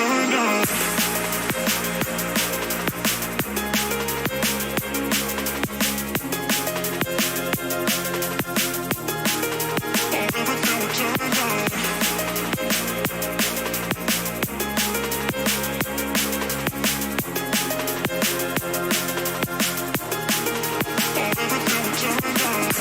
turned on. Everything was turned on. Everything was turned on.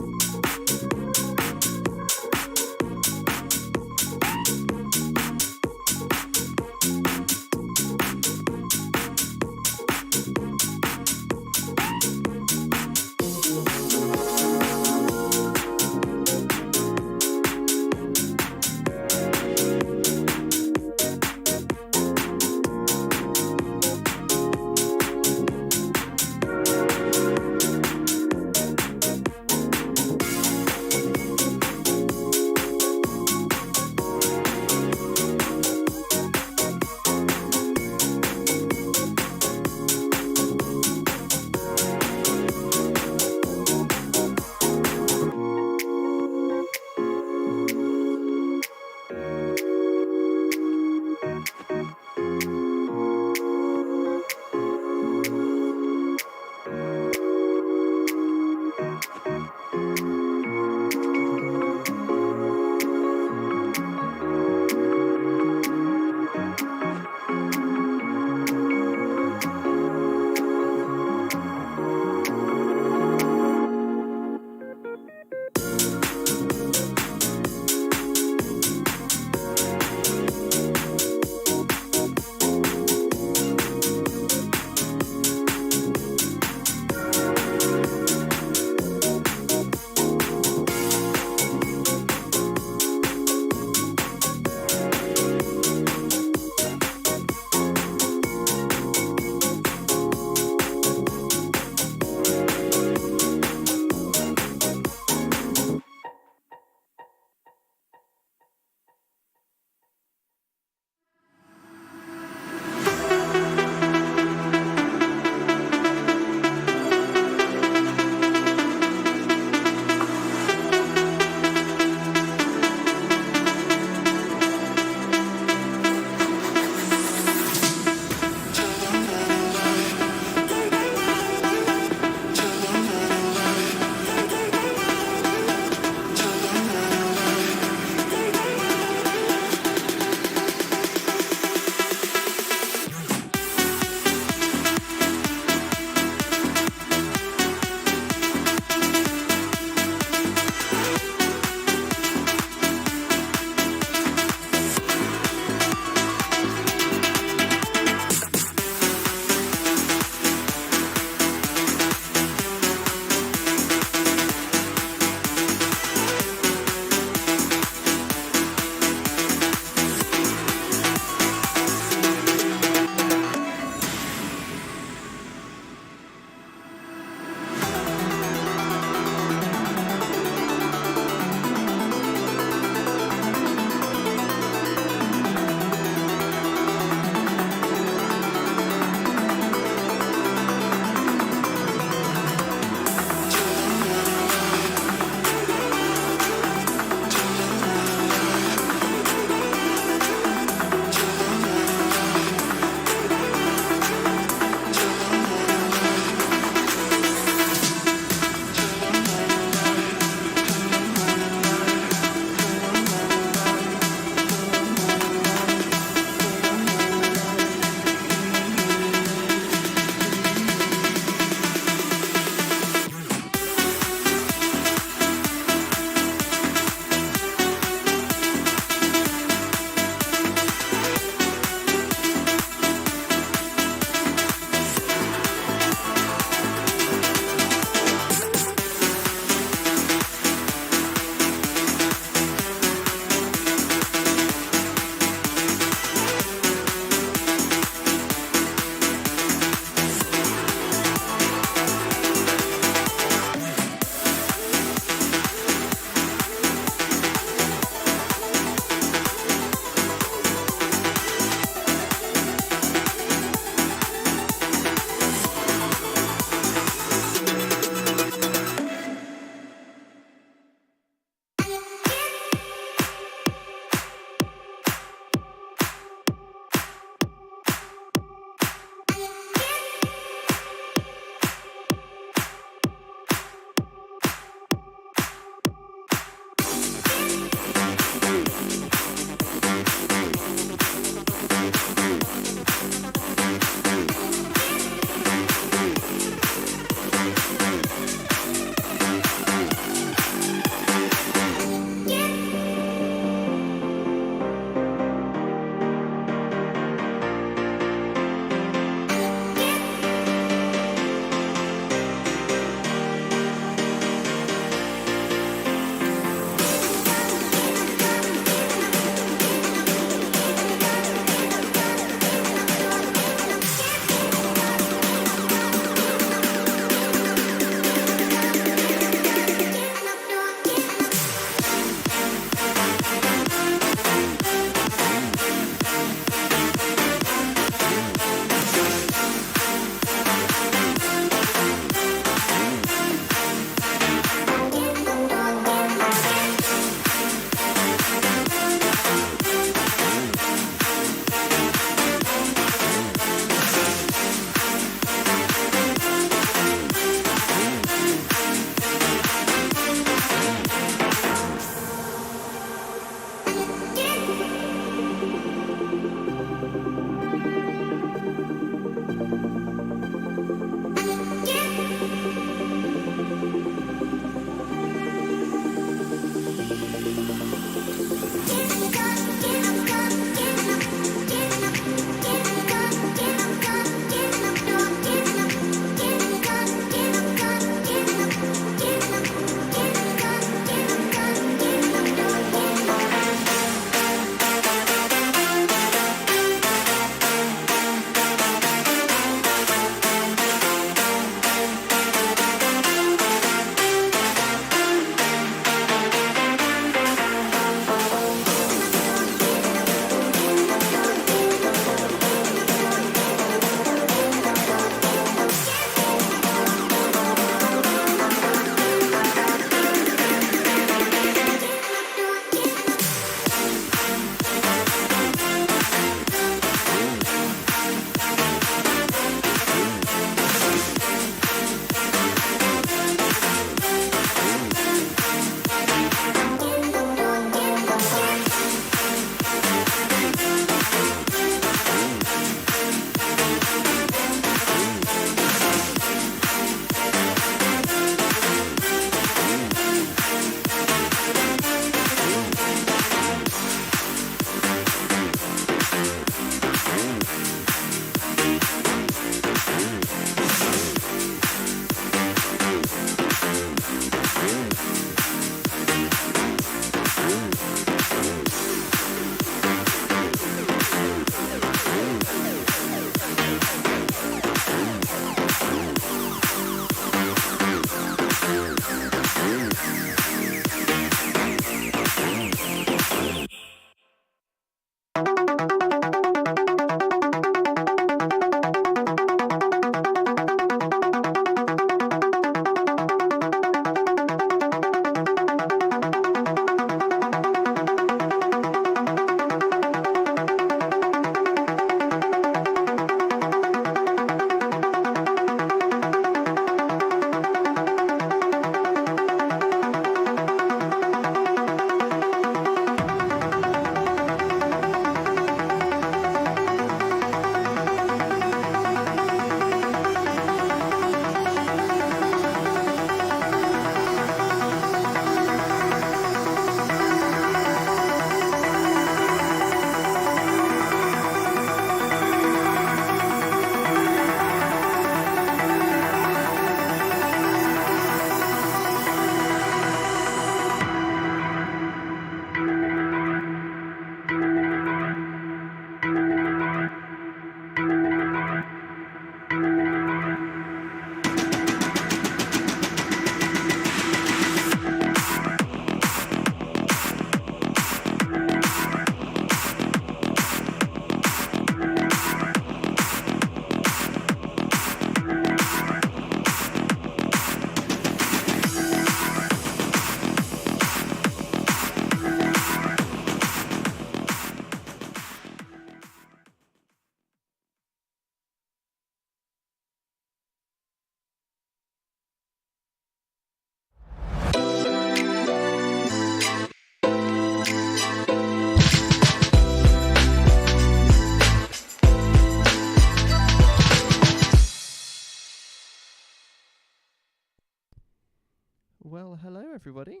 Well, hello everybody.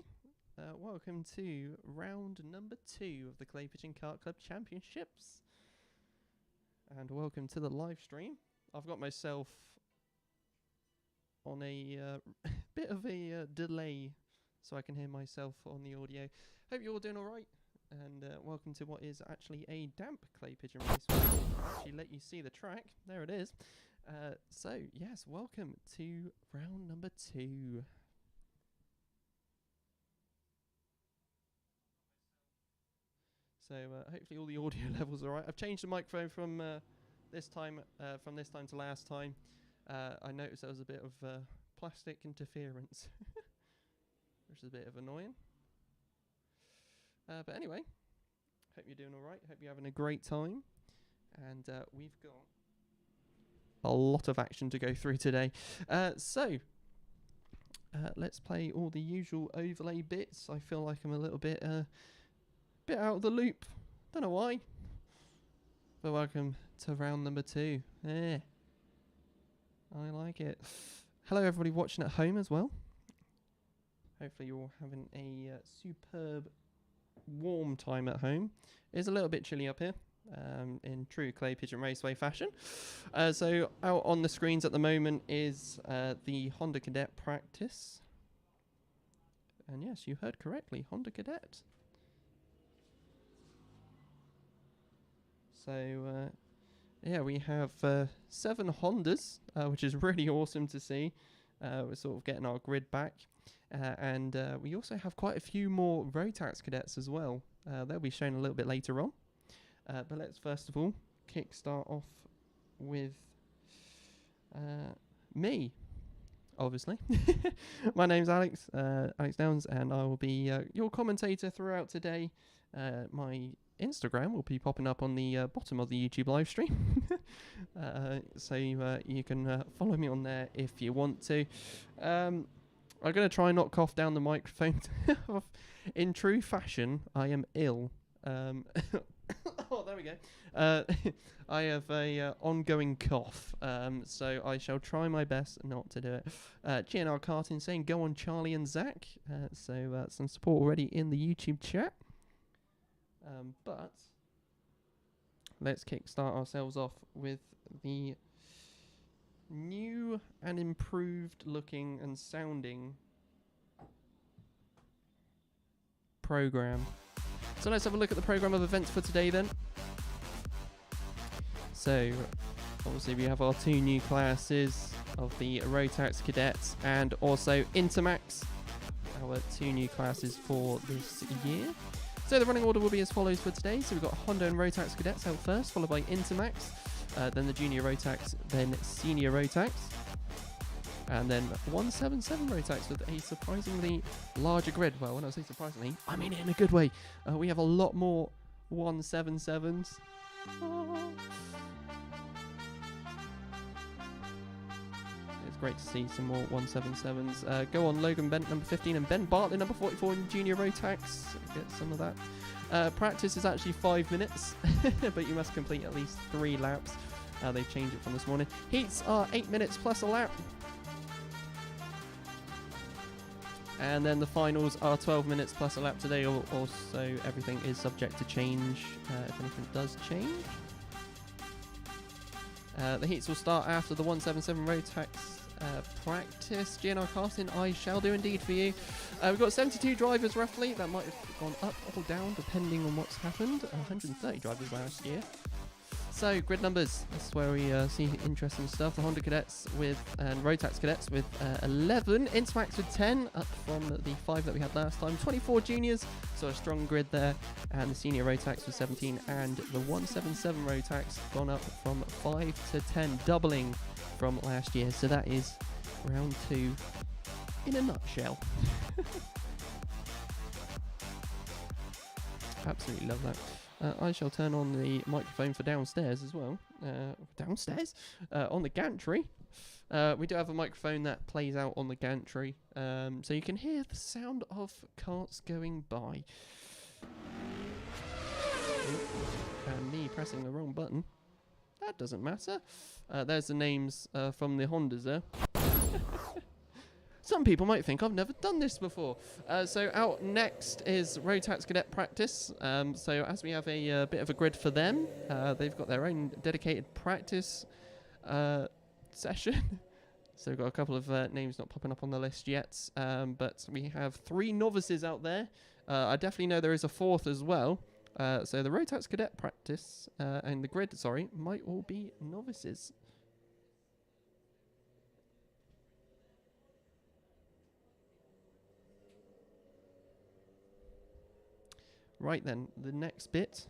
Welcome to round number 2 of the Clay Pigeon Kart Club Championships. And welcome to the live stream. I've got myself on a bit of a delay so I can hear myself on the audio. Hope you're all doing alright. And welcome to what is actually a damp Clay Pigeon Raceway. I'll actually let you see the track. There it is. So, yes, welcome to round number 2. So hopefully all the audio levels are right. I've changed the microphone from this time to last time. I noticed there was a bit of plastic interference, which is a bit of annoying. But anyway, hope you're doing all right. Hope you're having a great time. And we've got a lot of action to go through today. So let's play all the usual overlay bits. I feel like I'm a little bit out of the loop. Don't know why. But welcome to round number 2. I like it. Hello everybody watching at home as well. Hopefully you're all having a superb warm time at home. It's a little bit chilly up here, in true Clay Pigeon Raceway fashion. So out on the screens at the moment is the Honda Cadet practice. And yes, you heard correctly, Honda Cadet. So, yeah, we have 7 Hondas, which is really awesome to see. We're sort of getting our grid back. And we also have quite a few more Rotax Cadets as well. They'll be shown a little bit later on. But let's first of all kickstart off with me, obviously. My name's Alex, Alex Downs, and I will be your commentator throughout today. My Instagram will be popping up on the bottom of the YouTube live stream. So you can follow me on there if you want to. I'm going to try and not cough down the microphone. In true fashion, I am ill. Oh, there we go. I have a ongoing cough, so I shall try my best not to do it. GNR Karting saying, go on Charlie and Zach. So some support already in the YouTube chat. But let's kickstart ourselves off with the new and improved looking and sounding program. So let's have a look at the program of events for today then. So obviously we have our 2 new classes. of the Rotax Cadets and also Intermax, our 2 new classes for this year. So the running order will be as follows for today. So we've got Honda and Rotax Cadets out first, followed by Intermax, then the Junior Rotax, then Senior Rotax, and then 177 Rotax with a surprisingly larger grid. Well, when I say surprisingly, I mean it in a good way. We have a lot more 177s. It's great to see some more 177s. Go on Logan Bent, number 15, and Ben Bartlett, number 44 in Junior Rotax. Get some of that. Practice is actually 5 minutes, but you must complete at least 3 laps. They've changed it from this morning. Heats are 8 minutes plus a lap. And then the finals are 12 minutes plus a lap today. Also, everything is subject to change if anything does change. The heats will start after the 177 Rotax practice. GNR Casting, I shall do indeed for you. We've got 72 drivers roughly. That might have gone up or down depending on what's happened. 130 drivers last year. So, grid numbers. This is where we see interesting stuff. The Honda Cadets and Rotax Cadets with 11. Intermax with 10, up from the 5 that we had last time. 24 juniors, so a strong grid there. And the Senior Rotax with 17. And the 177 Rotax gone up from 5 to 10, doubling from last year. So that is round 2 in a nutshell. Absolutely love that. I shall turn on the microphone for downstairs as well. On the gantry. We do have a microphone that plays out on the gantry, so you can hear the sound of carts going by. And me pressing the wrong button. That doesn't matter. There's the names from the Hondas there. Some people might think I've never done this before. So out next is Rotax Cadet Practice. So as we have a bit of a grid for them, they've got their own dedicated practice session. So we've got a couple of names not popping up on the list yet. But we have 3 novices out there. I definitely know there is a 4th as well. So the Rotax Cadet Practice and the grid, might all be novices. Right then, the next bit.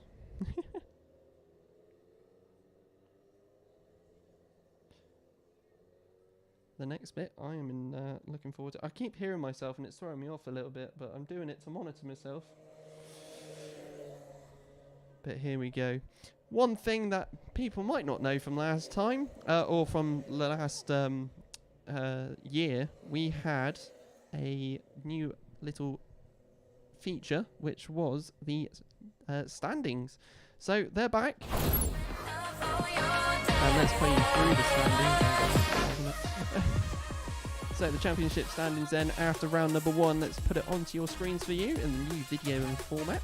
The next bit, I am looking forward to. I keep hearing myself and it's throwing me off a little bit, but I'm doing it to monitor myself. But here we go. One thing that people might not know from last time, or from the last year, we had a new little feature, which was the standings. So they're back, and let's play you through the standings. So the championship standings then after round number 1. Let's put it onto your screens for you in the new video format.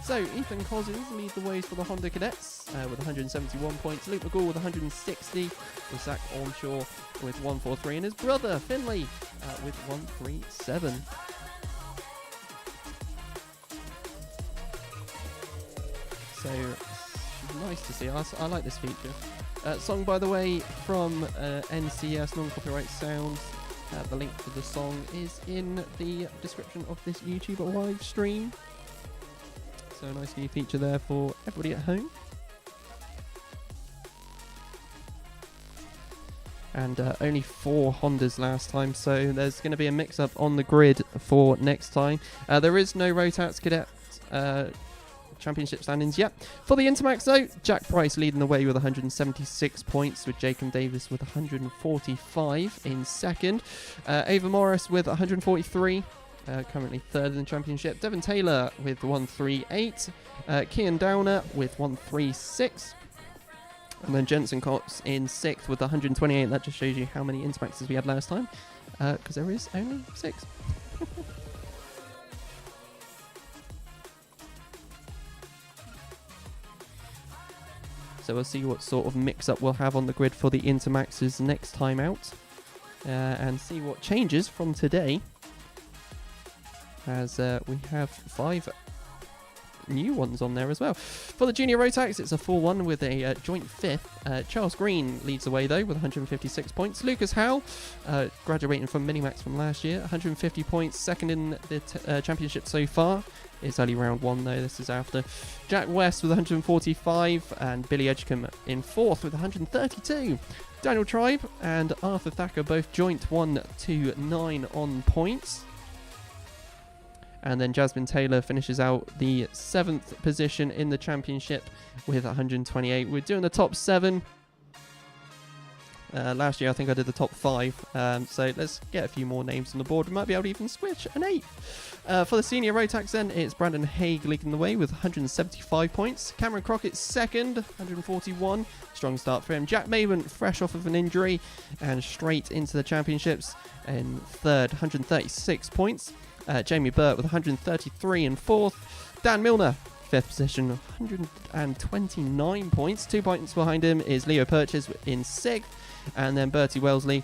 So Ethan Cousins leads the ways for the Honda Cadets with 171 points. Luke McGould with 160, with Zach Onshaw with 143, and his brother Finley with 137. So nice to see. I like this feature. Song, by the way, from NCS, Non-Copyright Sounds. The link to the song is in the description of this YouTube live stream. So a nice new feature there for everybody at home. And only 4 Hondas last time, so there's going to be a mix-up on the grid for next time. There is no Rotax Cadet championship standings yet. For the Intermax though, Jack Price leading the way with 176 points, with Jacob Davis with 145 in second. Ava Morris with 143, currently 3rd in the championship. Devon Taylor with 138. Kian Downer with 136. And then Jensen Cox in 6th with 128. That just shows you how many Intermaxes we had last time, because there is only 6. So we'll see what sort of mix-up we'll have on the grid for the Intermaxes next time out. And see what changes from today. As we have 5 new ones on there as well. For the junior Rotax, it's a 4-1 with a joint 5th. Charles Green leads the way though with 156 points. Lucas Howell, graduating from Minimax from last year, 150 points, second in the championship so far. It's only round 1 though, this is after. Jack West with 145 and Billy Edgecombe in 4th with 132. Daniel Tribe and Arthur Thacker both joint 1-9 on points. And then Jasmine Taylor finishes out the 7th position in the championship with 128. We're doing the top 7. Last year I think I did the top 5. So let's get a few more names on the board. We might be able to even switch an 8th. For the senior Rotax then, it's Brandon Haig leading the way with 175 points. Cameron Crockett second, 141. Strong start for him. Jack Maven fresh off of an injury and straight into the championships in 3rd, 136 points. Jamie Burt with 133 in 4th. Dan Milner, 5th position, 129 points. 2 points behind him is Leo Purchase in 6th. And then Bertie Wellesley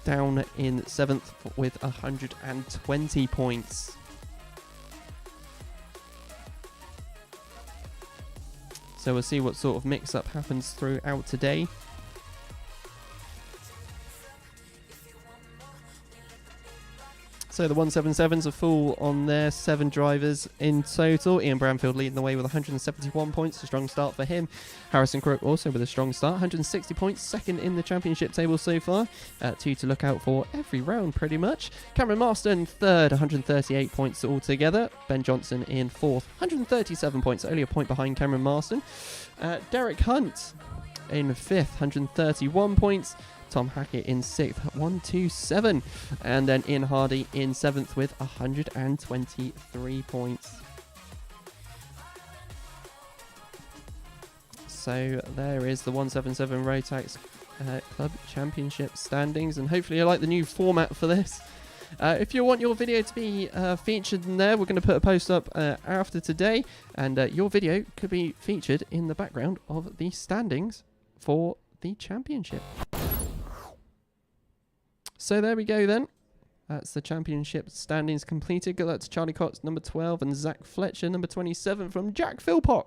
down in 7th with 120 points. So we'll see what sort of mix-up happens throughout today. So the 177s are full on there, 7 drivers in total. Ian Bramfield leading the way with 171 points, a strong start for him. Harrison Crook also with a strong start, 160 points, second in the championship table so far. 2 to look out for every round pretty much. Cameron Marston third, 138 points altogether. Ben Johnson in 4th, 137 points, only a point behind Cameron Marston. Derek Hunt in 5th, 131 points. Tom Hackett in 6th, 127. And then Ian Hardy in 7th with 123 points. So there is the 177 Rotax Club Championship standings. And hopefully you like the new format for this. If you want your video to be featured in there, we're going to put a post up after today. And your video could be featured in the background of the standings for the championship. So there we go then. That's the championship standings completed. Go that to Charlie Cox, number 12, and Zach Fletcher, number 27, from Jack Philpott.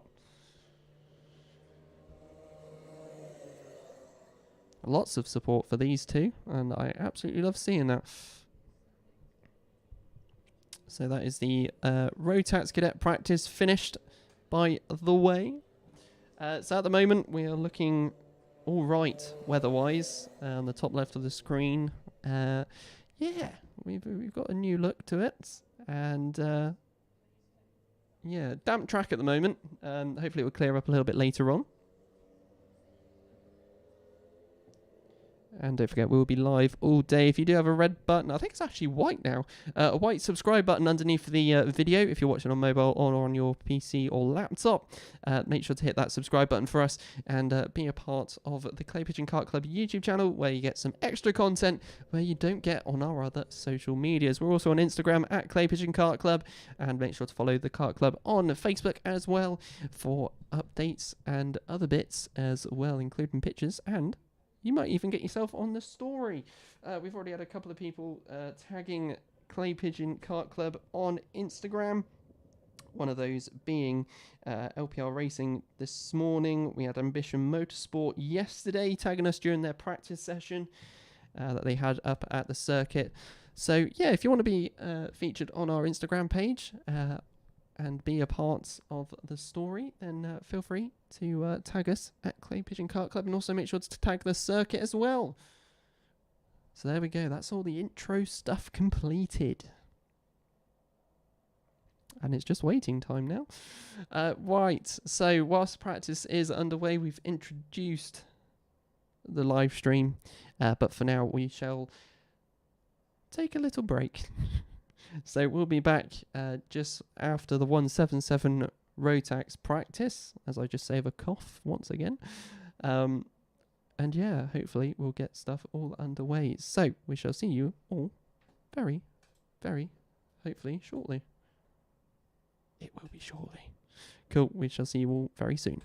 Lots of support for these two, and I absolutely love seeing that. So that is the Rotax Cadet practice finished, by the way. So at the moment, we are looking all right weather-wise on the top left of the screen. Yeah, we've got a new look to it, and yeah, damp track at the moment. Hopefully it will clear up a little bit later on. And don't forget, we'll be live all day. If you do have a red button, I think it's actually white now, a white subscribe button underneath the video if you're watching on mobile or on your PC or laptop. Make sure to hit that subscribe button for us and be a part of the Clay Pigeon Kart Club YouTube channel, where you get some extra content where you don't get on our other social medias. We're also on Instagram at Clay Pigeon Kart Club, and make sure to follow the Kart Club on Facebook as well for updates and other bits as well, including pictures, and you might even get yourself on the story. We've already had a couple of people tagging Clay Pigeon Kart Club on Instagram. One of those being LPR Racing this morning. We had Ambition Motorsport yesterday tagging us during their practice session that they had up at the circuit. So yeah, if you want to be featured on our Instagram page and be a part of the story, then feel free to tag us at Clay Pigeon Kart Club, and also make sure to tag the circuit as well. So there we go, that's all the intro stuff completed. And it's just waiting time now. Right, so whilst practice is underway, we've introduced the live stream, but for now we shall take a little break. So we'll be back just after the 177 Rotax practice, as I just save a cough once again. And yeah, hopefully we'll get stuff all underway. So we shall see you all very, very, hopefully shortly. It will be shortly. Cool, we shall see you all very soon.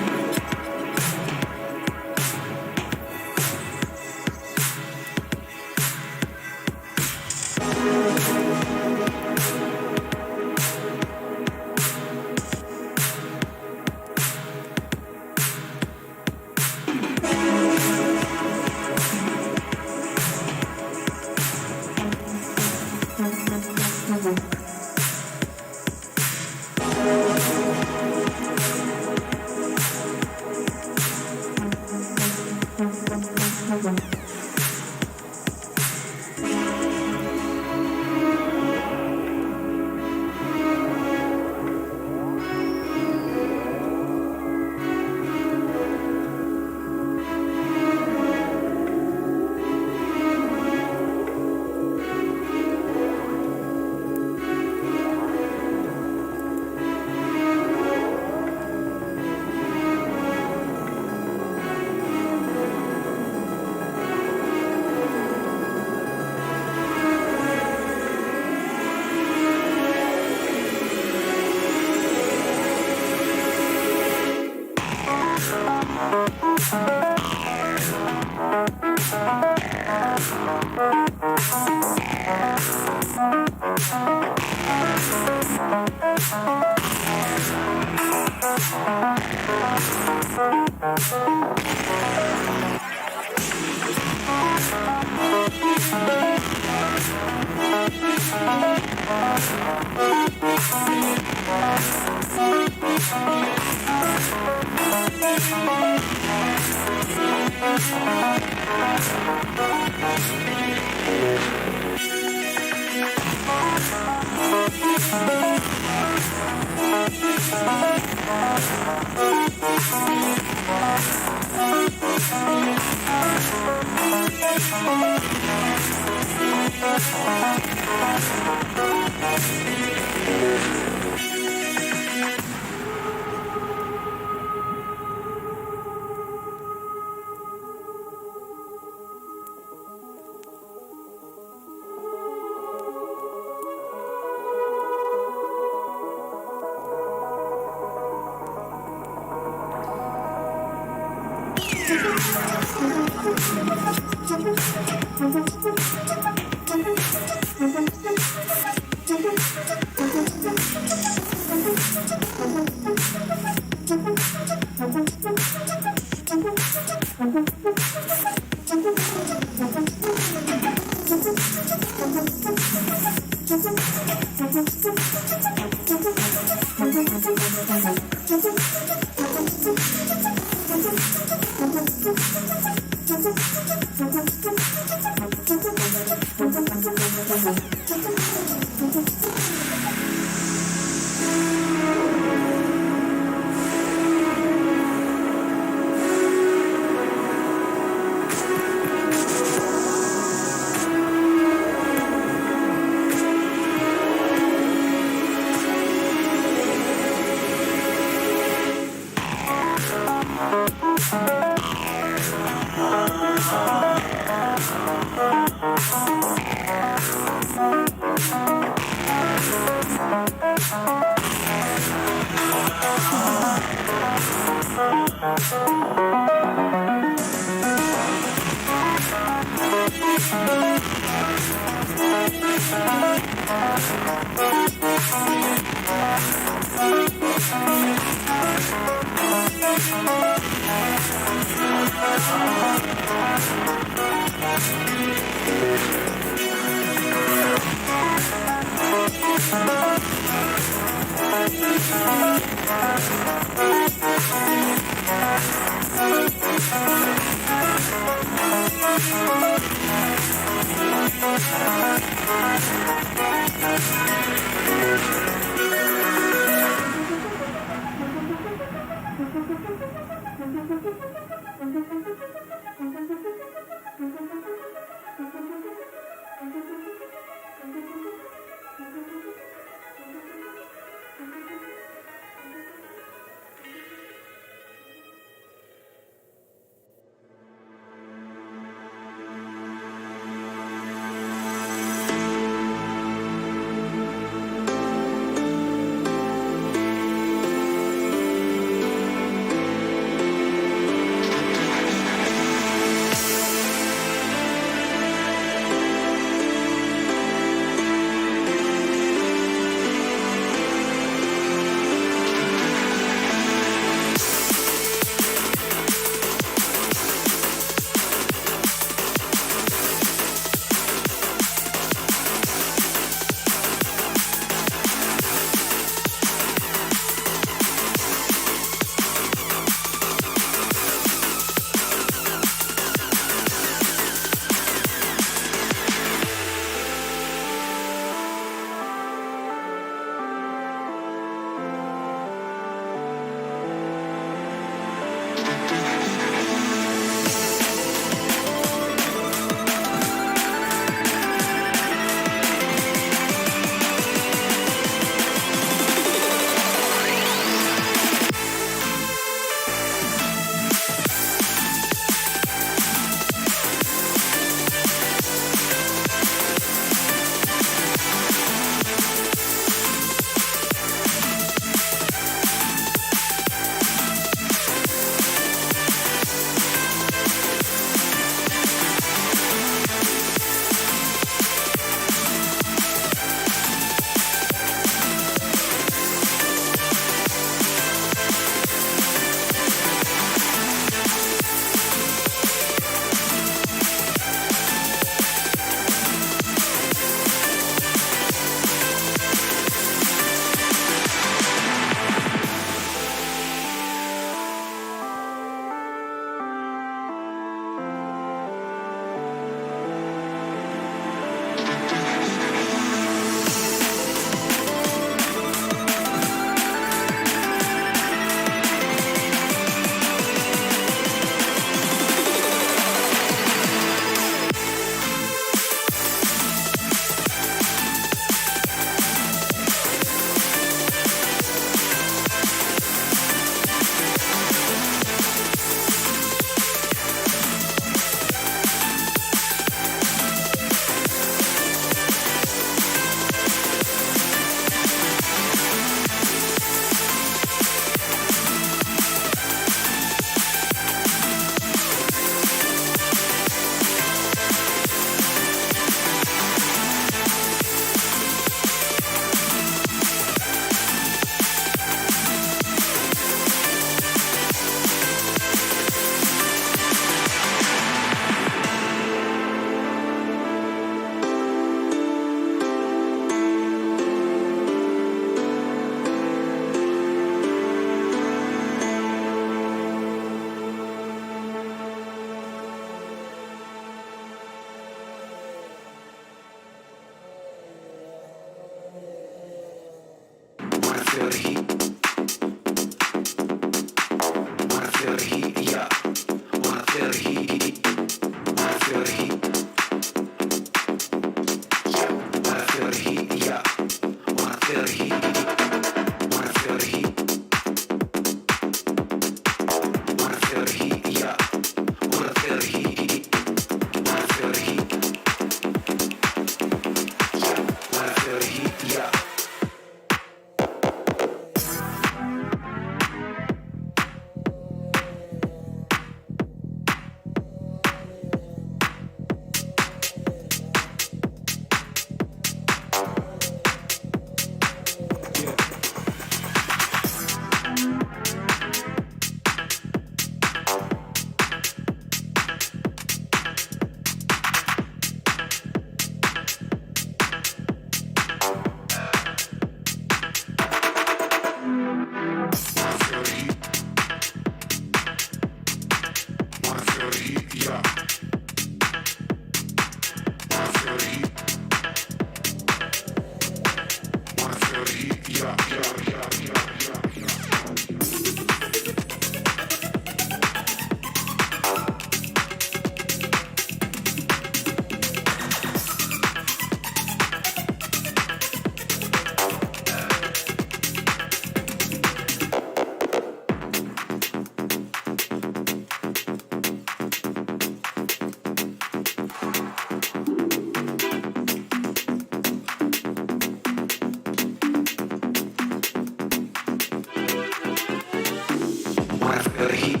Wanna feel the heat?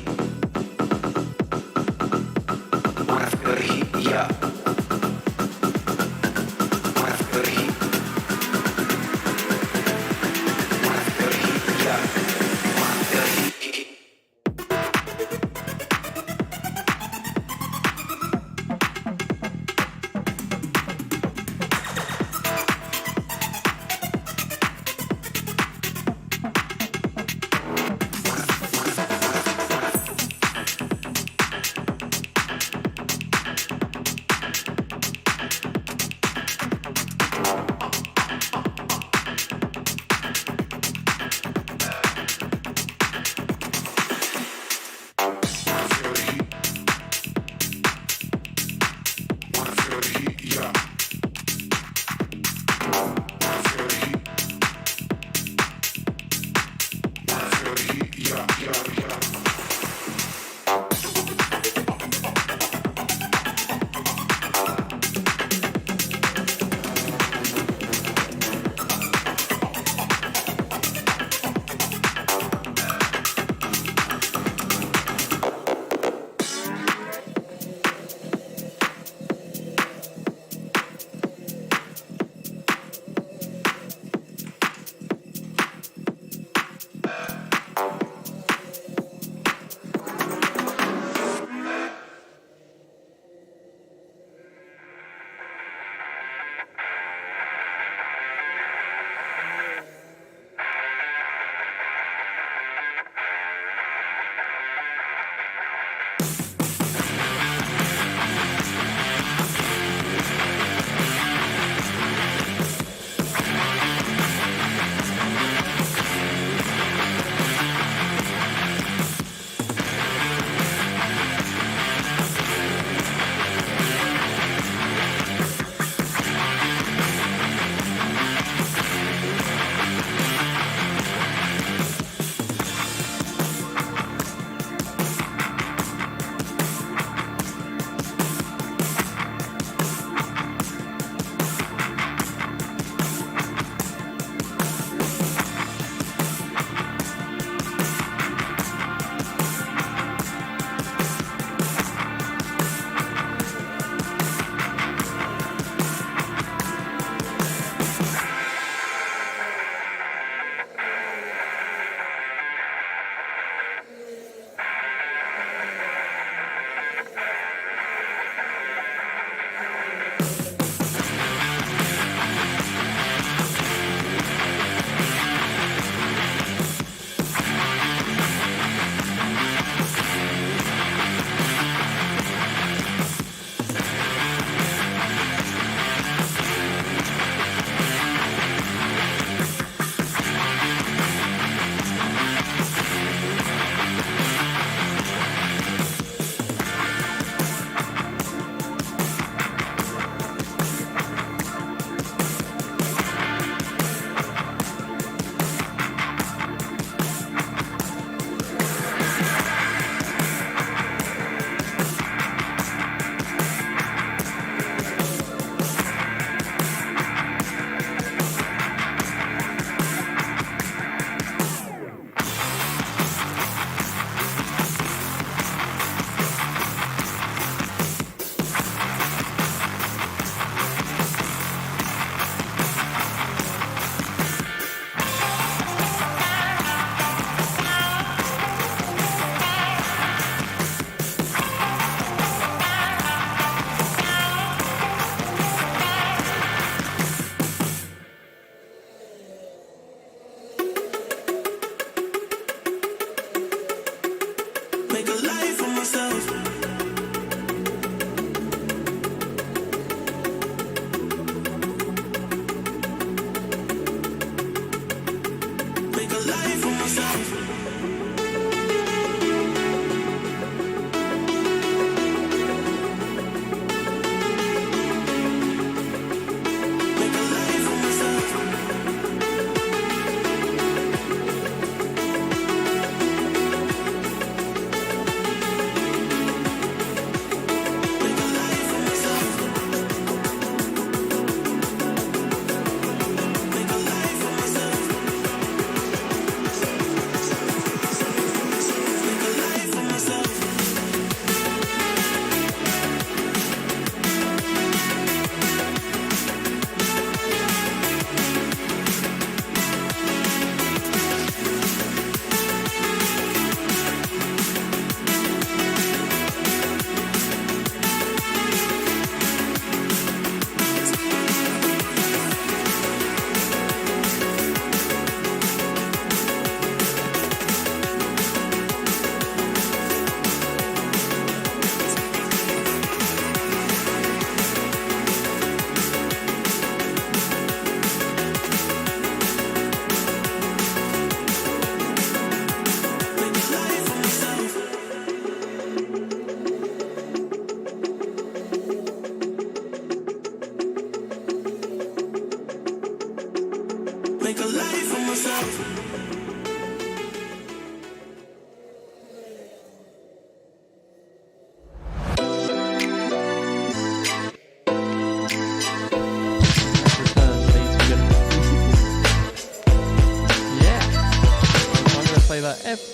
Wanna feel the heat? Yeah. Wanna feel the heat? Wanna feel the heat? Yeah. Wanna feel the heat?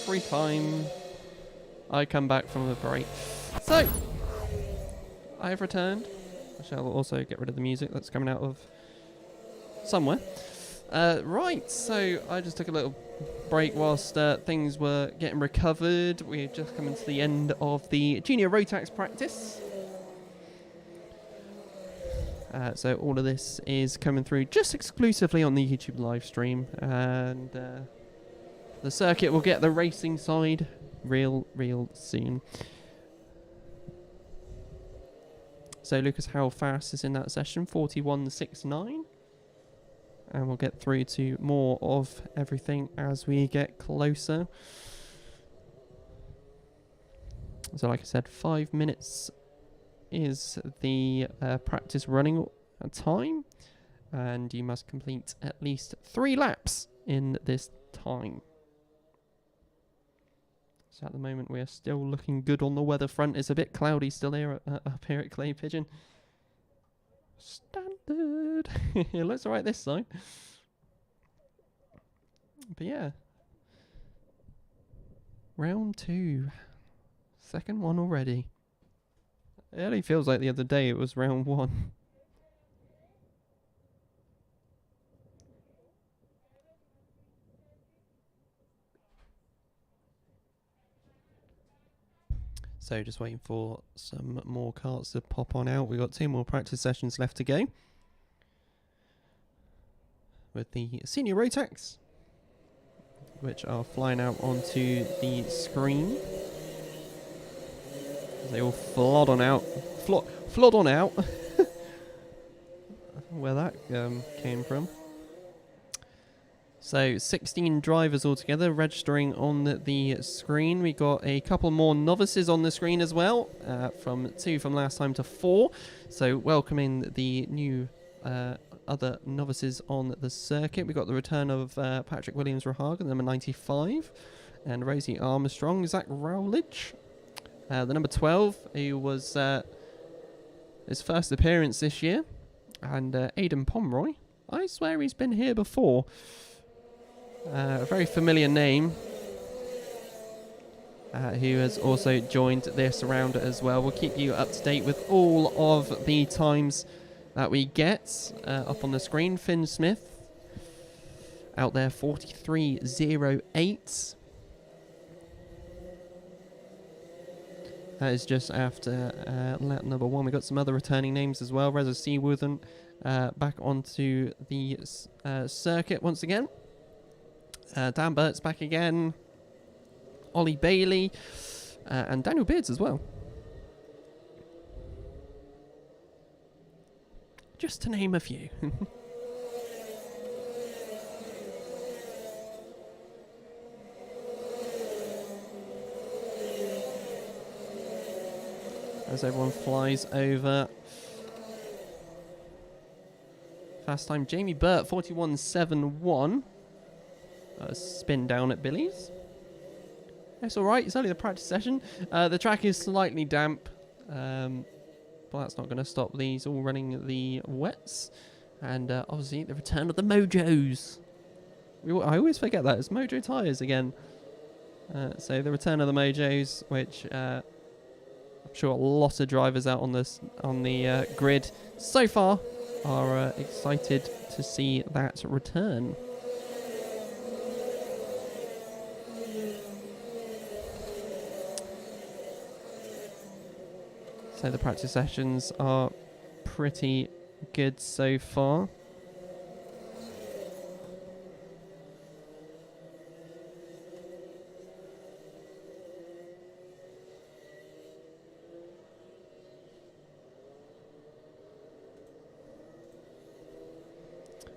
every time I come back from the break. So, I have returned. I shall also get rid of the music that's coming out of somewhere. Right, so I just took a little break whilst things were getting recovered. We're just coming to the end of the junior Rotax practice. So all of this is coming through just exclusively on the YouTube live stream, and the circuit will get the racing side real soon. So Lucas, how fast is in that session? 41.69. And we'll get through to more of everything as we get closer. So like I said, 5 minutes is the practice running time, and you must complete at least 3 laps in this time. So at the moment we are still looking good on the weather front. It's a bit cloudy still here up here at Clay Pigeon. Standard. It looks alright this side. But yeah. Round 2. Second one already. It only feels like the other day it was round 1. So just waiting for some more carts to pop on out. We've got 2 more practice sessions left to go with the senior Rotax, which are flying out onto the screen. They all flood on out. Flood on out. I don't know where that came from. So 16 drivers altogether registering on the screen. We got a couple more novices on the screen as well, from 2 from last time to 4. So welcoming the new other novices on the circuit. We got the return of Patrick Williams-Rahagen, number 95, and Rosie Armstrong, Zach Rowledge, the number 12, who was his first appearance this year, and Aidan Pomeroy. I swear he's been here before. A very familiar name, who has also joined this round as well. We'll keep you up to date with all of the times that we get up on the screen. Finn Smith out there, 43.08. That is just after lap number 1. We got some other returning names as well. Reza Seaworthen back onto the circuit once again. Dan Burt's back again. Ollie Bailey. And Daniel Beards as well. Just to name a few. As everyone flies over. Fast time, Jamie Burt, 41.71. Spin down at Billy's. That's alright, it's only the practice session. The track is slightly damp, but that's not going to stop these all running the wets. And obviously the return of the Mojos. I always forget that, it's Mojo Tyres again. So the return of the Mojos, which I'm sure a lot of drivers out on the grid so far are excited to see that return. So the practice sessions are pretty good so far.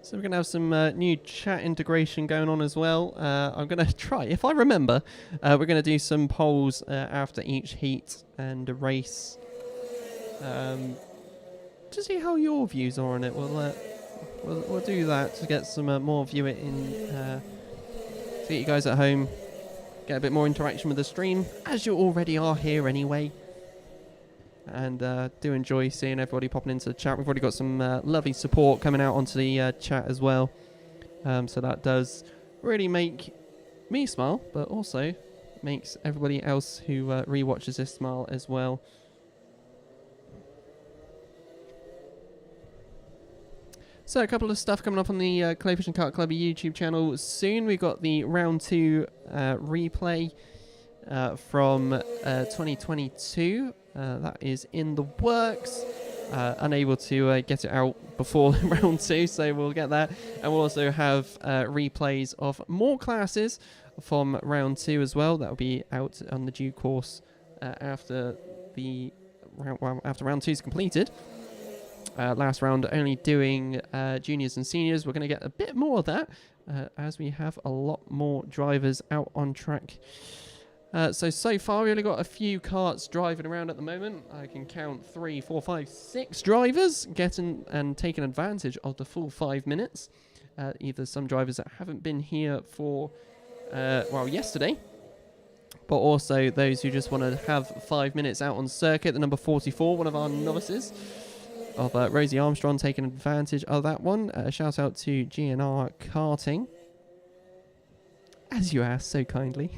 So we're going to have some new chat integration going on as well. I'm going to try, if I remember, we're going to do some polls after each heat and race. To see how your views are on it. We'll do that to get some more viewing in, to get you guys at home, get a bit more interaction with the stream, as you already are here anyway. And do enjoy seeing everybody popping into the chat. We've already got some lovely support coming out onto the chat as well. So that does really make me smile, but also makes everybody else who rewatches this smile as well. So a couple of stuff coming up on the Clay Pigeon Kart Club YouTube channel soon. We've got the round 2 replay from 2022. That is in the works. Unable to get it out before round 2, so we'll get that. And we'll also have replays of more classes from round 2 as well. That will be out on the due course after round 2 is completed. Last round only doing juniors and seniors. We're going to get a bit more of that as we have a lot more drivers out on track. So far we only got a few karts driving around at the moment. I can count 3, 4, 5, 6 drivers getting and taking advantage of the full 5 minutes. Either some drivers that haven't been here for yesterday, but also those who just want to have 5 minutes out on circuit. The number 44, one of our novices, of Rosie Armstrong, taking advantage of that one. Shout out to GNR Karting, as you asked so kindly.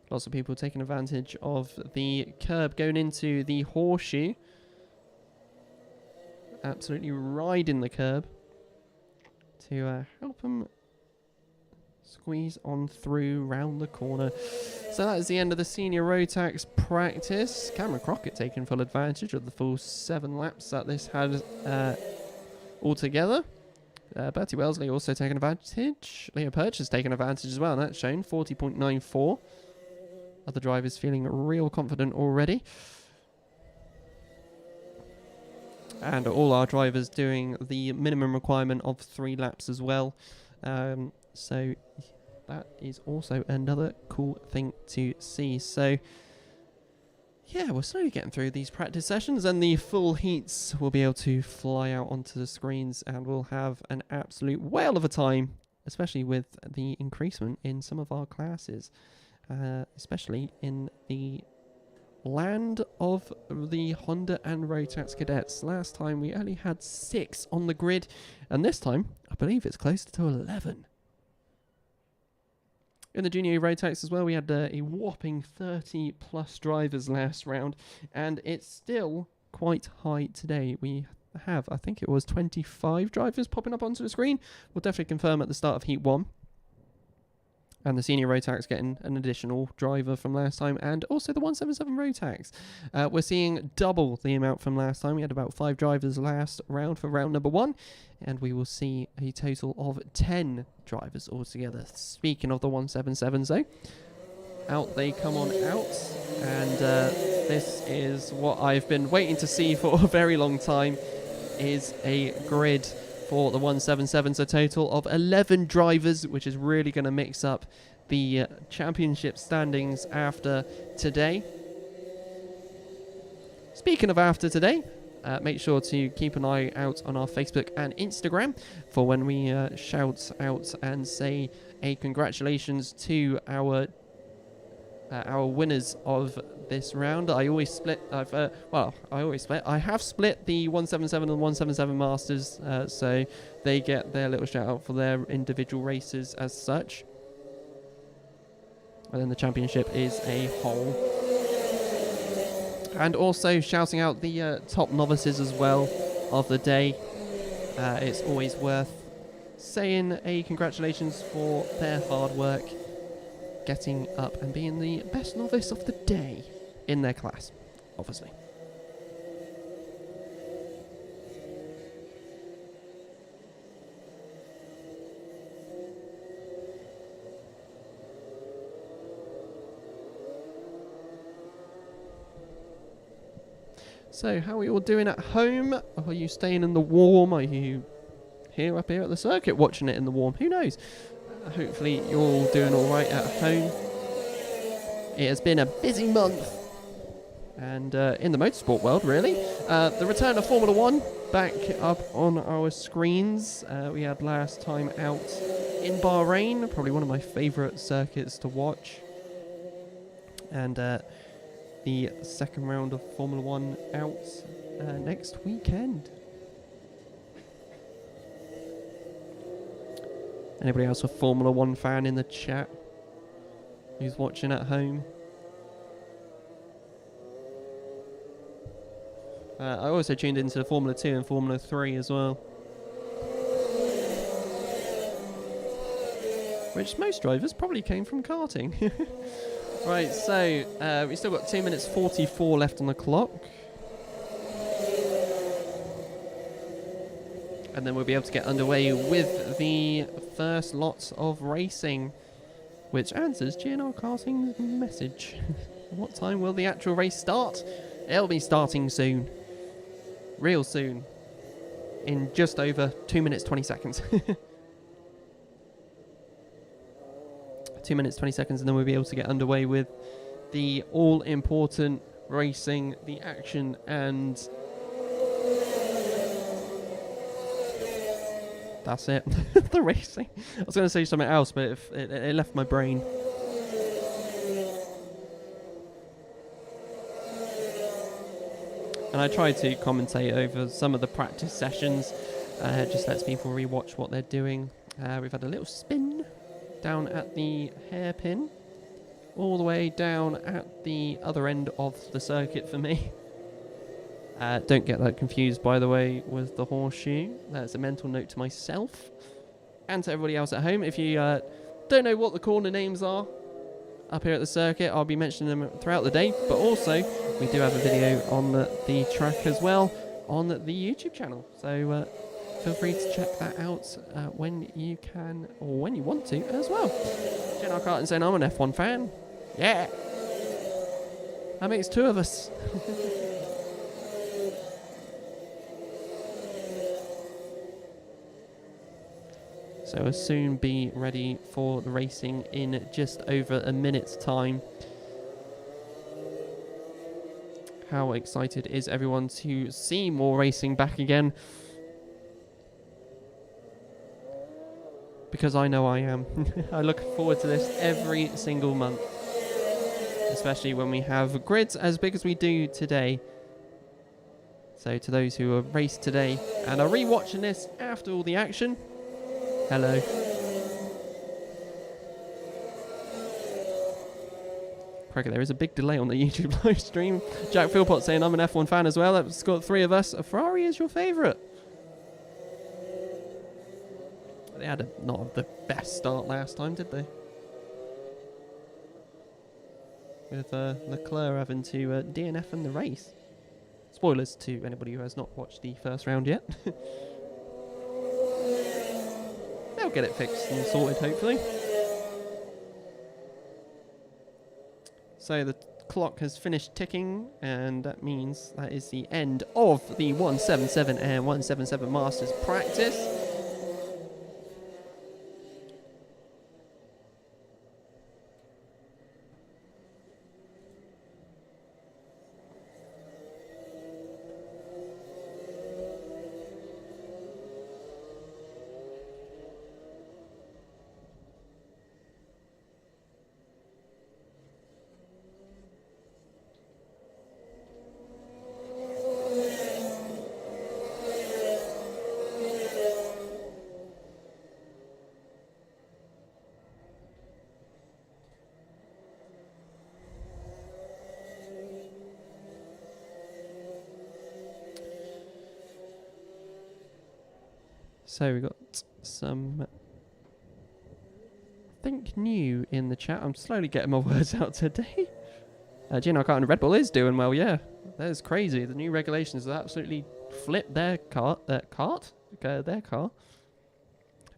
Lots of people taking advantage of the curb going into the horseshoe. Absolutely riding the curb to help them squeeze on through round the corner. So that is the end of the senior Rotax practice. Cameron Crockett taking full advantage of the full 7 laps that this had altogether. Bertie Wellesley also taking advantage. Leo Perch has taken advantage as well, and that's shown 40.94. Other drivers feeling real confident already. And all our drivers doing the minimum requirement of 3 laps as well. So that is also another cool thing to see. So yeah, we're slowly getting through these practice sessions, and the full heats will be able to fly out onto the screens, and we'll have an absolute whale of a time, especially with the increasement in some of our classes. Especially in the land of the Honda and Rotax Cadets. Last time we only had 6 on the grid, and this time I believe it's closer to 11. In the junior Rotax as well, we had a whopping 30 plus drivers last round, and it's still quite high today. We have, I think it was 25 drivers popping up onto the screen. We'll definitely confirm at the start of Heat 1. And the senior Rotax getting an additional driver from last time, and also the 177 Rotax. We're seeing double the amount from last time. We had about 5 drivers last round for round number 1, and we will see a total of 10 drivers altogether. Speaking of the 177s though, out they come on out, and this is what I've been waiting to see for a very long time, is a grid for the 177s, a total of 11 drivers, which is really going to mix up the championship standings after today. Speaking of after today, make sure to keep an eye out on our Facebook and Instagram for when we shout out and say a congratulations to our winners of this round. I always split. I have split the 177 and 177 Masters, so they get their little shout out for their individual races as such. And then the championship is a whole. And also shouting out the top novices as well of the day. It's always worth saying a congratulations for their hard work, getting up and being the best novice of the day in their class, obviously. So, how are we all doing at home? Are you staying in the warm? Are you up here at the circuit watching it in the warm? Who knows? Hopefully you're all doing all right at home. It has been a busy month, and in the motorsport world, really. The return of Formula 1 back up on our screens. We had last time out in Bahrain, probably one of my favourite circuits to watch. And the second round of Formula 1 out next weekend. Anybody else a Formula 1 fan in the chat who's watching at home? I also tuned into the Formula 2 and Formula 3 as well. Which most drivers probably came from karting. Right, so we've still got 2 minutes 44 left on the clock. And then we'll be able to get underway with the first lots of racing, which answers GNR Karting's message. What time will the actual race start? It'll be starting soon. Real soon. In just over 2 minutes 20 seconds. 2 minutes 20 seconds, and then we'll be able to get underway with the all-important racing, the action, and that's it. The racing. I was going to say something else, but it left my brain. And I tried to commentate over some of the practice sessions. Just lets people rewatch what they're doing. We've had a little spin down at the hairpin, all the way down at the other end of the circuit for me. Don't get that confused, by the way, with the horseshoe. That's a mental note to myself and to everybody else at home. If you don't know what the corner names are up here at the circuit, I'll be mentioning them throughout the day, but also we do have a video on the track as well on the YouTube channel, so feel free to check that out when you can, or when you want to as well. GNR Karting saying I'm an F1 fan. Yeah. That makes two of us. So we'll soon be ready for the racing in just over a minute's time. How excited is everyone to see more racing back again? Because I know I am. I look forward to this every single month. Especially when we have grids as big as we do today. So to those who have raced today and are rewatching this after all the action, hello. Crikey, there is a big delay on the YouTube live stream. Jack Philpott saying I'm an F1 fan as well. That's got three of us. A Ferrari is your favourite. They had not the best start last time, did they? With Leclerc having to DNF in the race. Spoilers to anybody who has not watched the first round yet. They'll get it fixed and sorted, hopefully. So the clock has finished ticking, and that means that is the end of the 177 and 177 Masters practice. So we got some, I think, new in the chat. I'm slowly getting my words out today. GNR Kart and Red Bull is doing well, yeah. That is crazy. The new regulations have absolutely flipped their car.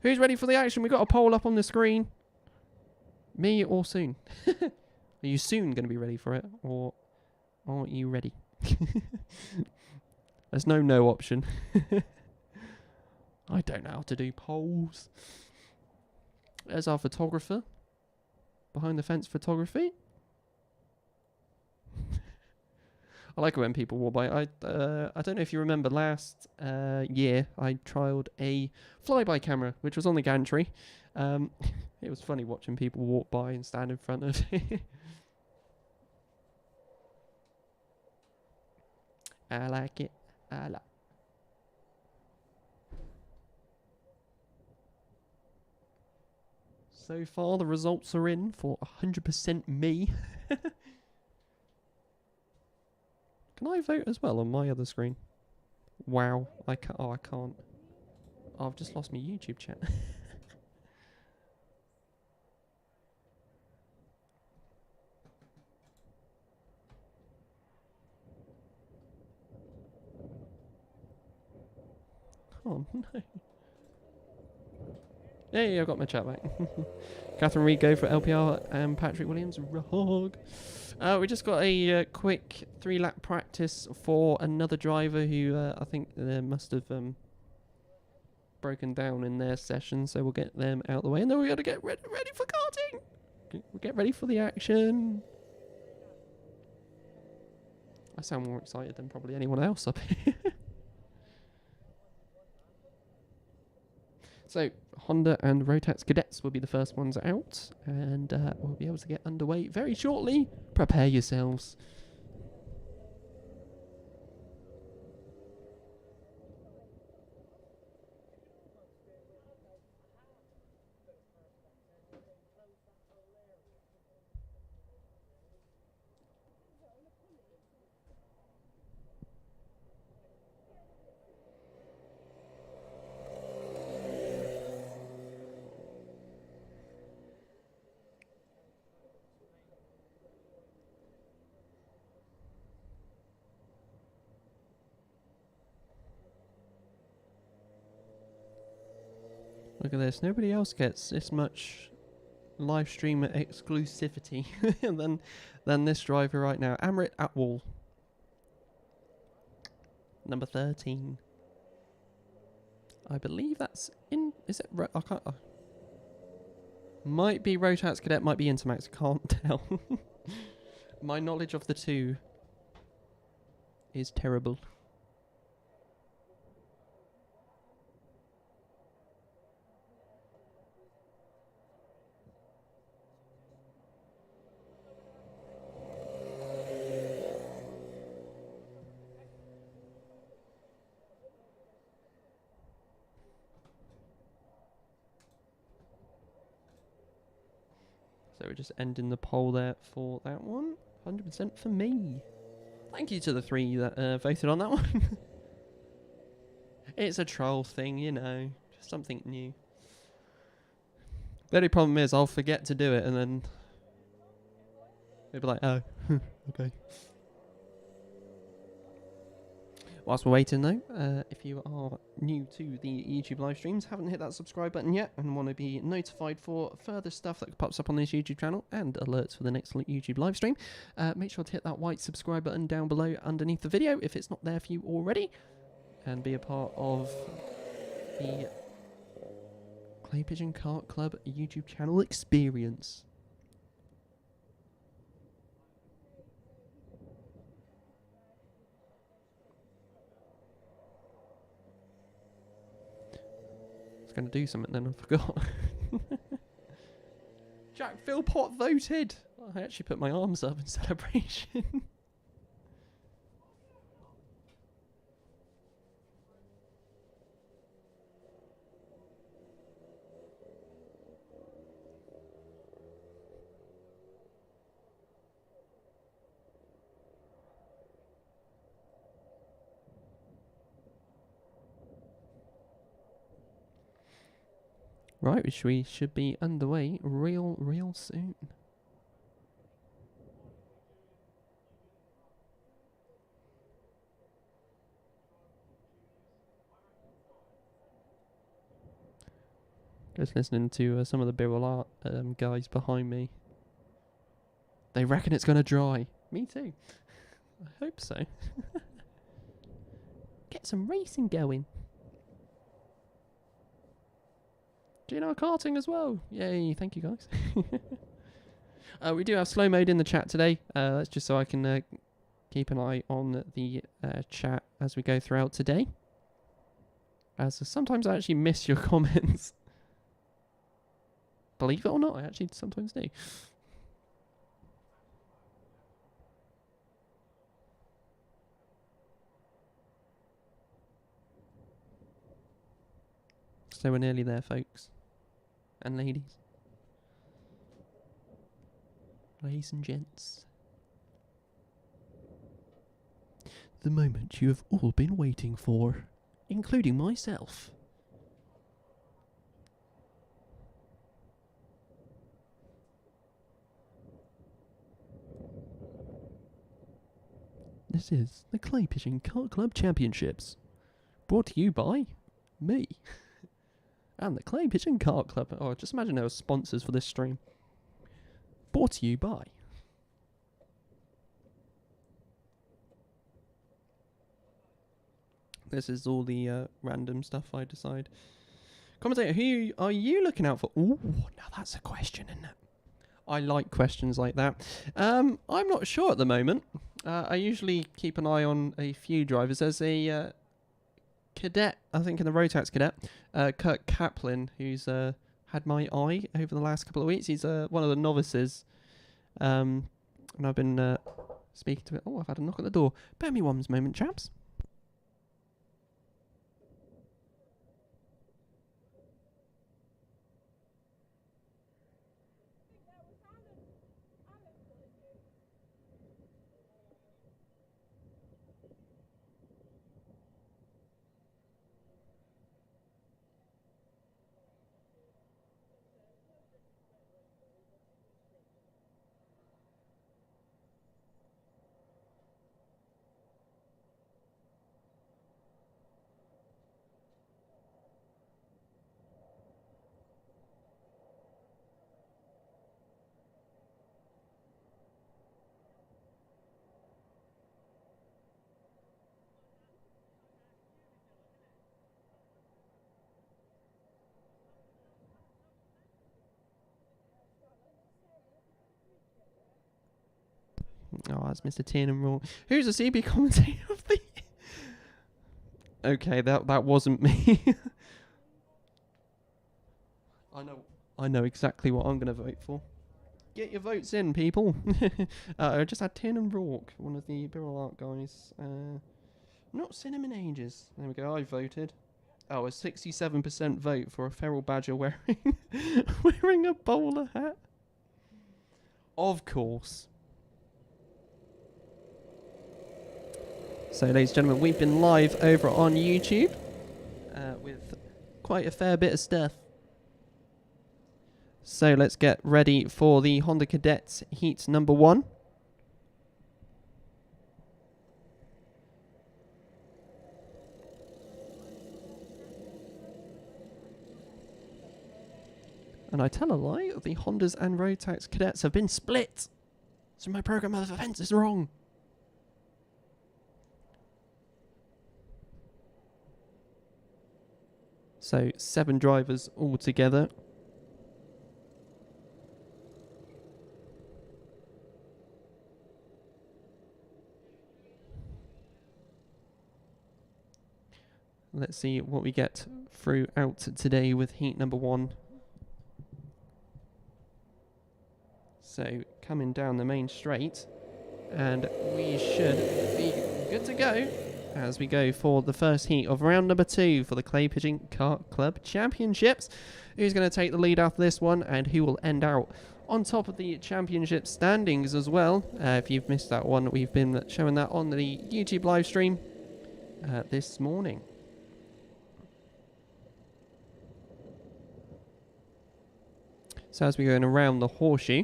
Who's ready for the action? We got a poll up on the screen. Me or Soon? Are you soon going to be ready for it, or aren't you ready? There's no option. I don't know how to do polls. There's our photographer. Behind the fence photography. I like it when people walk by. I don't know if you remember last year, I trialed a flyby camera, which was on the gantry. It was funny watching people walk by and stand in front of it. I like it. I like. So far, the results are in for 100% me. Can I vote as well on my other screen? Wow, I can't. Oh, I can't. Oh, I've just lost my YouTube chat. Oh no. Hey, I've got my chat back. Catherine Reed go for LPR and Patrick Williams. Rog. We just got a quick 3-lap practice for another driver who I think must have broken down in their session, so we'll get them out of the way, and then we got to get ready for karting. We'll get ready for the action. I sound more excited than probably anyone else up here. So, Honda and Rotax Cadets will be the first ones out, and we'll be able to get underway very shortly. Prepare yourselves. Look at this. Nobody else gets this much live stream exclusivity than this driver right now. Amrit Atwal, number 13. I believe that's in. Is it? I can't. Might be Rotax Cadet. Might be Intermax. Can't tell. My knowledge of the two is terrible. So we're just ending the poll there for that one. 100% for me. Thank you to the 3 that voted on that one. It's a troll thing, you know. Just something new. The only problem is I'll forget to do it and then they'll be like, oh, okay. Whilst we're waiting though, if you are new to the YouTube live streams, haven't hit that subscribe button yet and want to be notified for further stuff that pops up on this YouTube channel and alerts for the next YouTube live stream, make sure to hit that white subscribe button down below underneath the video if it's not there for you already, and be a part of the Clay Pigeon Kart Club YouTube channel experience. Going to do something then I forgot. Jack Philpott voted. I actually put my arms up in celebration. Right, which we should be underway real soon. Just listening to some of the Birrell Art guys behind me. They reckon it's going to dry. Me too. I hope so. Get some racing going. GNR karting as well. Yay, thank you guys. We do have slow mode in the chat today. That's just so I can keep an eye on the chat as we go throughout today. As sometimes I actually miss your comments. Believe it or not, I actually sometimes do. So we're nearly there, folks. And ladies. Ladies and gents. The moment you have all been waiting for. Including myself. This is the Clay Pigeon Kart Club Championships. Brought to you by me. And the Clay Pigeon Kart Club. Oh, just imagine there were sponsors for this stream. Brought to you by. This is all the random stuff I decide. Commentator, who are you looking out for? Ooh, now that's a question, isn't it? I like questions like that. I'm not sure at the moment. I usually keep an eye on a few drivers. There's a cadet, I think in the Rotax Cadet, Kurt Kaplan, who's had my eye over the last couple of weeks. He's one of the novices. And I've been speaking to it. Oh, I've had a knock at the door. Bear me one moment, chaps. Oh, that's Mr. Tiernan Raw. Who's the CB commentator of the year? Okay, that wasn't me. I know exactly what I'm going to vote for. Get your votes in, people. I just had Tiernan Rourke, one of the Birrell Art guys. Not seen him in ages. There we go, I voted. Oh, a 67% vote for a feral badger wearing wearing a bowler hat. Of course. So, ladies and gentlemen, we've been live over on YouTube with quite a fair bit of stuff. So, let's get ready for the Honda Cadets Heat number 1. And I tell a lie, the Hondas and Rotax Cadets have been split. So my program of events is wrong. So 7 drivers altogether. Let's see what we get throughout today with heat number 1. So coming down the main straight, and we should be good to go as we go for the first heat of round number 2 for the Clay Pigeon Kart Club Championships. Who's going to take the lead after this one, and who will end out on top of the championship standings as well? If you've missed that one, we've been showing that on the YouTube live stream this morning. So as we're going around the horseshoe,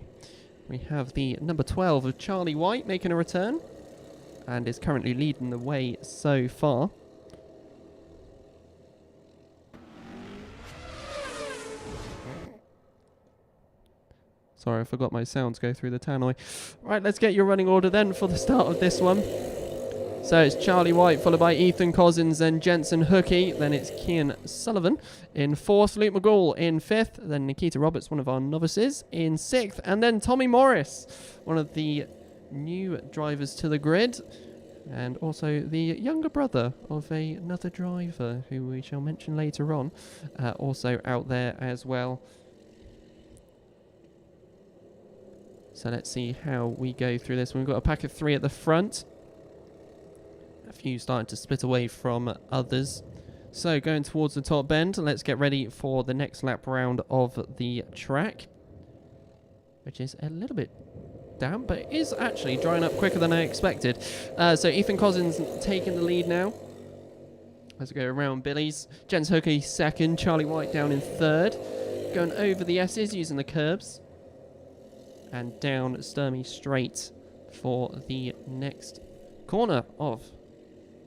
we have the number 12 of Charlie White making a return, and is currently leading the way so far. Sorry, I forgot my sounds go through the tannoy. Right, let's get your running order then for the start of this one. So it's Charlie White, followed by Ethan Cousins, then Jensen Hookey, then it's Kian Sullivan in 4th, Luke McGall in 5th, then Nikita Roberts, one of our novices, in 6th, and then Tommy Morris, one of the new drivers to the grid, and also the younger brother of another driver who we shall mention later on, also out there as well. So let's see how we go through this. We've got a pack of 3 at the front. A few starting to split away from others. So going towards the top bend, let's get ready for the next lap round of the track, which is a little bit damp, but it is actually drying up quicker than I expected. So Ethan Cousins taking the lead now as we go around Billy's. Jens Hookie second, Charlie White down in third. Going over the S's using the curbs. And down Sturmy straight for the next corner of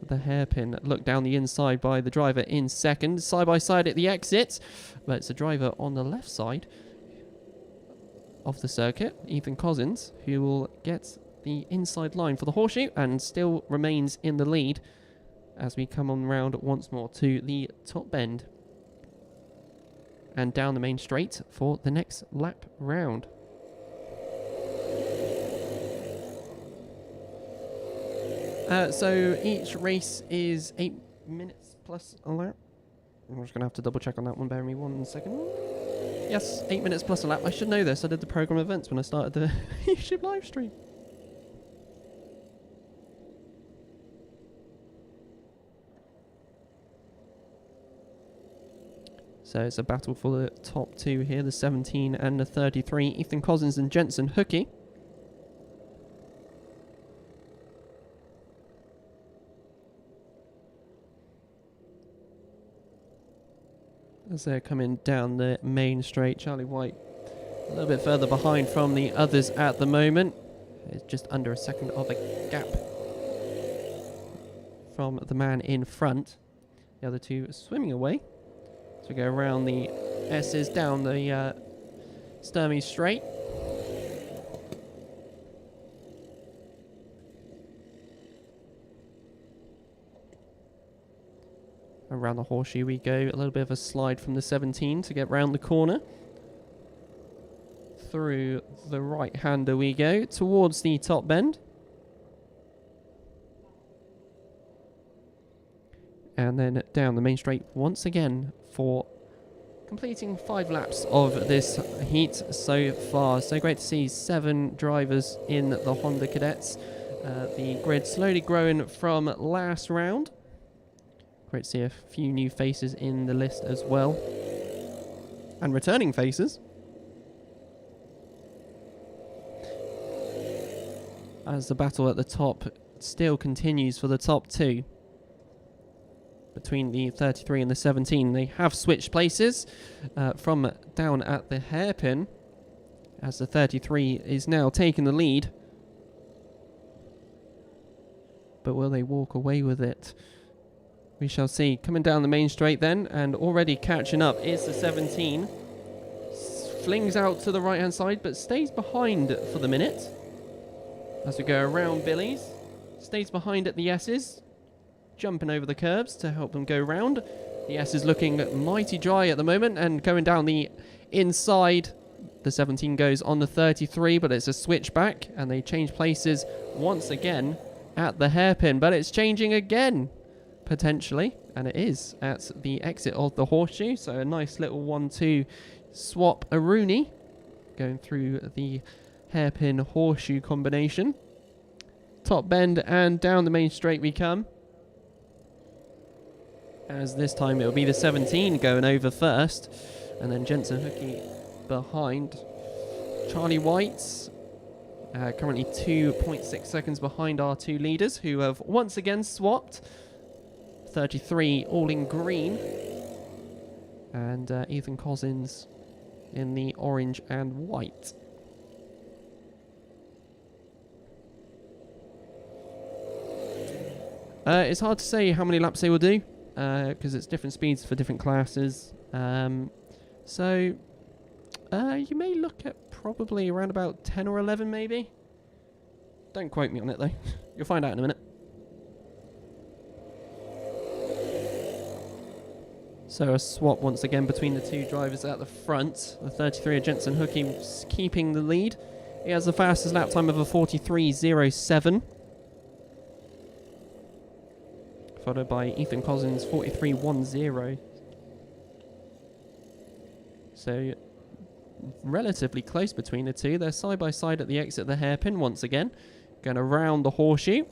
the hairpin. Look down the inside by the driver in second. Side by side at the exit. But it's a driver on the left side of the circuit, Ethan Cousins, who will get the inside line for the horseshoe and still remains in the lead as we come on round once more to the top bend and down the main straight for the next lap round. So each race is 8 minutes plus a lap. I'm just going to have to double check on that one. Bear with me 1 second. Yes, 8 minutes plus a lap. I should know this. I did the program events when I started the YouTube live stream. So it's a battle for the top two here, the 17 and the 33. Ethan Cousins and Jensen Hookie. As they're coming down the main straight, Charlie White a little bit further behind from the others at the moment. It's just under a second of a gap from the man in front. The other two swimming away. So we go around the S's, down the Sturmy straight. Around the horseshoe we go, a little bit of a slide from the 17 to get round the corner. Through the right-hander we go, towards the top bend. And then down the main straight once again for completing 5 laps of this heat so far. So great to see 7 drivers in the Honda Cadets. The grid slowly growing from last round. Great to see a few new faces in the list as well. And returning faces. As the battle at the top still continues for the top two. Between the 33 and the 17. They have switched places from down at the hairpin. As the 33 is now taking the lead. But will they walk away with it? We shall see. Coming down the main straight then, and already catching up is the 17. Flings out to the right hand side, but stays behind for the minute. As we go around Billy's. Stays behind at the S's. Jumping over the curbs to help them go round. The S is looking mighty dry at the moment, and going down the inside. The 17 goes on the 33, but it's a switch back, and they change places once again at the hairpin, but it's changing again. Potentially, and it is at the exit of the horseshoe, so a nice little 1-2 swap a Rooney going through the hairpin horseshoe combination. Top bend and down the main straight we come, as this time it'll be the 17 going over first, and then Jensen Hookie behind. Charlie White currently 2.6 seconds behind our two leaders, who have once again swapped. 33 all in green, and Ethan Cousins in the orange and white. It's hard to say how many laps they will do because it's different speeds for different classes. So you may look at probably around about 10 or 11 maybe. Don't quote me on it though. You'll find out in a minute. So a swap once again between the two drivers at the front. The 33 of Jensen Hookie keeping the lead. He has the fastest lap time of a 43.07. Followed by Ethan Cousins 43.10. So relatively close between the two. They're side by side at the exit of the hairpin once again. Going around the horseshoe.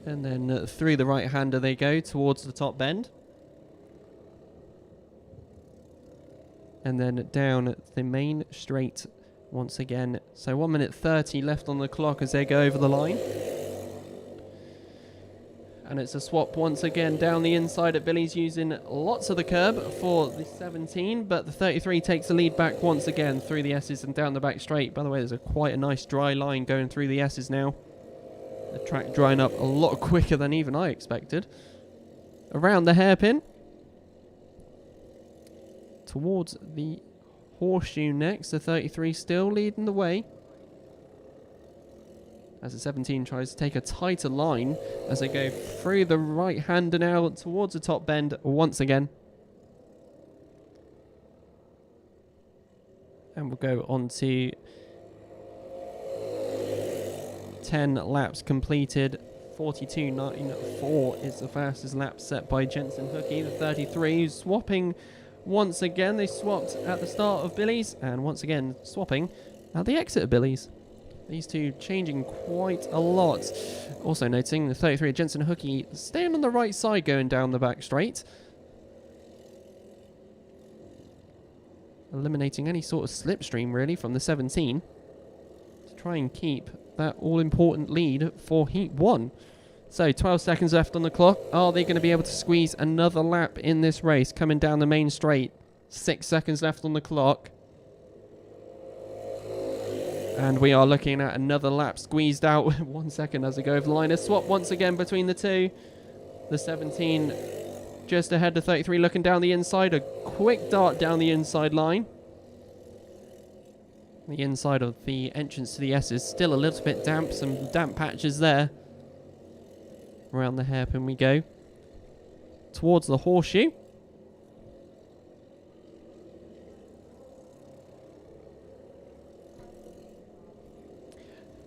And then through the right-hander they go towards the top bend. And then down the main straight once again. So 1 minute 30 left on the clock as they go over the line. And it's a swap once again down the inside at Billy's, using lots of the curb for the 17, but the 33 takes the lead back once again through the S's and down the back straight. By the way, there's quite a nice dry line going through the S's now. The track drying up a lot quicker than even I expected. Around the hairpin. Towards the horseshoe next. The 33 still leading the way. As the 17 tries to take a tighter line as they go through the right hander now towards the top bend once again. And we'll go on to 10 laps completed. 42.94 is the fastest lap set by Jensen Hookey. The 33 swapping once again. They swapped at the start of Billy's and once again swapping at the exit of Billy's. These two changing quite a lot. Also noting the 33 Jensen Hookey staying on the right side going down the back straight. Eliminating any sort of slipstream really from the 17. To try and keep that all-important lead for Heat 1. So 12 seconds left on the clock. Are they going to be able to squeeze another lap in this race coming down the main straight? 6 seconds left on the clock. And we are looking at another lap squeezed out. 1 second as they go over the line. A swap once again between the two. The 17 just ahead, the 33 looking down the inside. A quick dart down the inside line. The inside of the entrance to the S is still a little bit damp. Some damp patches there. Around the hairpin we go. Towards the horseshoe.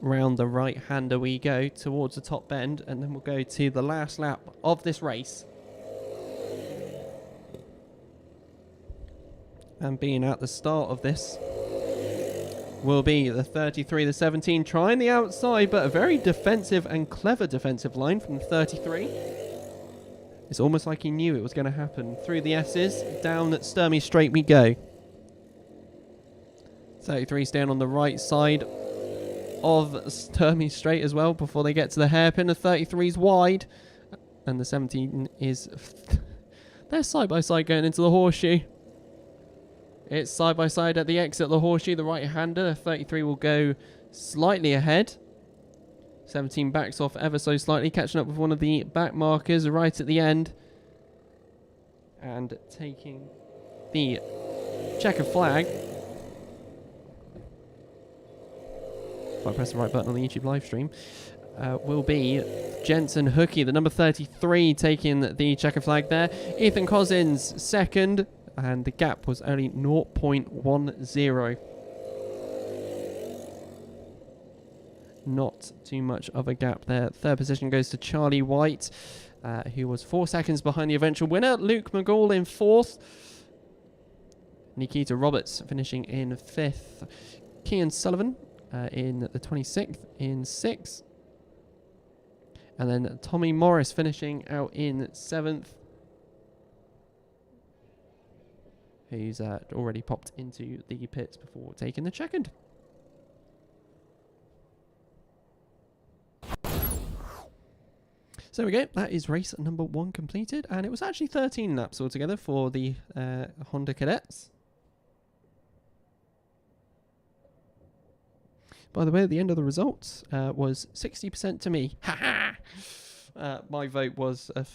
Round the right hander we go towards the top bend, and then we'll go to the last lap of this race. And being at the start of this will be the 33, the 17 trying the outside, but a very defensive and clever defensive line from the 33. It's almost like he knew it was going to happen. Through the S's, down at Sturmy Straight we go. 33 staying on the right side of Sturmy Straight as well before they get to the hairpin. The 33's wide, and the 17 is... they're side by side going into the horseshoe. It's side by side at the exit of the horseshoe. The right hander, the 33 will go slightly ahead. 17 backs off ever so slightly, catching up with one of the back markers right at the end. And taking the checkered flag. If I press the right button on the YouTube live stream, will be Jensen Hookey, the number 33, taking the checker flag there. Ethan Cousins second, and the gap was only 0.10. Not too much of a gap there. Third position goes to Charlie White, who was 4 seconds behind the eventual winner. Luke McGall in fourth. Nikita Roberts finishing in fifth. Kian Sullivan in the 26th in sixth. And then Tommy Morris finishing out in seventh, who's already popped into the pits before taking the check-in. So there we go, that is race number 1 completed, and it was actually 13 laps altogether for the Honda Cadets. By the way, at the end of the results was 60% to me. Ha ha! My vote was a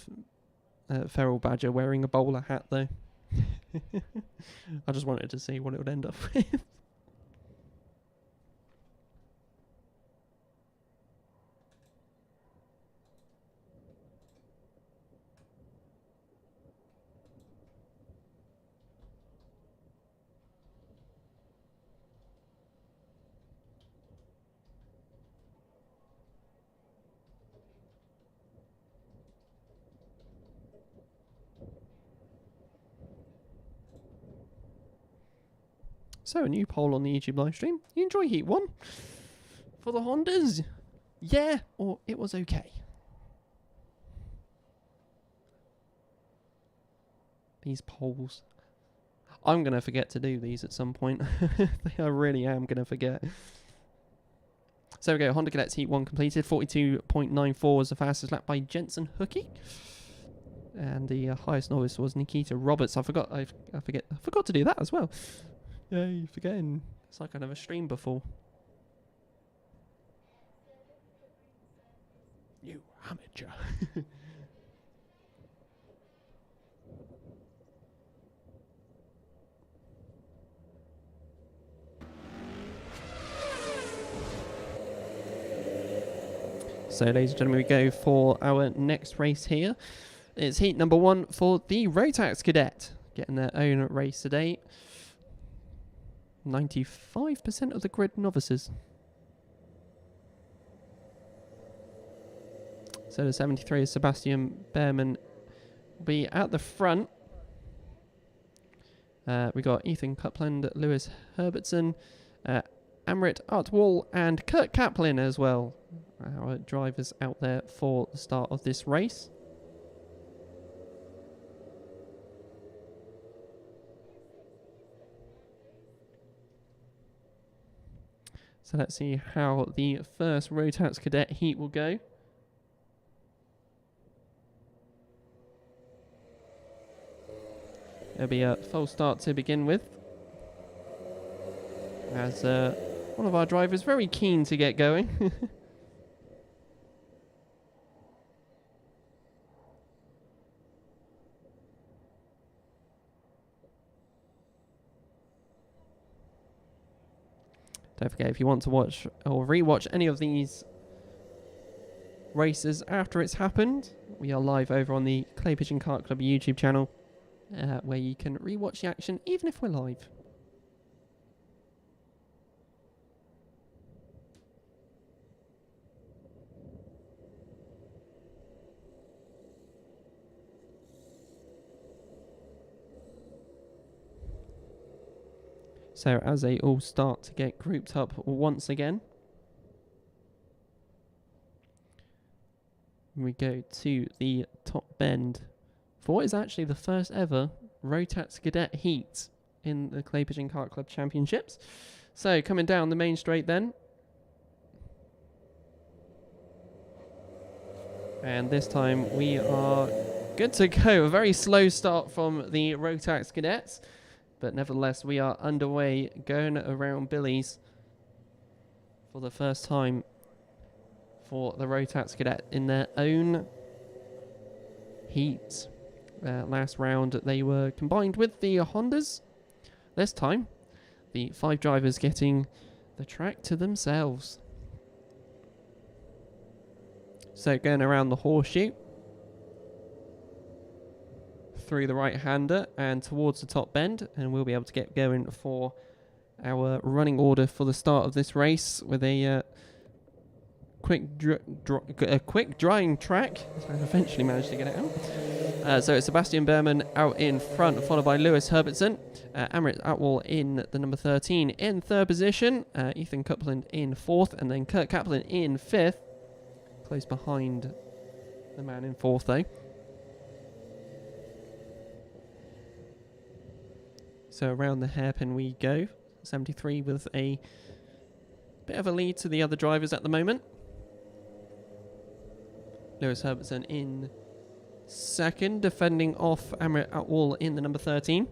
feral badger wearing a bowler hat, though. I just wanted to see what it would end up with. So, a new poll on the YouTube live stream. You enjoy Heat 1? For the Hondas? Yeah, or it was okay? These poles. I'm going to forget to do these at some point. I really am going to forget. So we go, Honda Cadets Heat 1 completed. 42.94 was the fastest lap by Jensen Hookie. And the highest novice was Nikita Roberts. I forgot to do that as well. Yay, forgetting. It's like I never streamed before. You amateur. So, ladies and gentlemen, we go for our next race here. It's heat number 1 for the Rotax Cadet, getting their own race today. 95% of the grid novices. So the 73 is Sebastian Behrman will be at the front. We got Ethan Coupland, Lewis Herbertson, Amrit Artwall and Kurt Kaplan as well. Our drivers out there for the start of this race. So let's see how the first Rotax Cadet heat will go. There'll be a false start to begin with, as one of our drivers very keen to get going. Don't forget, if you want to watch or rewatch any of these races after it's happened, we are live over on the Clay Pigeon Kart Club YouTube channel, where you can rewatch the action even if we're live. So as they all start to get grouped up once again, we go to the top bend for what is actually the first ever Rotax Cadet heat in the Clay Pigeon Kart Club Championships. So coming down the main straight then. And this time we are good to go. A very slow start from the Rotax Cadets. But nevertheless, we are underway, going around Billy's for the first time for the Rotax Cadet in their own heat. Last round, they were combined with the Hondas. This time, the 5 drivers getting the track to themselves. So going around the horseshoe, through the right-hander and towards the top bend, and we'll be able to get going for our running order for the start of this race with a quick drying track. So I eventually managed to get it out. So it's Sebastian Behrman out in front, followed by Lewis Herbertson. Amrit Atwall in the number 13 in 3rd position. Ethan Coupland in 4th, and then Kurt Kaplan in 5th. Close behind the man in 4th though. So around the hairpin we go. 73 with a bit of a lead to the other drivers at the moment. Lewis Herbertson in 2nd, defending off Amrit Atwall in the number 13.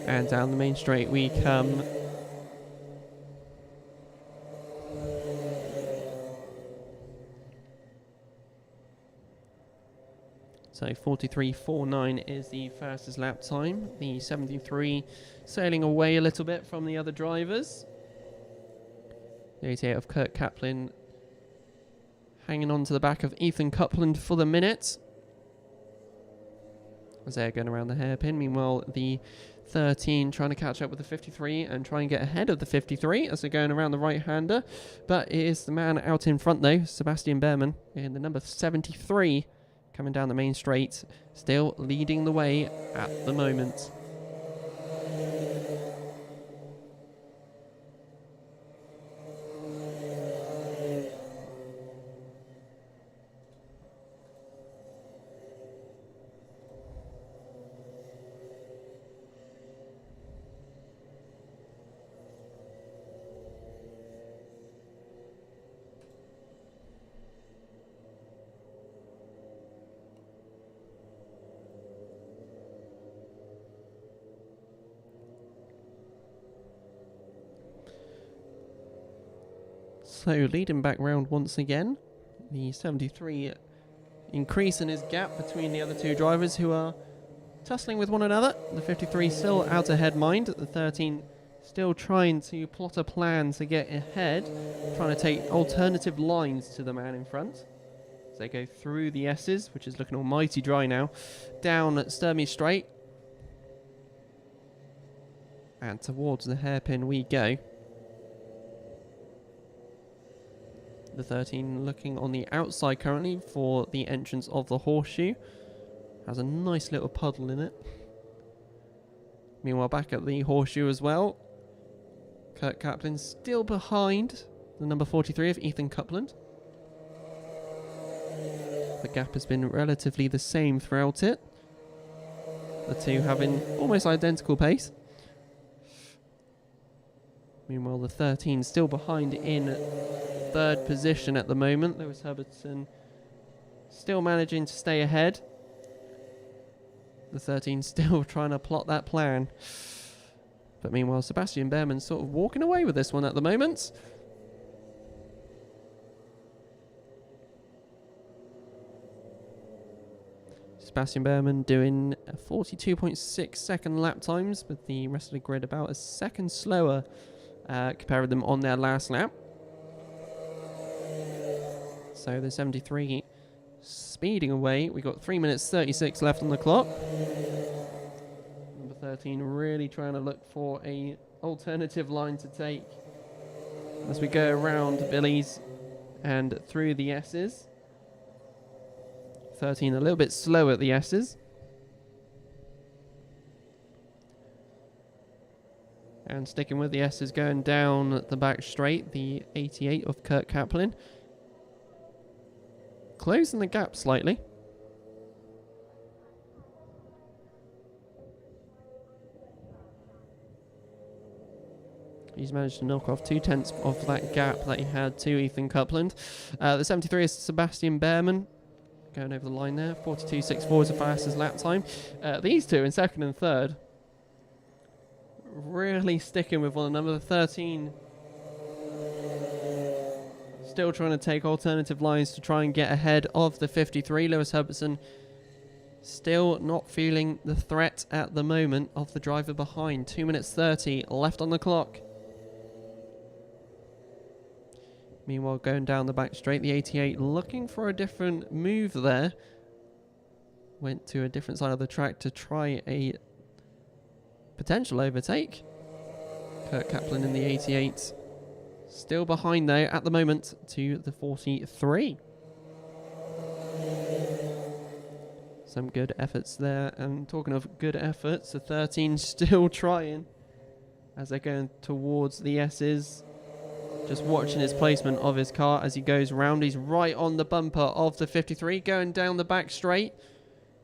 And down the main straight we come. So 43.49 is the fastest lap time. The 73 sailing away a little bit from the other drivers. The 88 of Kurt Kaplan hanging on to the back of Ethan Coupland for the minute, as they're going around the hairpin. Meanwhile, the 13 trying to catch up with the 53 and try and get ahead of the 53 as they're going around the right-hander. But it is the man out in front though, Sebastian Behrman, in the number 73. Coming down the main straight, still leading the way at the moment. So leading back round once again. The 73 increasing his gap between the other two drivers who are tussling with one another. The 53 still out ahead, mind. The 13 still trying to plot a plan to get ahead, trying to take alternative lines to the man in front. As they go through the S's, which is looking almighty dry now, down Sturmey Straight. And towards the hairpin we go. The 13 looking on the outside currently for the entrance of the horseshoe. Has a nice little puddle in it. Meanwhile, back at the horseshoe as well, Kurt Kaplan still behind the number 43 of Ethan Coupland. The gap has been relatively the same throughout it. The two having almost identical pace. Meanwhile, the 13 still behind in third position at the moment. Lewis Herbertson still managing to stay ahead. The 13 still trying to plot that plan. But meanwhile, Sebastian Behrman sort of walking away with this one at the moment. Sebastian Behrman doing 42.6 second lap times, with the rest of the grid about a second slower compared with them on their last lap. So the 73 speeding away. We got 3 minutes 36 left on the clock. Number 13 really trying to look for a alternative line to take as we go around Billy's and through the S's. 13 a little bit slow at the S's. And sticking with the S's, going down the back straight, the 88 of Kurt Kaplan. Closing the gap slightly. He's managed to knock off 2/10 of that gap that he had to Ethan Coupland. The 73 is Sebastian Behrman. Going over the line there. 42.64 is the fastest lap time. These two in second and third really sticking with one another. The 13 still trying to take alternative lines to try and get ahead of the 53. Lewis Herbertson still not feeling the threat at the moment of the driver behind. 2 minutes 30 left on the clock. Meanwhile, going down the back straight, the 88 looking for a different move there. Went to a different side of the track to try a potential overtake. Kurt Kaplan in the 88. Still behind though at the moment to the 43. Some good efforts there. And talking of good efforts, the 13 still trying as they're going towards the S's. Just watching his placement of his car as he goes round. He's right on the bumper of the 53, going down the back straight.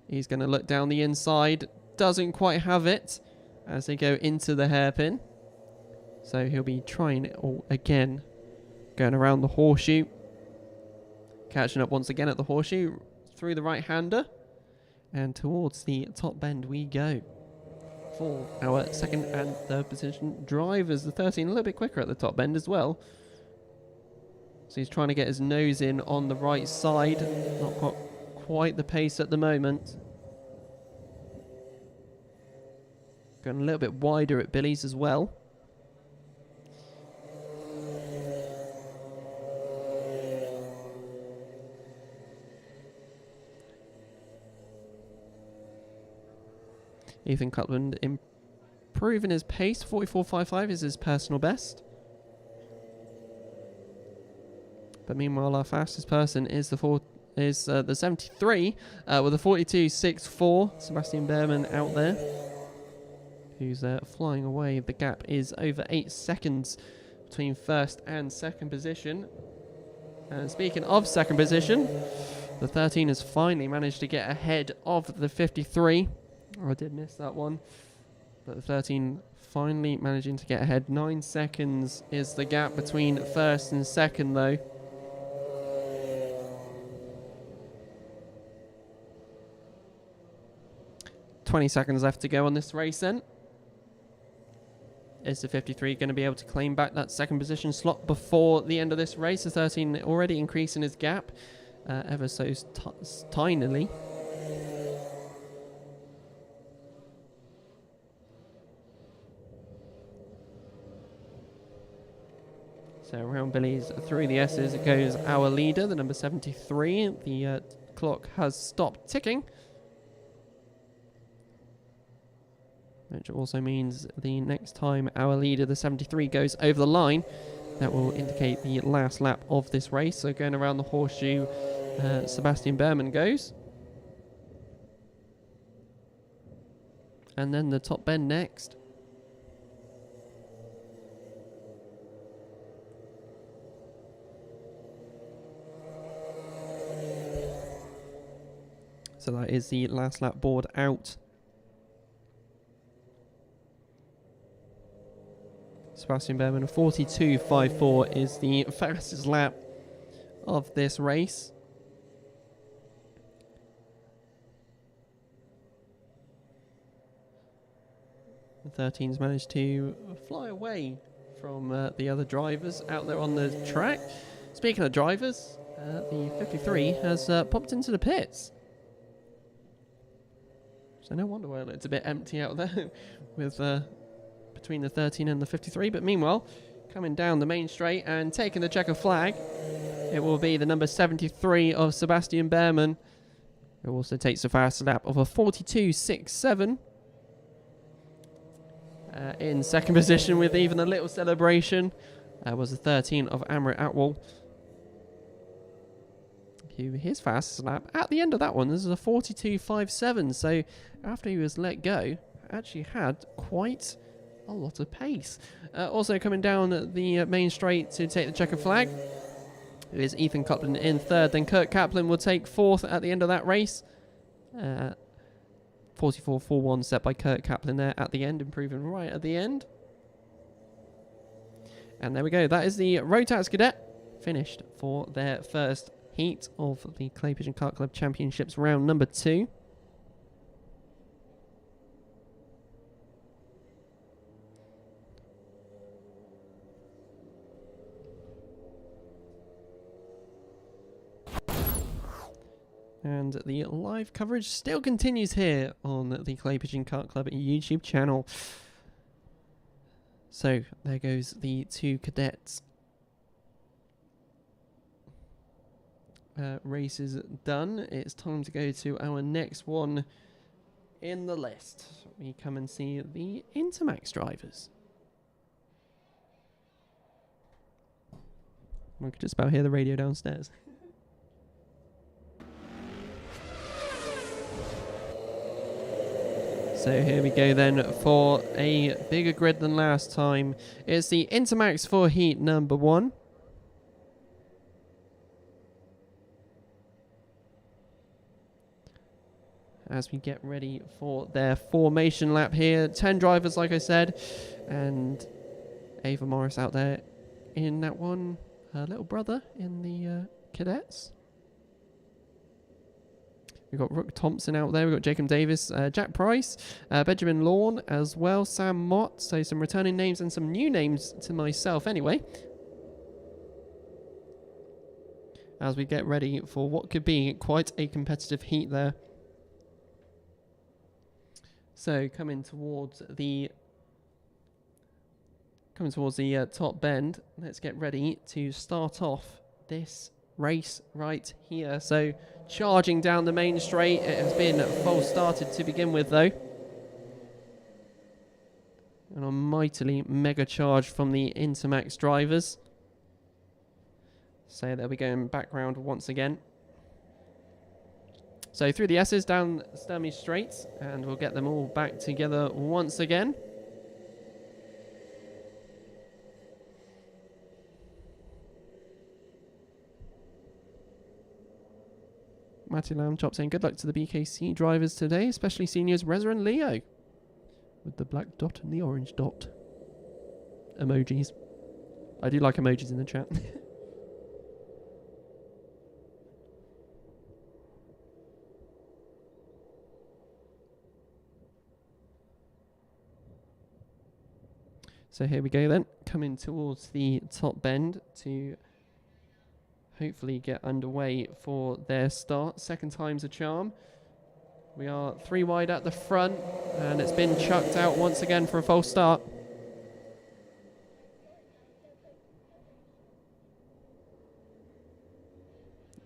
He's going to look down the inside. Doesn't quite have it as they go into the hairpin. So he'll be trying it all again. Going around the horseshoe. Catching up once again at the horseshoe. Through the right-hander. And towards the top bend we go. For our second and third position drivers. The 13 a little bit quicker at the top bend as well. So he's trying to get his nose in on the right side. Not got quite the pace at the moment. Going a little bit wider at Billy's as well. Ethan Coupland improving his pace. 44.55 is his personal best. But meanwhile, our fastest person is the 73 with a 42.64. Sebastian Behrman out there, who's flying away. The gap is over 8 seconds between first and second position. And speaking of second position, the 13 has finally managed to get ahead of the 53. Oh, I did miss that one. But the 13 finally managing to get ahead. 9 seconds is the gap between first and second, though. .20 seconds left to go on this race then. Is the 53 going to be able to claim back that second position slot before the end of this race? The 13 already increasing his gap ever so tinily. So around Billy's through the S's, it goes our leader, the number 73. The clock has stopped ticking, which also means the next time our leader, the 73, goes over the line, that will indicate the last lap of this race. So going around the horseshoe, Sebastian Behrmann goes. And then the top bend next. So that is the last lap board out. Sebastian Behrmann, 42.54 is the fastest lap of this race. The 13's managed to fly away from the other drivers out there on the track. Speaking of drivers, the 53 has popped into the pits. So no wonder why it looked a bit empty out there with between the 13 and the 53. But meanwhile, coming down the main straight and taking the checker flag, it will be the number 73 of Sebastian Behrmann, who also takes the fastest lap of a 42.67. In second position with even a little celebration was the 13 of Amrit Atwal, who his fastest lap at the end of that one, this is a 42.57. So after he was let go, actually had quite a lot of pace. Also coming down the main straight to take the checker flag is Ethan Copeland in third. Then Kurt Kaplan will take fourth at the end of that race. 44.41 set by Kurt Kaplan there at the end, improving right at the end. And there we go. That is the Rotax Cadet finished for their first heat of the Clay Pigeon Kart Club Championships round number 2. And the live coverage still continues here on the Clay Pigeon Kart Club YouTube channel. So there goes the two cadets. Race is done. It's time to go to our next one in the list. We come and see the Intermax drivers. I could just about hear the radio downstairs. So here we go then for a bigger grid than last time. It's the Intermax for heat number 1. As we get ready for their formation lap here. 10 drivers, like I said. And Ava Morris out there in that one. Her little brother in the cadets. We've got Rook Thompson out there. We've got Jacob Davis, Jack Price, Benjamin Lawn as well, Sam Mott. So some returning names and some new names to myself anyway. As we get ready for what could be quite a competitive heat there. So coming towards the top bend, let's get ready to start off this race right here. So charging down the main straight, it has been false started to begin with though. And a mightily mega charge from the Intermax drivers. So they'll be going back round once again. So through the S's down Sturmy Straights, and we'll get them all back together once again. Matty Lamb Chop saying good luck to the BKC drivers today, especially seniors Reza and Leo, with the black dot and the orange dot emojis. I do like emojis in the chat. So here we go then, coming towards the top bend to hopefully get underway for their start. Second time's a charm. We are 3 wide at the front, and it's been chucked out once again for a false start.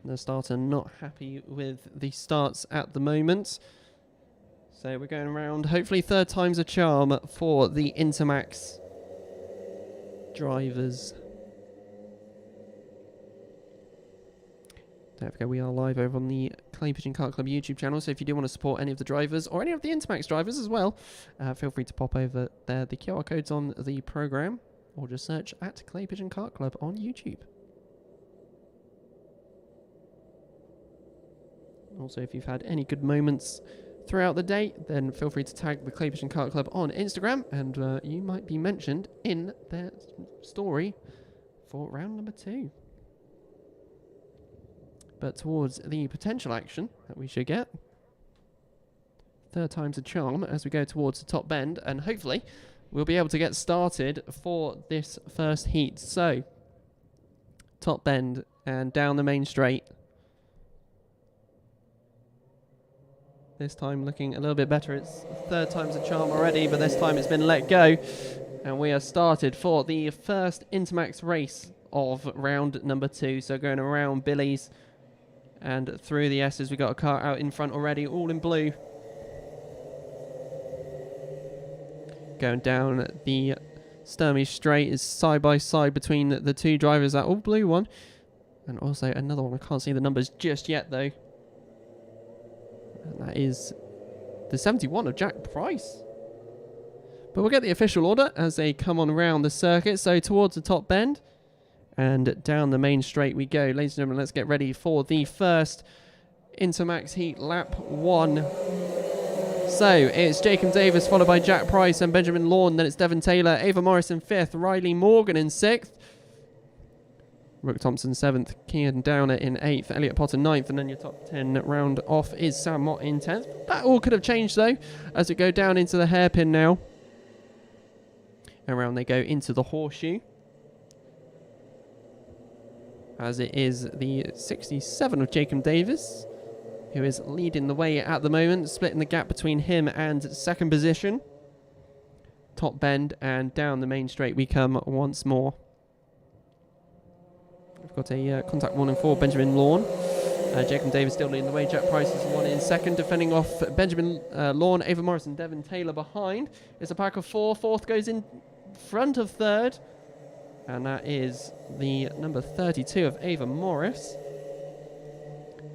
The starter not happy with the starts at the moment. So we're going around, hopefully third time's a charm for the Intermax drivers. There we go, we are live over on the Clay Pigeon Kart Club YouTube channel, so if you do want to support any of the drivers, or any of the Intermax drivers as well, feel free to pop over there. The QR code's on the programme, or just search at Clay Pigeon Kart Club on YouTube. Also, if you've had any good moments throughout the day, then feel free to tag the Clay Pigeon Kart Club on Instagram, and you might be mentioned in their story for round number 2. But towards the potential action that we should get, third time's a charm as we go towards the top bend, and hopefully we'll be able to get started for this first heat. So, top bend and down the main straight. This time looking a little bit better. It's third time's a charm already, but this time it's been let go. And we are started for the first Intermax race of round number 2. So going around Billy's and through the S's. We got a car out in front already, all in blue. Going down the Sturmy Straight is side by side between the 2 drivers. That all blue one. And also another one. I can't see the numbers just yet though. And that is the 71 of Jack Price. But we'll get the official order as they come on around the circuit. So towards the top bend and down the main straight we go. Ladies and gentlemen, let's get ready for the first Intermax heat, lap 1. So it's Jacob Davis followed by Jack Price and Benjamin Lawn. Then it's Devon Taylor, Ava Morris in 5th, Riley Morgan in 6th. Rook Thompson 7th, Kian Downer in 8th, Elliot Potter 9th, and then your top 10 round off is Sam Mott in 10th. That all could have changed though, as we go down into the hairpin now. Around they go into the horseshoe. As it is the 67 of Jacob Davis, who is leading the way at the moment, splitting the gap between him and second position. Top bend and down the main straight we come once more. We've got a contact warning for Benjamin Lawn. Jacob Davis still leading the way. Jack Price is the one in second, defending off Benjamin Lawn, Ava Morris and Devon Taylor behind. It's a pack of 4. Fourth goes in front of third. And that is the number 32 of Ava Morris.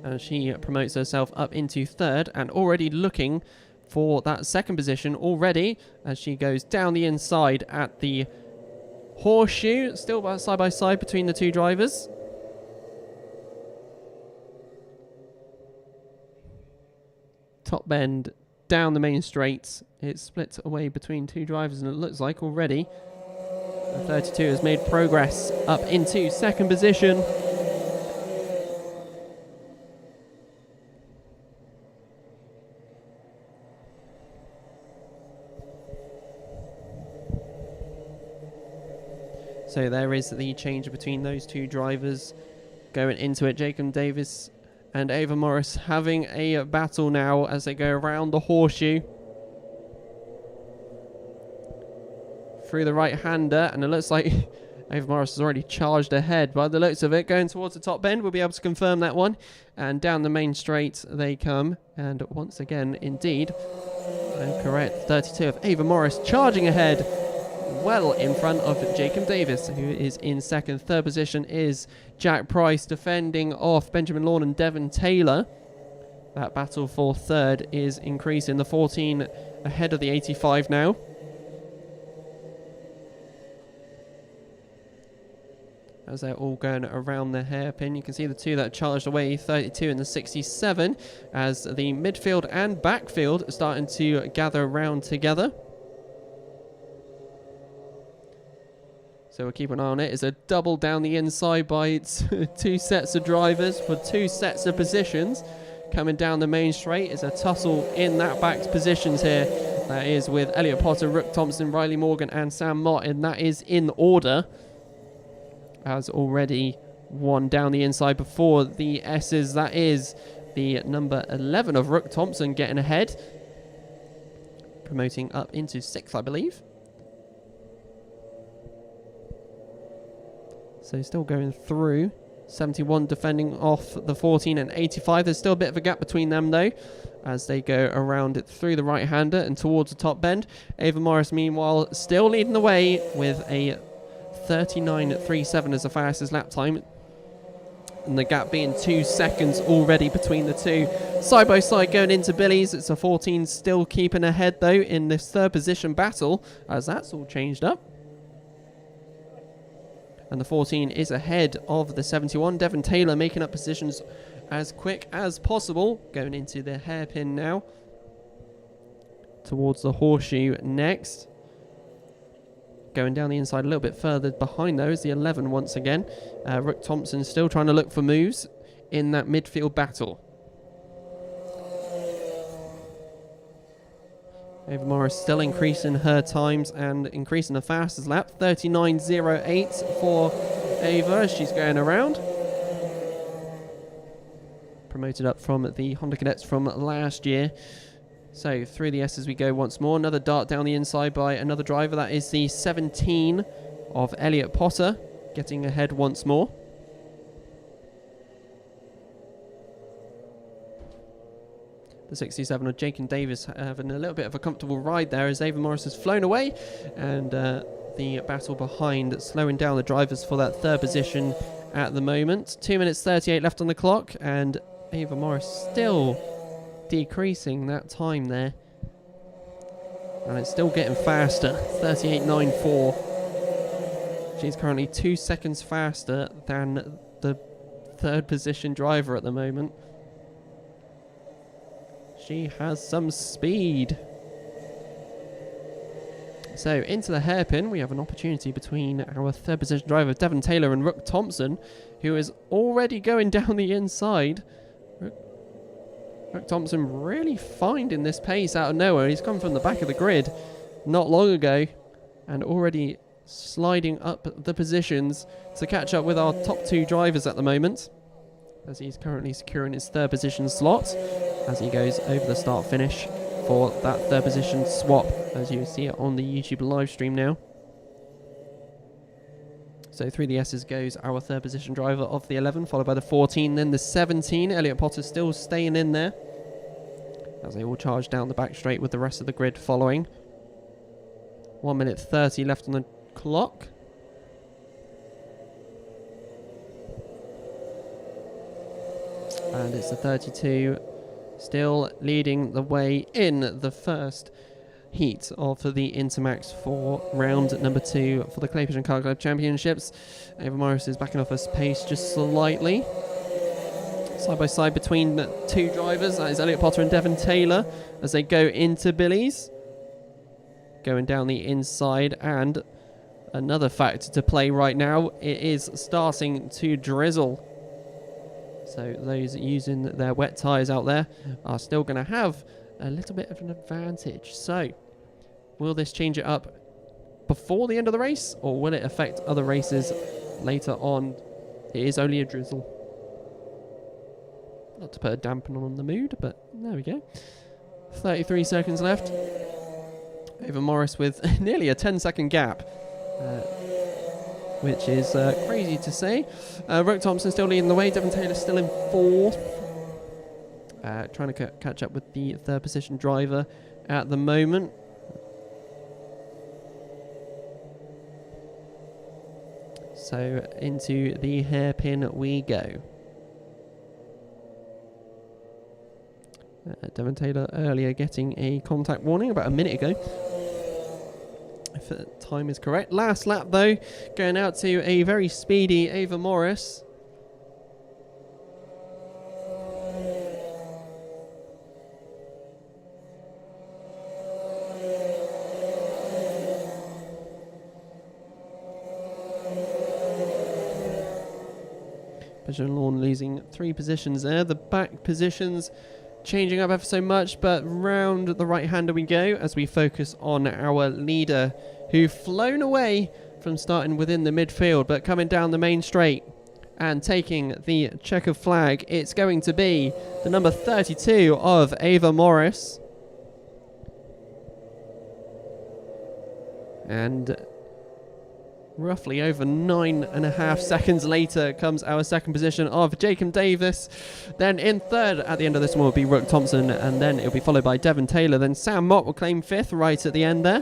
And she promotes herself up into third and already looking for that second position already as she goes down the inside at the horseshoe, still side by side between the 2 drivers. Top bend down the main straight. It's split away between 2 drivers, and it looks like already the 32 has made progress up into second position. So there is the change between those 2 drivers going into it. Jacob Davis and Ava Morris having a battle now as they go around the horseshoe. Through the right-hander, and it looks like Ava Morris has already charged ahead by the looks of it. Going towards the top bend, we'll be able to confirm that one. And down the main straight they come. And once again, indeed, I'm correct, 32 of Ava Morris charging ahead. Well in front of Jacob Davis, who is in second. Third position is Jack Price, defending off Benjamin Lawn and Devon Taylor. That battle for third is increasing. The 14 ahead of the 85 now. As they're all going around the hairpin, you can see the 2 that charged away, 32 and the 67, as the midfield and backfield are starting to gather around together. So we'll keep an eye on it. It's a double down the inside by 2 sets of drivers for 2 sets of positions. Coming down the main straight is a tussle in that back positions here. That is with Elliot Potter, Rook Thompson, Riley Morgan and Sam Mott, and that is in order. As already one down the inside before the S's. That is the number 11 of Rook Thompson getting ahead. Promoting up into 6th, I believe. So still going through. 71 defending off the 14 and 85. There's still a bit of a gap between them though, as they go around it through the right-hander and towards the top bend. Ava Morris, meanwhile, still leading the way with a 39.37 as the fastest lap time. And the gap being 2 seconds already between the two. Side by side going into Billy's. It's a 14 still keeping ahead though in this 3rd position battle, as that's all changed up. And the 14 is ahead of the 71. Devon Taylor making up positions as quick as possible. Going into the hairpin now. Towards the horseshoe next. Going down the inside a little bit further behind though is the 11 once again. Rook Thompson still trying to look for moves in that midfield battle. Ava Morris still increasing her times and increasing the fastest lap. 39.08 for Ava as she's going around. Promoted up from the Honda Cadets from last year. So through the S as we go once more. Another dart down the inside by another driver. That is the 17 of Elliot Potter getting ahead once more. The 67 of Jake and Davis having a little bit of a comfortable ride there as Ava Morris has flown away, and the battle behind slowing down the drivers for that 3rd position at the moment. 2 minutes 38 left on the clock, and Ava Morris still decreasing that time there, and it's still getting faster. 38.94. She's currently 2 seconds faster than the 3rd position driver at the moment. She has some speed. So into the hairpin, we have an opportunity between our 3rd position driver Devon Taylor and Rook Thompson, who is already going down the inside. Rook Thompson really finding this pace out of nowhere. He's come from the back of the grid not long ago and already sliding up the positions to catch up with our top 2 drivers at the moment, as he's currently securing his 3rd position slot as he goes over the start finish for that 3rd position swap, as you see it on the YouTube live stream now. So through the S's goes our 3rd position driver of the 11, followed by the 14, then the 17. Elliot Potter still staying in there as they all charge down the back straight with the rest of the grid following. 1 minute 30 left on the clock. And it's the 32 still leading the way in the first heat of the Intermax for round number 2 for the Clay Pigeon Kart Club Championships. Ava Morris is backing off her pace just slightly. Side by side between the 2 drivers, that is Elliot Potter and Devon Taylor, as they go into Billy's. Going down the inside, and another factor to play right now, it is starting to drizzle. So those using their wet tyres out there are still going to have a little bit of an advantage. So will this change it up before the end of the race, or will it affect other races later on? It is only a drizzle. Not to put a dampener on the mood, but there we go. 33 seconds left. Ava Morris with nearly a 10-second gap, which is crazy to say. Rook Thompson still leading the way. Devon Taylor still in 4th. Trying to catch up with the 3rd position driver at the moment. So into the hairpin we go. Devon Taylor earlier getting a contact warning about a minute ago, if the time is correct. Last lap though, going out to a very speedy Ava Morris. Pigeon Lawn losing 3 positions there. The back positions changing up ever so much, but round the right-hander we go as we focus on our leader, who flown away from starting within the midfield, but coming down the main straight and taking the checkered flag. It's going to be the number 32 of Ava Morris. And roughly over 9.5 seconds later comes our second position of Jacob Davis. Then in third at the end of this one will be Rook Thompson, and then it'll be followed by Devon Taylor. Then Sam Mott will claim fifth right at the end there,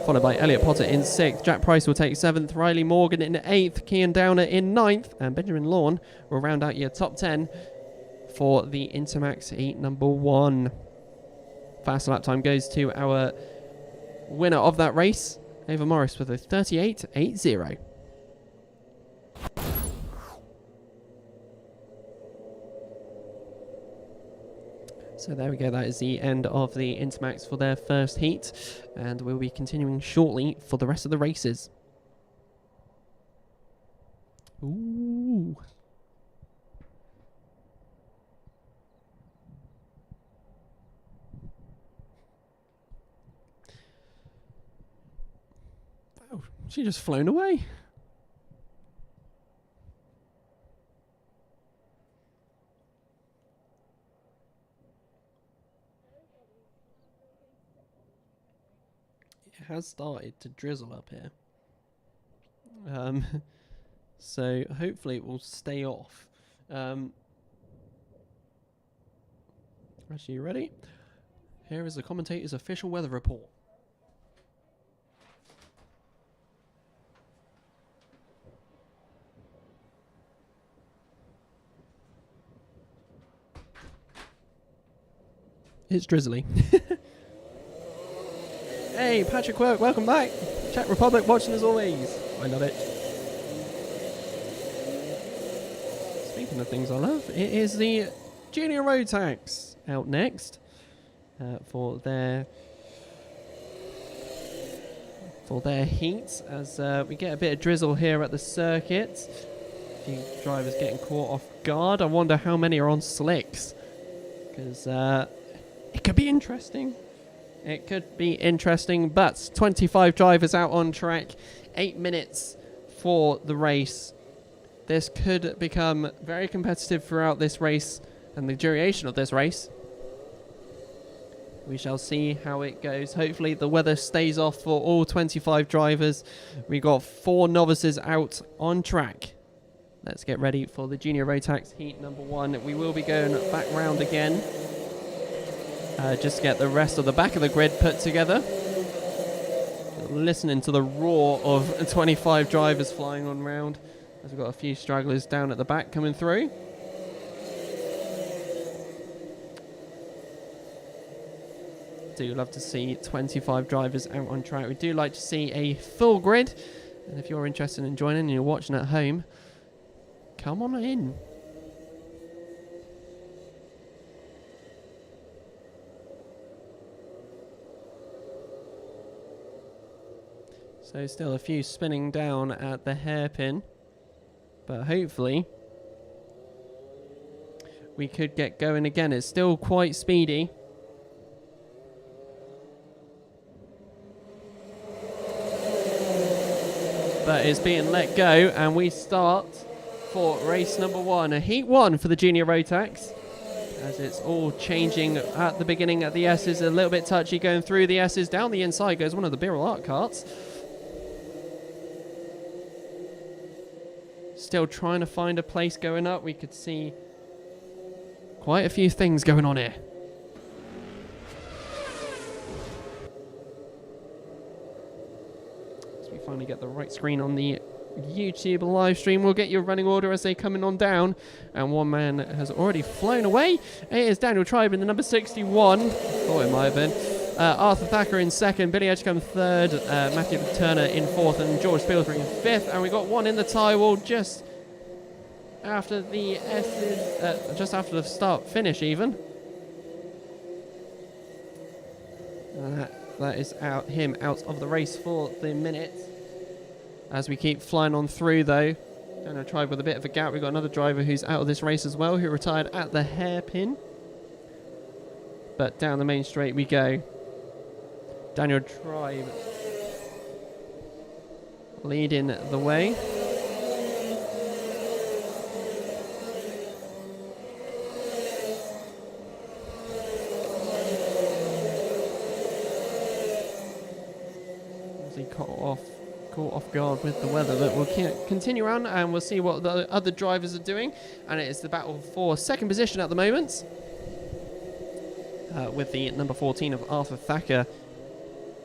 followed by Elliot Potter in sixth. Jack Price will take seventh, Riley Morgan in eighth, Kian Downer in ninth, and Benjamin Lawn will round out your top 10 for the Intermax heat number 1. Fast lap time goes to our winner of that race, Ava Morris, with a 38.80. So there we go, that is the end of the Intermax for their first heat, and we'll be continuing shortly for the rest of the races. Ooh. Oh, she just flown away. It has started to drizzle up here. So hopefully it will stay off. Actually, you ready? Here is the commentator's official weather report. It's drizzly. Hey, Patrick Quirk, welcome back. Czech Republic watching as always. I love it. Speaking of things I love, it is the Junior Rotax out next for their heats, as we get a bit of drizzle here at the circuit. A few drivers getting caught off guard. I wonder how many are on slicks, because it could be interesting. It could be interesting, but 25 drivers out on track, 8 minutes for the race. This could become very competitive throughout this race and the duration of this race. We shall see how it goes. Hopefully the weather stays off for all 25 drivers. We got 4 novices out on track. Let's get ready for the Junior Rotax heat number 1. We will be going back round again. Just get the rest of the back of the grid put together. Listening to the roar of 25 drivers flying on round, as we've got a few stragglers down at the back coming through. Do love to see 25 drivers out on track. We do like to see a full grid, and if you're interested in joining and you're watching at home, come on in. So still a few spinning down at the hairpin, but hopefully we could get going again. It's still quite speedy. But it's being let go, and we start for race number 1, a heat 1 for the Junior Rotax, as it's all changing at the beginning at the S's. A little bit touchy going through the S's. Down the inside goes one of the Birrell Art carts. Still trying to find a place going up. We could see quite a few things going on here. As we finally get the right screen on the YouTube live stream, we'll get your running order as they coming on down. And one man has already flown away. It is Daniel Tribe in the number 61. Thought it might have been. Arthur Thacker in second, Billy Edgecombe third, Matthew Turner in fourth, and George Spilsbury in fifth. And we got one in the tie wall just after the S's, just after the start finish even. That is him out of the race for the minute. As we keep flying on through though, Daniel Tribe with a bit of a gap. We've got another driver who's out of this race as well, who retired at the hairpin. but down the main straight we go. Daniel Tribe leading the way. As he caught off guard with the weather, but we'll continue on and we'll see what the other drivers are doing. And it is the battle for second position at the moment, with the number 14 of Arthur Thacker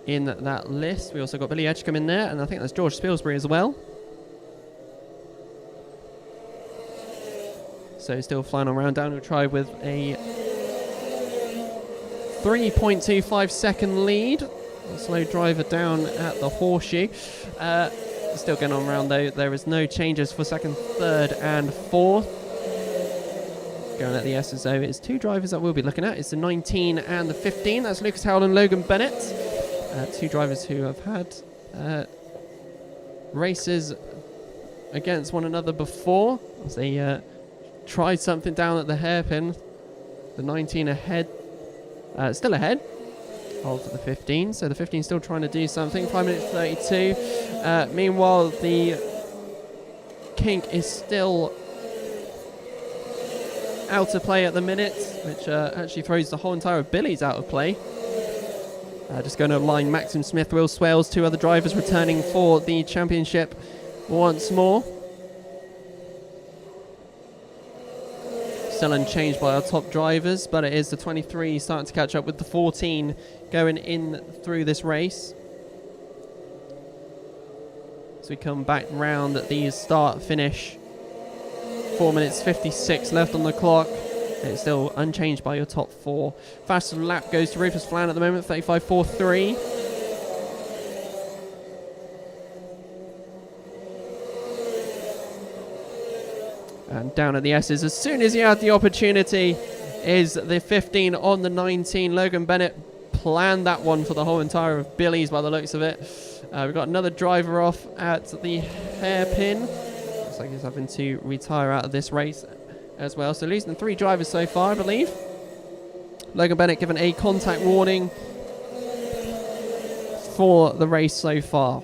in that list. We also got Billy Edgecombe in there, and I think there's George Spilsbury as well. So still flying around. Daniel Tribe with a 3.25 second lead. A slow driver down at the horseshoe. Still getting on around though. There is no changes for second, third and fourth. Going at the S's though, it's two drivers that we'll be looking at. It's the 19 and the 15. That's Lucas Howell and Logan Bennett. Two drivers who have had races against one another before. As they tried something down at the hairpin. The 19 ahead, still ahead of the 15. So the 15 still trying to do something. 5 minutes 32. Meanwhile, the kink is still out of play at the minute, which actually throws the whole entire of Billy's out of play. Just going to line Maxim Smith, Will Swales, two other drivers returning for the championship once more. Still unchanged by our top drivers, but it is the 23 starting to catch up with the 14 going in through this race. So we come back round at the start finish. 4 minutes 56 left on the clock. It's still unchanged by your top four. Fastest lap goes to Rufus Flan at the moment, 35.43. And down at the S's, as soon as he had the opportunity, is the 15 on the 19. Logan Bennett planned that one for the whole entire of Billy's by the looks of it. We've got another driver off at the hairpin. Looks like he's having to retire out of this race as well. So losing 3 drivers so far, I believe. Logan Bennett given a contact warning for the race so far.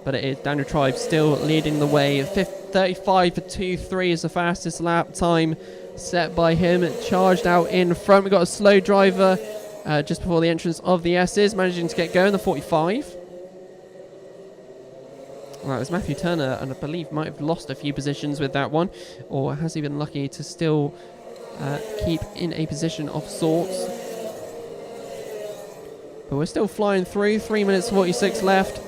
But it is Daniel Tribe still leading the way. 35.23 is the fastest lap time set by him. Charged out in front. We've got a slow driver just before the entrance of the S's, managing to get going, the 45. Right, it was Matthew Turner, and I believe might have lost a few positions with that one. Or has he been lucky to still keep in a position of sorts? But we're still flying through. 3 minutes 46 left.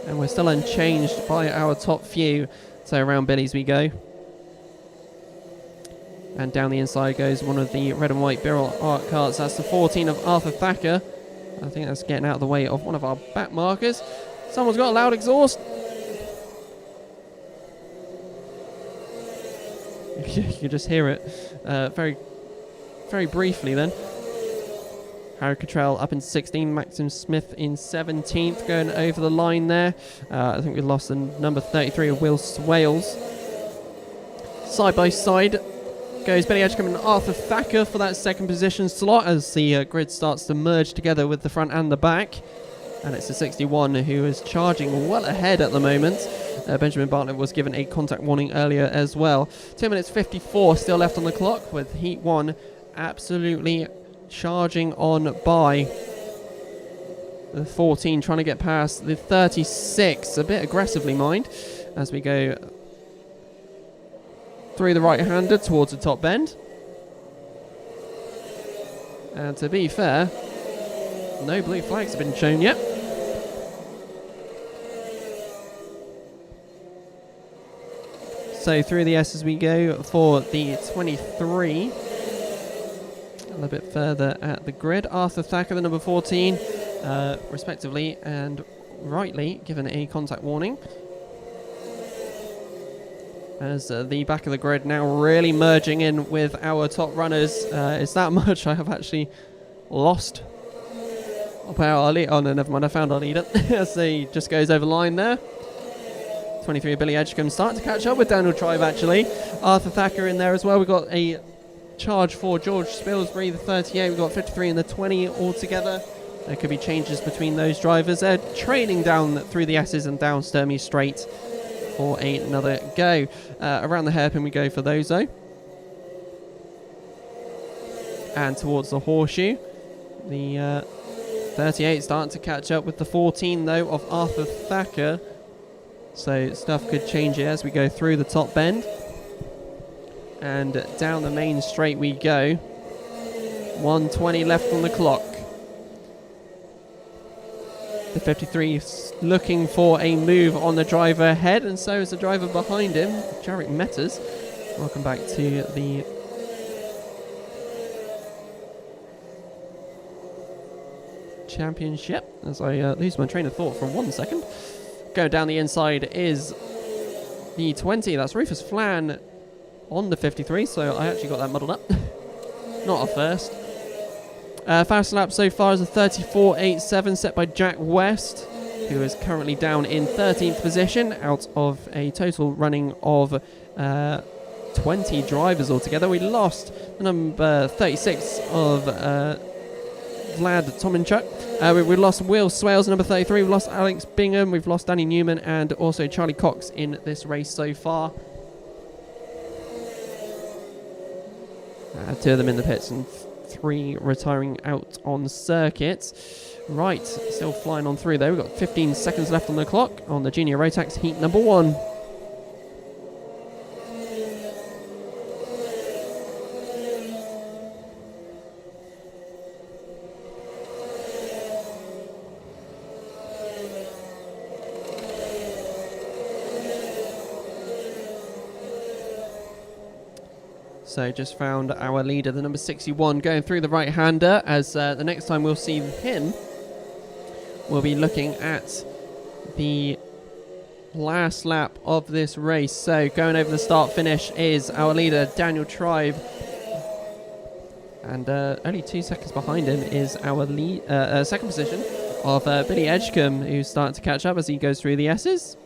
And we're still unchanged by our top few. So around Billy's we go. And down the inside goes one of the red and white Birrell art carts. That's the 14 of Arthur Thacker. I think that's getting out of the way of one of our back markers. Someone's got a loud exhaust. You can just hear it very, very briefly then. Harry Cottrell up in 16, Maxim Smith in 17th, going over the line there. I think we lost the number 33 of Will Swales. Side by side goes Billy Edgecombe and Arthur Thacker for that second position slot as the grid starts to merge together with the front and the back. And it's the 61 who is charging well ahead at the moment. Benjamin Bartlett was given a contact warning earlier as well. 2 minutes 54 still left on the clock, with Heat 1 absolutely charging on by the 14, trying to get past the 36, a bit aggressively, mind, as we go through the right-hander towards the top bend. And to be fair, no blue flags have been shown yet. So through the S as we go for the 23. A little bit further at the grid. Arthur Thacker, the number 14, respectively, and rightly given a contact warning. As the back of the grid now really merging in with our top runners. It's that much I have actually lost our lead. Oh no, never mind, I found our leader. As he just goes over the line there. 23 Billy Edgecombe starting to catch up with Daniel Tribe actually. Arthur Thacker in there as well. We've got a charge for George Spilsbury, the 38. We've got 53 and the 20 altogether. There could be changes between those drivers. They're trailing down through the S's and down Sturmey Straight for another go. Around the hairpin we go for those though. And towards the horseshoe. The 38 starting to catch up with the 14 though of Arthur Thacker. So stuff could change here as we go through the top bend. And down the main straight we go. 1:20 left on the clock. The 53 is looking for a move on the driver ahead, and so is the driver behind him, Jarek Metters. Welcome back to the championship. As I lose my train of thought for 1 second. Going down the inside is the 20. That's Rufus Flan on the 53, so I actually got that muddled up. Not a first. Fastest lap so far is a 34.87 set by Jack West, who is currently down in 13th position out of a total running of 20 drivers altogether. We lost the number 36 of Vlad Tominchuk. We lost Will Swales, number 33. We've lost Alex Bingham. We've lost Danny Newman and also Charlie Cox in this race so far. Two of them in the pits and 3 retiring out on circuit. Right, still flying on through though. We've got 15 seconds left on the clock on the Junior Rotax heat number 1. So just found our leader, the number 61, going through the right-hander, as the next time we'll see him, we'll be looking at the last lap of this race. So going over the start-finish is our leader, Daniel Tribe. And only 2 seconds behind him is our second position of Billy Edgecombe, who's starting to catch up as he goes through the S's.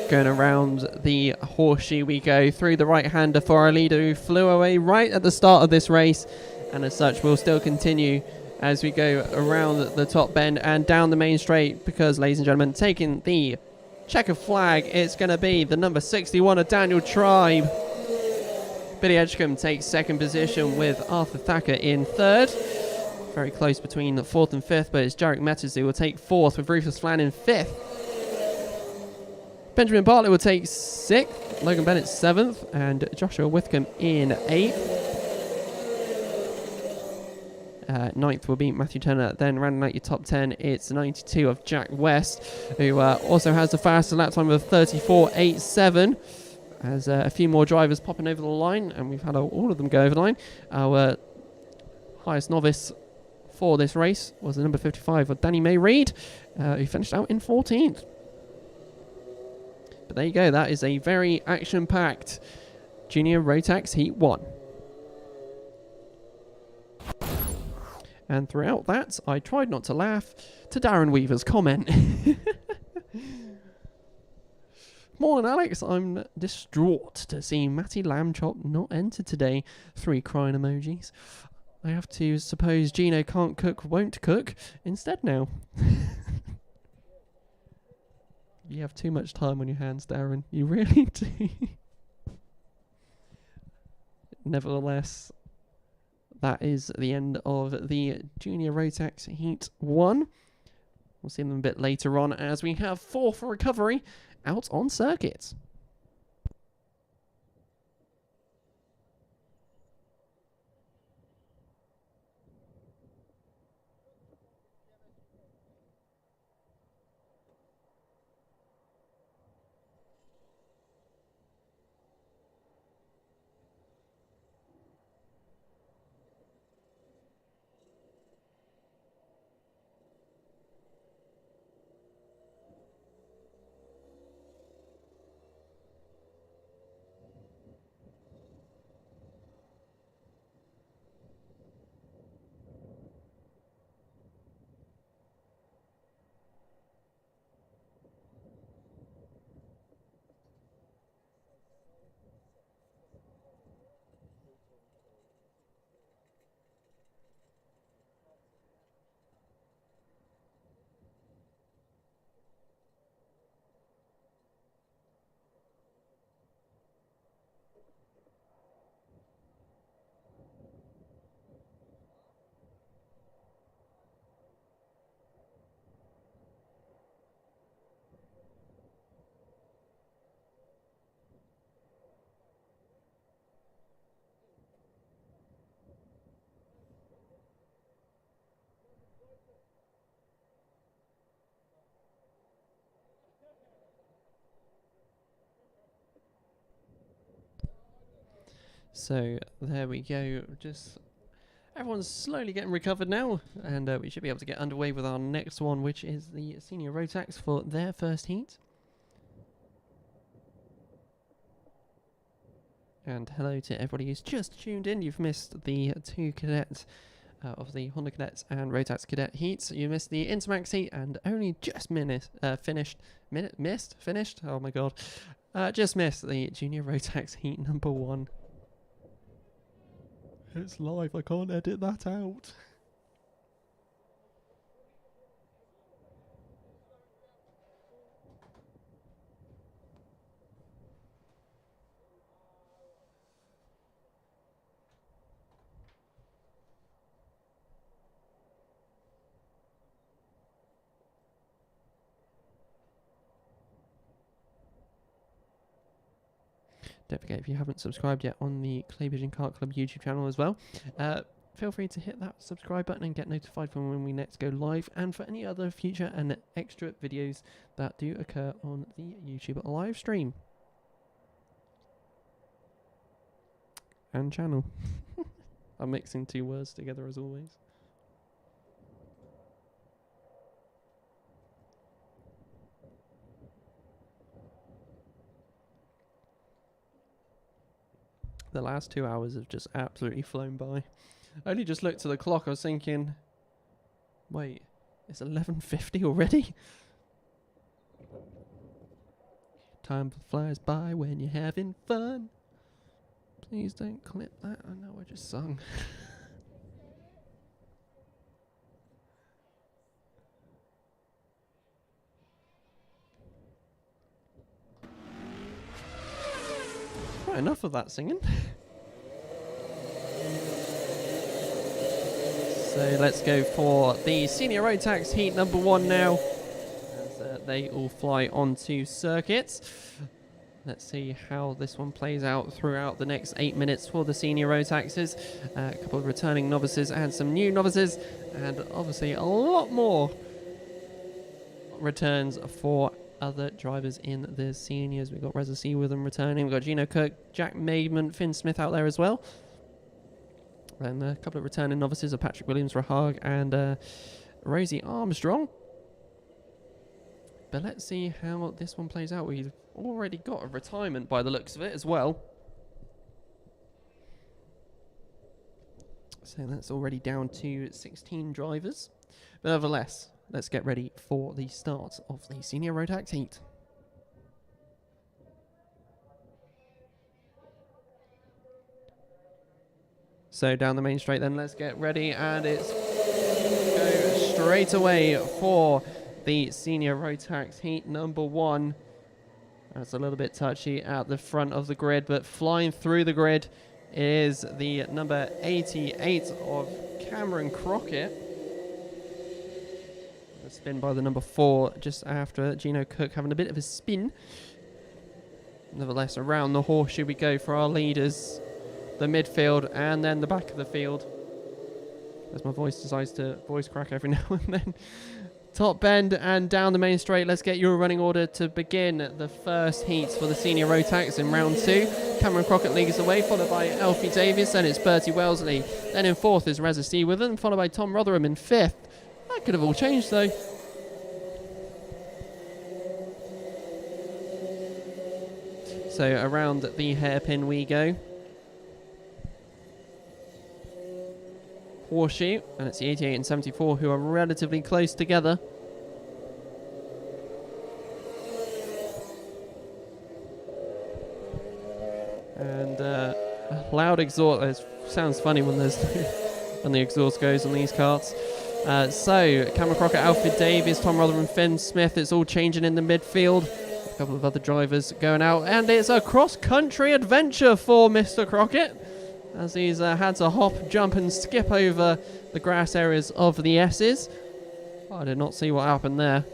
Going around the horseshoe we go through the right-hander for our leader, who flew away right at the start of this race, and as such will still continue as we go around the top bend and down the main straight, because, ladies and gentlemen, taking the checker flag, it's going to be the number 61 of Daniel Tribe. Billy Edgecombe takes second position with Arthur Thacker in third. Very close between the fourth and fifth, but it's Jarek Metters who will take fourth, with Rufus Flan in fifth. Benjamin Bartlett will take 6th, Logan Bennett 7th, and Joshua Whitcomb in 8th. 9th will be Matthew Turner. Then rounding out your top 10, it's 92 of Jack West, who also has the fastest lap time of 34.87. As a few more drivers popping over the line, and we've had all of them go over the line. Our highest novice for this race was the number 55 of Danny May Reid, who finished out in 14th. But there you go, that is a very action-packed Junior Rotax Heat 1. And throughout that, I tried not to laugh to Darren Weaver's comment. Morning, Alex. I'm distraught to see Matty Lambchop not enter today. 3 crying emojis. I have to suppose Gino can't cook, won't cook instead now. You have too much time on your hands, Darren. You really do. Nevertheless, that is the end of the Junior Rotax Heat 1. We'll see them a bit later on as we have 4 for recovery out on circuit. So there we go. Just everyone's slowly getting recovered now, and we should be able to get underway with our next one, which is the senior Rotax for their first heat. And hello to everybody who's just tuned in. You've missed the two cadets of the Honda Cadets and Rotax Cadet heats. You missed the Intermax heat and only just finished. Oh my god. Just missed the junior Rotax heat number 1. It's live, I can't edit that out. Don't forget, if you haven't subscribed yet on the Clay Pigeon Kart Club YouTube channel as well, feel free to hit that subscribe button and get notified from when we next go live, and for any other future and extra videos that do occur on the YouTube live stream and channel. I'm mixing two words together as always. The last 2 hours have just absolutely flown by. I only just looked at the clock. I was thinking, wait, it's 11:50 already? Time flies by when you're having fun. Please don't clip that. I know I just sung. Right, enough of that singing. So let's go for the senior Rotax heat number 1 now, as they all fly onto circuits. Let's see how this one plays out throughout the next 8 minutes for the senior Rotaxes. A couple of returning novices and some new novices, and obviously a lot more returns for other drivers in the seniors. We've got Reza C with them returning. We've got Gino Cook, Jack Maidman, Finn Smith out there as well. And a couple of returning novices are Patrick Williams, Rahag, and Rosie Armstrong. But let's see how this one plays out. We've already got a retirement by the looks of it as well. So that's already down to 16 drivers. But nevertheless, let's get ready for the start of the senior Rotax heat. So down the main straight then, let's get ready, and it's go straight away for the senior Rotax heat number 1. That's a little bit touchy at the front of the grid, but flying through the grid is the number 88 of Cameron Crockett. A spin by the number 4 just after Gino Cook having a bit of a spin. Nevertheless, around the horseshoe we go for our leaders. The midfield and then the back of the field, as my voice decides to voice crack every now and then. Top bend and down the main straight. Let's get your running order to begin the first heats for the senior Rotax in round 2. Cameron Crockett leads the way, followed by Elfie Davies, then it's Bertie Wellesley. Then in 4th is Reza Seawithen, followed by Tom Rotherham in 5th. That could have all changed though. So around the hairpin we go. Horseshoe, and it's the 88 and 74 who are relatively close together. And loud exhaust. It sounds funny when there's when the exhaust goes on these karts. So Cameron Crockett, Alfred Davies, Tom Rotherham, Finn Smith. It's all changing in the midfield. A couple of other drivers going out, and it's a cross-country adventure for Mr. Crockett, as he's had to hop, jump and skip over the grass areas of the S's. I did not see what happened there,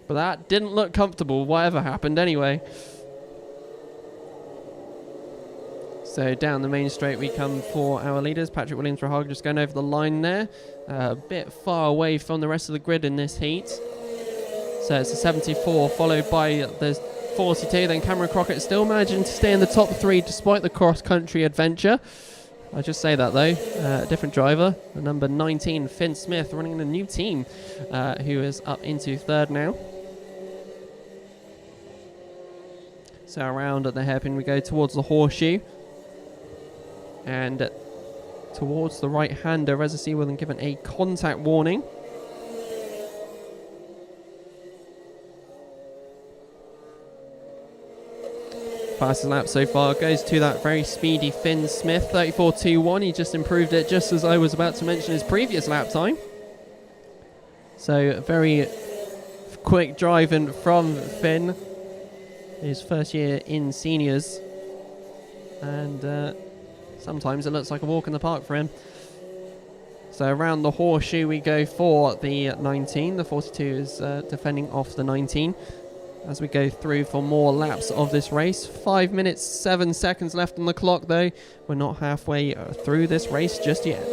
but that didn't look comfortable, whatever happened anyway. So down the main straight we come for our leaders. Patrick Williams Rahag just going over the line there. A bit far away from the rest of the grid in this heat. So it's a 74 followed by the 42. Then Cameron Crockett still managing to stay in the top 3 despite the cross-country adventure. I just say that though, a different driver, the number 19, Finn Smith, running in a new team, who is up into 3rd now. So around at the hairpin we go towards the horseshoe. And towards the right-hander, Reza Seaworthen given a contact warning. Fastest lap so far goes to that very speedy Finn Smith, 34.21. He just improved it just as I was about to mention his previous lap time. So very quick driving from Finn. His first year in seniors. And sometimes it looks like a walk in the park for him. So around the horseshoe we go for the 19. The 42 is defending off the 19. As we go through for more laps of this race. 5 minutes, 7 seconds left on the clock though. We're not halfway through this race just yet.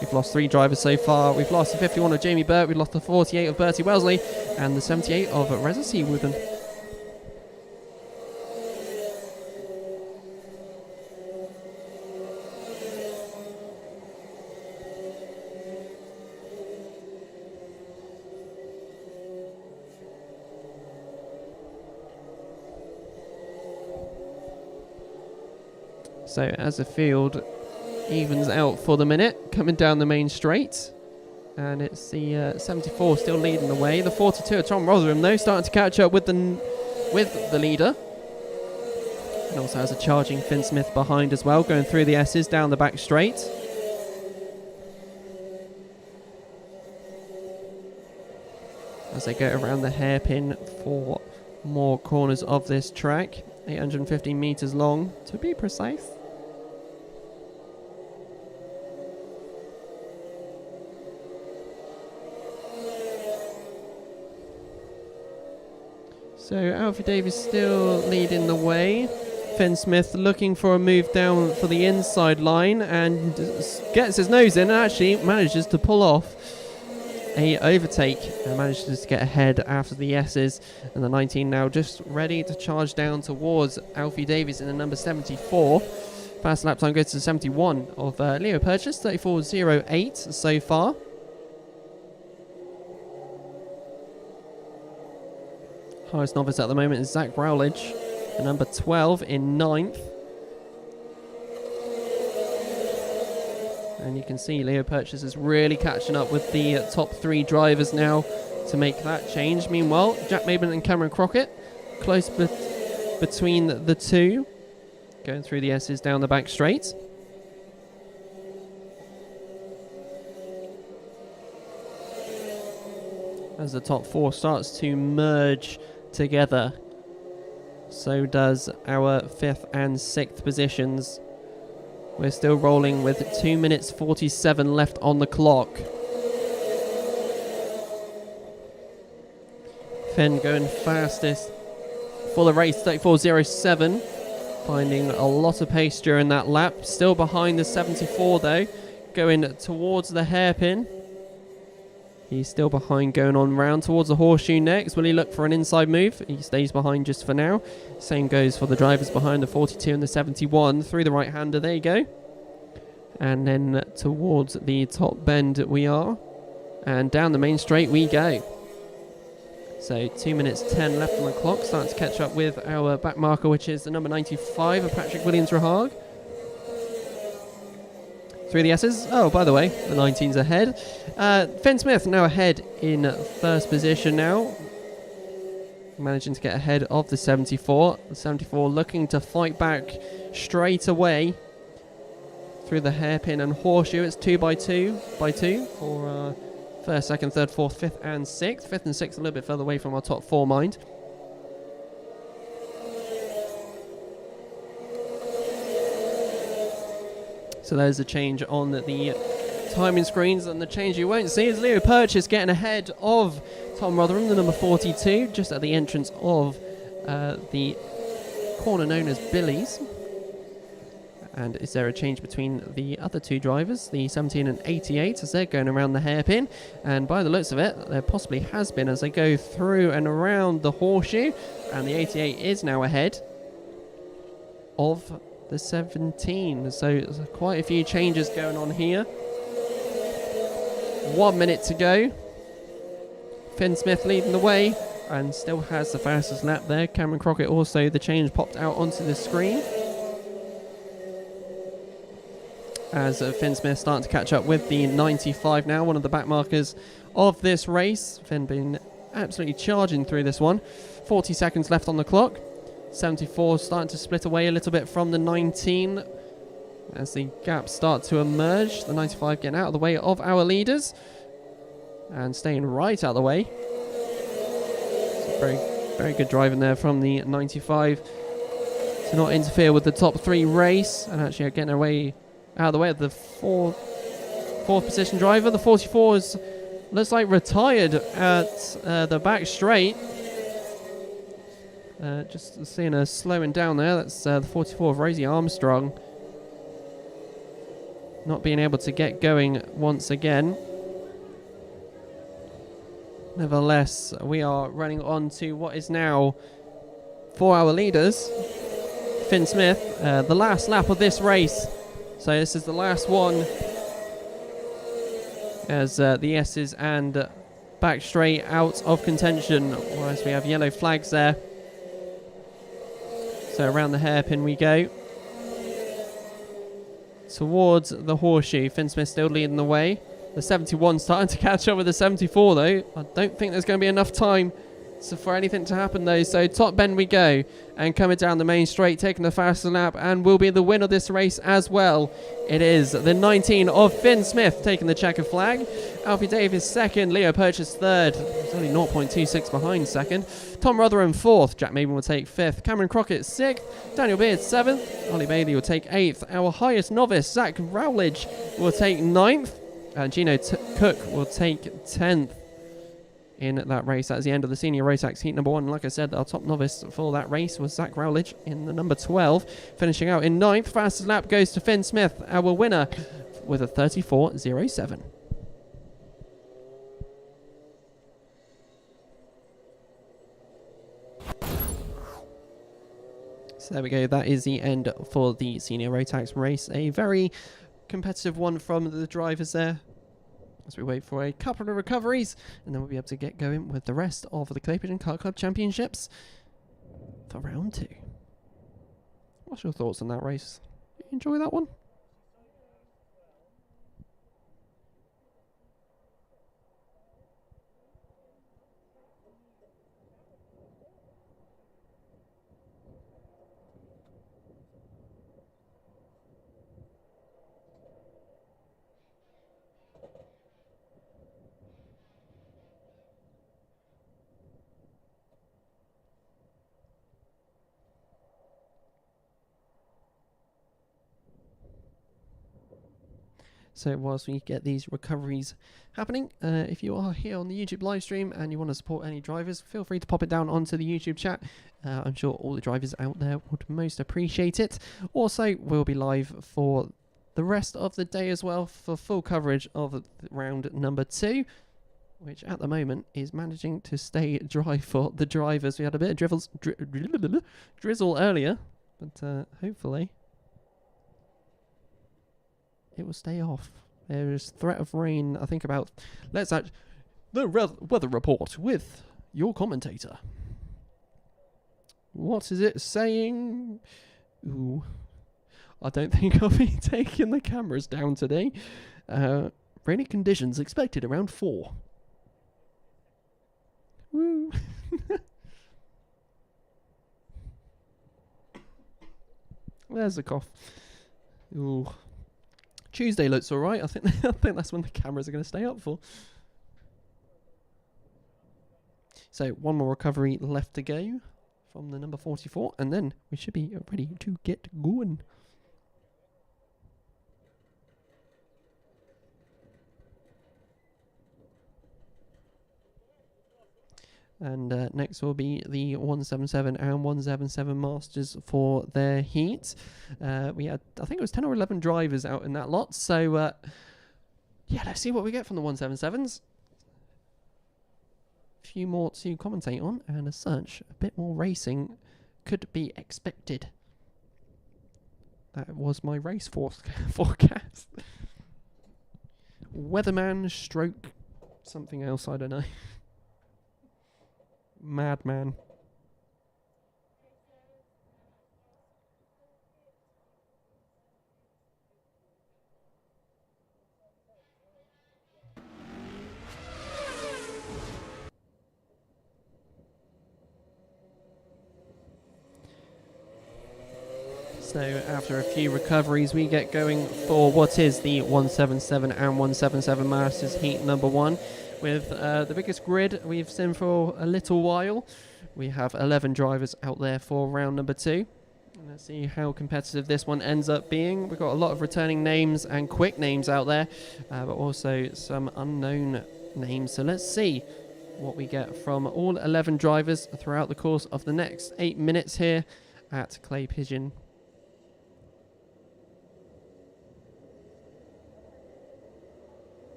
We've lost 3 drivers so far. We've lost the 51 of Jamie Burt, we've lost the 48 of Bertie Wellesley, and the 78 of Reza Seaworthen. So as the field evens out for the minute, coming down the main straight, and it's the 74 still leading the way. The 42 of Tom Rotherham though starting to catch up with the leader, and also has a charging Finn Smith behind as well, going through the S's down the back straight. As they go around the hairpin for more corners of this track, 815 meters long to be precise. So Alfie Davis still leading the way. Finn Smith looking for a move down for the inside line and gets his nose in and actually manages to pull off a overtake and manages to get ahead after the S's, and the 19 now just ready to charge down towards Alfie Davies in the number 74. Fast lap time goes to 71 of Leo Purchase, 34.08 so far. Highest novice at the moment is Zach Rowledge, the number 12 in 9th. And you can see Leo Purchase is really catching up with the top 3 drivers now to make that change. Meanwhile, Jack Maben and Cameron Crockett close between the two, going through the S's down the back straight. As the top 4 starts to merge together, so does our 5th and 6th positions. We're still rolling with 2 minutes 47 left on the clock. Finn going fastest for the race, 34.07, finding a lot of pace during that lap. Still behind the 74 though, going towards the hairpin. He's still behind, going on round towards the horseshoe next. Will he look for an inside move? He stays behind just for now. Same goes for the drivers behind the 42 and the 71. Through the right-hander, there you go. And then towards the top bend we are. And down the main straight we go. So 2 minutes 10 left on the clock. Starting to catch up with our back marker, which is the number 95 of Patrick Williams-Rahag. Through the S's. Oh, by the way, the 19's ahead. Finn Smith now ahead in first position now. Managing to get ahead of the 74. The 74 looking to fight back straight away through the hairpin and horseshoe. It's 2 by 2 for first, second, third, fourth, fifth and sixth. Fifth and sixth a little bit further away from our top 4 mind. So there's a change on the timing screens, and the change you won't see is Leo Purchase getting ahead of Tom Rotherham, the number 42, just at the entrance of the corner known as Billy's. And is there a change between the other two drivers, the 17 and 88, as they're going around the hairpin? And by the looks of it, there possibly has been as they go through and around the horseshoe. And the 88 is now ahead of the 17. So there's quite a few changes going on here. 1 minute to go. Finn Smith leading the way and still has the fastest lap there. Cameron Crockett also, the change popped out onto the screen. As Finn Smith starting to catch up with the 95 now, one of the back markers of this race. Finn been absolutely charging through this one. 40 seconds left on the clock. 74 starting to split away a little bit from the 19 as the gaps start to emerge. The 95 getting out of the way of our leaders and staying right out of the way. So very good driving there from the 95 to not interfere with the top three race and actually getting away out of the way of the fourth position driver. The 44 looks like retired at the back straight. Just seeing her slowing down there. That's the 44 of Rosie Armstrong. Not being able to get going once again. Nevertheless, we are running on to what is now for our leaders. Finn Smith, the last lap of this race. So this is the last one as the S's and back straight out of contention, whereas we have yellow flags there. So around the hairpin we go. Towards the horseshoe. Finn Smith still leading the way. The 71 starting to catch up with the 74 though. I don't think there's going to be enough time for anything to happen though. So top bend we go. And coming down the main straight, taking the fastest lap and will be the winner of this race as well. It is the 19 of Finn Smith taking the checker flag. Alfie Davis second. Leo Purchase third. He's only 0.26 behind second. Tom Rotherham fourth. Jack Maben will take fifth. Cameron Crockett sixth. Daniel Beard seventh. Ollie Bailey will take eighth. Our highest novice, Zach Rowledge, will take ninth. And Gino Cook will take 10th in that race. That's the end of the senior Rotax heat number 1. Like I said, our top novice for that race was Zach Rowledge in the number 12. Finishing out in 9th. Fastest lap goes to Finn Smith, our winner, with a 34.07. So there we go. That is the end for the senior Rotax race. A very competitive one from the drivers there as we wait for a couple of recoveries and then we'll be able to get going with the rest of the Clay Pigeon Kart Club Championships for round 2. What's your thoughts on that race? Did you enjoy that one? So whilst we get these recoveries happening, if you are here on the YouTube live stream and you want to support any drivers, feel free to pop it down onto the YouTube chat. I'm sure all the drivers out there would most appreciate it. Also, we'll be live for the rest of the day as well for full coverage of round number 2, which at the moment is managing to stay dry for the drivers. We had a bit of drizzle earlier, but hopefully it will stay off. There is threat of rain, I think about... Let's add the weather report with your commentator. What is it saying? Ooh. I don't think I'll be taking the cameras down today. Rainy conditions expected around 4. Woo. There's the cough. Ooh. Tuesday looks alright. I think that's when the cameras are going to stay up for. So one more recovery left to go from the number 44, and then we should be ready to get going. And next will be the 177 and 177 Masters for their heat. We had, I think it was 10 or 11 drivers out in that lot. So, yeah, let's see what we get from the 177s. A few more to commentate on, and as such, a bit more racing could be expected. That was my race forecast. Weatherman stroke something else, I don't know. Madman. So after a few recoveries, we get going for what is the 177 and 177 Masters Heat number 1. With the biggest grid we've seen for a little while. We have 11 drivers out there for round number 2. Let's see how competitive this one ends up being. We've got a lot of returning names and quick names out there, but also some unknown names. So let's see what we get from all 11 drivers throughout the course of the next 8 minutes here at Clay Pigeon.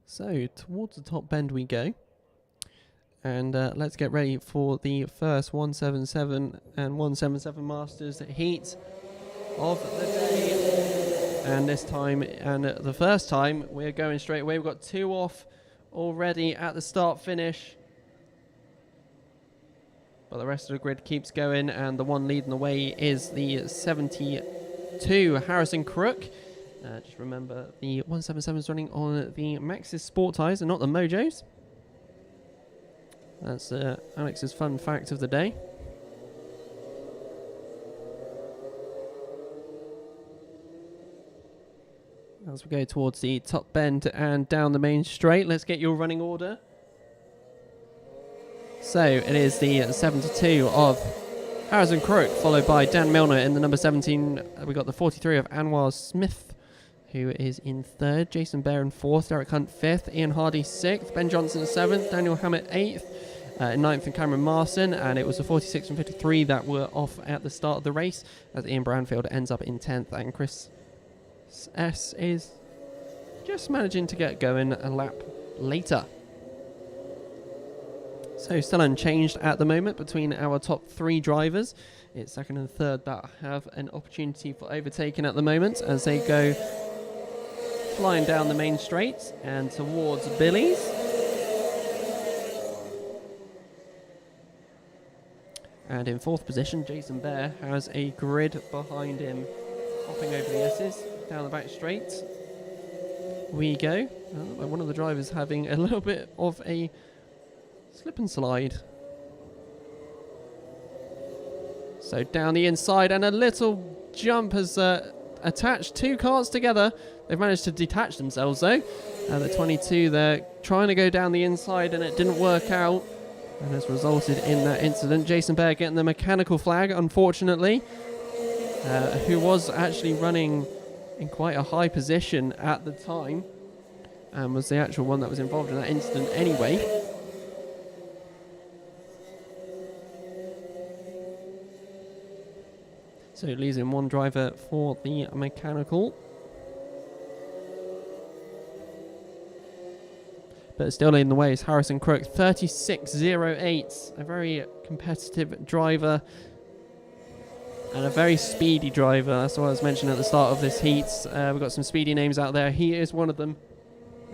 So, towards the top bend we go. And let's get ready for the first 177 and 177 Masters heat of the day. And this time, and the first time, we're going straight away. We've got 2 off already at the start-finish. But the rest of the grid keeps going, and the one leading the way is the 72 Harrison Crook. Just remember, the 177 is running on the Maxxis Sport tyres and not the Mojos. That's Alex's fun fact of the day. As we go towards the top bend and down the main straight, let's get your running order. So it is the 72 of Harrison Crook, followed by Dan Milner in the number 17. We got the 43 of Anwar Smith, who is in 3rd. Jason Bear in 4th. Derek Hunt 5th. Ian Hardy 6th. Ben Johnson 7th. Daniel Hammett 8th. In 9th and Cameron Marson. And it was the 46 and 53 that were off at the start of the race, as Ian Brownfield ends up in 10th. And Chris S is just managing to get going a lap later. So still unchanged at the moment between our top 3 drivers. It's 2nd and 3rd that have an opportunity for overtaking at the moment as they go flying down the main straight and towards Billy's. And in 4th position, Jason Bear has a grid behind him, hopping over the S's down the back straight. We go. One of the drivers having a little bit of a slip and slide. So down the inside, and a little jump has attached 2 carts together. They've managed to detach themselves though. The 22 there trying to go down the inside, and it didn't work out, and has resulted in that incident. Jason Bear getting the mechanical flag, unfortunately, who was actually running in quite a high position at the time, and was the actual one that was involved in that incident anyway. So losing 1 driver for the mechanical. But still in the way is Harrison Crook, 36.08. A very competitive driver and a very speedy driver. That's what I was mentioning at the start of this heat. We've got some speedy names out there. He is one of them.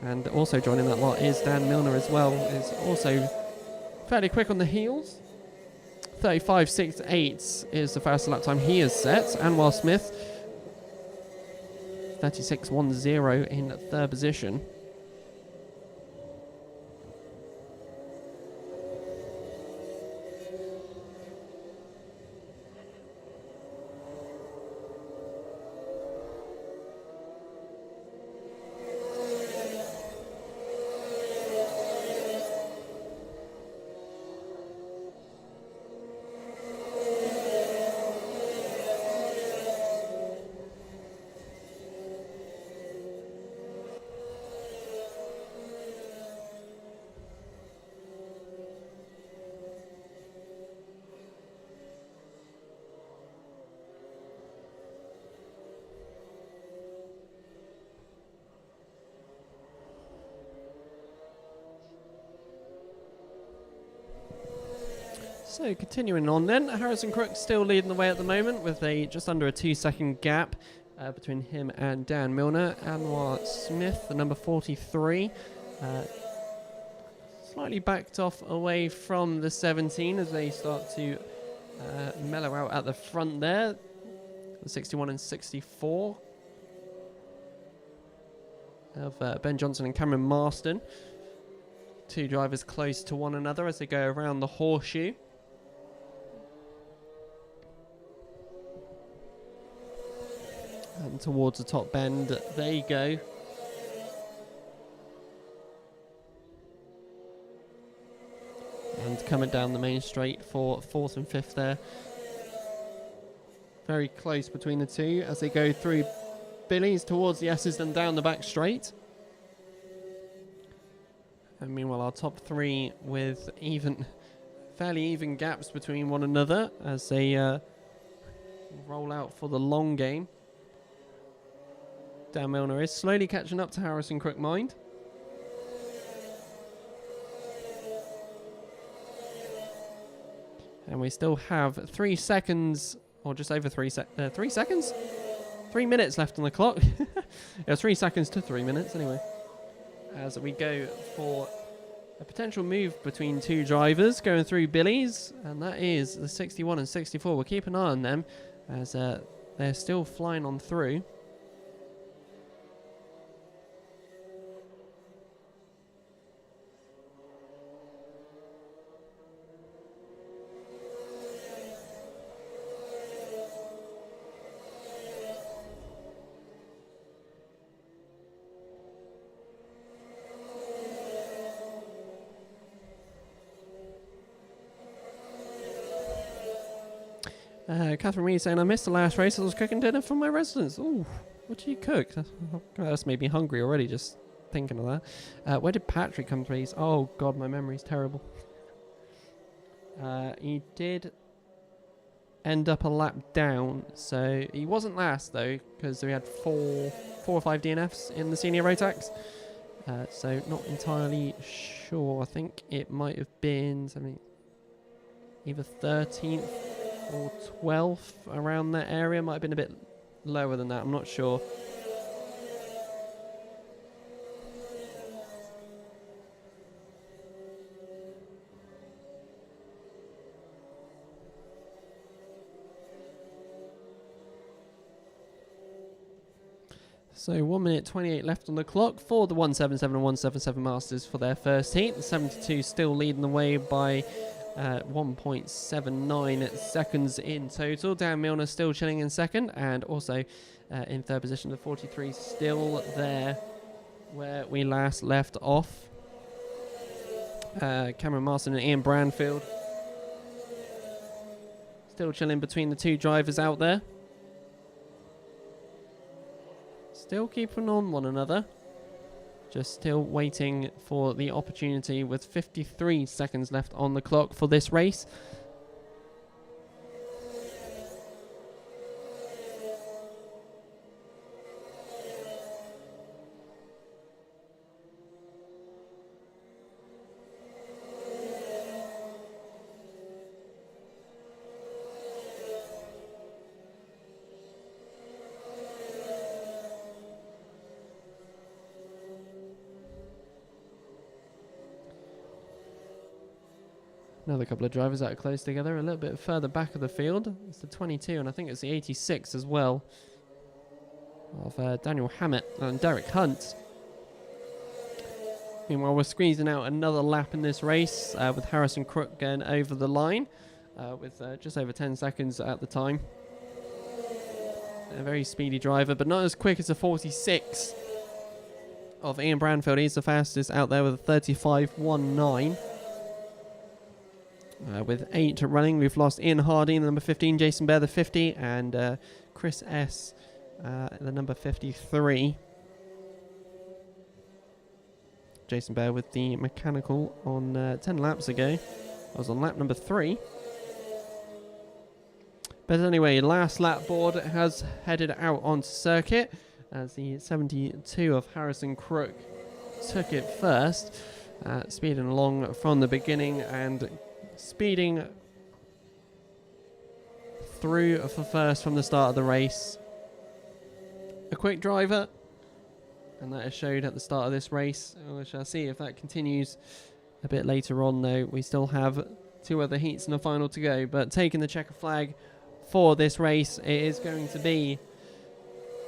And also joining that lot is Dan Milner as well. Is also fairly quick on the heels. 35.68 is the fastest lap time he has set. Anwar Smith, 36.10 in 3rd position. So continuing on then, Harrison Crook still leading the way at the moment with a just under a 2-second gap between him and Dan Milner. Anwar Smith, the number 43, slightly backed off away from the 17 as they start to mellow out at the front there. The 61 and 64 of Ben Johnson and Cameron Marston. Two drivers close to one another as they go around the horseshoe. And towards the top bend they go. And coming down the main straight for 4th and 5th there. Very close between the two as they go through Billy's towards the S's and down the back straight. And meanwhile our top three with fairly even gaps between one another as they roll out for the long game. Dan Milner is slowly catching up to Harrison Crook Mind. And we still have 3 seconds, or just over 3 seconds? 3 minutes left on the clock. Yeah, 3 seconds to 3 minutes anyway. As we go for a potential move between two drivers going through Billy's, and that is the 61 and 64. We'll keep an eye on them as they're still flying on through. Catherine Reed saying, I missed the last race. I was cooking dinner for my residents. Ooh, what do you cook? That's made me hungry already just thinking of that. Where did Patrick come from? Oh, God, my memory's terrible. He did end up a lap down. So he wasn't last, though, because we had four or five DNFs in the senior Rotax. So not entirely sure. I think it might have been something either 13th or 12th, around that area. Might have been a bit lower than that, I'm not sure. So 1 minute 28 left on the clock for the 177 and 177 Masters for their first heat. The 72 still leading the way by 1.79 seconds in total. Dan Milner still chilling in second, and also in third position, the 43 still there where we last left off. Cameron Marston and Ian Branfield still chilling between the two drivers out there. Still keeping on one another. Just still waiting for the opportunity with 53 seconds left on the clock for this race. Another couple of drivers that are close together, a little bit further back of the field. It's the 22, and I think it's the 86 as well, of Daniel Hammett and Derek Hunt. Meanwhile, we're squeezing out another lap in this race with Harrison Crook going over the line with just over 10 seconds at the time. A very speedy driver, but not as quick as the 46 of Ian Branfield. He's the fastest out there with a 35.19. With 8 running, we've lost Ian Hardy, the number 15, Jason Bear, the 50, and Chris S., the number 53. Jason Bear with the mechanical on 10 laps ago. I was on lap number 3. But anyway, last lap board has headed out onto circuit as the 72 of Harrison Crook took it first, speeding along from the beginning and speeding through for first from the start of the race. A quick driver, and that is showed at the start of this race. We shall see if that continues a bit later on, though. We still have 2 other heats in the final to go, but taking the checker flag for this race, it is going to be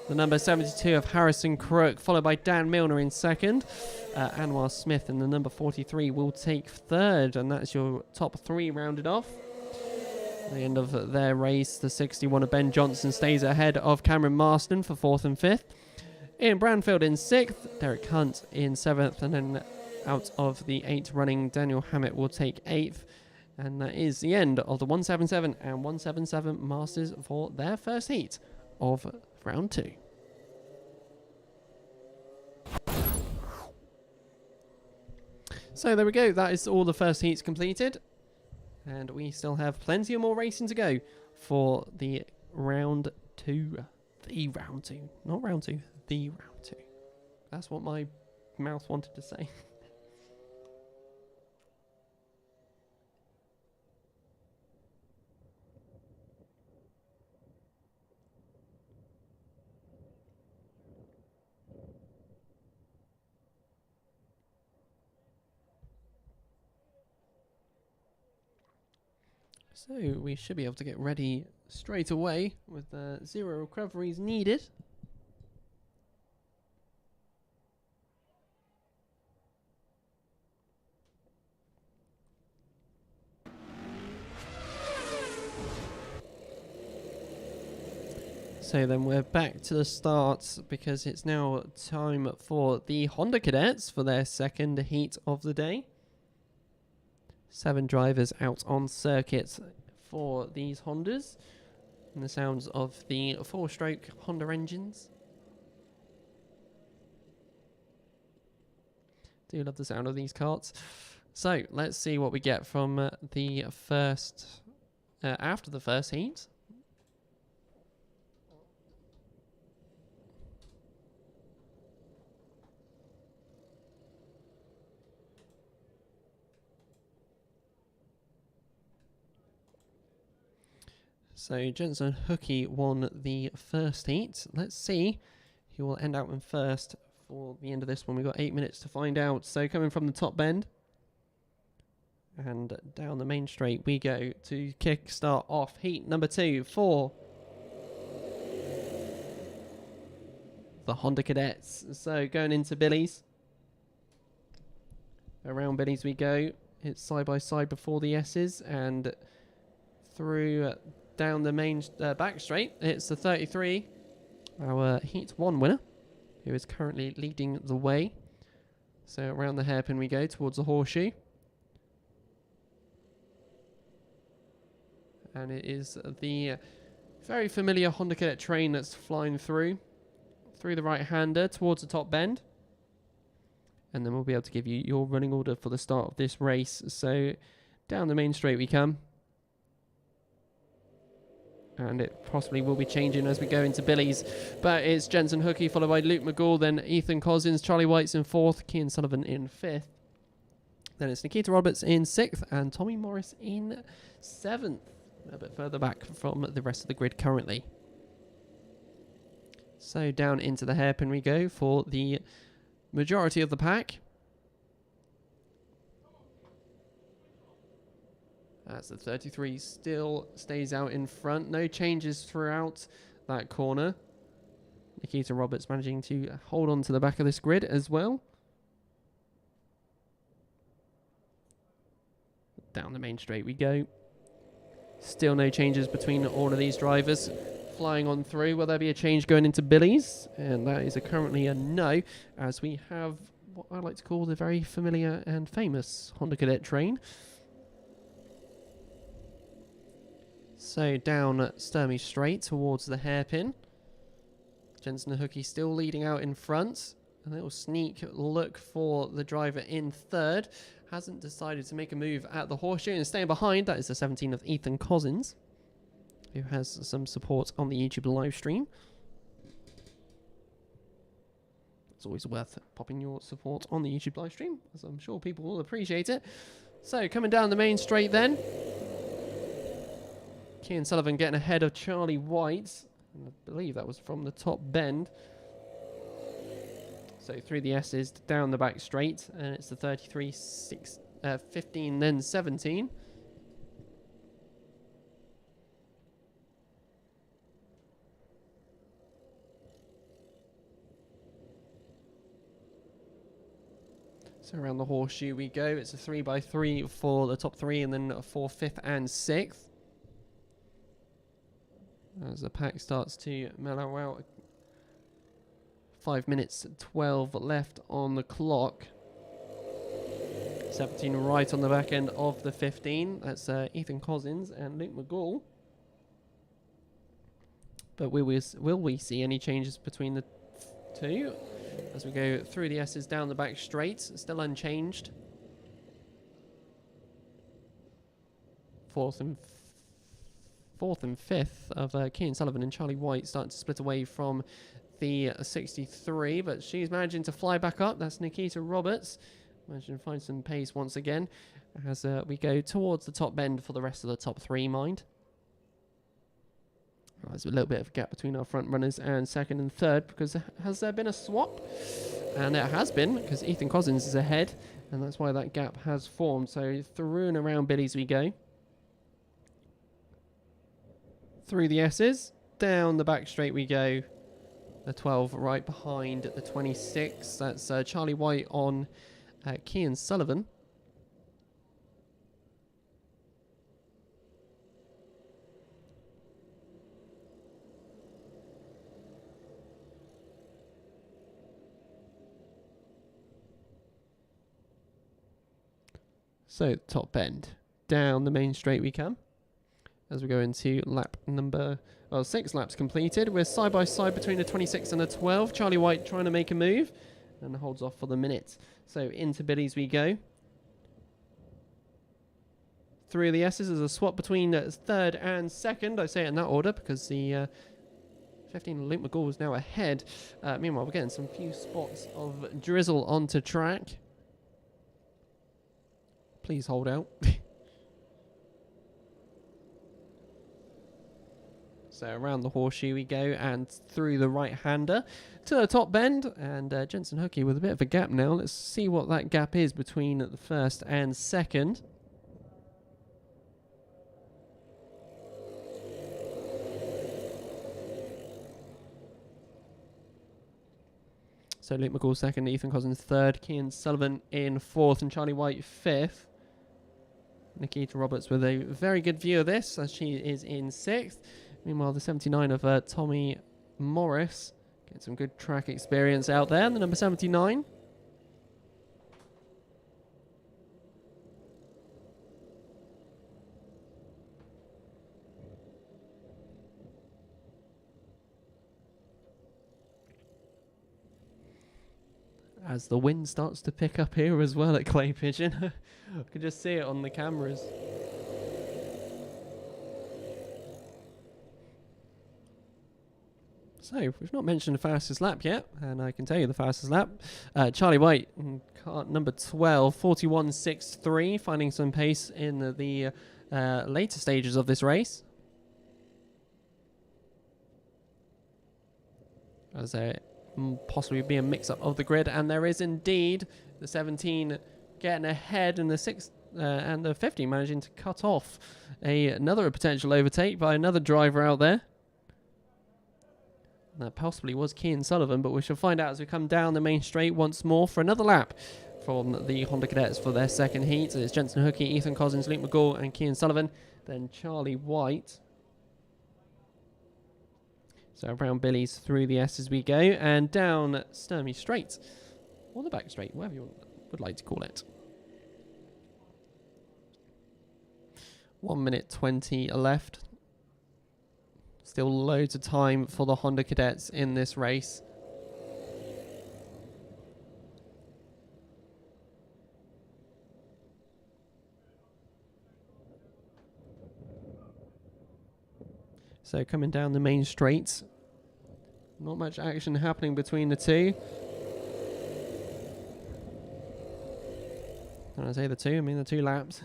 the number 72 of Harrison Crook, followed by Dan Milner in second. Anwar Smith in the number 43 will take third, and that's your top 3 rounded off. At the end of their race, the 61 of Ben Johnson stays ahead of Cameron Marston for 4th and 5th. Ian Branfield in 6th, Derek Hunt in 7th, and then out of the 8 running, Daniel Hammett will take 8th. And that is the end of the 177 and 177 Masters for their first heat of round 2. So there we go, that is all the first heats completed. And we still have plenty of more racing to go for the round 2. The round 2. Not round 2, the round 2. That's what my mouth wanted to say. So we should be able to get ready straight away with 0 recoveries needed. So then we're back to the start because it's now time for the Honda Cadets for their second heat of the day. 7 drivers out on circuit for these Hondas. And the sounds of the 4-stroke Honda engines. Do love the sound of these karts. So let's see what we get from the first, after the first heat. So Jensen Hookey won the first heat. Let's see who will end out in first for the end of this one. We've got 8 minutes to find out. So coming from the top bend and down the main straight we go to kick start off heat number 2 for the Honda Cadets. So going into Billy's. Around Billy's we go. It's side by side before the S's and through down the main back straight. It's the 33, our Heat 1 winner, who is currently leading the way. So around the hairpin we go towards the horseshoe. And it is the very familiar Honda Cadet train that's flying through the right-hander towards the top bend. And then we'll be able to give you your running order for the start of this race. So down the main straight we come. And it possibly will be changing as we go into Billy's. But it's Jensen Hookey, followed by Luke McGall, then Ethan Cousins, Charlie White's in 4th, Kean Sullivan in 5th. Then it's Nikita Roberts in 6th, and Tommy Morris in 7th. A bit further back from the rest of the grid currently. So down into the hairpin we go for the majority of the pack. As the 33 still stays out in front. No changes throughout that corner. Nikita Roberts managing to hold on to the back of this grid as well. Down the main straight we go. Still no changes between all of these drivers. Flying on through. Will there be a change going into Billy's? And that is currently a no, as we have what I like to call the very familiar and famous Honda Cadet train. So down Sturmey Straight towards the hairpin. Jensen Hookey still leading out in front. A little sneak look for the driver in 3rd. Hasn't decided to make a move at the horseshoe. And staying behind, that is the 17 of Ethan Cousins, who has some support on the YouTube live stream. It's always worth popping your support on the YouTube live stream, as I'm sure people will appreciate it. So coming down the main straight then. Cian Sullivan getting ahead of Charlie White. And I believe that was from the top bend. So through the S's, down the back straight, and it's the 33, 15, then 17. So around the horseshoe we go. It's a 3x3 for the top three, and then for 5th and 6th. As the pack starts to mellow out. 5 minutes 12 left on the clock. 17 right on the back end of the 15. That's Ethan Cousins and Luke McGall. But will we see any changes between the two? As we go through the S's down the back straight, still unchanged. 4th and 5th of Cian Sullivan and Charlie White starting to split away from the 63, but she's managing to fly back up. That's Nikita Roberts. Managing to find some pace once again as we go towards the top bend for the rest of the top three, mind. There's a little bit of a gap between our front runners and 2nd and 3rd, because has there been a swap? And it has been, because Ethan Cousins is ahead, and that's why that gap has formed. So through and around Billy's we go. Through the S's, down the back straight we go. The 12 right behind the 26. That's Charlie White on Cian Sullivan. So top bend, down the main straight we come. As we go into lap number, 6 laps completed. We're side by side between the 26 and the 12. Charlie White trying to make a move and holds off for the minute. So into Billy's we go. Through the S's is a swap between 3rd and 2nd. I say it in that order because the 15 Luke McGall is now ahead. Meanwhile, we're getting some few spots of drizzle onto track. Please hold out. So around the horseshoe we go and through the right-hander to the top bend. And Jensen Hookie with a bit of a gap now. Let's see what that gap is between the 1st and 2nd. So Luke McGall 2nd, Ethan Cousins 3rd, Cian Sullivan in 4th, and Charlie White 5th. Nikita Roberts with a very good view of this as she is in 6th. Meanwhile, the 79 of Tommy Morris. Get some good track experience out there. And the number 79. As the wind starts to pick up here as well at Clay Pigeon. I can just see it on the cameras. So, we've not mentioned the fastest lap yet, and I can tell you the fastest lap. Charlie White, in cart number 12, 41.63, finding some pace in the later stages of this race. As there possibly be a mix-up of the grid, and there is indeed the 17 getting ahead, and the 6 and the 15 managing to cut off another potential overtake by another driver out there. That possibly was Cian Sullivan, but we shall find out as we come down the main straight once more for another lap from the Honda Cadets for their second heat. It's Jensen Hookie, Ethan Cousins, Luke McGall and Cian Sullivan, then Charlie White. So around Billy's through the S as we go, and down Sturmey Straight, or the back straight, whatever you would like to call it. 1 minute 20 left. Still loads of time for the Honda Cadets in this race. So coming down the main straight, not much action happening between the two. When I say the two, I mean the 2 laps.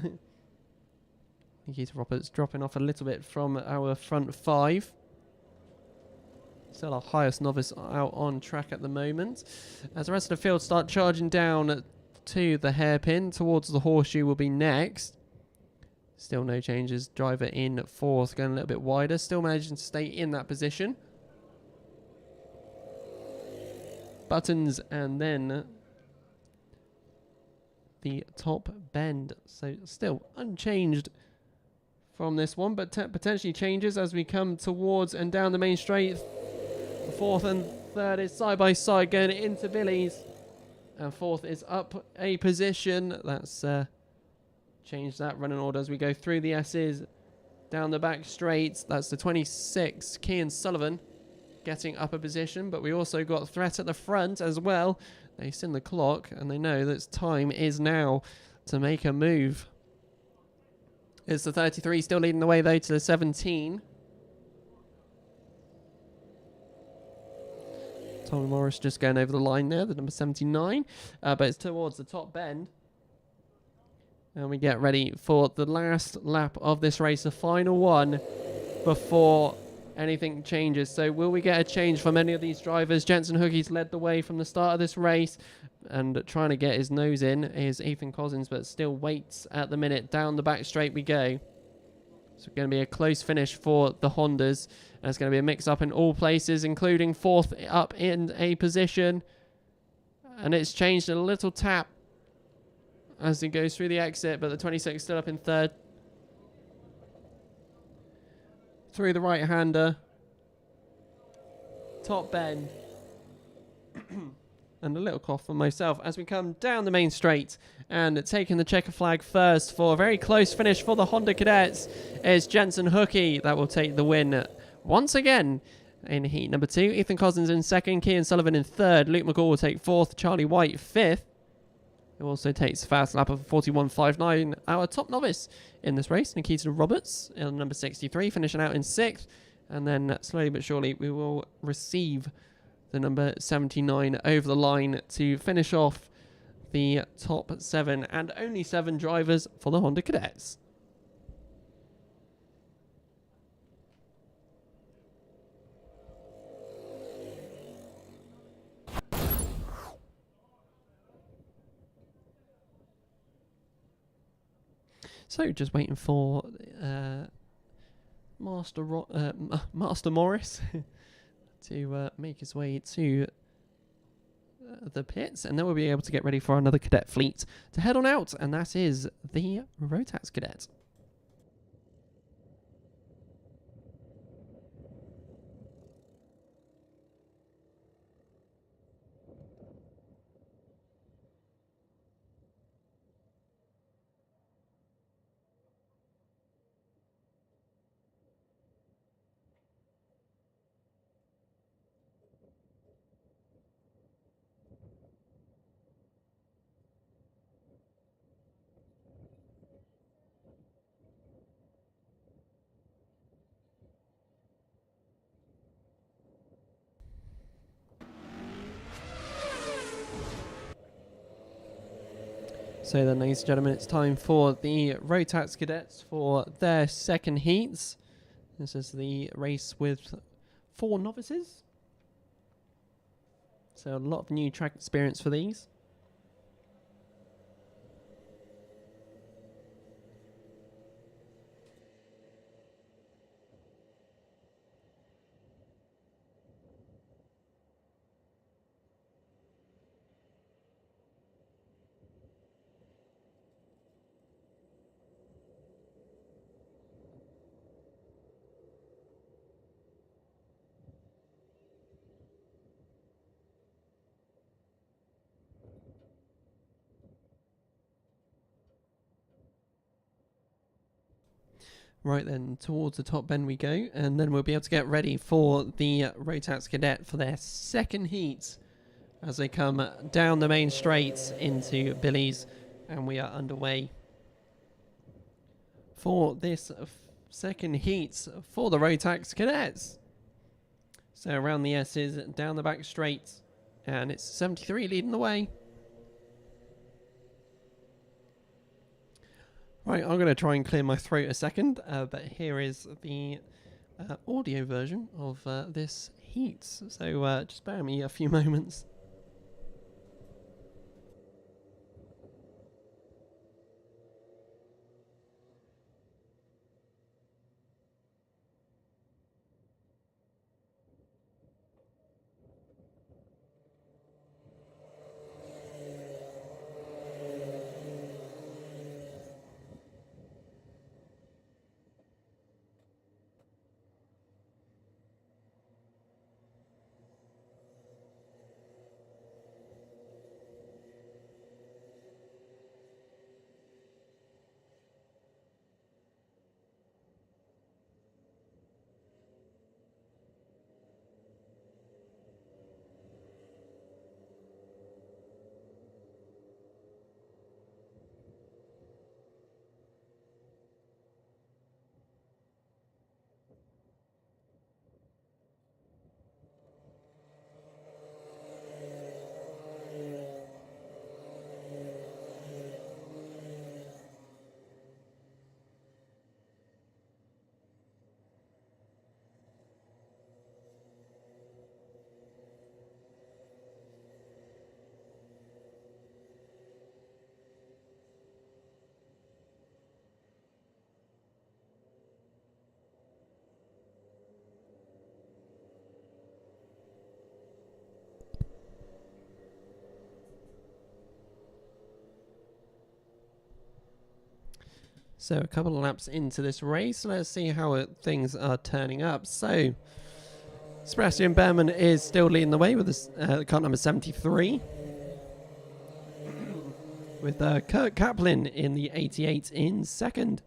Nikita Roberts dropping off a little bit from our front 5. Still our highest novice out on track at the moment. As the rest of the field start charging down to the hairpin, towards the horseshoe will be next. Still no changes. Driver in 4th, going a little bit wider. Still managing to stay in that position. Buttons and then the top bend. So still unchanged from this one, but potentially changes as we come towards and down the main straight. 4th and 3rd is side by side going into Billy's. And 4th is up a position. That's changed that running order as we go through the S's. Down the back straight. That's the 26, Cian Sullivan, getting up a position. But we also got Threat at the front as well. They've seen the clock and they know that time is now to make a move. It's the 33 still leading the way though to the 17. Tommy Morris just going over the line there, the number 79. But it's towards the top bend. And we get ready for the last lap of this race, the final one, before anything changes. So will we get a change from any of these drivers? Jensen Hookie's led the way from the start of this race. And trying to get his nose in is Ethan Cousins, but still waits at the minute. Down the back straight we go. So it's going to be a close finish for the Hondas. And it's going to be a mix-up in all places, including 4th up in a position. And it's changed a little tap as he goes through the exit, but the 26 still up in 3rd. Through the right-hander. Top bend. And a little cough for myself as we come down the main straight and taking the checker flag first for a very close finish for the Honda Cadets is Jensen Hookie. That will take the win once again in heat number 2. Ethan Cousins in 2nd, Cian Sullivan in 3rd, Luke McGaw will take 4th, Charlie White 5th. Who also takes fast lap of 41.59. Our top novice in this race, Nikita Roberts, in number 63, finishing out in 6th. And then slowly but surely we will receive the number 79 over the line to finish off the top 7 and only 7 drivers for the Honda Cadets. So just waiting for Master Morris to make his way to the pits, and then we'll be able to get ready for another cadet fleet to head on out, and that is the Rotax Cadets. So then, ladies and gentlemen, it's time for the Rotax Cadets for their 2nd heats. This is the race with 4 novices. So a lot of new track experience for these. Right then, towards the top bend we go, and then we'll be able to get ready for the Rotax Cadet for their 2nd heat as they come down the main straight into Billy's, and we are underway for this 2nd heat for the Rotax Cadets. So around the S's, down the back straight, and it's 73 leading the way. Right, I'm going to try and clear my throat a second, but here is the audio version of this heat. So just bear me a few moments. So a couple of laps into this race, let's see how things are turning up. So Sebastian Behrman is still leading the way with this car number 73. With Kurt Kaplan in the 88 in second.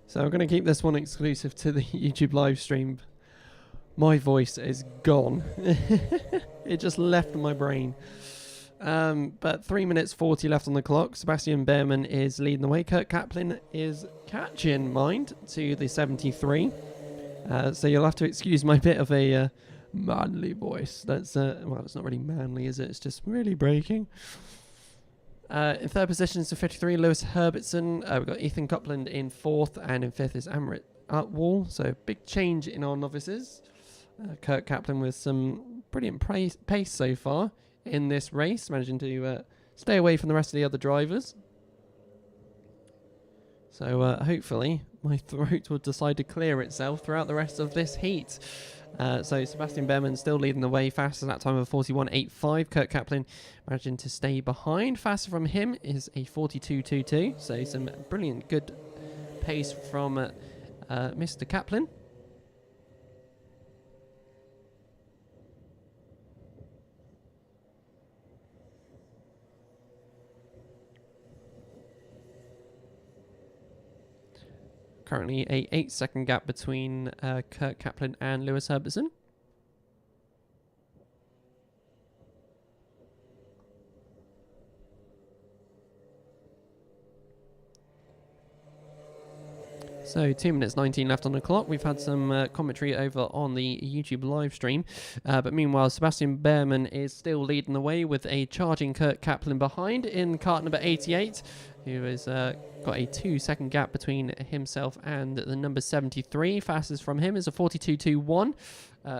So I'm going to keep this one exclusive to the YouTube live stream. My voice is gone. It just left my brain. But 3 minutes 40 left on the clock. Sebastian Behrman is leading the way. Kurt Kaplan is catching mind to the 73. So you'll have to excuse my bit of a manly voice. That's well, it's not really manly, is it? It's just really breaking. In third position is the 53, Lewis Herbertson. We've got Ethan Copland in fourth, and in fifth is Amrit Wall. So big change in our novices. Kurt Kaplan with some brilliant pace so far in this race, managing to stay away from the rest of the other drivers. So hopefully my throat will decide to clear itself throughout the rest of this heat. So Sebastian Behrman still leading the way, fastest that time of 41.85. Kurt Kaplan managing to stay behind. Faster from him is a 42.22. So some brilliant good pace from Mr. Kaplan. Currently a 8-second gap between Kurt Kaplan and Lewis Herbertson. So 2 minutes 19 left on the clock. We've had some commentary over on the YouTube live stream. But meanwhile, Sebastian Behrman is still leading the way with a charging Kurt Kaplan behind in cart number 88, who has got a 2-second gap between himself and the number 73. Fastest from him is a 42.21.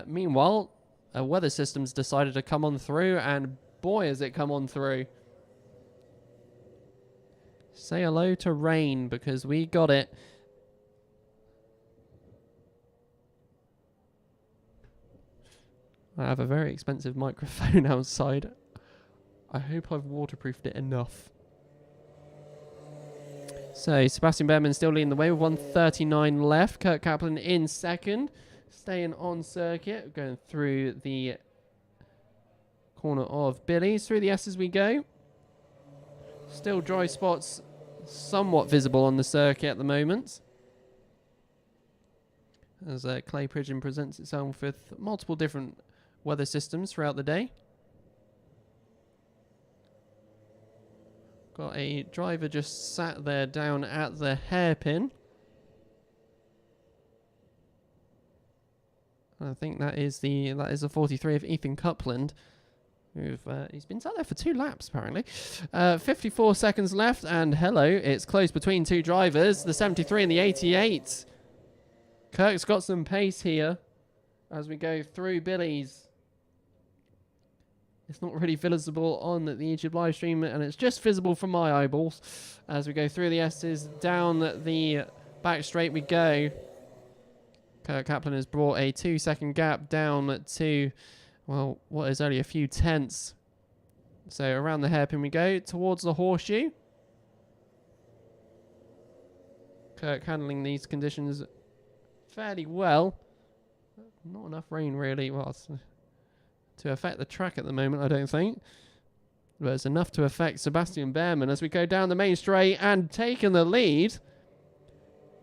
Meanwhile, weather systems decided to come on through, and boy, has it come on through. Say hello to rain, because we got it. I have a very expensive microphone outside. I hope I've waterproofed it enough. So, Sebastian Behrman still leading the way with 1:39 left. Kurt Kaplan in second. Staying on circuit. Going through the corner of Billy's. Through the S's we go. Still dry spots somewhat visible on the circuit at the moment, as Clay Pigeon presents itself with multiple different weather systems throughout the day. Got a driver just sat there down at the hairpin. I think that is the 43 of Ethan Coupland. He's been sat there for 2 laps, apparently. 54 seconds left, and hello, it's close between 2 drivers, the 73 and the 88. Kirk's got some pace here as we go through Billy's. It's not really visible on the YouTube live stream, and it's just visible from my eyeballs. As we go through the S's, down the back straight we go. Kurt Kaplan has brought a 2-second gap down to, well, what is only a few tenths. So around the hairpin we go, towards the horseshoe. Kirk handling these conditions fairly well. Not enough rain, really. Well, to affect the track at the moment, I don't think. But it's enough to affect Sebastian Behrman as we go down the main straight, and taking the lead.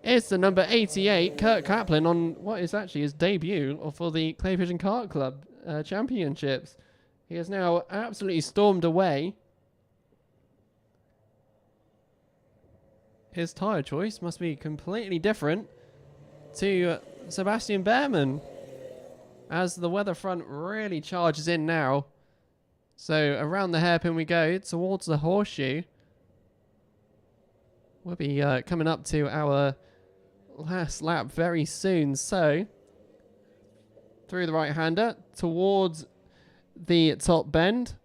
It's the number 88, Kurt Kaplan, on what is actually his debut for the Clay Pigeon Kart Club Championships. He has now absolutely stormed away. His tyre choice must be completely different to Sebastian Behrman, as the weather front really charges in now. So around the hairpin we go, towards the horseshoe. We'll be coming up to our last lap very soon. So through the right-hander, towards the top bend.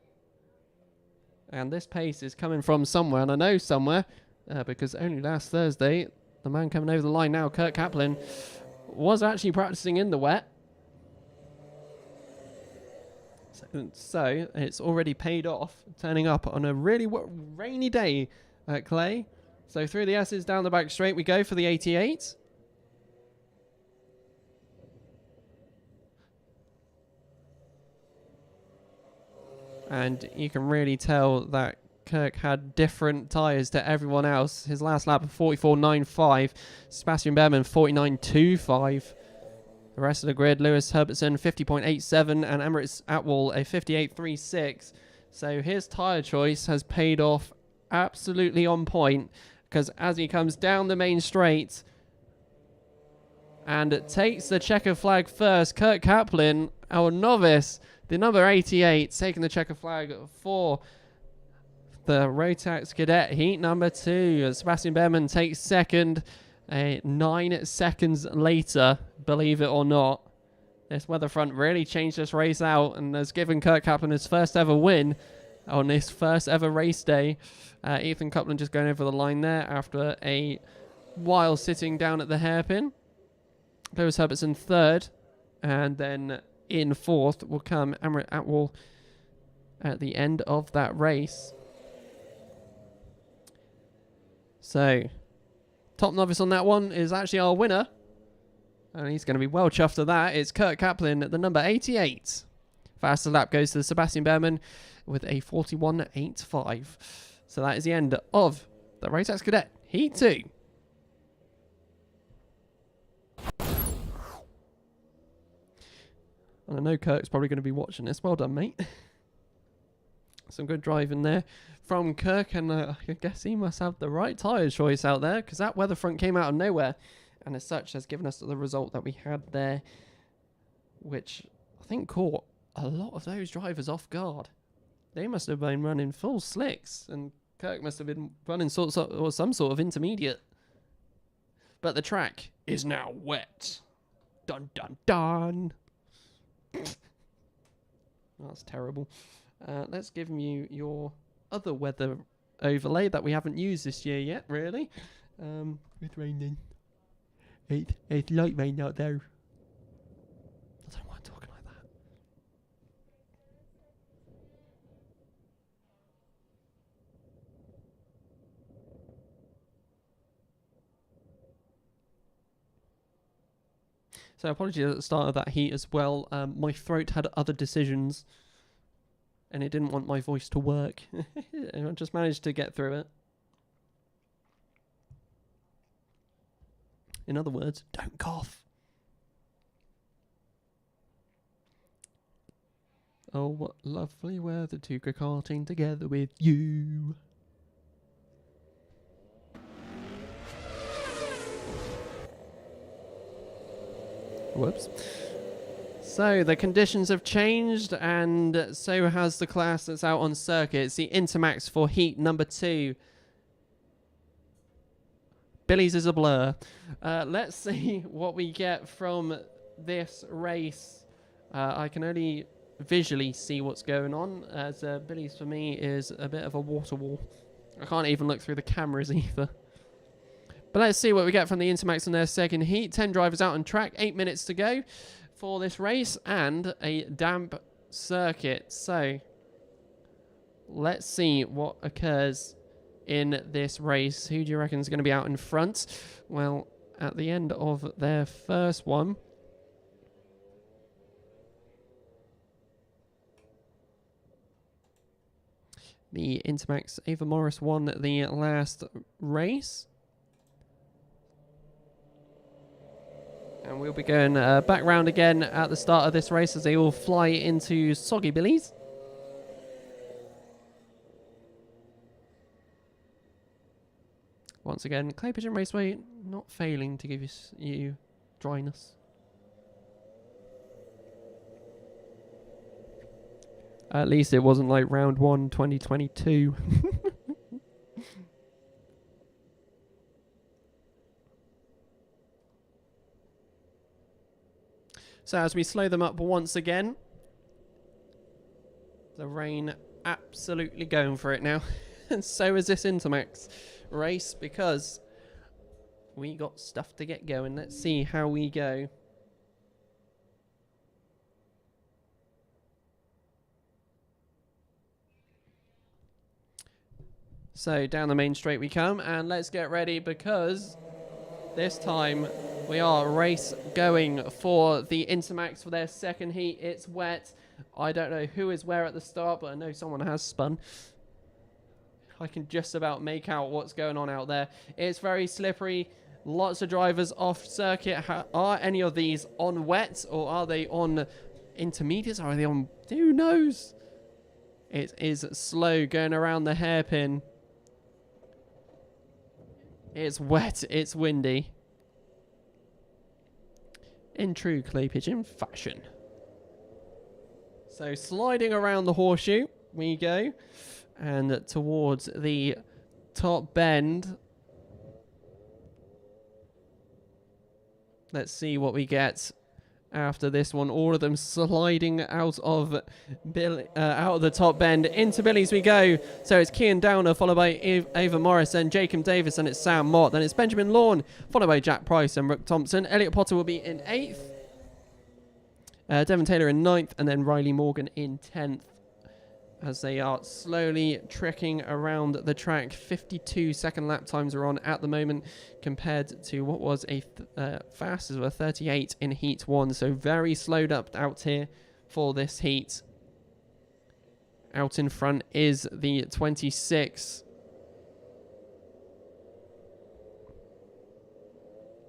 And this pace is coming from somewhere, and I know somewhere, because only last Thursday, the man coming over the line now, Kurt Kaplan, was actually practicing in the wet. So it's already paid off, turning up on a really rainy day at Clay. So through the S's, down the back straight we go for the 88. And you can really tell that Kirk had different tyres to everyone else. His last lap of 44.95. Sebastian Behrman 49.25. The rest of the grid, Lewis Herbertson 50.87 and Emirates Atwell a 58.36. So his tyre choice has paid off absolutely on point, because as he comes down the main straight and takes the checker flag first, Kurt Kaplan, our novice, the number 88, taking the checker flag for the Rotax Cadet heat number 2. Sebastian Behrman takes second. 9 seconds later, believe it or not, this weather front really changed this race out and has given Kurt Kaplan his first ever win on his first ever race day. Ethan Coupland just going over the line there after a while sitting down at the hairpin. Lewis Herbertson third, and then in fourth will come Emirates Atwell at the end of that race. So top novice on that one is actually our winner, and he's going to be well chuffed to that. It's Kurt Kaplan at the number 88. Fastest lap goes to Sebastian Behrman with a 41.85. So that is the end of the Rotax Cadet Heat 2. And I know Kirk's probably going to be watching this. Well done, mate. Some good driving there from Kirk, and I guess he must have the right tyre choice out there, because that weather front came out of nowhere, and as such has given us the result that we had there, which I think caught a lot of those drivers off guard. They must have been running full slicks, and Kirk must have been running some sort of intermediate. But the track is now wet. Dun dun dun. That's terrible. Let's give you your other weather overlay that we haven't used this year yet, really. With raining. It's light rain out there. I don't know why I'm talking like that. So apologies at the start of that heat as well. My throat had other decisions, and it didn't want my voice to work. And I just managed to get through it. In other words, don't cough. Oh, what lovely weather to go karting together with you. Whoops. So the conditions have changed, and so has the class that's out on circuit. It's the Intermax for heat number 2. Billy's is a blur. Let's see what we get from this race. I can only visually see what's going on, as Billy's for me is a bit of a water wall. I can't even look through the cameras either. But let's see what we get from the Intermax in their second heat. 10 drivers out on track, 8 minutes to go for this race, and a damp circuit. So let's see what occurs in this race. Who do you reckon is going to be out in front? Well, at the end of their first one, the Intermax Ava Morris won the last race. And we'll be going back round again at the start of this race as they all fly into Soggy Billy's. Once again, Clay Pigeon Raceway not failing to give you dryness. At least it wasn't like round 1 2022. So as we slow them up once again, the rain absolutely going for it now. And so is this Intermax race, because we got stuff to get going. Let's see how we go. So down the main straight we come, and let's get ready, because this time we are race going for the Intermax for their second heat. It's wet. I don't know who is where at the start, but I know someone has spun. I can just about make out what's going on out there. It's very slippery. Lots of drivers off circuit. Are any of these on wet, or are they on intermediates? Or are they on... Who knows? It is slow going around the hairpin. It's wet. It's windy. In true Clay Pigeon fashion. So sliding around the horseshoe we go, and towards the top bend. Let's see what we get after this one. All of them sliding out of the top bend. Into Billy's we go. So it's Kian Downer, followed by Ava Morris, and Jacob Davis, and it's Sam Mott. Then it's Benjamin Lawn, followed by Jack Price and Rook Thompson. Elliot Potter will be in 8th. Devon Taylor in 9th, and then Riley Morgan in 10th. As they are slowly trekking around the track. 52 second lap times are on at the moment, compared to what was a fast as well, 38 in heat 1. So very slowed up out here for this heat. Out in front is the 26.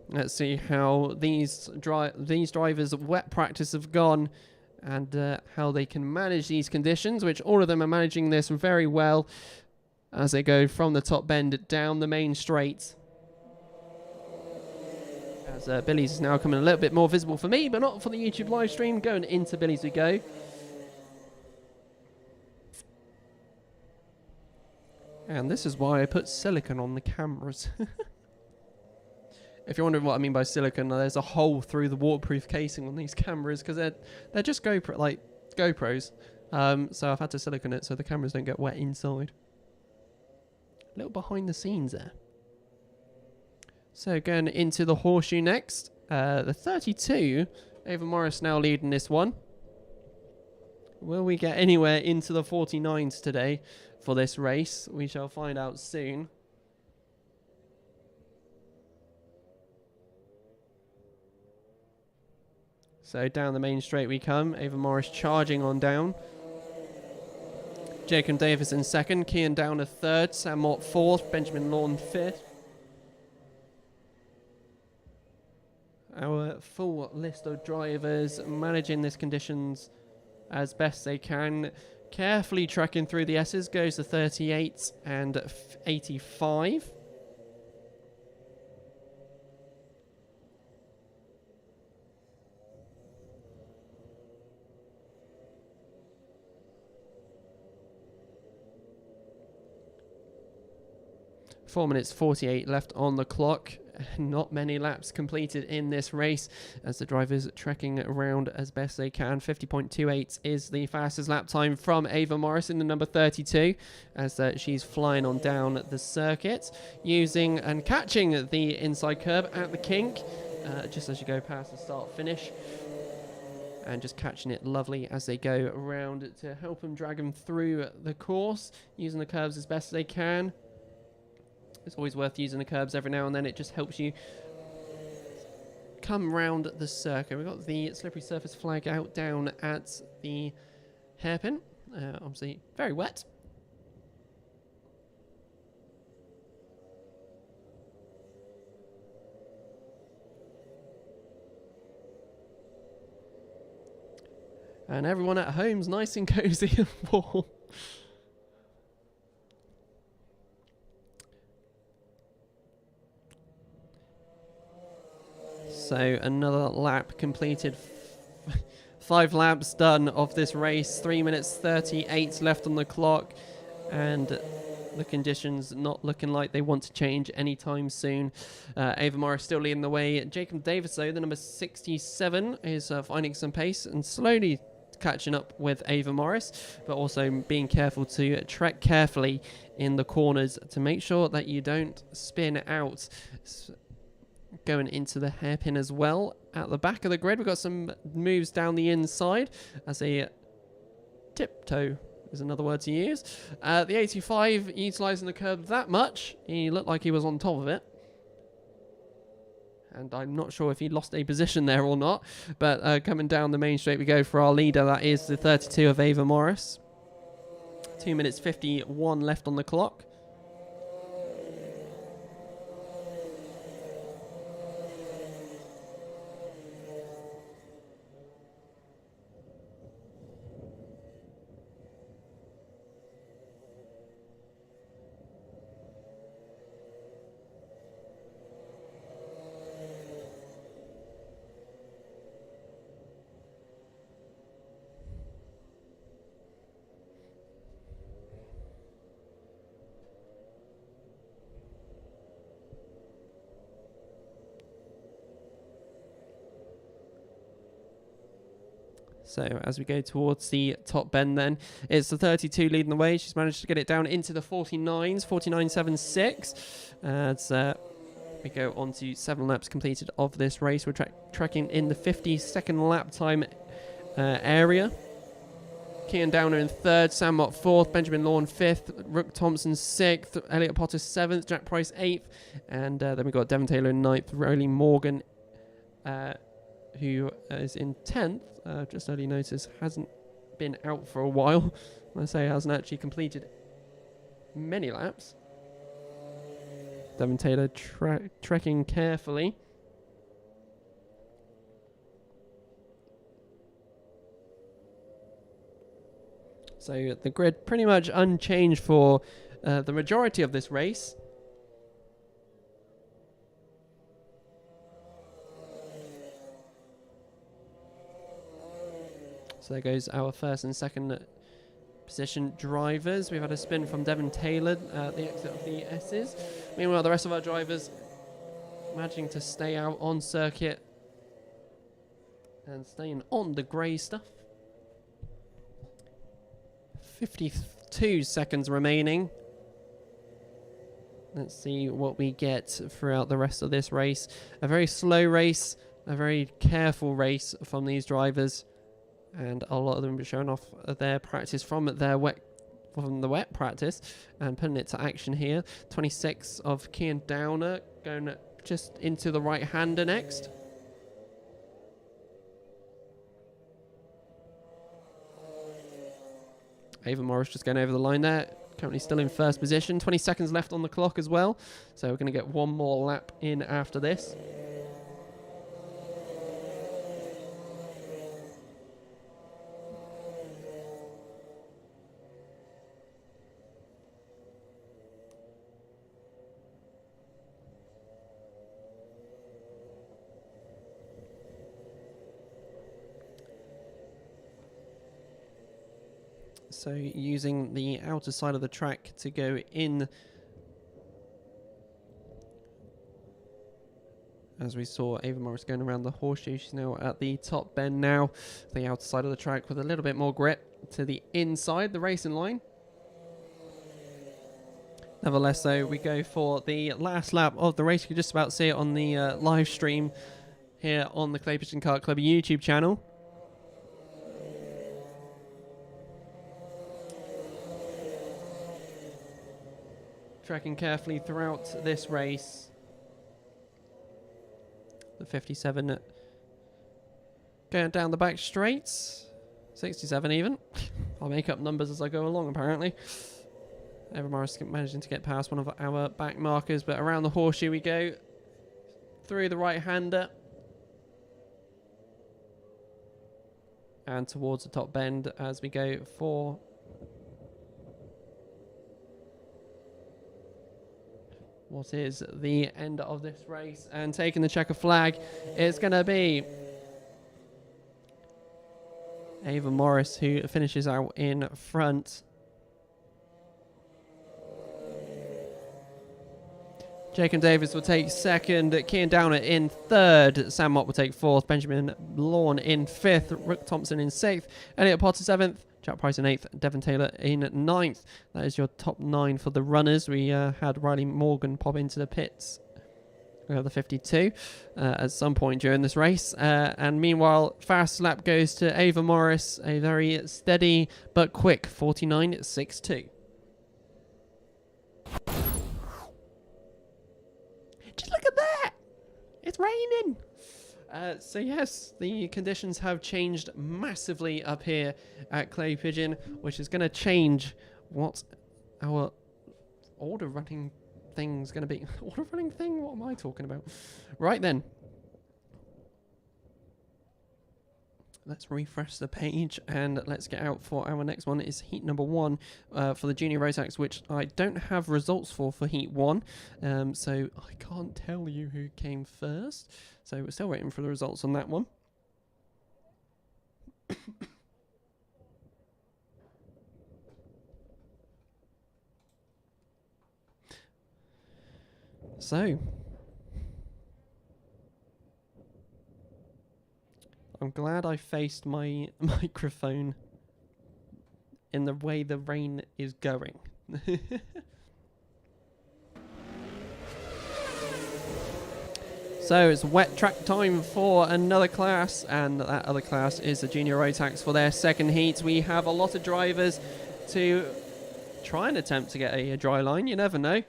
Let's see how these drivers' wet practice have gone and how they can manage these conditions, which all of them are managing this very well as they go from the top bend down the main straight. As Billy's is now coming a little bit more visible for me, but not for the YouTube live stream. Going into Billy's we go. And this is why I put silicone on the cameras. If you're wondering what I mean by silicone, there's a hole through the waterproof casing on these cameras because they're just GoPros. So I've had to silicone it so the cameras don't get wet inside. A little behind the scenes there. So going into the horseshoe next. The 32, Ava Morris now leading this one. Will we get anywhere into the 49s today for this race? We shall find out soon. So down the main straight we come. Ava Morris charging on down. Jacob Davis in second. Kian Downer third. Sam Mott fourth. Benjamin Lawn fifth. Our full list of drivers managing these conditions as best they can. Carefully tracking through the S's goes the 38 and 85. Four minutes 48 left on the clock. Not many laps completed in this race as the drivers trekking around as best they can. 50.28 is the fastest lap time from Ava Morris in the number 32 as she's flying on down the circuit, using and catching the inside curb at the kink just as you go past the start finish, and just catching it lovely as they go around to help them drag them through the course, using the curves as best they can. It's always worth using the curbs every now and then. It just helps you come round the circuit. We've got the slippery surface flag out down at the hairpin. Obviously very wet. And everyone at home's nice and cozy and warm. So another lap completed. 5 laps done of this race. 3 minutes 38 left on the clock. And the conditions not looking like they want to change anytime soon. Ava Morris still leading the way. Jacob Davis, though, the number 67, is finding some pace and slowly catching up with Ava Morris, but also being careful to tread carefully in the corners to make sure that you don't spin out. Going into the hairpin as well. At the back of the grid, we've got some moves down the inside as a tiptoe is another word to use. The 85 utilising the curb that much. He looked like he was on top of it. And I'm not sure if he lost a position there or not. But coming down the main straight we go for our leader. That is the 32 of Ava Morris. 2 minutes 51 left on the clock. So as we go towards the top bend then, it's the 32 leading the way. She's managed to get it down into the 49s, 49.76. As we go on to 7 laps completed of this race. We're tracking in the 52nd lap time area. Kian Downer in 3rd, Sam Mott 4th, Benjamin Lawn 5th, Rook Thompson 6th, Elliot Potter 7th, Jack Price 8th, and then we've got Devon Taylor in 9th, Rowley Morgan who is in 10th. Just early notice, hasn't been out for a while. I say hasn't actually completed many laps. Devon Taylor trekking carefully. So the grid pretty much unchanged for the majority of this race. So there goes our first and second position drivers. We've had a spin from Devon Taylor at the exit of the S's. Meanwhile, the rest of our drivers managing to stay out on circuit and staying on the grey stuff. 52 seconds remaining. Let's see what we get throughout the rest of this race. A very slow race, a very careful race from these drivers. And a lot of them are showing off their practice from the wet practice and putting it to action here. 26 of Kian Downer going just into the right-hander next. Ava Morris just going over the line there. Currently still in first position. 20 seconds left on the clock as well. So we're going to get one more lap in after this. So using the outer side of the track to go in, as we saw Ava Morris going around the horseshoe. She's now at the top bend now, the outer side of the track with a little bit more grip to the inside, the racing line. Nevertheless, though, we go for the last lap of the race. You can just about see it on the live stream here on the Clay Pigeon Kart Club YouTube channel. Tracking carefully throughout this race. The 57 going down the back straights. 67 even. I'll make up numbers as I go along, apparently. Ava Morris managing to get past one of our back markers, but around the horseshoe we go. Through the right-hander. And towards the top bend as we go for what is the end of this race. And taking the checker flag is going to be Ava Morris, who finishes out in front. Jacob Davis will take second, Kian Downer in third, Sam Mott will take fourth, Benjamin Lawn in fifth, Rook Thompson in sixth, Elliot Potter seventh, Jack Price in eighth, Devon Taylor in ninth. That is your top 9 for the runners. We had Riley Morgan pop into the pits. We have the 52 at some point during this race. And meanwhile, fast lap goes to Ava Morris, a very steady but quick 49.62. Just look at that! It's raining! So yes, the conditions have changed massively up here at Clay Pigeon, which is going to change what our order running thing's going to be. Order running thing? What am I talking about? Right then. Let's refresh the page and let's get out for our next one. Is heat number 1 for the junior Rotax, which I don't have results for heat 1. So I can't tell you who came first. So we're still waiting for the results on that one. So I'm glad I faced my microphone in the way the rain is going. So it's wet track time for another class, and that other class is the Junior Rotax for their second heat. We have a lot of drivers to try and attempt to get a dry line. You never know.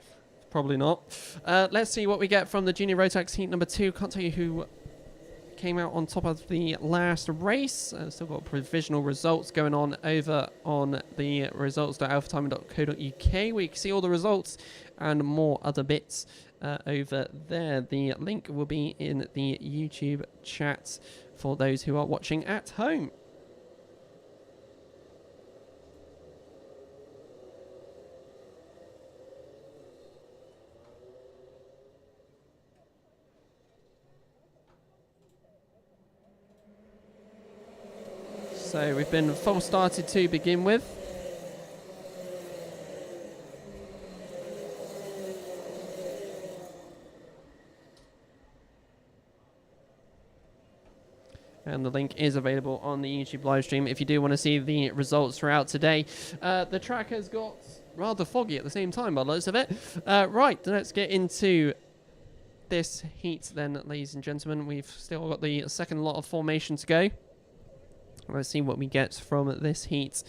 Probably not. Let's see what we get from the Junior Rotax heat number 2. Can't tell you who came out on top of the last race. Still got provisional results going on over on the results.alphatiming.co.uk. We can see all the results and more other bits over there. The link will be in the YouTube chat for those who are watching at home. So we've been full started to begin with. And the link is available on the YouTube live stream if you do want to see the results throughout today. The track has got rather foggy at the same time by the looks of it. Right, let's get into this heat then, ladies and gentlemen. We've still got the second lot of formation to go. Let's see what we get from this heat.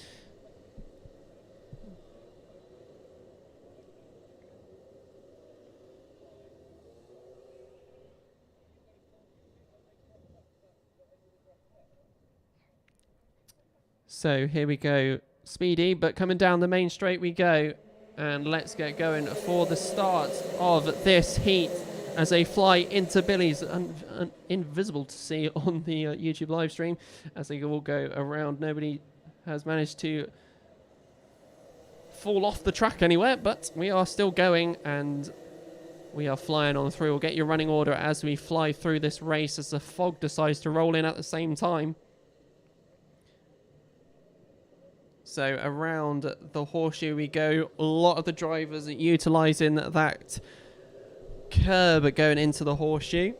So here we go, speedy, but coming down the main straight we go. And let's get going for the start of this heat as they fly into Billy's, invisible to see on the YouTube live stream as they all go around. Nobody has managed to fall off the track anywhere, but we are still going and we are flying on through. We'll get your running order as we fly through this race as the fog decides to roll in at the same time. So around the horseshoe we go. A lot of the drivers are utilising that curb going into the horseshoe.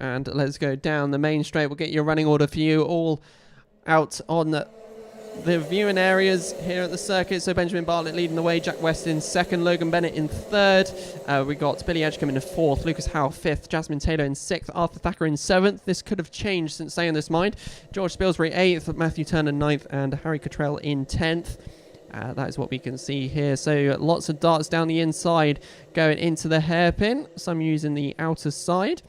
And let's go down the main straight. We'll get your running order for you all out on the viewing areas here at the circuit. So Benjamin Bartlett leading the way, Jack West in second, Logan Bennett in third. We got Billy Edgecombe in fourth, Lucas Howe fifth, Jasmine Taylor in sixth, Arthur Thacker in seventh. This could have changed since saying this mind. George Spilsbury eighth, Matthew Turner ninth, and Harry Cottrell in 10th. That is what we can see here. So lots of darts down the inside going into the hairpin, some using the outer side.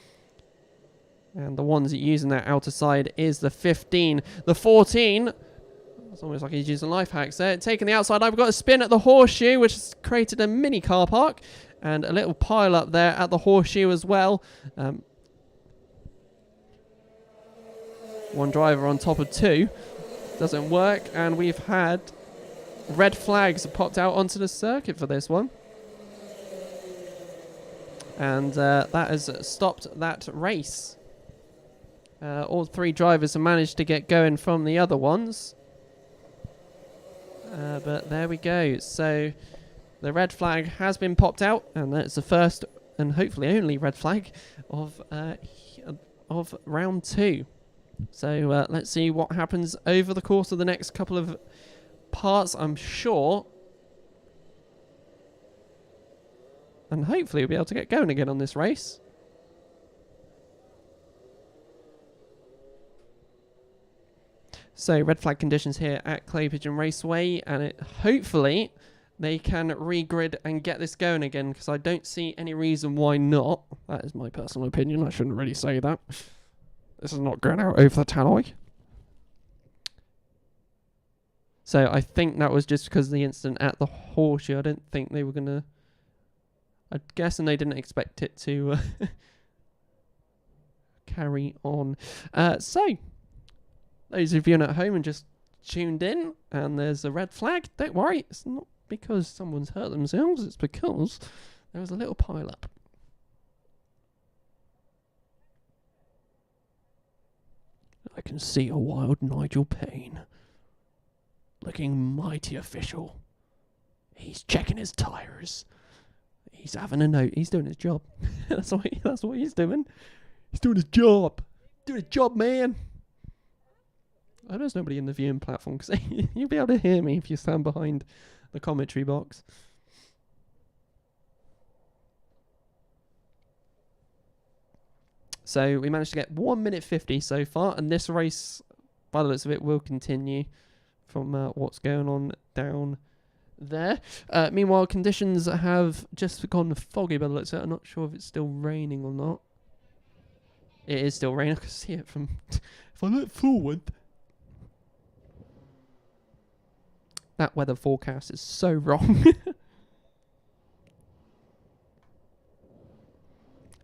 And the ones that using that outer side is the 15. The 14, it's almost like he's using life hacks there. Taking the outside, I've got a spin at the horseshoe, which has created a mini car park. And a little pile up there at the horseshoe as well. One driver on top of two. Doesn't work. And we've had red flags popped out onto the circuit for this one. And that has stopped that race. All three drivers have managed to get going from the other ones. But there we go. So the red flag has been popped out, and that's the first and hopefully only red flag of round 2. So let's see what happens over the course of the next couple of parts, I'm sure. And hopefully we'll be able to get going again on this race. So red flag conditions here at Clay Pigeon Raceway, and hopefully they can regrid and get this going again, because I don't see any reason why not. That is my personal opinion. I shouldn't really say that. This is not going out over the tannoy. So I think that was just because of the incident at the horseshoe. I don't think they were going to... I'm guessing they didn't expect it to carry on. So, those of you at home and just tuned in, and there's a red flag, don't worry. It's not because someone's hurt themselves. It's because there was a little pile up. I can see a wild Nigel Payne looking mighty official. He's checking his tyres. He's having a note. He's doing his job. that's what he's doing. He's doing his job. Doing his job, man. I know there's nobody in the viewing platform, because you'll be able to hear me if you stand behind the commentary box. So we managed to get 1 minute 50 so far, and this race, by the looks of it, will continue from what's going on down there. Meanwhile, conditions have just gone foggy by the looks of it. I'm not sure if it's still raining or not. It is still raining. I can see it from... if I look forward... That weather forecast is so wrong.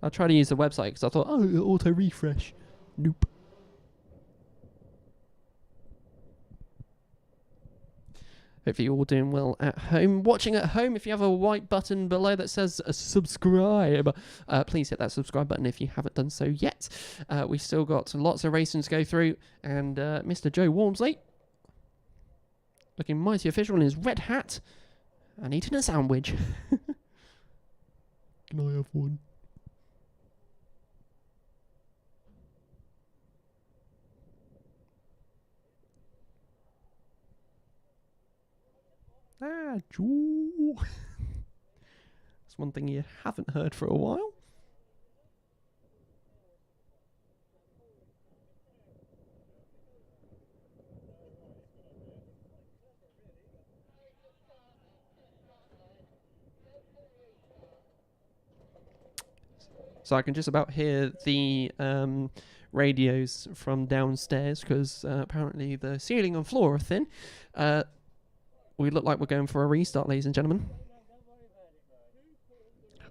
I'll try to use the website because I thought, oh, it'll auto refresh. Nope. Hopefully you're all doing well at home. Watching at home, if you have a white button below that says subscribe, please hit that subscribe button if you haven't done so yet. We've still got lots of racing to go through, and Mr. Joe Walmsley, looking mighty official in his red hat, and eating a sandwich. Can I have one? Joe. That's one thing you haven't heard for a while. So I can just about hear the radios from downstairs because apparently the ceiling and floor are thin. We look like we're going for a restart, ladies and gentlemen.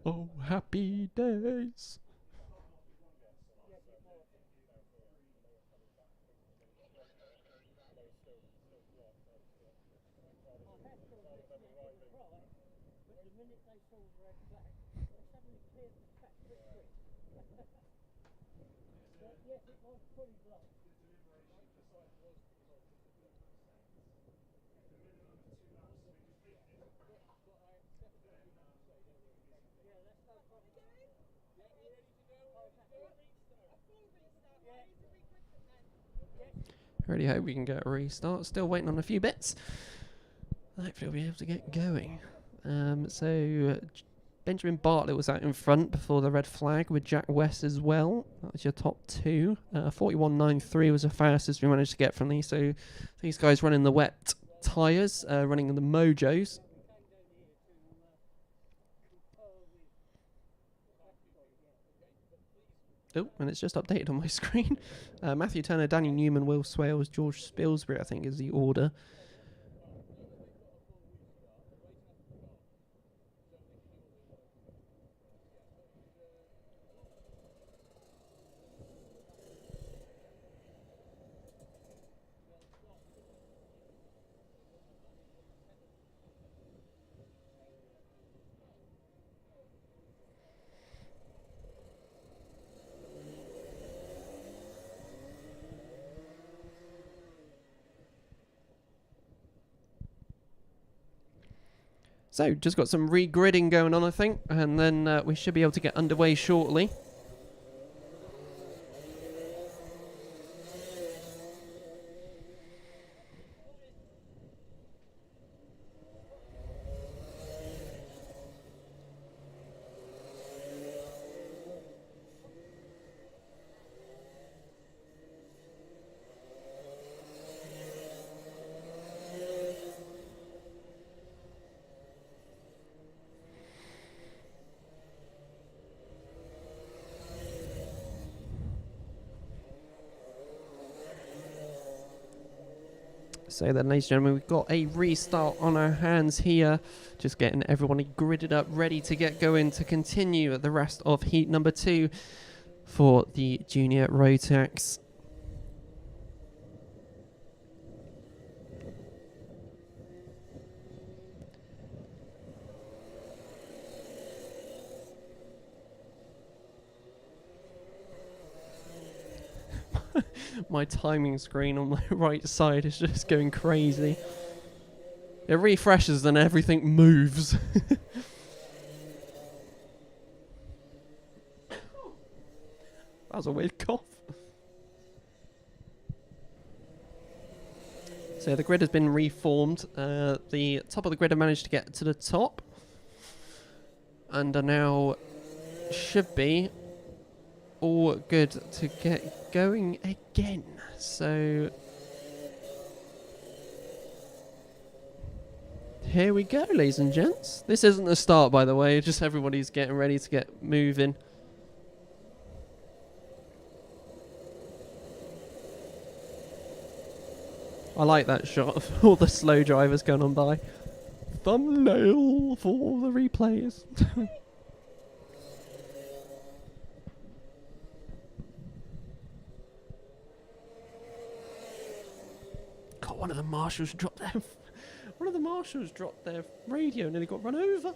Oh, happy days. Really hope we can get a restart. Still waiting on a few bits. Hopefully we'll be able to get going. Benjamin Bartlett was out in front before the red flag with Jack West as well. That was your top two. 41.93 was the fastest we managed to get from these. So these guys running the wet tyres, running the Mojos. Oh, and it's just updated on my screen. Matthew Turner, Danny Newman, Will Swales, George Spilsbury, I think is the order. So, just got some regridding going on, I think, and then we should be able to get underway shortly. So then, ladies and gentlemen, we've got a restart on our hands here. Just getting everyone gridded up, ready to get going to continue the rest of heat number 2 for the junior Rotax. My timing screen on my right side is just going crazy. It refreshes and everything moves. That was a weird cough. So the grid has been reformed. The top of the grid have managed to get to the top. And are now should be all good to get going again. So here we go, ladies and gents. This isn't the start, by the way, just everybody's getting ready to get moving. I like that shot of all the slow drivers going on by. Thumbnail for the replays. One of the marshals dropped One of the marshals dropped their radio and nearly got run over.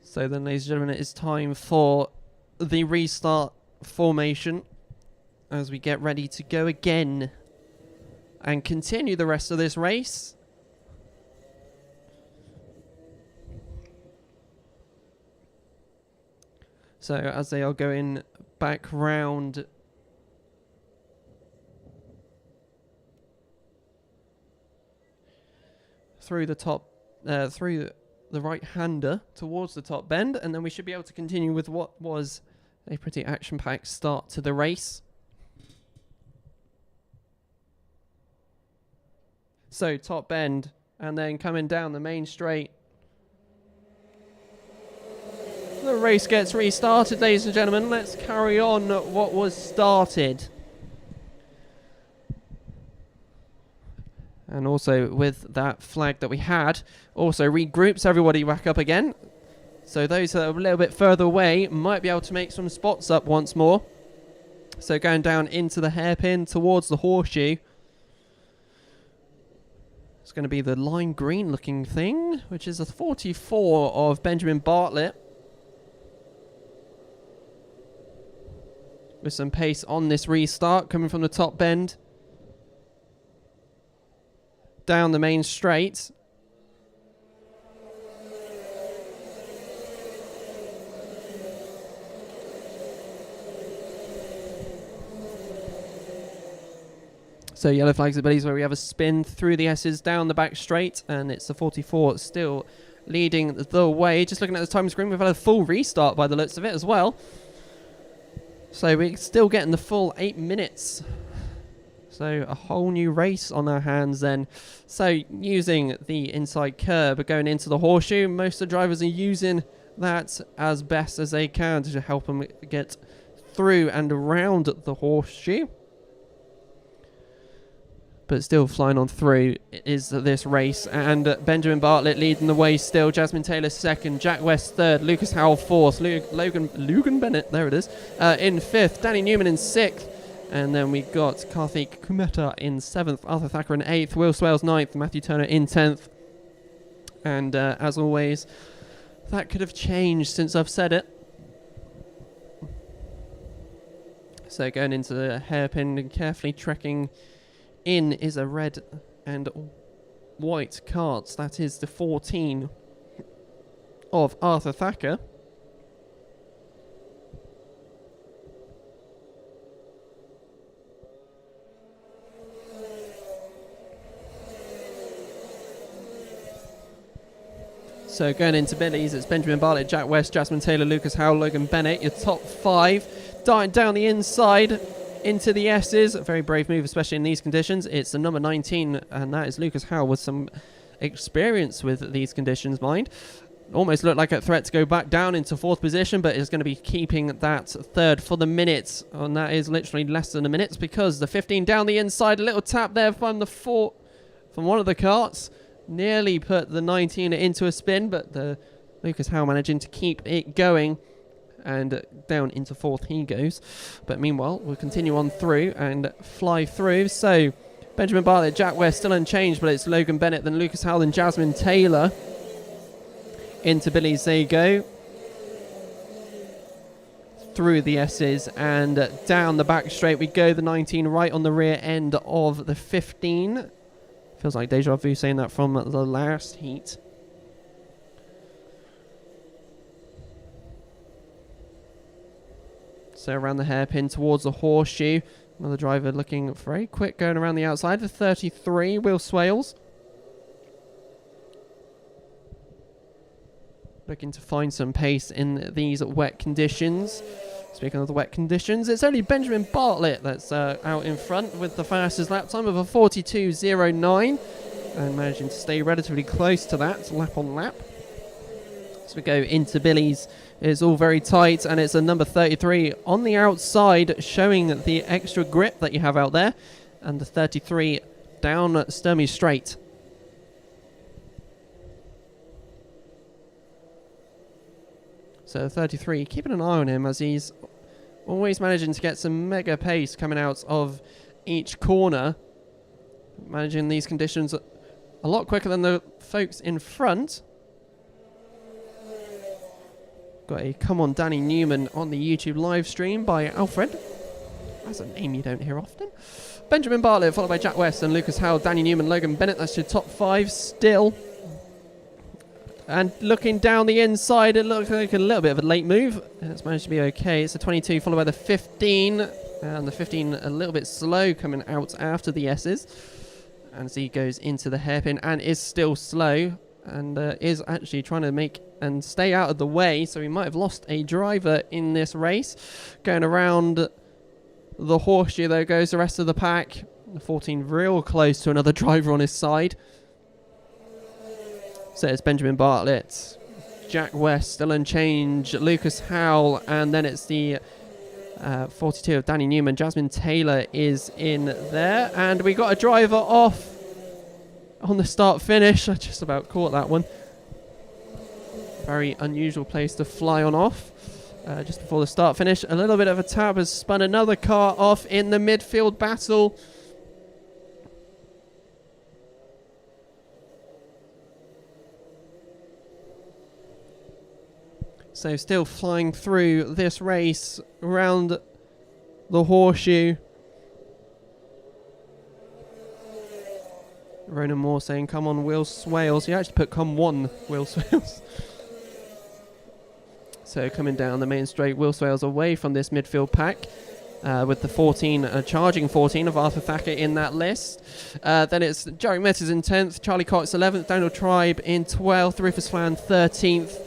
So then, ladies and gentlemen, it is time for the restart formation as we get ready to go again and continue the rest of this race. So as they are going back round through the top, through the right-hander towards the top bend, and then we should be able to continue with what was a pretty action-packed start to the race. So top bend, and then coming down the main straight. The race gets restarted, ladies and gentlemen. Let's carry on what was started. And also with that flag that we had, also regroups everybody back up again. So those that are a little bit further away might be able to make some spots up once more. So going down into the hairpin towards the horseshoe. It's going to be the lime green looking thing, which is a 44 of Benjamin Bartlett. With some pace on this restart coming from the top bend. Down the main straight. So yellow flags at Billy's where we have a spin through the S's down the back straight, and it's the 44 still leading the way. Just looking at the time screen, we've had a full restart by the looks of it as well. So we're still getting the full 8 minutes. So a whole new race on our hands then. So using the inside curb going into the horseshoe, most of the drivers are using that as best as they can to help them get through and around the horseshoe. But still flying on through is this race, and Benjamin Bartlett leading the way still. Jasmine Taylor second, Jack West third, Lucas Howell fourth, Logan Bennett, there it is, in fifth, Danny Newman in sixth. And then we got Karthik Kumeta in 7th, Arthur Thacker in 8th, Will Swales 9th, Matthew Turner in 10th. And as always, that could have changed since I've said it. So going into the hairpin and carefully trekking in is a red and white cart. That is the 14 of Arthur Thacker. So going into Billy's, it's Benjamin Bartlett, Jack West, Jasmine Taylor, Lucas Howell, Logan Bennett, your top 5. Darting down the inside into the S's. A very brave move, especially in these conditions. It's the number 19, and that is Lucas Howell with some experience with these conditions, mind. Almost looked like a threat to go back down into 4th position, but is going to be keeping that 3rd for the minute. And that is literally less than a minute, because the 15 down the inside, a little tap there from the from one of the carts. Nearly put the 19 into a spin, but the Lucas Howell managing to keep it going, and down into 4th he goes. But meanwhile, we'll continue on through and fly through. So Benjamin Bartlett, Jack West still unchanged, but it's Logan Bennett, then Lucas Howell, and Jasmine Taylor into Billy's. There you go. Through the S's and down the back straight we go. The 19 right on the rear end of the 15. Feels like deja vu saying that from the last heat. So around the hairpin towards the horseshoe. Another driver looking very quick going around the outside. The 33, Will Swales. Looking to find some pace in these wet conditions. Speaking of the wet conditions, it's only Benjamin Bartlett that's out in front with the fastest lap time of a 42.09, and managing to stay relatively close to that lap on lap. So we go into Billy's. It's all very tight, and it's a number 33 on the outside, showing the extra grip that you have out there, and the 33 down Sturmey straight. So 33, keeping an eye on him as he's always managing to get some mega pace coming out of each corner. Managing these conditions a lot quicker than the folks in front. Got a Come On Danny Newman on the YouTube live stream by Alfred. That's a name you don't hear often. Benjamin Bartlett, followed by Jack West and Lucas Howell, Danny Newman, Logan Bennett. That's your top 5 still. And looking down the inside, it looks like a little bit of a late move. And it's managed to be okay. It's a 22 followed by the 15. And the 15 a little bit slow coming out after the S's. And as he goes into the hairpin and is still slow. And is actually trying to make and stay out of the way. So he might have lost a driver in this race. Going around the horseshoe though goes the rest of the pack. The 14 real close to another driver on his side. So it's Benjamin Bartlett, Jack West still unchanged, Lucas Howell, and then it's the 42 of Danny Newman. Jasmine Taylor is in there, and we got a driver off on the start-finish. I just about caught that one. Very unusual place to fly on off. Just before the start-finish, a little bit of a tap has spun another car off in the midfield battle. So still flying through this race around the horseshoe. Ronan Moore saying, come on, Will Swales. He actually put come on, Will Swales. So coming down the main straight, Will Swales away from this midfield pack. With the 14, charging 14 of Arthur Thacker in that list. Then it's Jarek Metters in 10th, Charlie Cox 11th, Daniel Tribe in 12th, Rufus Flan 13th.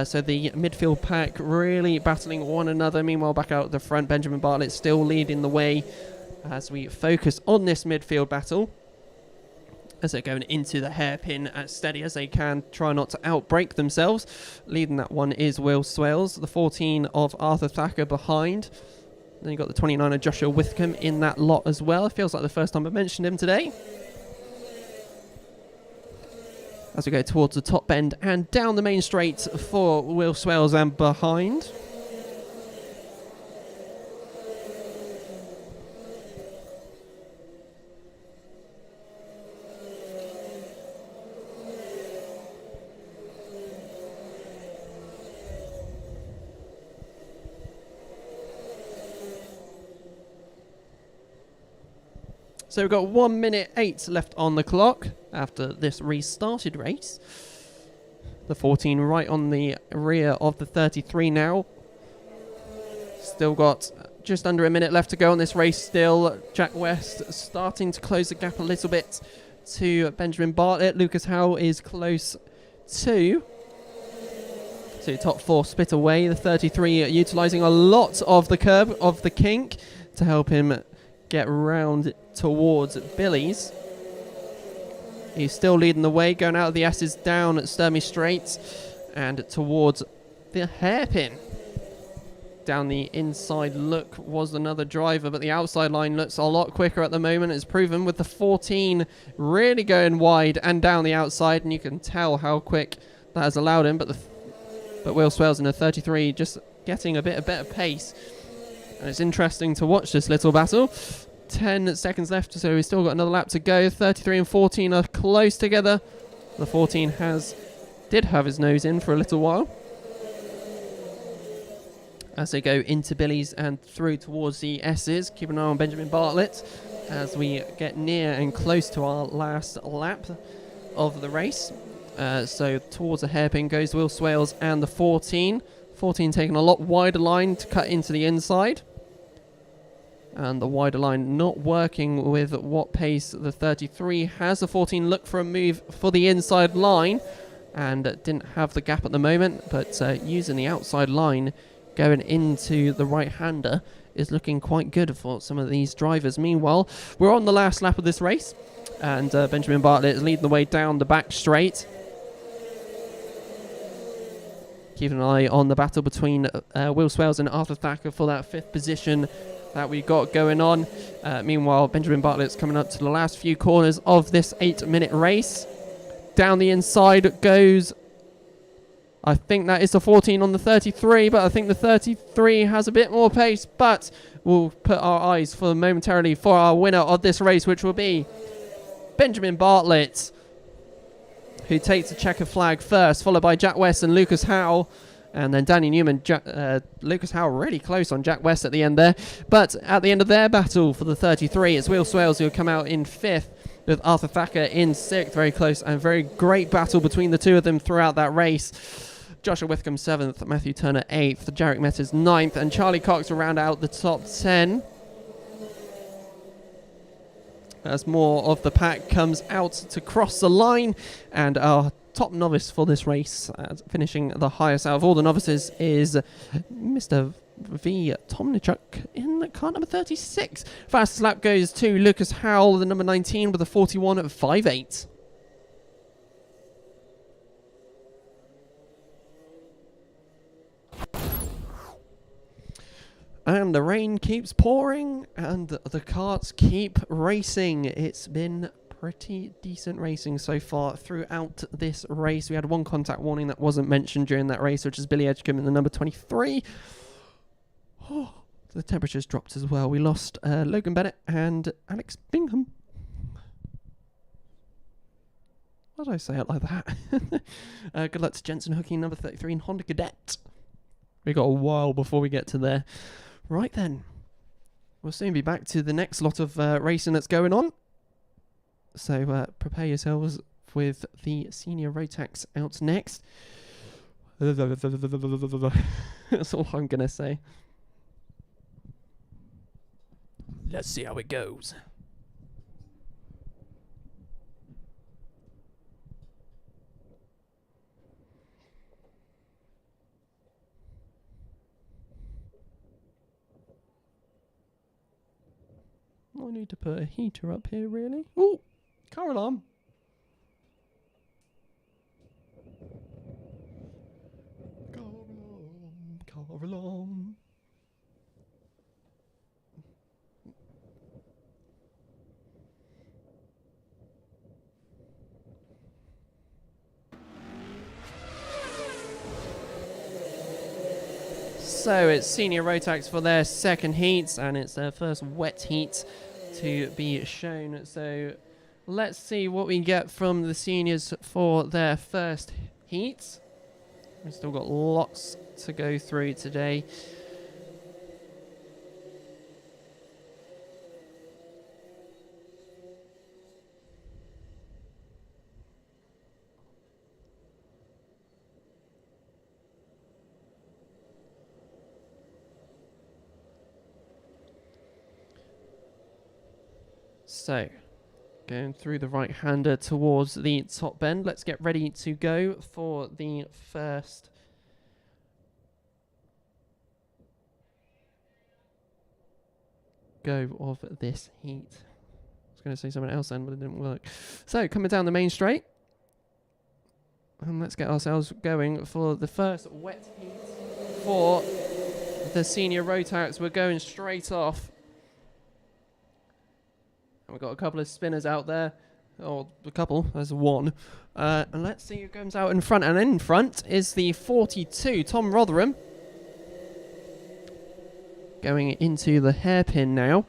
So the midfield pack really battling one another. Meanwhile, back out at the front, Benjamin Bartlett still leading the way as we focus on this midfield battle. As they're going into the hairpin as steady as they can, try not to outbrake themselves. Leading that one is Will Swales, the 14 of Arthur Thacker behind. Then you've got the 29 of Joshua Withcombe in that lot as well. It feels like the first time I mentioned him today. As we go towards the top bend and down the main straight for Will Swales and behind. So we've got 1 minute 8 left on the clock after this restarted race. The 14 right on the rear of the 33 now. Still got just under a minute left to go on this race still. Jack West starting to close the gap a little bit to Benjamin Bartlett. Lucas Howell is close to. So top 4 split away. The 33 utilising a lot of the curb of the kink to help him get round towards Billy's. He's still leading the way, going out of the S's down at Sturmy Straight and towards the hairpin. Down the inside look was another driver, but the outside line looks a lot quicker at the moment. It's proven with the 14 really going wide and down the outside, and you can tell how quick that has allowed him. But Will Swales in a 33 just getting a bit of better pace. And it's interesting to watch this little battle. 10 seconds left, so we've still got another lap to go. 33 and 14 are close together. The 14 did have his nose in for a little while. As they go into Billy's and through towards the S's. Keep an eye on Benjamin Bartlett as we get near and close to our last lap of the race. So towards the hairpin goes Will Swales and the 14. 14 taking a lot wider line to cut into the inside. And the wider line not working with what pace the 33 has. The 14 looked for a move for the inside line and didn't have the gap at the moment, but using the outside line going into the right-hander is looking quite good for some of these drivers. Meanwhile, we're on the last lap of this race, and Benjamin Bartlett is leading the way down the back straight. Keep an eye on the battle between Will Swales and Arthur Thacker for that 5th position that we've got going on. Meanwhile, Benjamin Bartlett's coming up to the last few corners of this 8-minute race. Down the inside goes I think that is the 14 on the 33, but I think the 33 has a bit more pace. But we'll put our eyes for momentarily for our winner of this race, which will be Benjamin Bartlett, who takes the checker flag first, followed by Jack West and Lucas Howe. And then Danny Newman, Lucas Howe really close on Jack West at the end there. But at the end of their battle for the 33, it's Will Swales who will come out in 5th, with Arthur Thacker in 6th. Very close and very great battle between the two of them throughout that race. Joshua Withcombe 7th, Matthew Turner 8th, Jarek Metters 9th, and Charlie Cox will round out the top 10. As more of the pack comes out to cross the line, and our top novice for this race, finishing the highest out of all the novices, is Mr. V. Tomnichuk in car number 36. Fastest lap goes to Lucas Howell, the number 19, with a 41.58. And the rain keeps pouring, and the karts keep racing. It's been pretty decent racing so far throughout this race. We had one contact warning that wasn't mentioned during that race, which is Billy Edgecombe in the number 23. Oh, the temperatures dropped as well. We lost Logan Bennett and Alex Bingham. Why did I say it like that? Good luck to Jensen Hooking, number 33 in Honda Cadet. We got a while before we get to there. Right then, we'll soon be back to the next lot of racing that's going on. So prepare yourselves with the senior Rotax out next. That's all I'm going to say. Let's see how it goes. I need to put a heater up here, really. Ooh, car alarm. Car alarm, car alarm. So it's senior Rotax for their second heat, and it's their first wet heat to be shown. So let's see what we get from the seniors for their first heat. We've still got lots to go through today. So, going through the right-hander towards the top bend. Let's get ready to go for the first go of this heat. I was going to say something else then, but it didn't work. So, coming down the main straight. And let's get ourselves going for the first wet heat for the senior Rotax. We're going straight off. We've got a couple of spinners out there. Or a couple, there's one. And let's see who comes out in front. And in front is the 42, Tom Rotherham. Going into the hairpin now.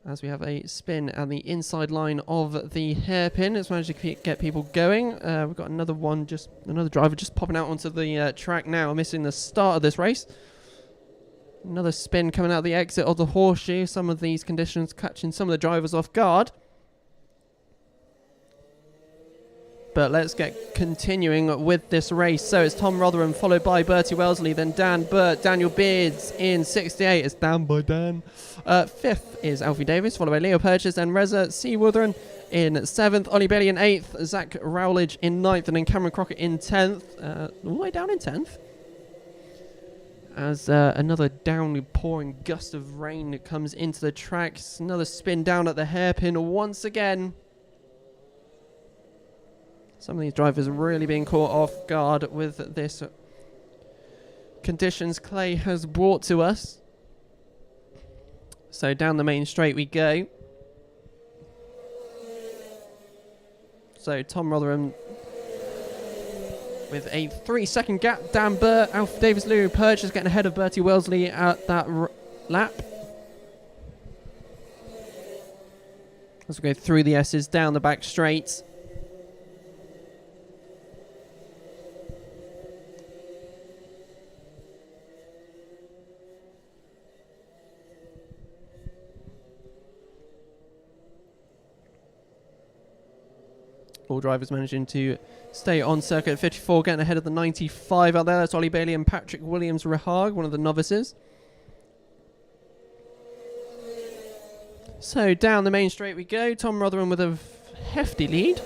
As we have a spin at the inside line of the hairpin. It's managed to get people going. We've got another driver just popping out onto the track now, missing the start of this race. Another spin coming out the exit of the horseshoe. Some of these conditions catching some of the drivers off guard. But let's get continuing with this race. So it's Tom Rotherham followed by Bertie Wellesley, then Dan Burt, Daniel Beards in 68. It's down by Dan. 5th is Alfie Davis, followed by Leo Purchase, then Reza C. Wuthering in 7th. Ollie Bailey in 8th. Zach Rowledge in 9th, and then Cameron Crockett in 10th. All the way down in 10th. As another downpouring gust of rain comes into the tracks. Another spin down at the hairpin once again. Some of these drivers are really being caught off guard with this conditions Clay has brought to us. So down the main straight we go. So Tom Rotherham with a 3-second gap. Dan Burt, Alf Davis, Lou Purchase getting ahead of Bertie Wellesley at that lap. As we go through the S's, down the back straight. All drivers managing to stay on circuit 54, getting ahead of the 95 out there. That's Ollie Bailey and Patrick Williams-Rahag, one of the novices. So down the main straight we go. Tom Rotherham with a hefty lead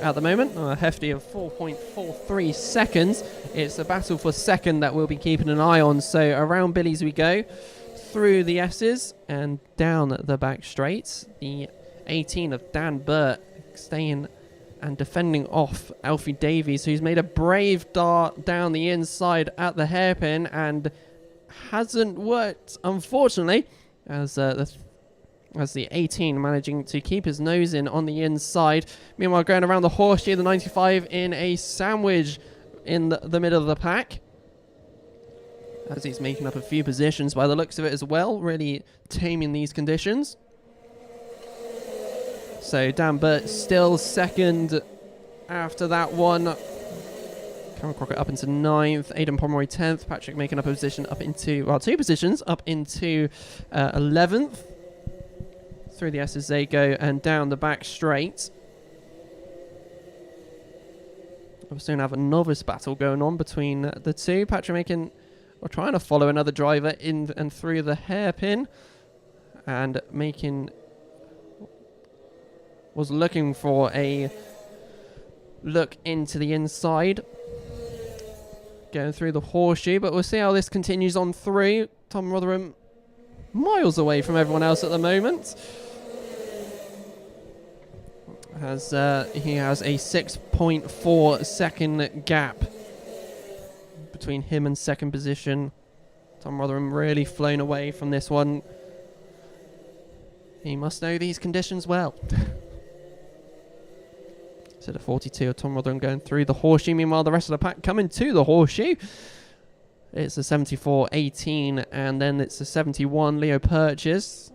at the moment, a hefty of 4.43 seconds. It's a battle for second that we'll be keeping an eye on. So around Billy's we go, through the S's and down the back straights. The 18 of Dan Burt staying and defending off Alfie Davies, who's made a brave dart down the inside at the hairpin and hasn't worked, unfortunately, as the 18 managing to keep his nose in on the inside. Meanwhile, going around the horseshoe, the 95 in a sandwich in the middle of the pack, as he's making up a few positions by the looks of it as well, really taming these conditions. So Dan Burt still second after that one. Cameron Crockett up into 9th, Aidan Pomeroy 10th, Patrick making up a position up into, well, 2 positions up into 11th. Through the S's they go and down the back straight. We'll soon have a novice battle going on between the two. Patrick making, or trying to follow another driver in and through the hairpin, and was looking for a look into the inside, going through the horseshoe, but we'll see how this continues on through. Tom Rotherham miles away from everyone else at the moment. He has a 6.4 second gap between him and second position. Tom Rotherham really flown away from this one. He must know these conditions well. So the 42 of Tom Rotherham going through the horseshoe. Meanwhile, the rest of the pack coming to the horseshoe. It's a 74-18, and then it's a 71 Leo Purchase.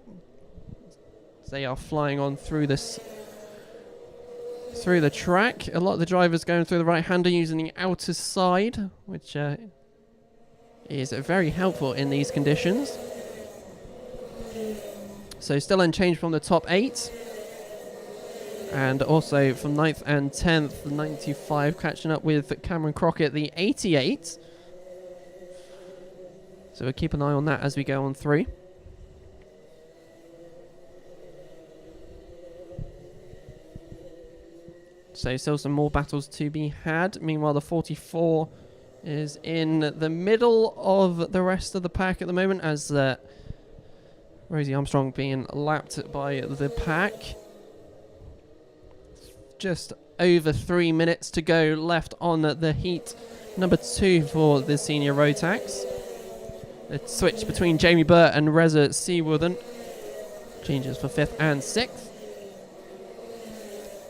They are flying on through this, through the track. A lot of the drivers going through the right-hander using the outer side, which is very helpful in these conditions. So still unchanged from the top 8. And also from 9th and 10th, the 95 catching up with Cameron Crockett, the 88. So we'll keep an eye on that as we go on through. So still some more battles to be had. Meanwhile, the 44 is in the middle of the rest of the pack at the moment, as Rosie Armstrong being lapped by the pack. Just over 3 minutes to go left on the heat number 2 for the senior Rotax. The switch between Jamie Burt and Reza Seaworthen changes for 5th and 6th.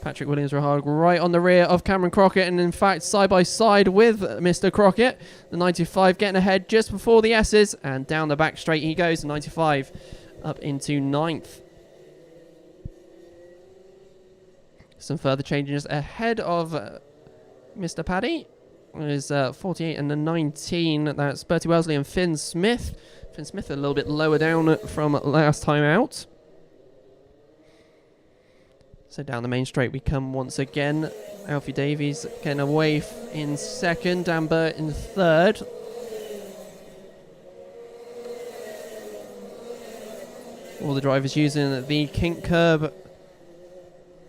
Patrick Williams-Rahag right on the rear of Cameron Crockett, and in fact side by side with Mr. Crockett. The 95 getting ahead just before the S's, and down the back straight he goes. The 95 up into 9th. Some further changes ahead of Mr. Paddy. Is 48 and the 19. That's Bertie Wellesley and Finn Smith. Finn Smith a little bit lower down from last time out. So down the main straight we come once again. Alfie Davies getting away in second. Dan Burt in third. All the drivers using the kink curb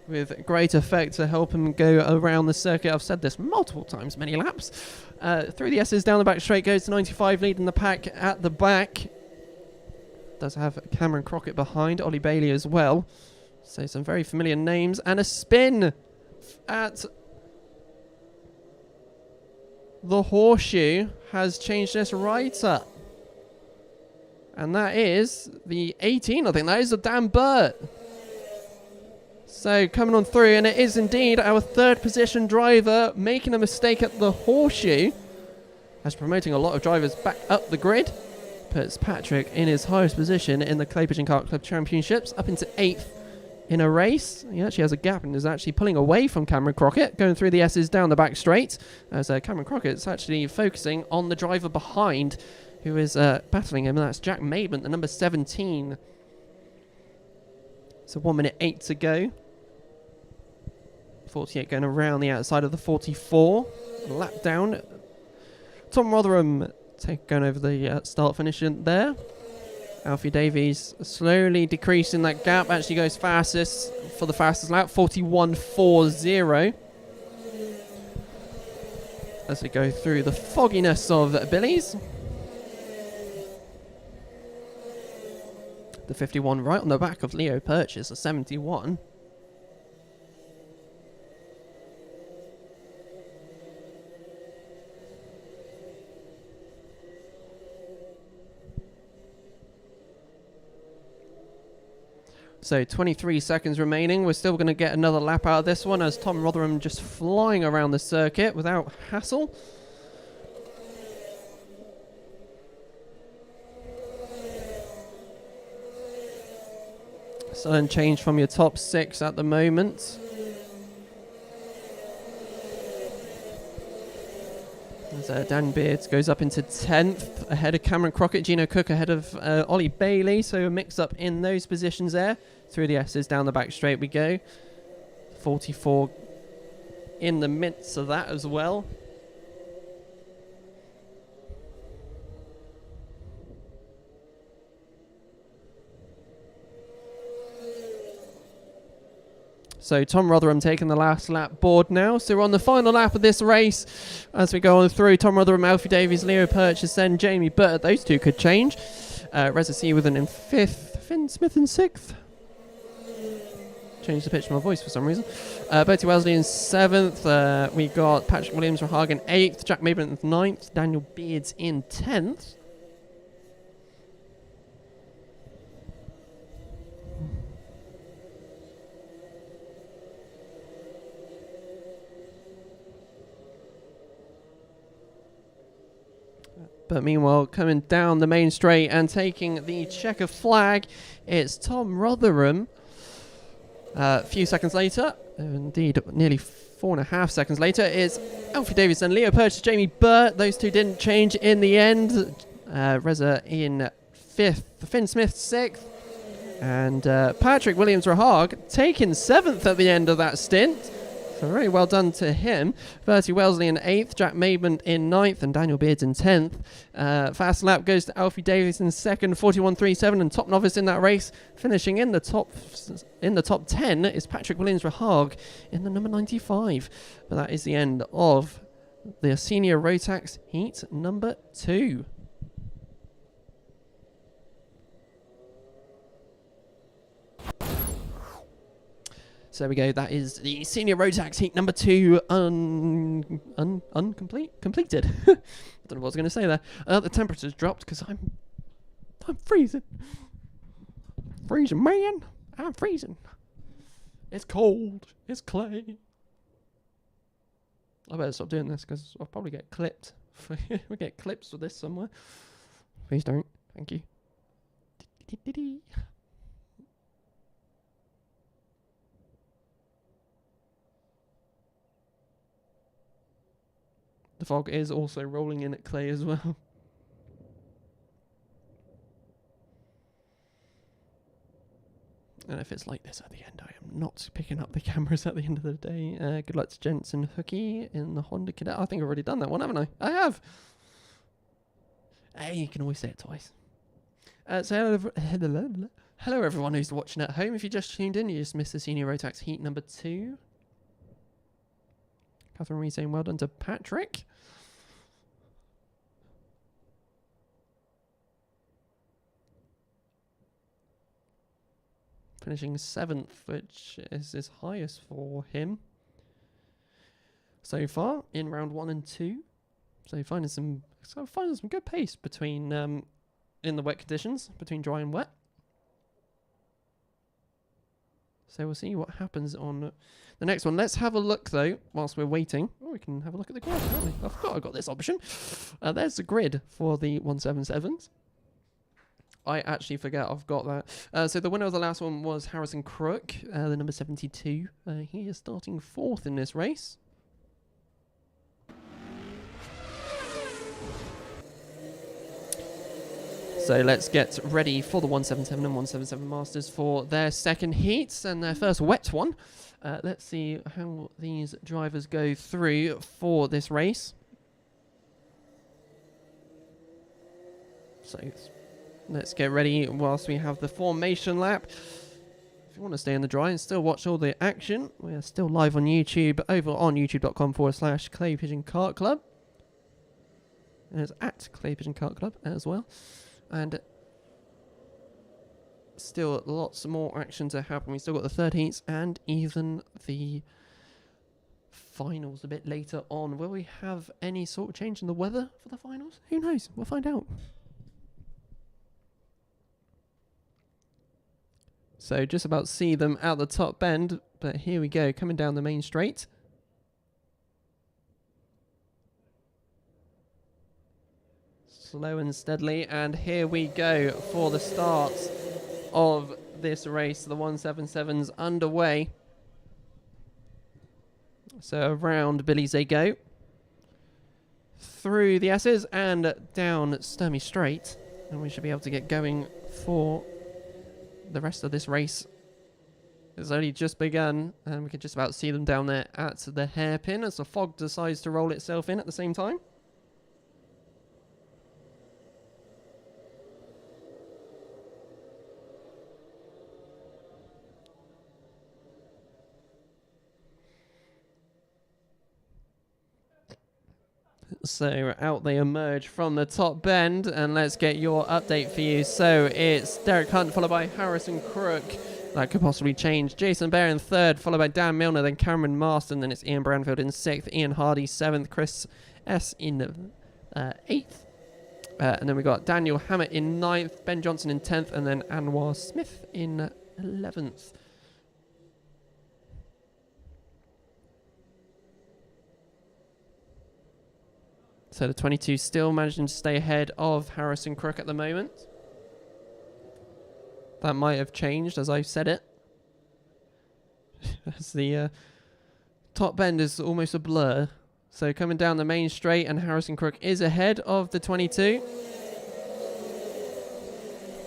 with great effect to help him go around the circuit. I've said this multiple times, many laps. Through the S's, down the back straight goes to 95, leading the pack at the back. Does have Cameron Crockett behind, Ollie Bailey as well. So some very familiar names. And a spin at the horseshoe has changed this right up. And that is the 18, I think that is a Dan Burt. So coming on through, and it is indeed our third position driver making a mistake at the horseshoe. That's promoting a lot of drivers back up the grid. Puts Patrick in his highest position in the Clay Pigeon Kart Club Championships, up into 8th in a race. He actually has a gap and is actually pulling away from Cameron Crockett, going through the S's down the back straight, as Cameron Crockett's actually focusing on the driver behind, who is battling him, and that's Jack Maidment, the number 17. So 1 minute 8 to go. 48 going around the outside of the 44. Lap down. Tom Rotherham going over the start finish there. Alfie Davies slowly decreasing that gap. Actually goes fastest for the fastest lap. 41.40. As we go through the fogginess of Billy's. The 51 right on the back of Leo Purchase, a 71. So 23 seconds remaining. We're still going to get another lap out of this one, as Tom Rotherham just flying around the circuit without hassle. Sudden change from your top 6 at the moment. As Dan Beards goes up into 10th, ahead of Cameron Crockett. Gino Cook ahead of Ollie Bailey, so a mix-up in those positions there. Through the S's, down the back straight we go. 44 in the midst of that as well. So Tom Rotherham taking the last lap board now. So we're on the final lap of this race as we go on through. Tom Rotherham, Alfie Davies, Leo Purchase, then Jamie Burt. Those two could change. Reza Seawithan in 5th. Finn Smith in 6th. Changed the pitch of my voice for some reason. Bertie Wellesley in 7th. We got Patrick Williams-Rahag in 8th. Jack Maidment in 9th. Daniel Beards in 10th. But meanwhile, coming down the main straight and taking the checker flag, it's Tom Rotherham. A few seconds later, indeed nearly 4.5 seconds later, it's Alfie Davies and Leo Purchase, Jamie Burt. Those two didn't change in the end. Reza in 5th, Finn Smith 6th, and Patrick Williams-Rahag taking 7th at the end of that stint. So very well done to him. Bertie Wellesley in 8th, Jack Maidment in 9th, and Daniel Beards in 10th. Fast lap goes to Alfie Davies in 2nd, 41.37, and top novice in that race, finishing in the top 10 is Patrick Williams-Rahag in the number 95. But that is the end of the senior Rotax heat number 2. So there we go. That is the senior Rotax heat number 2 completed. I don't know what I was going to say there. The temperature's dropped because I'm freezing. Freezing, man. I'm freezing. It's cold. It's clay. I better stop doing this because I'll probably get clipped. We'll get clips for this somewhere. Please don't. Thank you. The fog is also rolling in at Clay as well. And if it's like this at the end, I am not picking up the cameras at the end of the day. Good luck to Jensen Hookie in the Honda Cadet. I think I've already done that one, haven't I? I have! Hey, you can always say it twice. So hello everyone who's watching at home. If you just tuned in, you just missed the senior Rotax heat number 2. Catherine Reed saying well done to Patrick. Finishing 7th, which is his highest for him so far in round 1 and 2. So finding some good pace between in the wet conditions, between dry and wet. So we'll see what happens on the next one. Let's have a look, though, whilst we're waiting. Oh, we can have a look at the grid, can't we? I forgot I got this option. There's the grid for the 177s. I actually forget I've got that. So the winner of the last one was Harrison Crook, the number 72. He is starting 4th in this race. So let's get ready for the 177 and 177 Masters for their second heats and their first wet one. Let's see how these drivers go through for this race. So let's get ready whilst we have the formation lap. If you want to stay in the dry and still watch all the action, we are still live on YouTube over on youtube.com/Clay Pigeon Kart Club. And it's at Clay Pigeon Kart Club as well. And still lots more action to happen. We've still got the third heats and even the finals a bit later on. Will we have any sort of change in the weather for the finals? Who knows? We'll find out. So just about see them out the top bend, but here we go, coming down the main straight. Slow and steadily, and here we go for the start of this race. The 177's underway. So around Billy's they go. Through the S's and down Sturmy Straight. And we should be able to get going for the rest of this race. It's only just begun, and we can just about see them down there at the hairpin as the fog decides to roll itself in at the same time. So out they emerge from the top bend, and let's get your update for you. So it's Derek Hunt followed by Harrison Crook. That could possibly change. Jason Bear in 3rd, followed by Dan Milner, then Cameron Marston, then it's Ian Branfield in 6th, Ian Hardy 7th, Chris S in 8th. And then we got Daniel Hammett in 9th, Ben Johnson in 10th, and then Anwar Smith in 11th. So the 22 still managing to stay ahead of Harrison Crook at the moment. That might have changed as I've said it. As the top bend is almost a blur. So coming down the main straight, and Harrison Crook is ahead of the 22.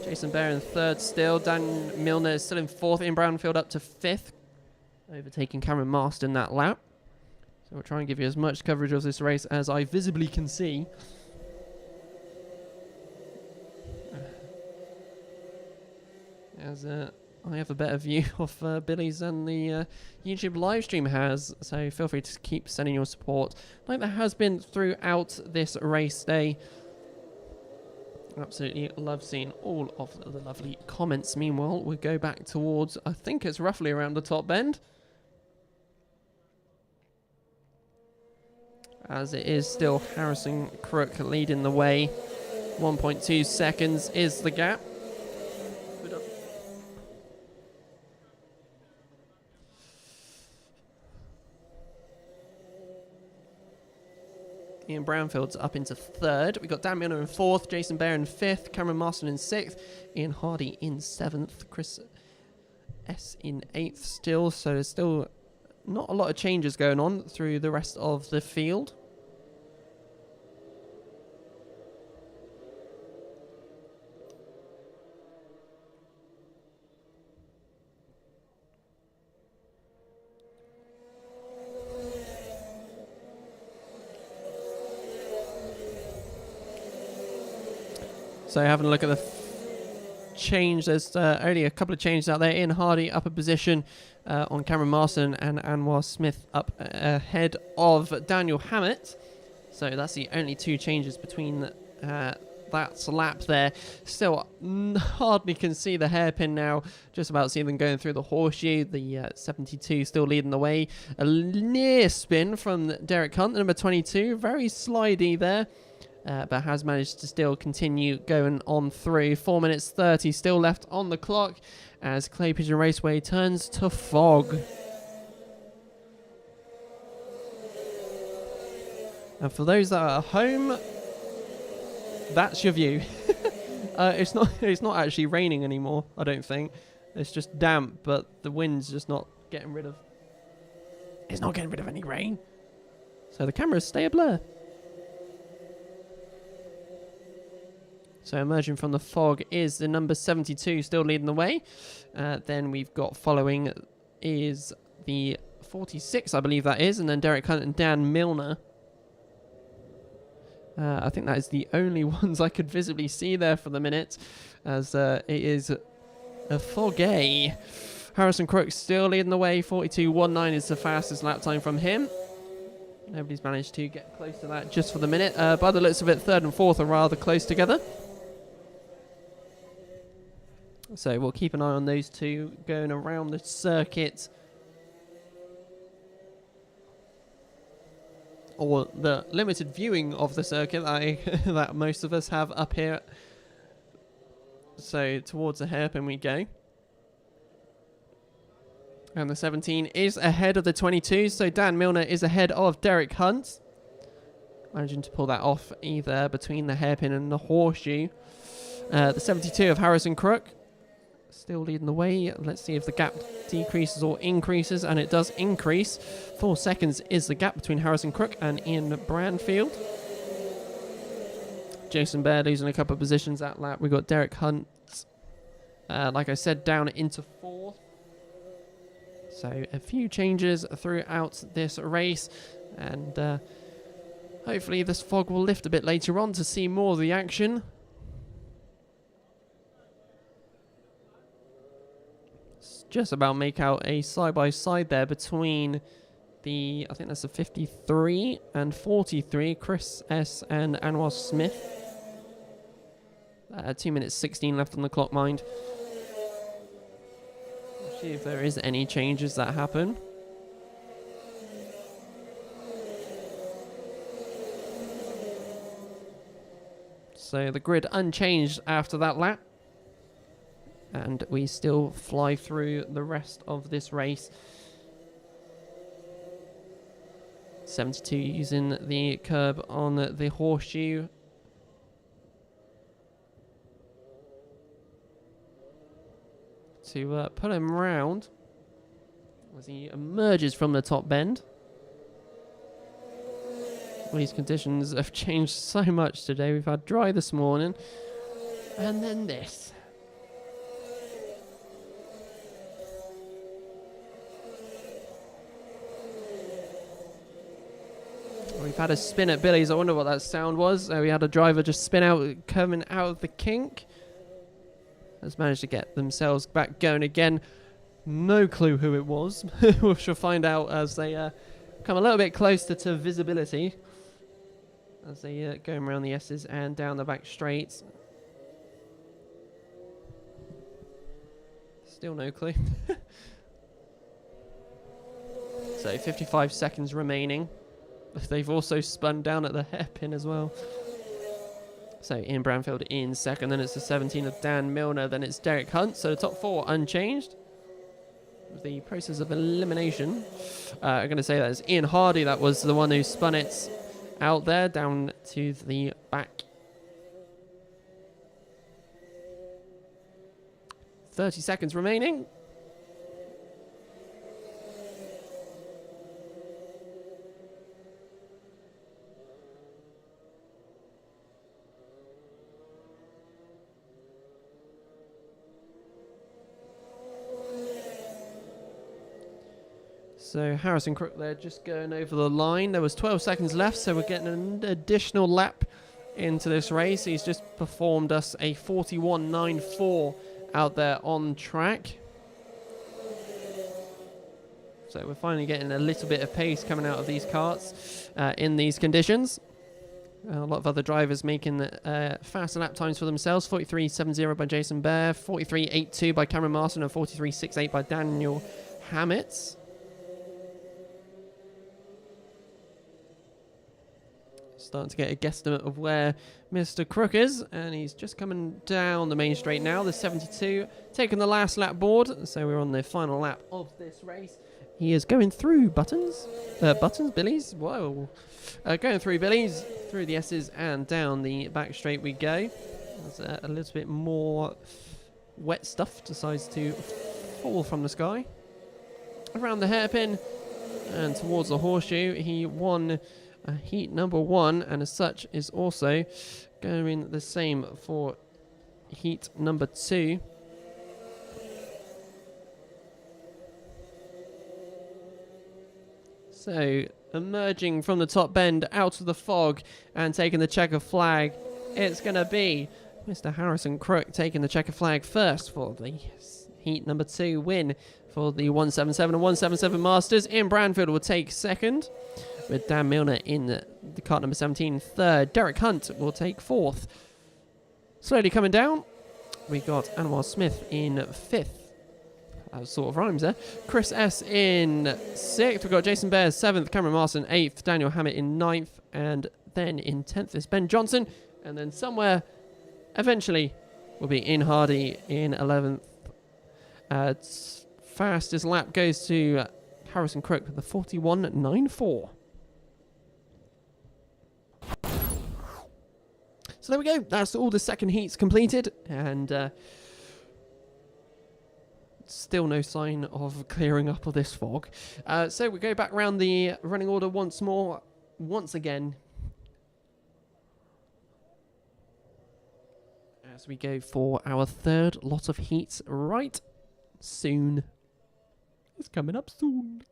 Jason Bear in 3rd still. Dan Milner is still in 4th. Ian Brownfield up to 5th. Overtaking Cameron Marston that lap. So we'll try and give you as much coverage of this race as I visibly can see. As I have a better view of Billy's than the YouTube live stream has. So feel free to keep sending your support like there has been throughout this race day. Absolutely love seeing all of the lovely comments. Meanwhile, we'll go back towards, I think it's roughly around the top bend. As it is still Harrison Crook leading the way. 1.2 seconds is the gap. Ian Brownfield's up into 3rd. We've got Dan Milner in 4th, Jason Bear in 5th, Cameron Marston in 6th, Ian Hardy in 7th, Chris S in 8th still. So there's still not a lot of changes going on through the rest of the field. So having a look at the change, there's only a couple of changes out there. Ian Hardy up a position on Cameron Marston, and Anwar Smith up ahead of Daniel Hammett. So that's the only 2 changes between that lap there. Still hardly can see the hairpin now. Just about see them going through the horseshoe. The 72 still leading the way. A near spin from Derek Hunt, number 22. Very slidey there. but has managed to still continue going on through. 4 minutes 30 still left on the clock as Clay Pigeon Raceway turns to fog. And for those that are at home, that's your view. It's not actually raining anymore, I don't think. It's just damp, but the wind's just not getting rid of... It's not getting rid of any rain. So the cameras stay a blur. So emerging from the fog is the number 72, still leading the way. Then we've got following is the 46, I believe that is, and then Derek Hunt and Dan Milner. I think that is the only ones I could visibly see there for the minute, as it is a foggy. Harrison Crook still leading the way. 42.19 is the fastest lap time from him. Nobody's managed to get close to that just for the minute. By the looks of it, third and fourth are rather close together. So we'll keep an eye on those two going around the circuit. Or the limited viewing of the circuit that most of us have up here. So towards the hairpin we go. And the 17 is ahead of the 22, so Dan Milner is ahead of Derek Hunt. Managing to pull that off either between the hairpin and the horseshoe. The 72 of Harrison Crook still leading the way. Let's see if the gap decreases or increases, and it does increase. 4 seconds is the gap between Harrison Crook and Ian Branfield. Jason Bair losing a couple of positions that lap. We've got Derek Hunt, like I said, down into 4th. So a few changes throughout this race, and hopefully this fog will lift a bit later on to see more of the action. Just about make out a side-by-side there between the, I think that's the 53 and 43, Chris S. and Anwar Smith. 2 minutes 16 left on the clock, mind. We'll see if there is any changes that happen. So the grid unchanged after that lap. And we still fly through the rest of this race. 72 using the curb on the horseshoe. To pull him round as he emerges from the top bend. These conditions have changed so much today. We've had dry this morning, and then this. We've had a spin at Billy's. I wonder what that sound was. We had a driver just spin out, coming out of the kink. Has managed to get themselves back going again. No clue who it was. We shall find out as they come a little bit closer to visibility. As they go around the S's and down the back straights. Still no clue. So 55 seconds remaining. They've also spun down at the hairpin as well. So Ian Branfield in second, then it's the 17 of Dan Milner, then it's Derek Hunt. So the top 4 unchanged. The process of elimination. I'm going to say that is Ian Hardy. That was the one who spun it out there down to the back. 30 seconds remaining. So Harrison Crook there just going over the line. There was 12 seconds left, so we're getting an additional lap into this race. He's just performed us a 41.94 out there on track. So we're finally getting a little bit of pace coming out of these karts in these conditions. A lot of other drivers making faster lap times for themselves. 43.70 by Jason Bair, 43.82 by Cameron Martin, and 43.68 by Daniel Hammett. starting to get a guesstimate of where Mr. Crook is, and he's just coming down the main straight now. The 72 taking the last lap board, so we're on the final lap of this race. He is going through Billies, whoa. Going through Billies, through the S's, and down the back straight we go. There's a little bit more wet stuff decides to fall from the sky. Around the hairpin and towards the horseshoe, he won heat number 1, and as such is also going the same for heat number 2. So, emerging from the top bend out of the fog and taking the checker flag, it's going to be Mr. Harrison Crook taking the checker flag first for the heat number 2 win for the 177 and 177 Masters. Ian Branfield will take second, with Dan Milner in the cart number 17 third. Derek Hunt will take 4th. Slowly coming down, we got Anwar Smith in 5th. That sort of rhymes there. Chris S in 6th. We've got Jason Bears 7th, Cameron Marston 8th, Daniel Hammett in 9th, and then in 10th is Ben Johnson. And then somewhere, eventually, will be Ian Hardy in 11th. Fastest lap goes to Harrison Crook with the 41.94. So there we go. That's all the second heats completed, and still no sign of clearing up of this fog. So we go back around the running order once again, as we go for our third lot of heats right soon. It's coming up soon.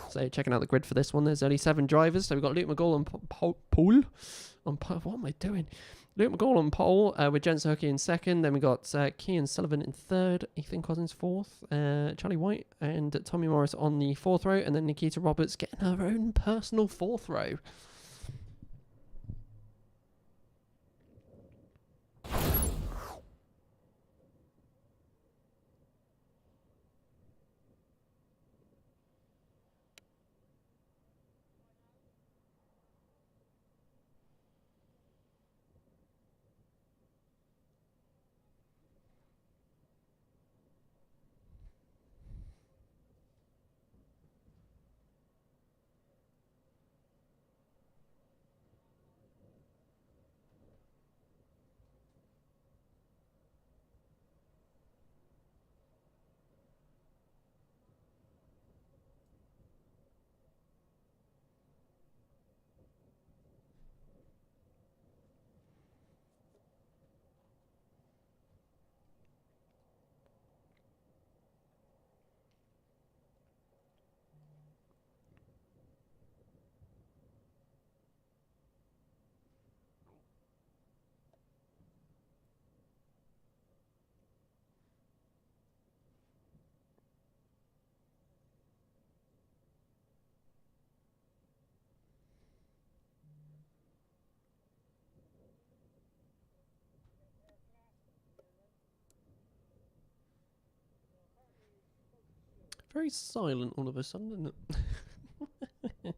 So checking out the grid for this one, there's only 7 drivers. So we've got Luke McGall on pole. What am I doing? Luke McGall on pole with Jensen Hookie in 2nd. Then we got Kean Sullivan in 3rd. Ethan Cousins 4th. Charlie White and Tommy Morris on the 4th row. And then Nikita Roberts getting her own personal 4th row. Very silent all of a sudden, isn't it?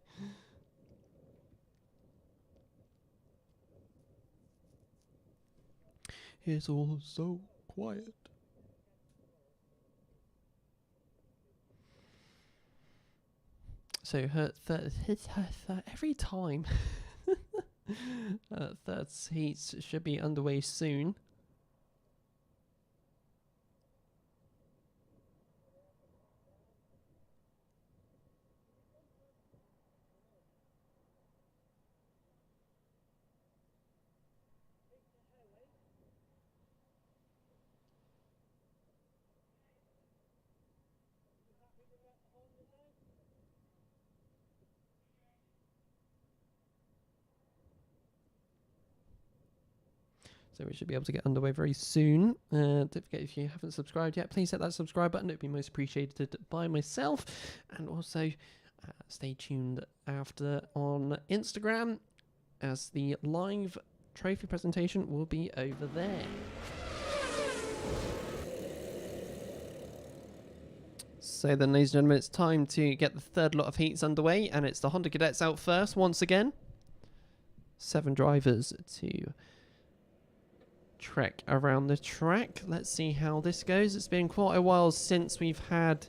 It's all so quiet. So every time third heats should be underway soon. So we should be able to get underway very soon. Don't forget, if you haven't subscribed yet, please hit that subscribe button. It would be most appreciated by myself. And also stay tuned after on Instagram, as the live trophy presentation will be over there. So then, ladies and gentlemen, it's time to get the third lot of heats underway, and it's the Honda Cadets out first once again. 7 drivers to trek around the track. Let's see how this goes. It's been quite a while since we've had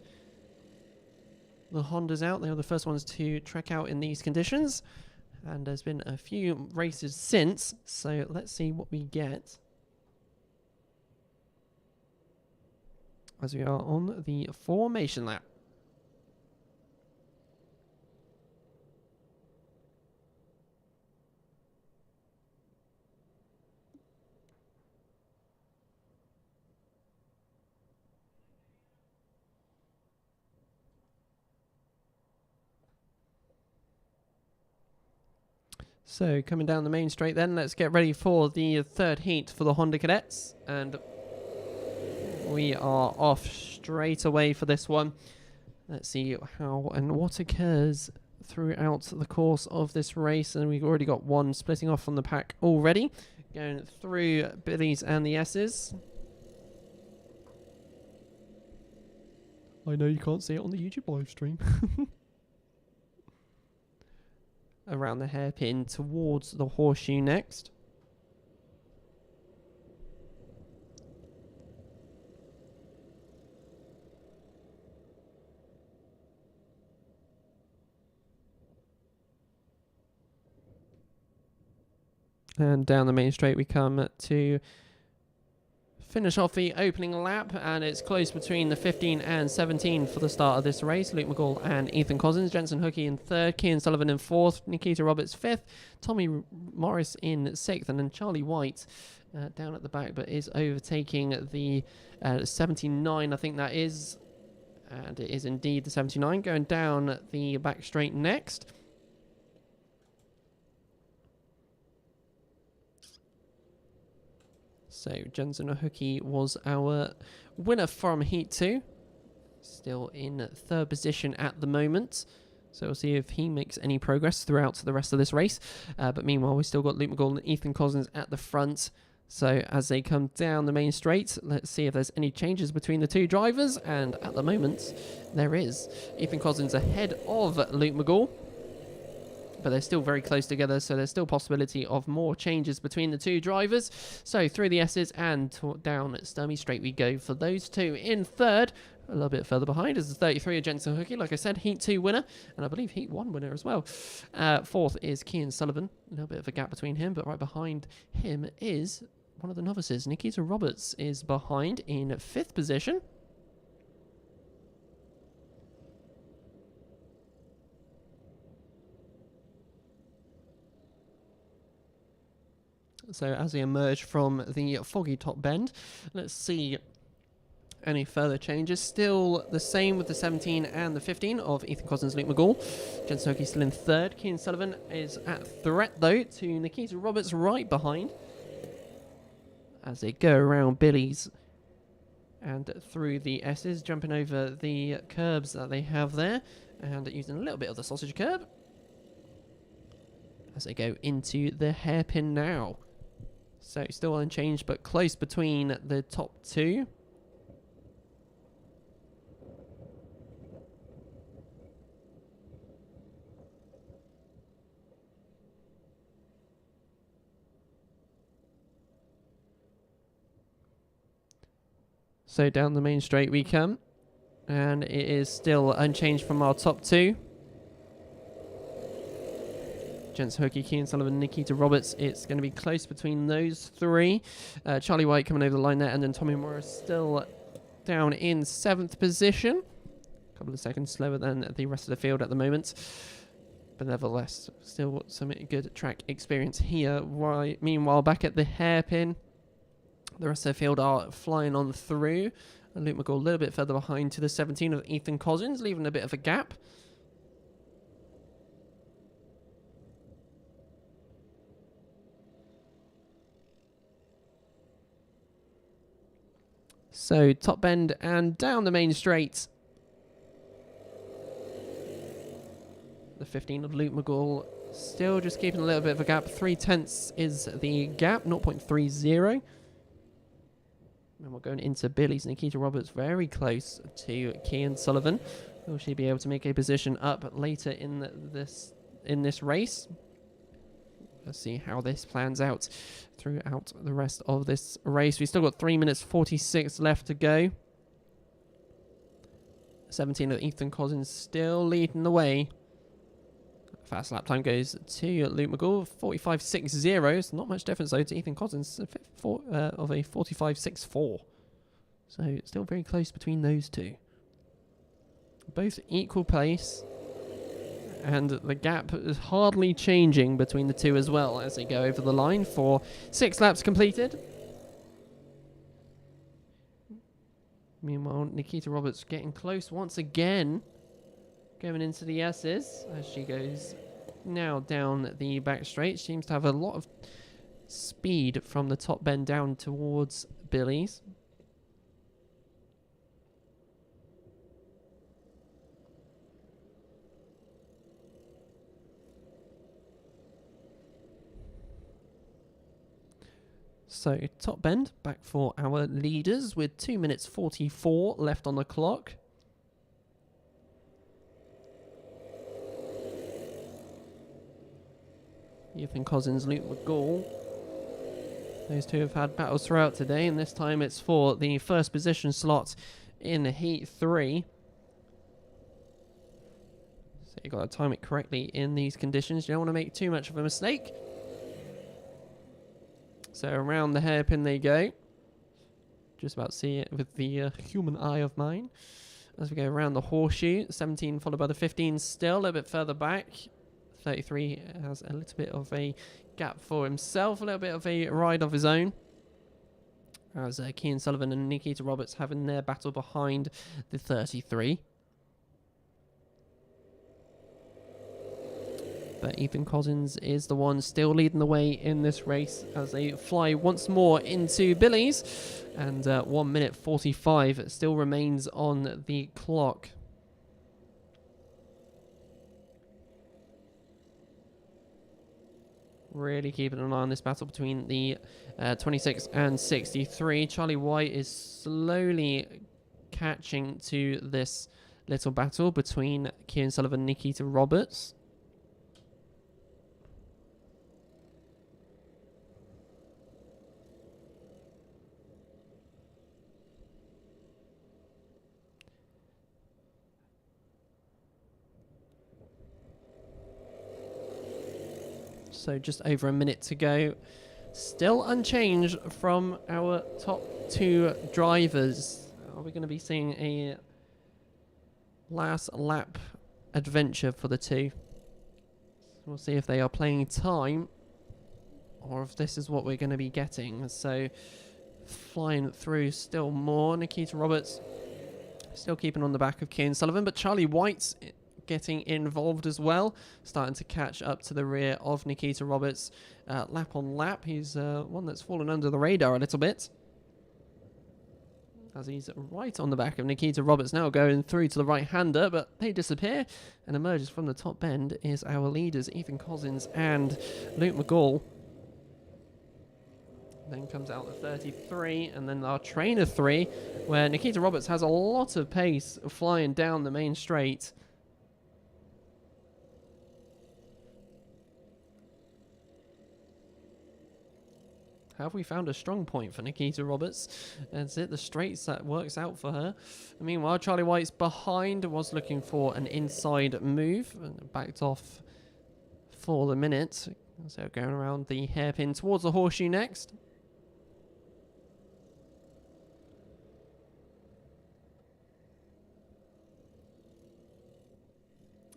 the Hondas out. They were the first ones to trek out in these conditions, and there's been a few races since, so let's see what we get as we are on the formation lap. So coming down the main straight then, let's get ready for the third heat for the Honda Cadets, and we are off straight away for this one. Let's see how and what occurs throughout the course of this race, and we've already got one splitting off from the pack already, going through Billies and the S's. I know you can't see it on the YouTube live stream. Around the hairpin towards the horseshoe next. And down the main straight we come to finish off the opening lap, and it's close between the 15 and 17 for the start of this race. Luke McGall and Ethan Cousins, Jensen Hookey in 3rd, Kian Sullivan in 4th, Nikita Roberts 5th, Tommy Morris in 6th, and then Charlie White down at the back, but is overtaking the 79, I think that is, and it is indeed the 79, going down the back straight next. So Jensen Hookey was our winner from Heat 2. Still in 3rd position at the moment. So we'll see if he makes any progress throughout the rest of this race. But meanwhile, we've still got Luke McGall and Ethan Cousins at the front. So as they come down the main straight, let's see if there's any changes between the two drivers. And at the moment, there is. Ethan Cousins ahead of Luke McGall. But they're still very close together, so there's still possibility of more changes between the two drivers. So through the S's and down at Sturmy Straight we go for those two. In 3rd, a little bit further behind, is the 33 of Jensen Hookey. Like I said, Heat 2 winner, and I believe Heat 1 winner as well. 4th is Kian Sullivan. A little bit of a gap between him, but right behind him is one of the novices. Nikita Roberts is behind in 5th position. So as we emerge from the foggy top bend, let's see any further changes. Still the same with the 17 and the 15 of Ethan Cousins, Luke McGall. Jensen Hookey still in 3rd. Kian Sullivan is at threat, though, to Nikita Roberts right behind as they go around Billies and through the S's, jumping over the curbs that they have there and using a little bit of the sausage curb as they go into the hairpin now. So still unchanged, but close between the top two. So down the main straight we come, and it is still unchanged from our top two. Jensen Hookey, Kian Sullivan, Nikita Roberts. It's going to be close between those three. Charlie White coming over the line there, and then Tommy Morris still down in 7th position. A couple of seconds slower than the rest of the field at the moment. But nevertheless, still some good track experience here. Right, meanwhile, back at the hairpin, the rest of the field are flying on through. And Luke McGall a little bit further behind to the 17 of Ethan Cousins, leaving a bit of a gap. So top bend and down the main straight. The 15 of Luke McGall still just keeping a little bit of a gap. 0.3 is the gap, 0.30. And we're going into Billy's. Nikita Roberts very close to Kian Sullivan. Will she be able to make a position up later in this race? Let's see how this plans out throughout the rest of this race. We've still got 3 minutes 46 left to go. 17 of Ethan Cousins still leading the way. Fast lap time goes to Luke McGaul, 45.60. It's not much difference though to Ethan Cousins of a 45.64. So still very close between those two. Both equal pace. And the gap is hardly changing between the two as well as they go over the line for 6 laps completed. Meanwhile, Nikita Roberts getting close once again. Going into the S's as she goes now down the back straight. She seems to have a lot of speed from the top bend down towards Billy's. So, top bend back for our leaders with 2 minutes 44 left on the clock. Ethan Cousins, Luke McGaul. Those two have had battles throughout today, and this time it's for the first position slot in Heat 3. So you've got to time it correctly in these conditions. You don't want to make too much of a mistake. So around the hairpin they go. Just about to see it with the human eye of mine. As we go around the horseshoe, 17 followed by the 15 still, a little bit further back. 33 has a little bit of a gap for himself, a little bit of a ride of his own. As Kian Sullivan and Nikita Roberts having their battle behind the 33. But Ethan Cousins is the one still leading the way in this race as they fly once more into Billy's. And 1 minute 45 still remains on the clock. Really keeping an eye on this battle between the 26 and 63. Charlie White is slowly catching to this little battle between Kian Sullivan and Nikita Roberts. So just over a minute to go. Still unchanged from our top two drivers. Are we going to be seeing a last lap adventure for the two? We'll see if they are playing time or if this is what we're going to be getting. So flying through still more. Nikita Roberts still keeping on the back of Kian Sullivan, but Charlie White's getting involved as well, starting to catch up to the rear of Nikita Roberts lap on lap. He's one that's fallen under the radar a little bit, as he's right on the back of Nikita Roberts now, going through to the right-hander, but they disappear, and emerges from the top bend is our leaders, Ethan Cousins and Luke McGaul. Then comes out the 33, and then our trainer 3, where Nikita Roberts has a lot of pace flying down the main straight. Have we found a strong point for Nikita Roberts? That's it, the straights that works out for her. Meanwhile, Charlie White's behind, was looking for an inside move, and backed off for the minute. So going around the hairpin towards the horseshoe next.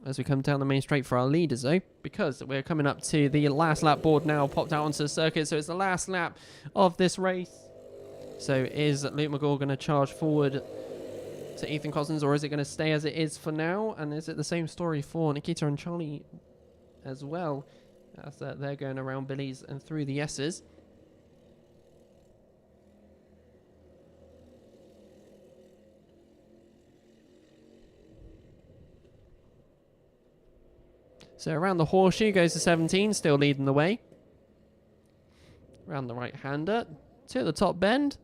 As we come down the main straight for our leaders, though, because we're coming up to the last lap board now, popped out onto the circuit, so it's the last lap of this race. So is Luke McGaul going to charge forward to Ethan Cousins, or is it going to stay as it is for now? And is it the same story for Nikita and Charlie as well, as they're going around Billy's and through the S's? So around the horseshoe goes to 17, still leading the way. Around the right-hander to the top bend.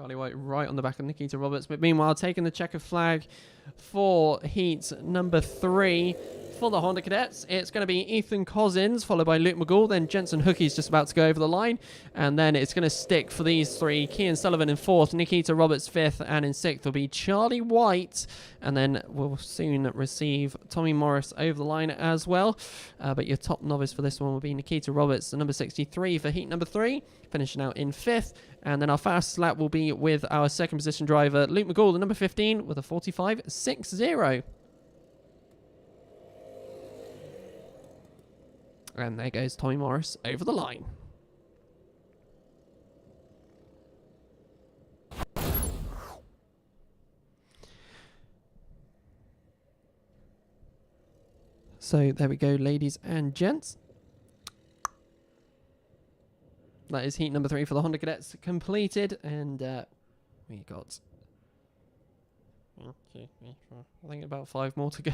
Charlie White right on the back of Nikita Roberts. But meanwhile, taking the checkered flag for heat number 3 for the Honda Cadets. It's going to be Ethan Cousins, followed by Luke McGall. Then Jensen Hookie's just about to go over the line. And then it's going to stick for these 3. Kean Sullivan in 4th, Nikita Roberts 5th, and in 6th will be Charlie White. And then we'll soon receive Tommy Morris over the line as well. But your top novice for this one will be Nikita Roberts, the number 63 for heat number 3, finishing out in 5th. And then our fastest lap will be with our second position driver, Luke McGall, the number 15, with a 45.60. And there goes Tommy Morris over the line. So there we go, ladies and gents. That is heat number 3 for the Honda Cadets completed. And we got, I think, about 5 more to go.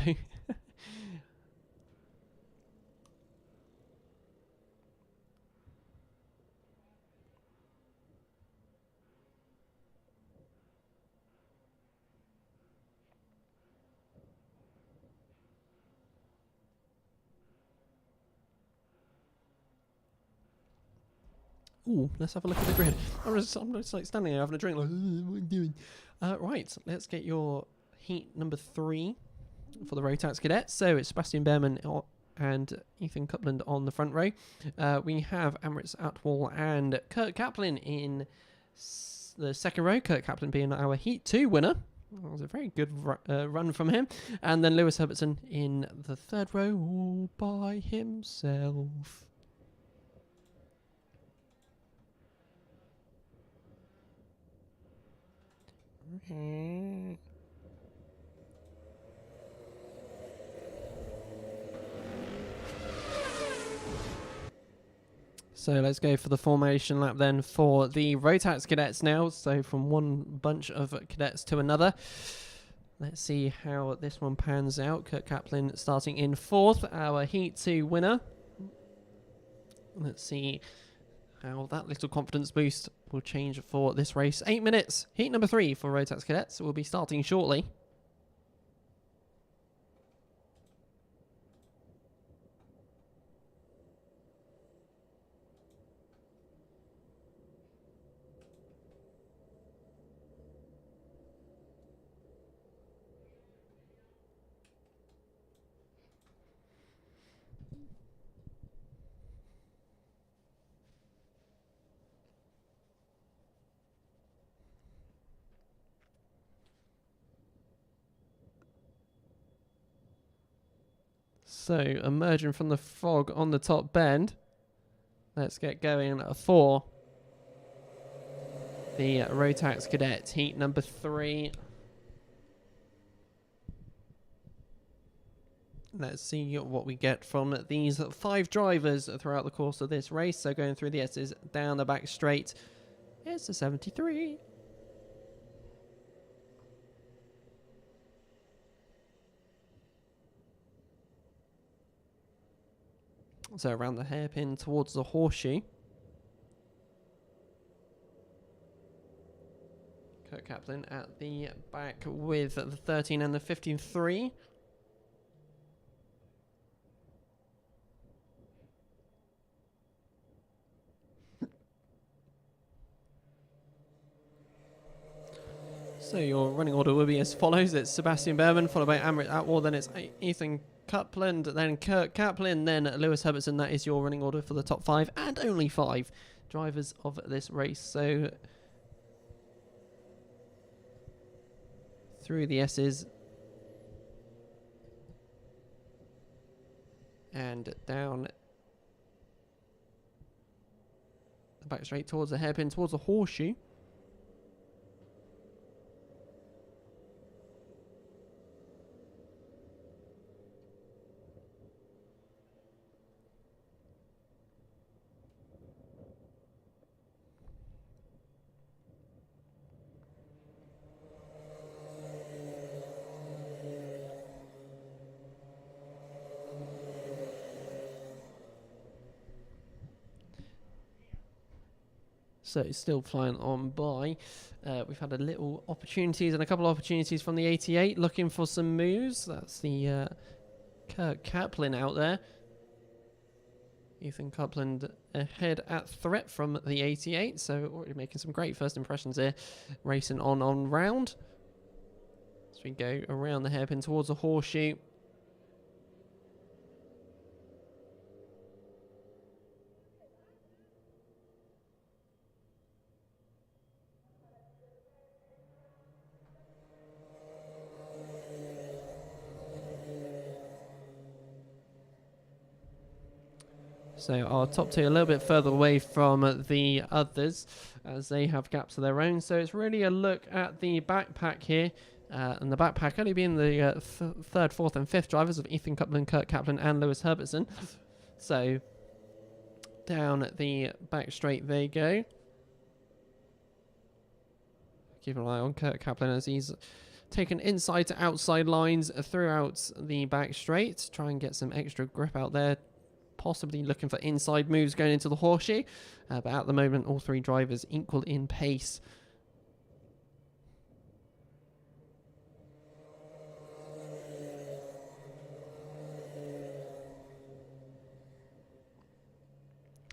Ooh, let's have a look at the grid. I'm just like standing there having a drink, like, what am I doing? Right, let's get your heat number 3 for the Rotax Cadets. So it's Sebastian Behrman and Ethan Coupland on the front row. We have Amritz Atwal and Kurt Kaplan in the second row. Kurt Kaplan being our heat 2 winner. That was a very good run from him. And then Lewis Herbertson in the third row all by himself. So let's go for the formation lap then for the Rotax Cadets now. So from one bunch of cadets to another. Let's see how this one pans out. Kurt Kaplan starting in 4th, our Heat 2 winner. Let's see how that little confidence boost will change for this race. 8 minutes. Heat number 3 for Rotax Cadets will be starting shortly. So, emerging from the fog on the top bend. Let's get going for the Rotax Cadets, heat number 3. Let's see what we get from these 5 drivers throughout the course of this race. So, going through the S's down the back straight. It's a 73. So around the hairpin towards the horseshoe. Kurt Kaplan at the back with the 13 and the 15-3. So your running order will be as follows. It's Sebastian Behrman, followed by Amrit Atwal, then it's Ethan Coupland, then Kurt Kaplan, then Lewis Herbertson. That is your running order for the top 5 and only 5 drivers of this race. So through the S's and down the back straight towards the hairpin, towards the horseshoe. So it's still flying on by. We've had a little opportunities and a couple of opportunities from the 88 looking for some moves. That's the Kurt Kaplan out there. Ethan Copeland ahead at threat from the 88, so already making some great first impressions here, racing on round. As we go around the hairpin towards the horseshoe. So our top two a little bit further away from the others as they have gaps of their own. So it's really a look at the backpack here. And the backpack only being the third, fourth and fifth drivers of Ethan Copeland, Kurt Kaplan and Lewis Herbertson. So down the back straight they go. Keep an eye on Kurt Kaplan as he's taken inside to outside lines throughout the back straight. Try and get some extra grip out there. Possibly looking for inside moves going into the horseshoe. But at the moment, all three drivers equal in pace.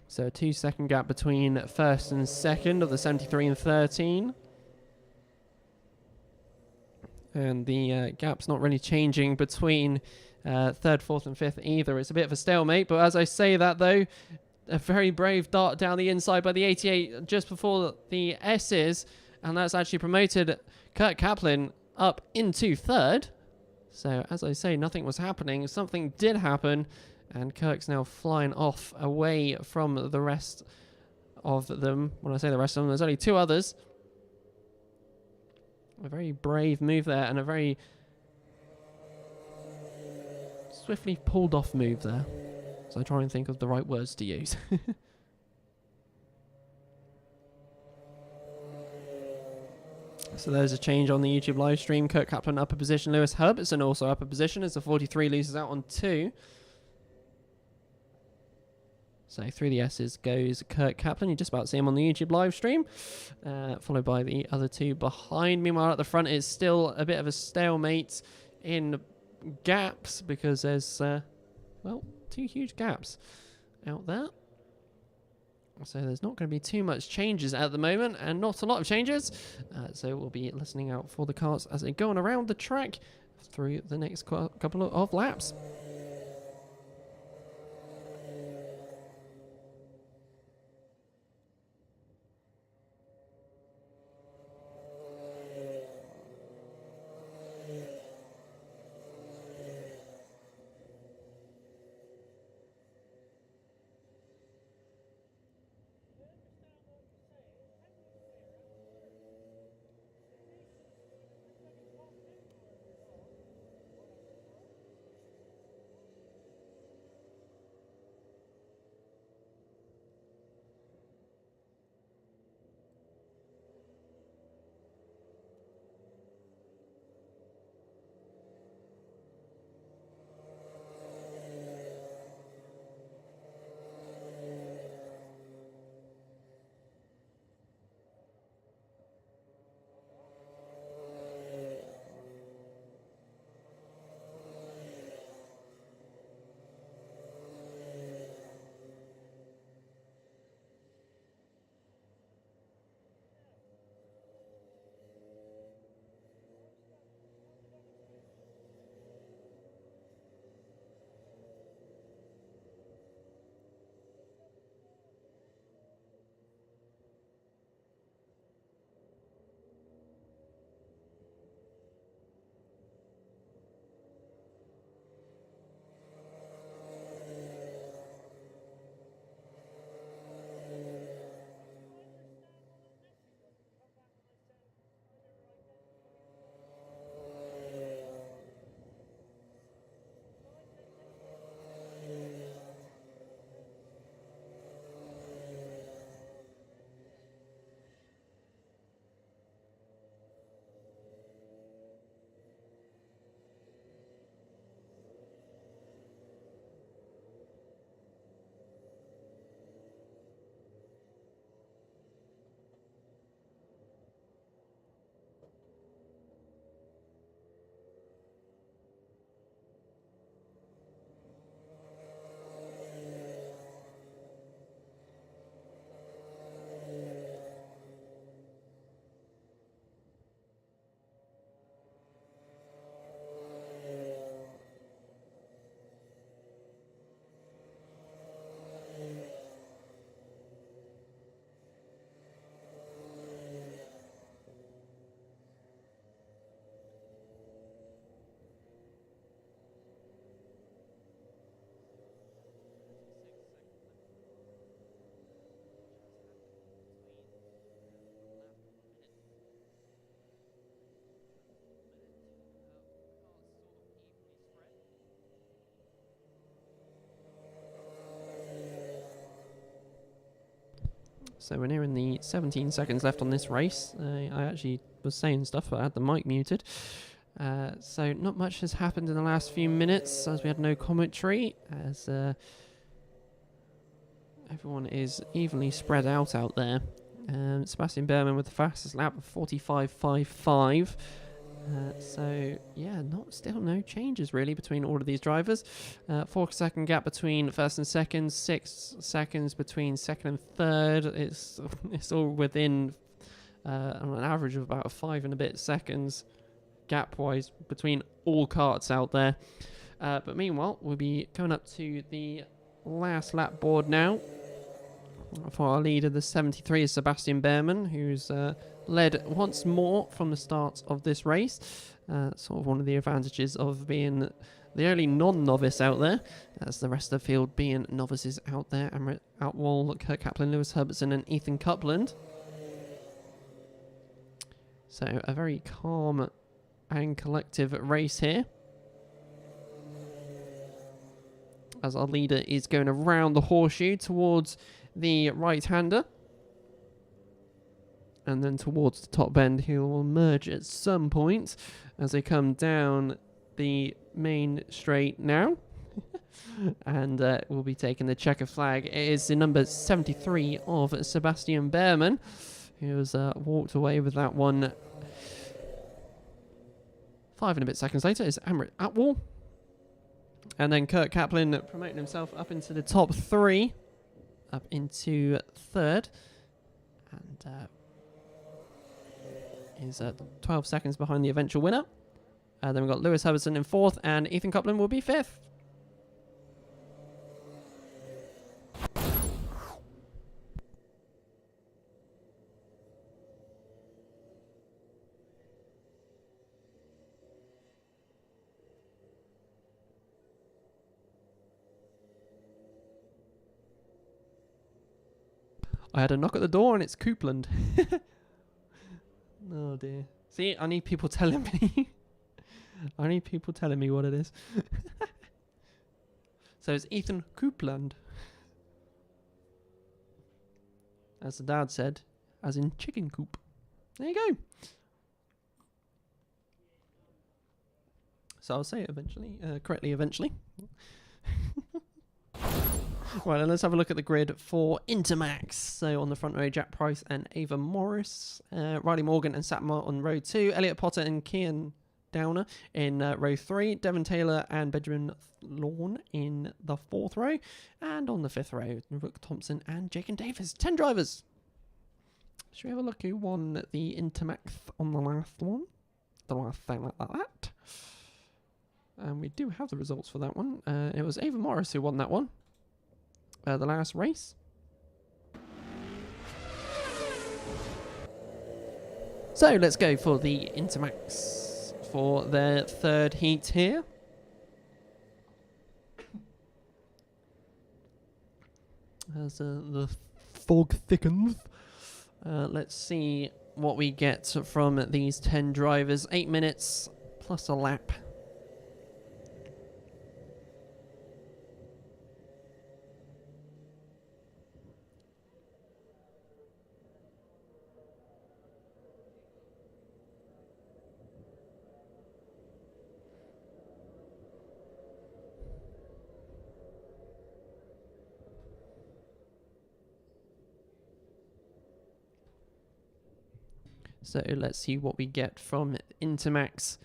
So a 2-second gap between first and second of the 73 and 13. And the gap's not really changing between third, fourth and fifth either. It's a bit of a stalemate, but as I say that though, a very brave dart down the inside by the 88 just before the S's, and that's actually promoted Kurt Kaplan up into third. So as I say, nothing was happening. Something did happen, and Kirk's now flying off away from the rest of them. When I say the rest of them, there's only two others. A very brave move there, and a very swiftly pulled off move there. So I try and think of the right words to use. So there's a change on the YouTube live stream. Kurt Kaplan upper position, Lewis Herbertson also upper position as the 43 loses out on 2. So through the S's goes Kurt Kaplan. You just about see him on the YouTube live stream. Followed by the other two behind. Meanwhile, at the front, it's still a bit of a stalemate in gaps because there's, well, 2 huge gaps out there. So there's not going to be too much changes at the moment, and not a lot of changes. So we'll be listening out for the carts as they go on around the track through the next couple of laps. So we're nearing the 17 seconds left on this race. I actually was saying stuff, but I had the mic muted. So not much has happened in the last few minutes, as we had no commentary, as everyone is evenly spread out there. Sebastian Behrmann with the fastest lap of 45.55. So yeah, still no changes really between all of these drivers. 4 second gap between first and second, 6 seconds between second and third. It's all within on an average of about 5 and a bit seconds gap wise between all karts out there. But meanwhile, we'll be coming up to the last lap board now. For our leader, the 73 is Sebastian Behrmann, who's led once more from the start of this race. Sort of one of the advantages of being the only non-novice out there, as the rest of the field being novices out there. Amrit Outwall, Kurt Kaplan, Lewis Herbertson and Ethan Coupland. So a very calm and collective race here, as our leader is going around the horseshoe towards the right-hander, and then towards the top bend. He will merge at some point as they come down the main straight now. And we'll be taking the checker flag. It is the number 73 of Sebastian Behrmann, who has walked away with that one. 5 and a bit seconds later is Amrit Atwal. And then Kurt Kaplan promoting himself up into the top 3. Up into third, and is 12 seconds behind the eventual winner. Then we've got Lewis Herbertson in 4th, and Ethan Coupland will be 5th. I had a knock at the door and it's Coupland. Oh dear. See, I need people telling me. I need people telling me what it is. So it's Ethan Coupland. As the dad said, as in chicken coop. There you go. So I'll say it eventually, correctly eventually. Right, and let's have a look at the grid for Intermax. So on the front row, Jack Price and Ava Morris, Riley Morgan and Satmar on row 2, Elliot Potter and Kian Downer in row 3, Devon Taylor and Benjamin Lawn in the 4th row, and on the 5th row, Rook Thompson and Jacob Davis. 10 drivers. Should we have a look who won the Intermax on the last one? The last thing like that. And we do have the results for that one. It was Ava Morris who won that one. The last race. So let's go for the Intermax for their 3rd heat here. As the fog thickens, let's see what we get from these 10 drivers. 8 minutes plus a lap. So let's see what we get from Intermax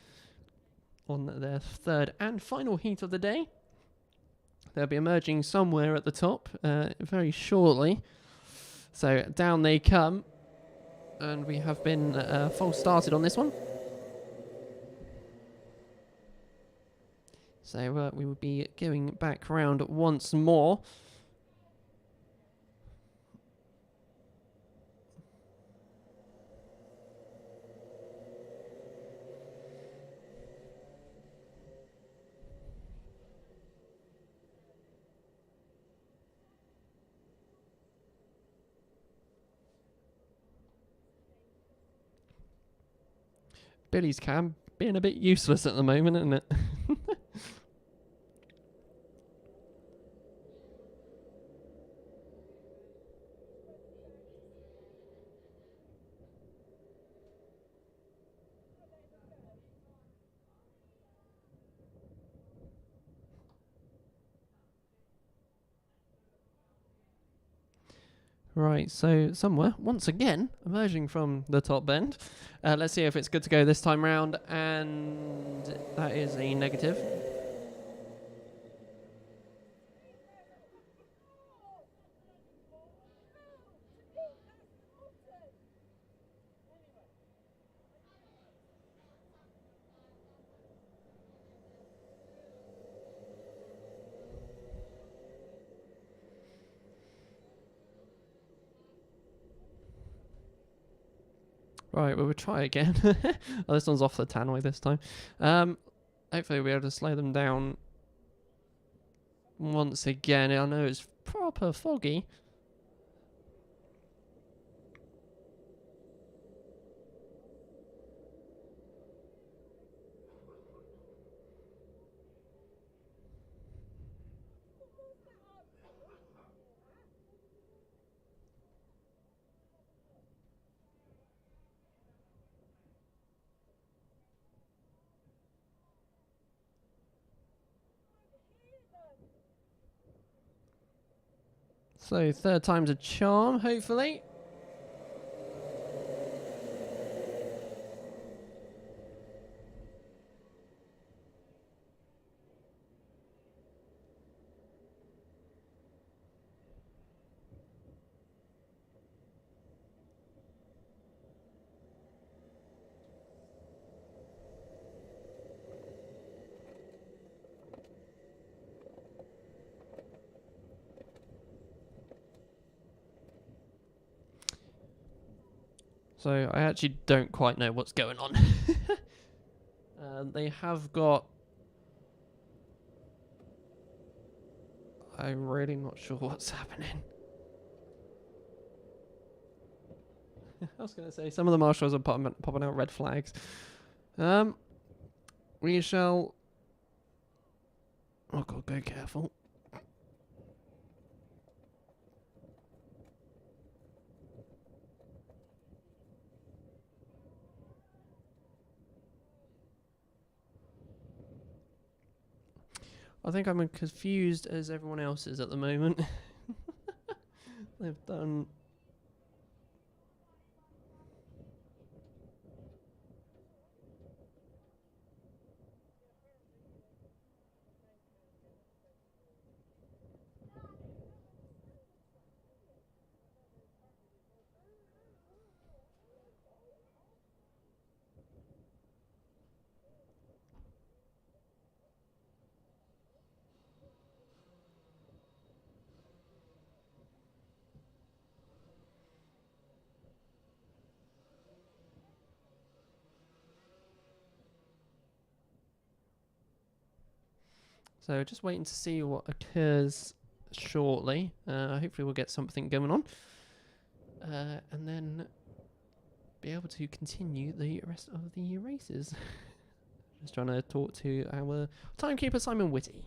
on their 3rd and final heat of the day. They'll be emerging somewhere at the top very shortly. So down they come. And we have been false started on this one. So we will be going back round once more. Billy's cam being a bit useless at the moment, isn't it? Right, so somewhere, once again, emerging from the top bend. Let's see if it's good to go this time round, and that is a negative. Right, well, we'll try again. Oh, this one's off the tannoy this time. Hopefully we'll be able to slow them down once again. I know it's proper foggy. So third time's a charm, hopefully. So I actually don't quite know what's going on. They have got... I'm really not sure what's happening. I was going to say, some of the marshals are popping out red flags. We shall... Oh god, go careful. I think I'm as confused as everyone else is at the moment. They've done... So just waiting to see what occurs shortly. Hopefully we'll get something going on. And then be able to continue the rest of the races. Just trying to talk to our timekeeper, Simon Whitty.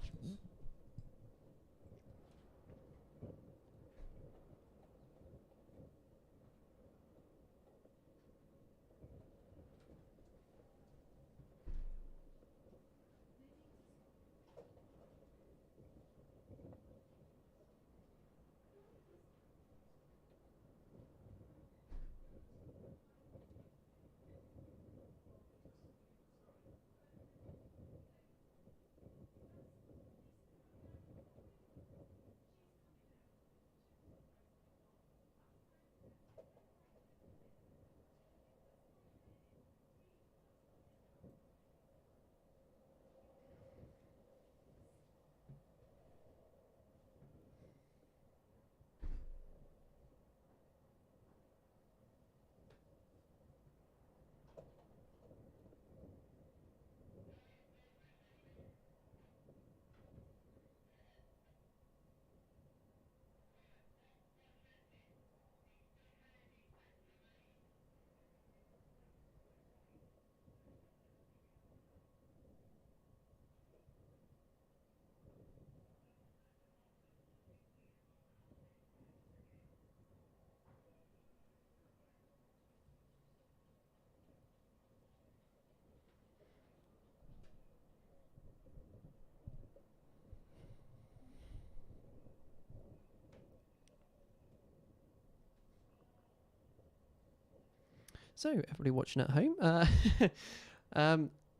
So, everybody watching at home,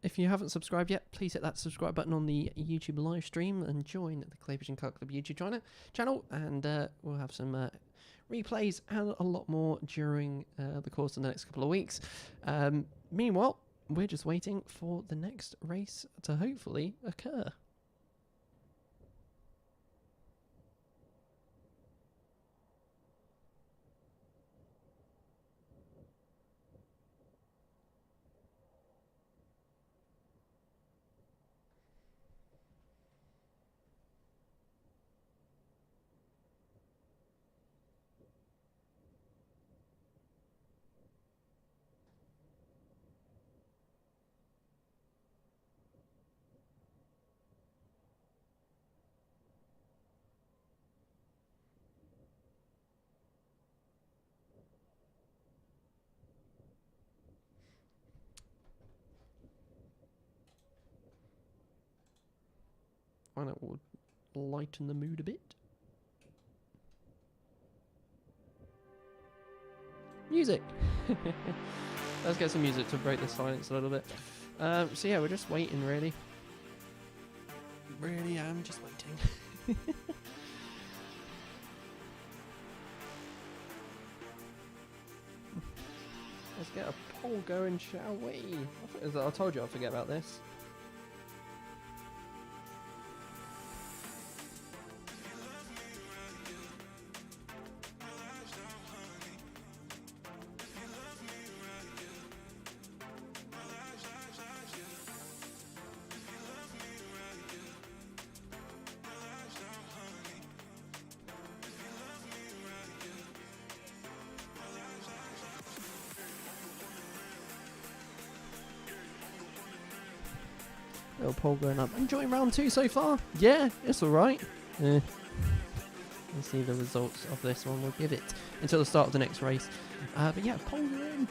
if you haven't subscribed yet, please hit that subscribe button on the YouTube live stream and join the Clay Pigeon Kart Club YouTube channel, and we'll have some replays and a lot more during the course of the next couple of weeks. Meanwhile, we're just waiting for the next race to hopefully occur. And it will lighten the mood a bit. Music! Let's get some music to break the silence a little bit. So yeah, we're just waiting, really. Really am just waiting. Let's get a poll going, shall we? I told you I'd forget about this. Little poll going up. Enjoying round 2 so far? Yeah, it's alright. Let's see the results of this one. We'll give it until the start of the next race. But yeah, polls are in.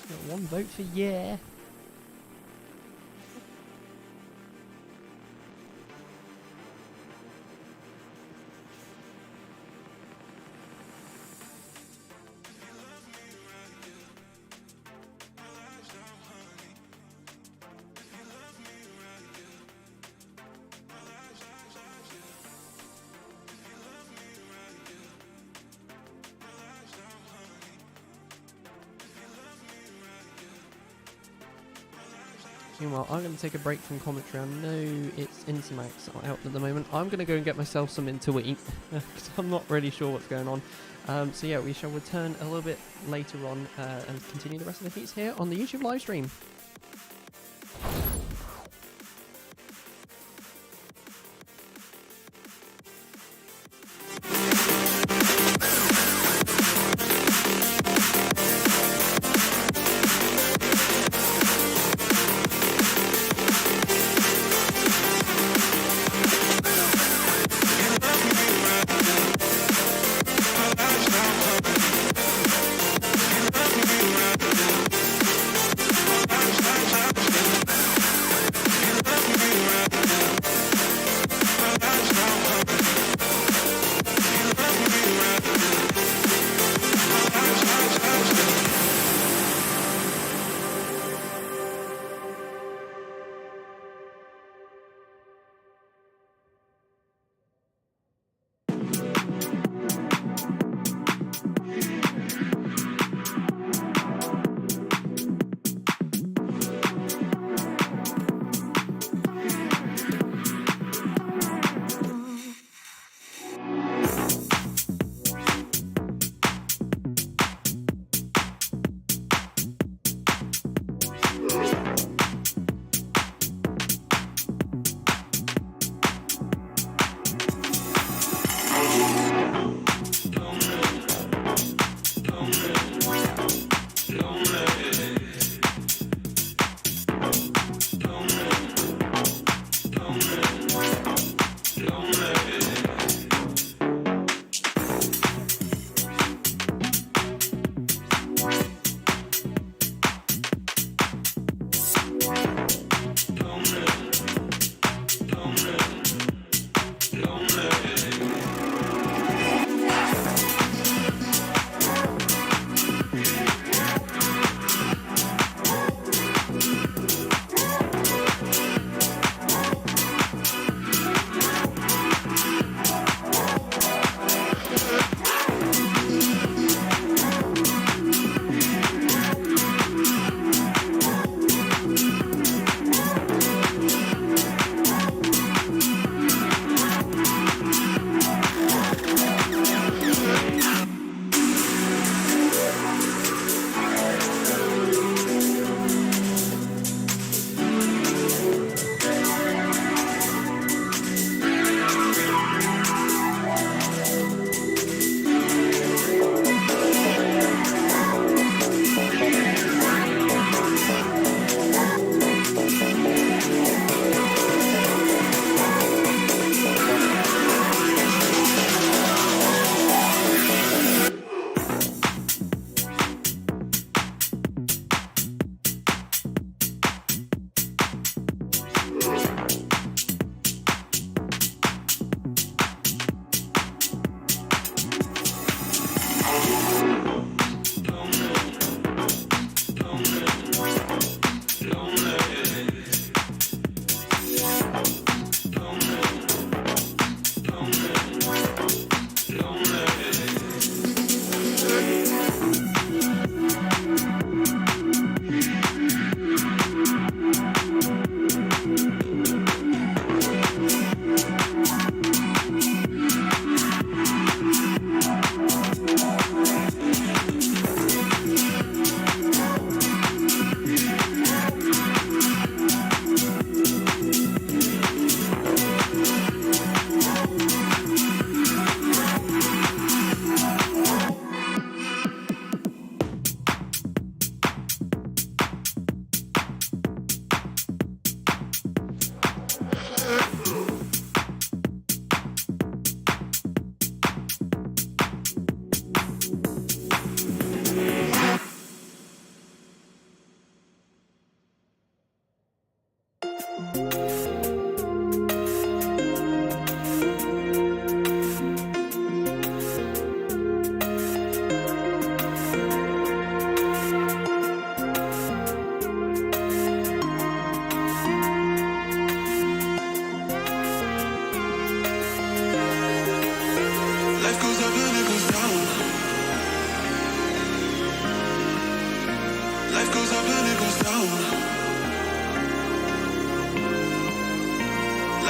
Got 1 vote for yeah. Meanwhile, I'm going to take a break from commentary. I know it's Intermax out at the moment. I'm going to go and get myself something to eat because I'm not really sure what's going on. So yeah, we shall return a little bit later on and continue the rest of the heats here on the YouTube live stream.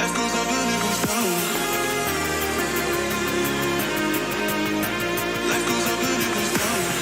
Life goes up and it goes down. Life goes up and it goes down.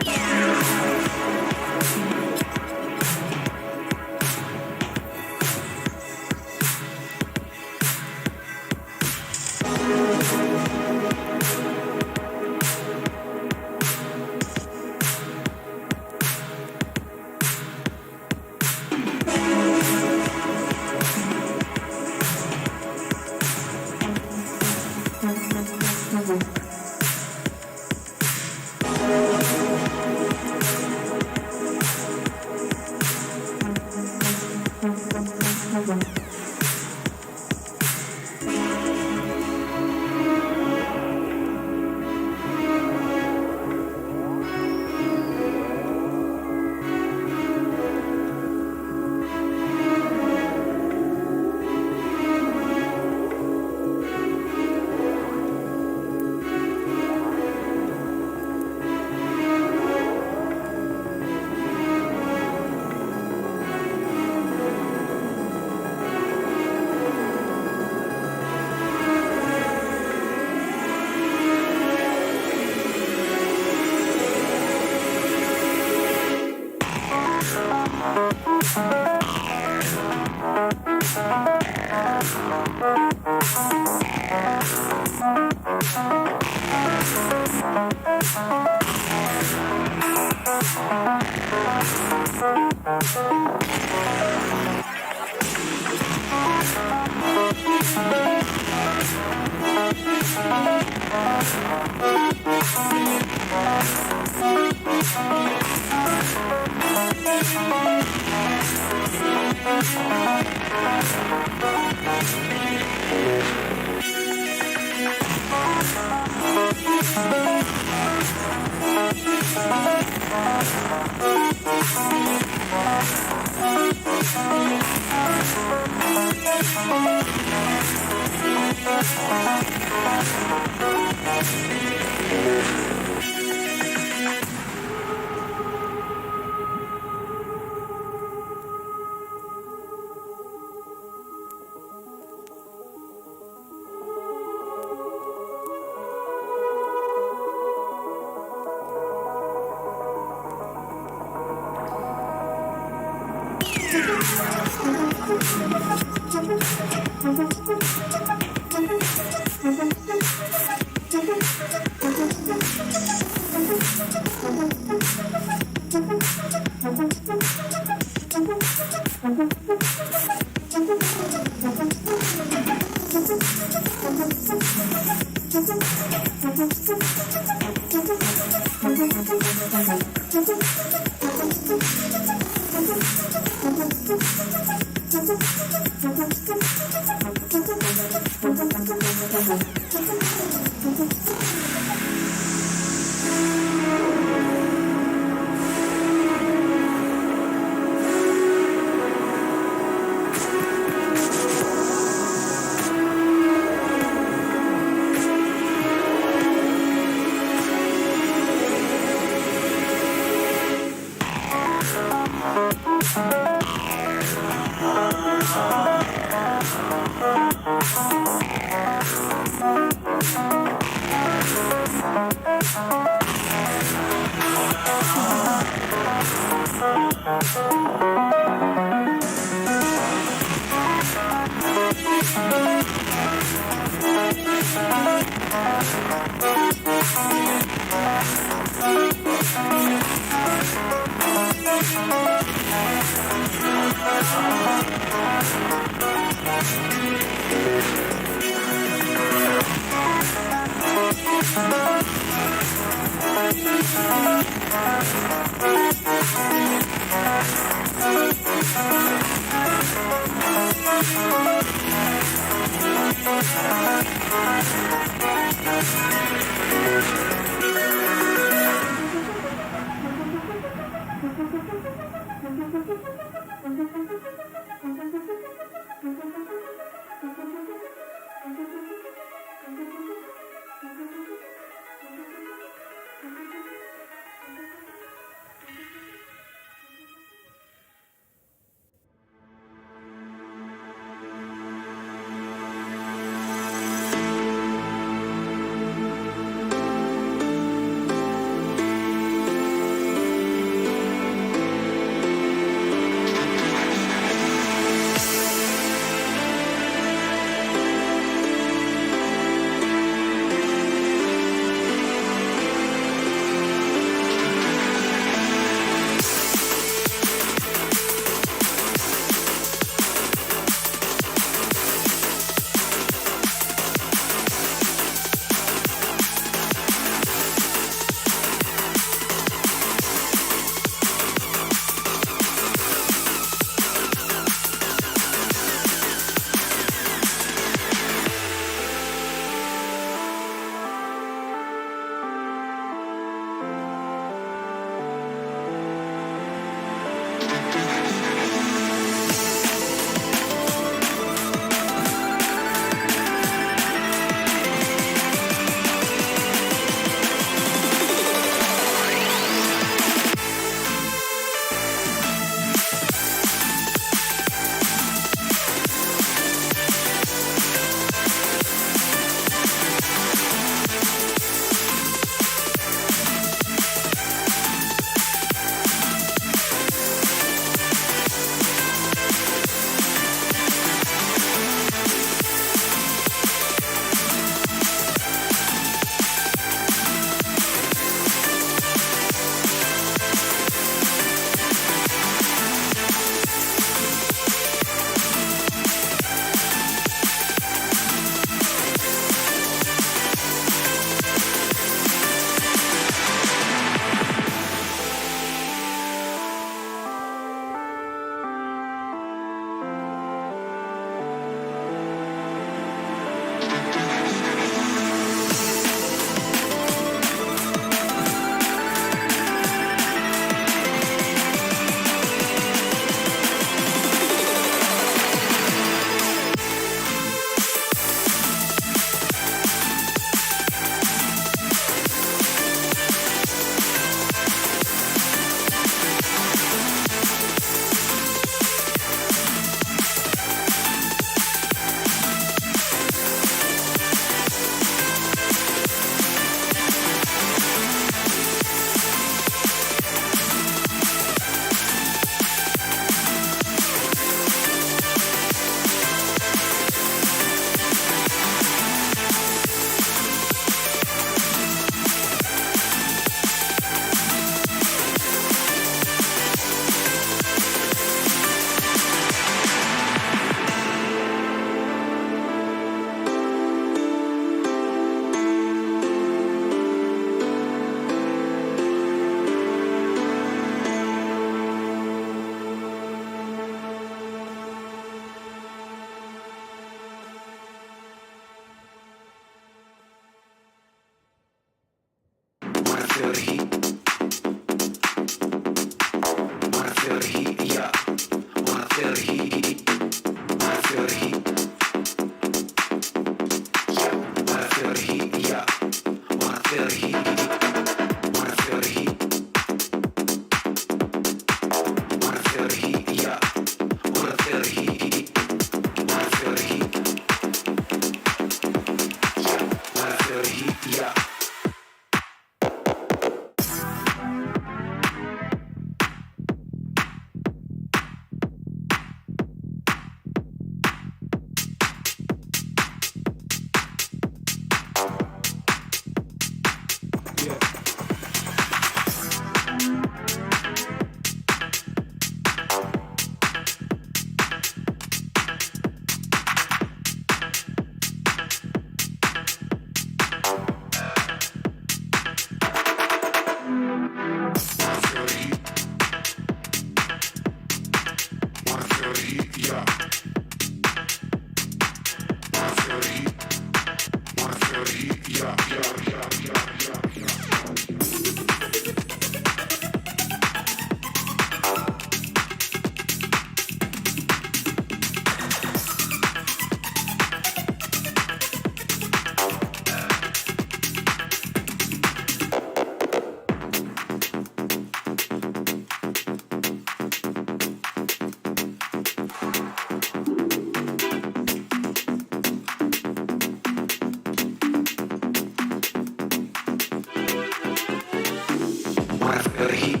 heat.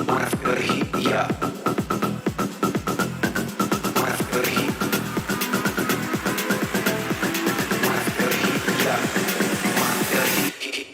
Wanna feel the heat, yeah. Wanna feel the heat. Wanna feel the heat, yeah. Wanna feel the heat.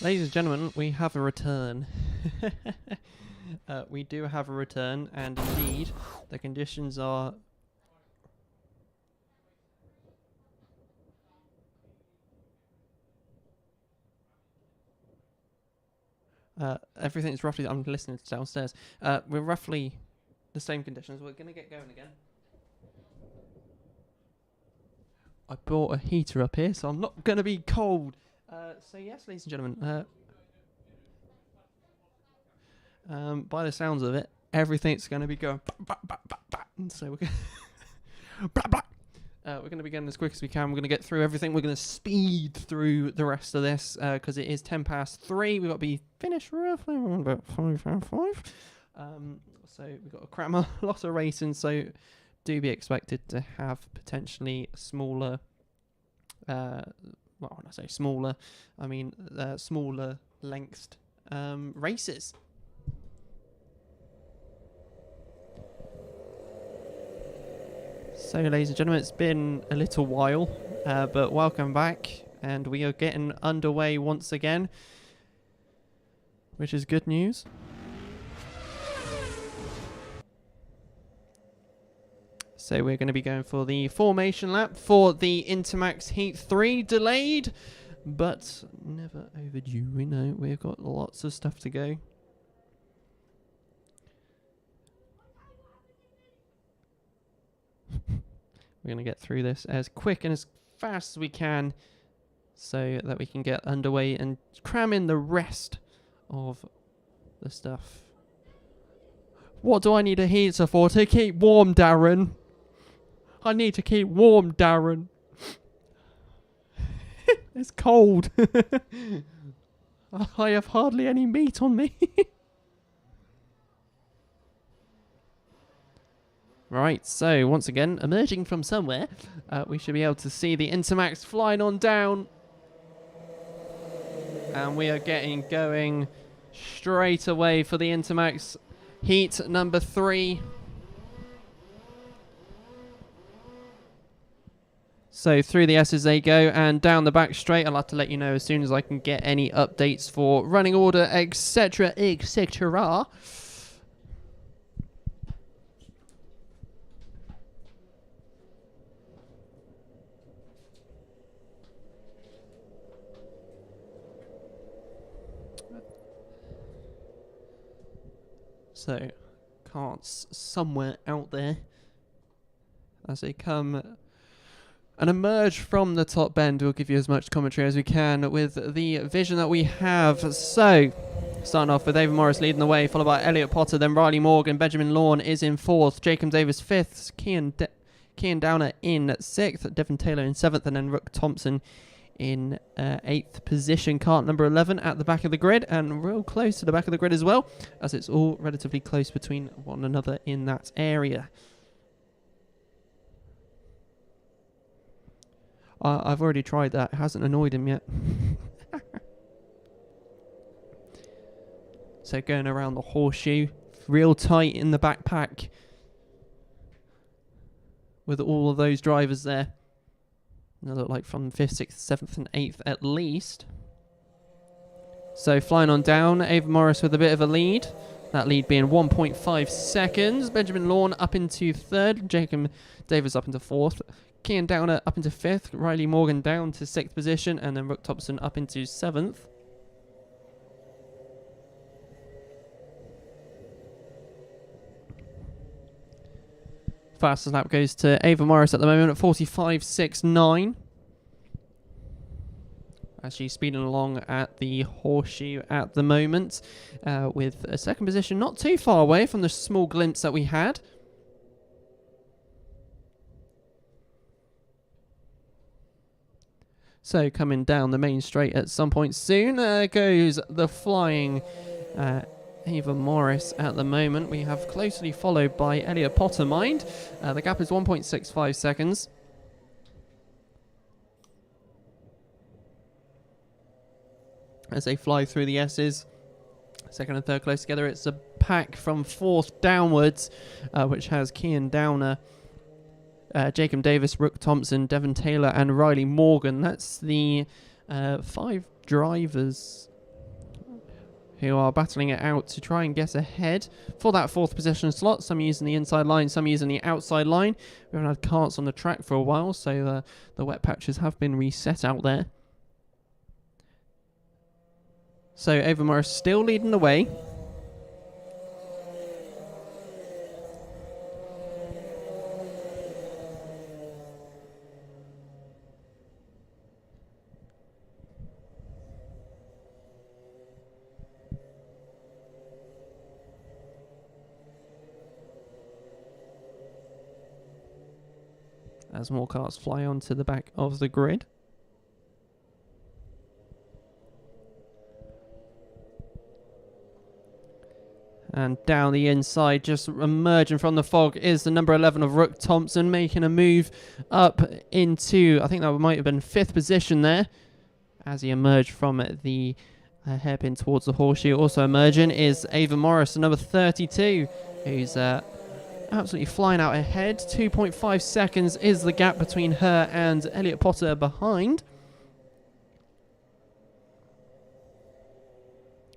Ladies and gentlemen, we have a return. We do have a return, and indeed, the conditions are... everything's roughly... I'm listening to downstairs. We're roughly the same conditions. We're going to get going again. I brought a heater up here, so I'm not going to be cold. So yes, ladies and gentlemen, by the sounds of it, everything's going to be going. So we're going to be getting as quick as we can. We're going to get through everything. We're going to speed through the rest of this because it is 3:10. We've got to be finished roughly around about 5:05. So we've got to cram a lot of racing. So do be expected to have potentially smaller. Well, when I say smaller, I mean smaller lengthed races. So, ladies and gentlemen, it's been a little while, but welcome back, and we are getting underway once again, which is good news. So we're going to be going for the formation lap for the Intermax Heat 3. Delayed, but never overdue. We know we've got lots of stuff to go. We're going to get through this as quick and as fast as we can so that we can get underway and cram in the rest of the stuff. What do I need a heater for? To keep warm, Darren. I need to keep warm, Darren. It's cold. I have hardly any meat on me. Right, so once again, emerging from somewhere, we should be able to see the Intermax flying on down. And we are getting going straight away for the Intermax heat number 3. So through the S's they go, and down the back straight. I'll have to let you know as soon as I can get any updates for running order, etc., etc. So, carts somewhere out there as they come and emerge from the top bend. We'll give you as much commentary as we can with the vision that we have. So, starting off with Ava Morris leading the way, followed by Elliot Potter, then Riley Morgan. Benjamin Lawn is in 4th, Jacob Davis 5th, Kian Downer in 6th, Devon Taylor in 7th, and then Rook Thompson in 8th position. Cart number 11 at the back of the grid, and real close to the back of the grid as well, as it's all relatively close between one another in that area. I've already tried that. It hasn't annoyed him yet. So going around the horseshoe, real tight in the backpack with all of those drivers there. They look like from 5th, 6th, 7th and 8th at least. So flying on down, Ava Morris with a bit of a lead. That lead being 1.5 seconds. Benjamin Lawn up into 3rd. Jacob Davis up into 4th. Kian Downer up into 5th. Riley Morgan down to 6th position. And then Rook Thompson up into 7th. Fastest lap goes to Ava Morris at the moment at 45.69. As she's speeding along at the horseshoe at the moment, with a 2nd position not too far away from the small glimpse that we had. So coming down the main straight at some point soon, goes the flying Ava Morris at the moment. We have closely followed by Elliot Potter, mind. The gap is 1.65 seconds. As they fly through the S's. 2nd and 3rd close together. It's a pack from 4th downwards, which has Kian Downer, Jacob Davis, Rook Thompson, Devon Taylor and Riley Morgan. That's the 5 drivers who are battling it out to try and get ahead for that 4th position slot. Some using the inside line, some using the outside line. We haven't had carts on the track for a while, so the wet patches have been reset out there. So Ava Morris still leading the way. As more cars fly onto the back of the grid. And down the inside, just emerging from the fog, is the number 11 of Rook Thompson, making a move up into, I think that might have been 5th position there, as he emerged from the hairpin towards the horseshoe. Also emerging is Ava Morris, the number 32, who's absolutely flying out ahead. 2.5 seconds is the gap between her and Elliot Potter behind.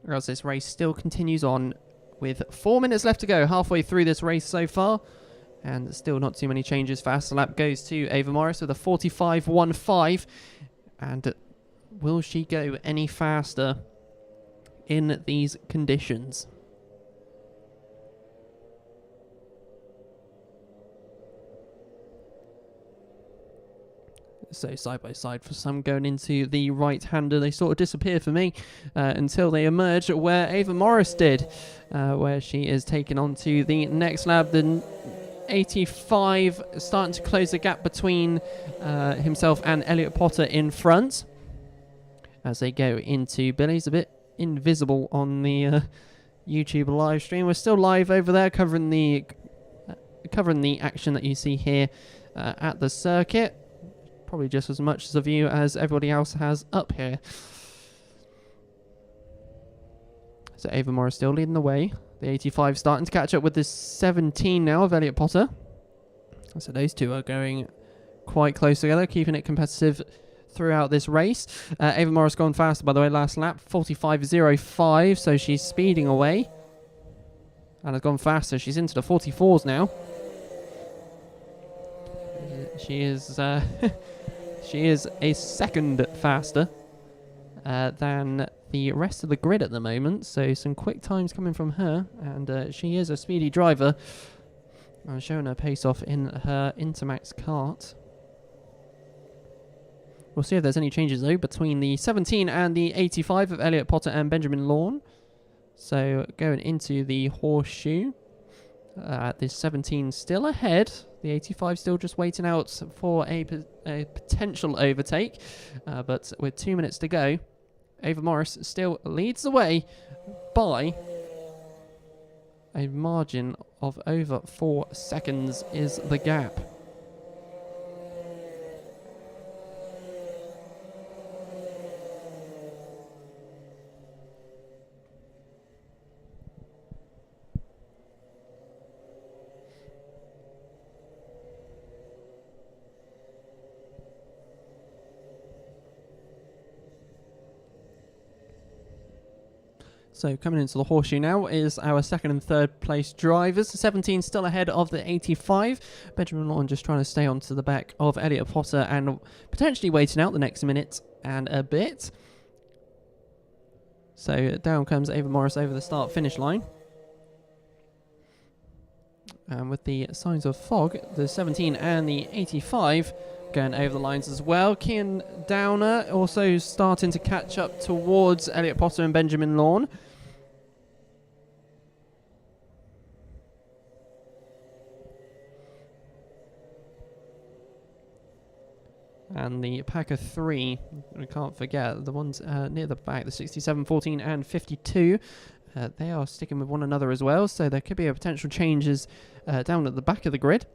As this race still continues on, with 4 minutes left to go, halfway through this race so far, and still not too many changes. Fast lap goes to Ava Morris with a 45.15, and will she go any faster in these conditions? So side by side for some going into the right-hander. They sort of disappear for me until they emerge where Ava Morris did, where she is taken on to the next lap. The 85 starting to close the gap between himself and Elliot Potter in front as they go into Billy's a bit invisible on the YouTube live stream. We're still live over there covering the covering the action that you see here at the circuit. Probably just as much as a view as everybody else has up here. So Ava Morris still leading the way. The 85 starting to catch up with the 17 now of Elliot Potter. So those two are going quite close together, keeping it competitive throughout this race. Ava Morris gone faster, by the way, last lap, 45.05, so she's speeding away. And has gone faster. She's into the 44s now. She is she is a second faster than the rest of the grid at the moment. So some quick times coming from her, and she is a speedy driver. Showing her pace off in her Intermax kart. We'll see if there's any changes though between the 17 and the 85 of Elliot Potter and Benjamin Lawn. So going into the horseshoe, this 17 still ahead. The 85 still just waiting out for a potential overtake. But with 2 minutes to go, Ava Morris still leads the way by a margin of over 4 seconds is the gap. So coming into the horseshoe now is our second and third place drivers. 17 still ahead of the 85. Benjamin Lawn just trying to stay onto the back of Elliot Potter and potentially waiting out the next minute and a bit. So down comes Ava Morris over the start-finish line. And with the signs of fog, the 17 and the 85 going over the lines as well. Kian Downer also starting to catch up towards Elliot Potter and Benjamin Lawn. And the pack of three, we can't forget, the ones near the back, the 67, 14 and 52, they are sticking with one another as well, so there could be a potential changes down at the back of the grid.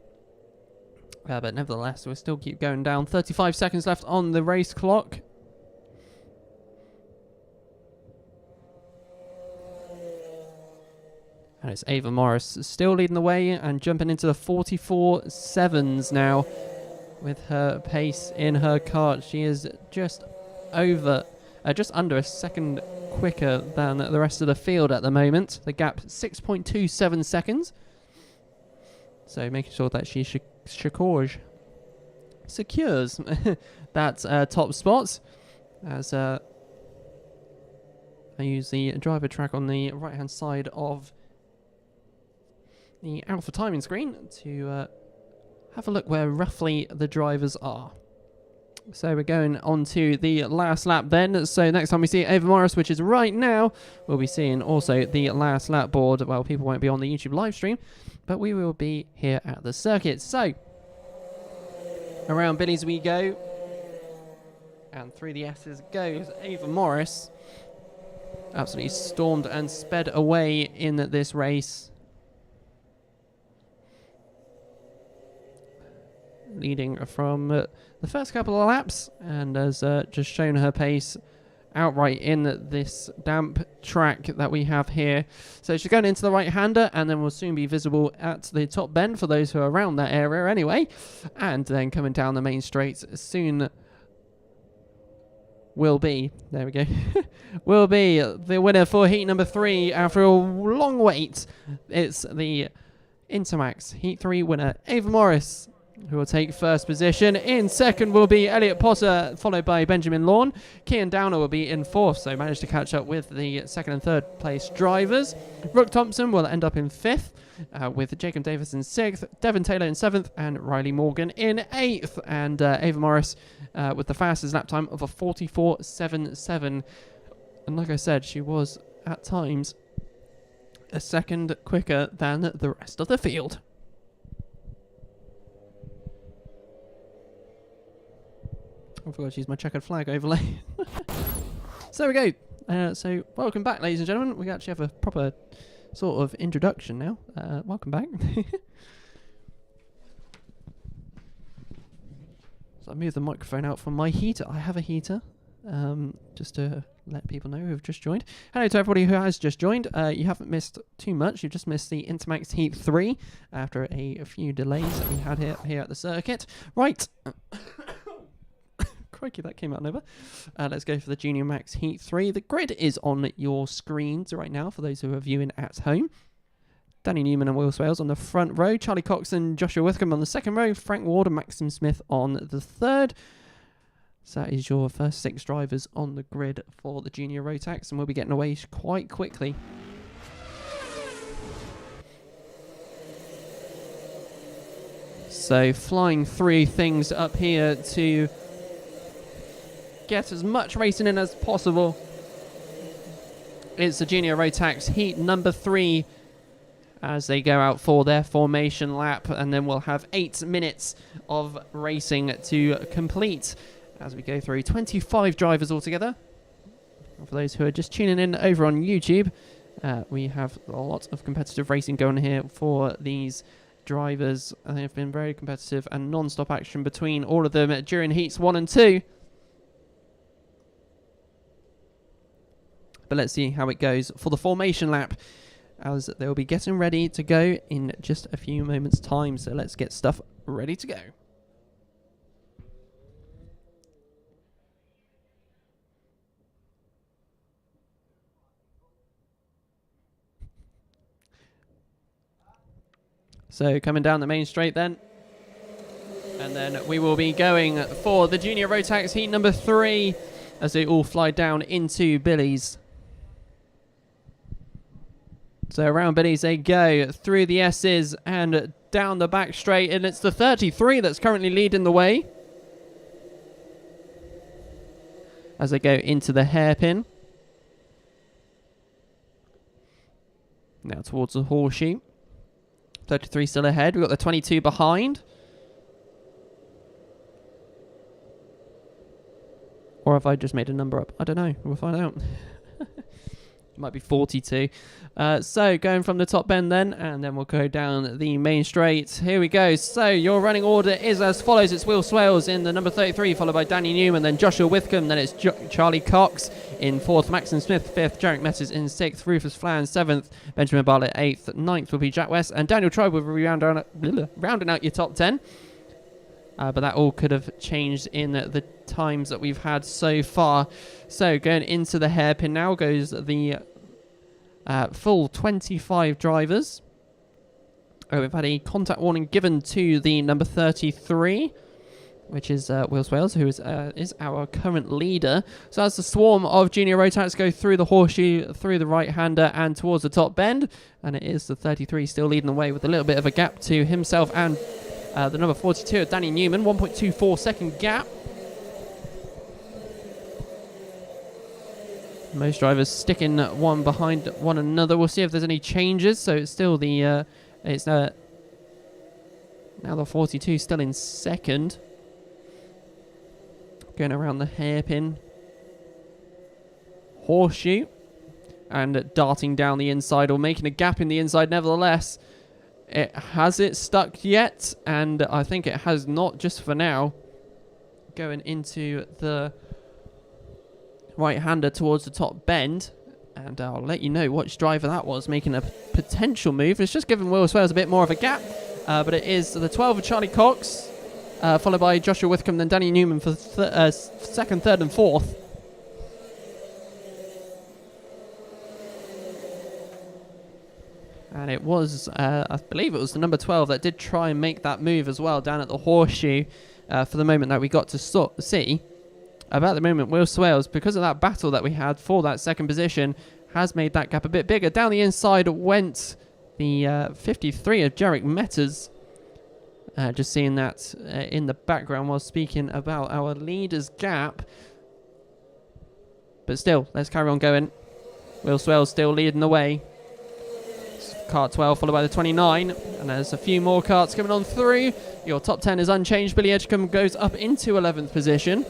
But nevertheless, we'll still keep going down. 35 seconds left on the race clock. And it's Ava Morris still leading the way and jumping into the 44.7s now. With her pace in her kart, she is just under a second quicker than the rest of the field at the moment. The gap 6.27 seconds. So making sure that she secures that top spot as I use the driver track on the right hand side of the Alpha timing screen to have a look where roughly the drivers are. So we're going on to the last lap then. So next time we see Ava Morris, which is right now, we'll be seeing also the last lap board. Well, people won't be on the YouTube live stream, but we will be here at the circuit. So around Billy's we go. And through the S's goes Ava Morris. Absolutely stormed and sped away in this race. Leading from the first couple of laps and has just shown her pace outright in this damp track that we have here. So she's going into the right-hander and then will soon be visible at the top bend for those who are around that area anyway. And then coming down the main straight soon will be, there we go, will be the winner for heat number 3 after a long wait. It's the Intermax Heat 3 winner, Ava Morris, who will take first position. In second will be Elliot Potter, followed by Benjamin Lawn. Kian Downer will be in fourth, so managed to catch up with the second and third place drivers. Rook Thompson will end up in fifth, with Jacob Davis in sixth, Devon Taylor in seventh, and Riley Morgan in eighth. And Ava Morris with the fastest lap time of a 44.77. And like I said, she was at times a second quicker than the rest of the field. I forgot to use my checkered flag overlay. So there we go. So welcome back, ladies and gentlemen. We actually have a proper sort of introduction now. Welcome back. I move the microphone out from my heater. I have a heater, just to let people know who've just joined. Hello to everybody who has just joined. You haven't missed too much. You've just missed the Intermax Heat 3 after a few delays that we had here at the circuit. Right. Crikey, that came out nowhere. Let's go for the Junior Max Heat 3. The grid is on your screens right now for those who are viewing at home. Danny Newman and Will Swales on the front row. Charlie Cox and Joshua Withcombe on the second row. Frank Ward and Maxim Smith on the third. So that is your first 6 drivers on the grid for the Junior Rotax, and we'll be getting away quite quickly. So flying through things up here to get as much racing in as possible. It's the Junior Rotax Heat number 3 as they go out for their formation lap, and then we'll have 8 minutes of racing to complete as we go through 25 drivers altogether. And for those who are just tuning in over on YouTube, we have a lot of competitive racing going here for these drivers. They have been very competitive and non-stop action between all of them during heats 1 and 2. But let's see how it goes for the formation lap, as they'll be getting ready to go in just a few moments' time. So let's get stuff ready to go. So coming down the main straight then. And then we will be going for the Junior Rotax Heat number 3 as they all fly down into Billy's. So around Billy's they go, through the S's and down the back straight, and it's the 33 that's currently leading the way as they go into the hairpin. Now towards the horseshoe. 33 still ahead. We've got the 22 behind. Or have I just made a number up? I don't know. We'll find out. It might be 42. So going from the top bend then, and then we'll go down the main straight. Here we go. So your running order is as follows. It's Will Swales in the number 33, followed by Danny Newman, then Joshua Withcombe, then it's Charlie Cox in 4th, Maxim Smith 5th, Jarek Metters in 6th, Rufus Flan 7th, Benjamin Bartlett 8th, 9th will be Jack West, and Daniel Tribe will be rounding out your top 10. But that all could have changed in the times that we've had so far. So going into the hairpin now goes the full 25 drivers. We've had a contact warning given to the number 33, which is Will Swales, who is our current leader. So as the swarm of Junior Rotax go through the horseshoe, through the right-hander and towards the top bend, and it is the 33 still leading the way with a little bit of a gap to himself and the number 42, Danny Newman, 1.24 second gap. Most drivers sticking one behind one another. We'll see if there's any changes. So it's still the now the 42 still in second. Going around the hairpin. Horseshoe. And darting down the inside, or making a gap in the inside nevertheless. Has it stuck yet? And I think it has not, just for now. Going into the right-hander towards the top bend. And I'll let you know which driver that was, making a potential move. It's just giving Will Swales a bit more of a gap. But it is the 12 of Charlie Cox, followed by Joshua Withcombe, then Danny Newman for second, third and fourth. And it was, I believe it was the number 12 that did try and make that move as well down at the horseshoe for the moment that we got to see. About the moment, Will Swales, because of that battle that we had for that second position, has made that gap a bit bigger. Down the inside went the 53 of Jarek Metters. Just seeing that in the background while speaking about our leader's gap. But still, let's carry on going. Will Swales still leading the way. Kart 12 followed by the 29, and there's a few more karts coming on through. Your top 10 is unchanged. Billy Edgecombe goes up into 11th position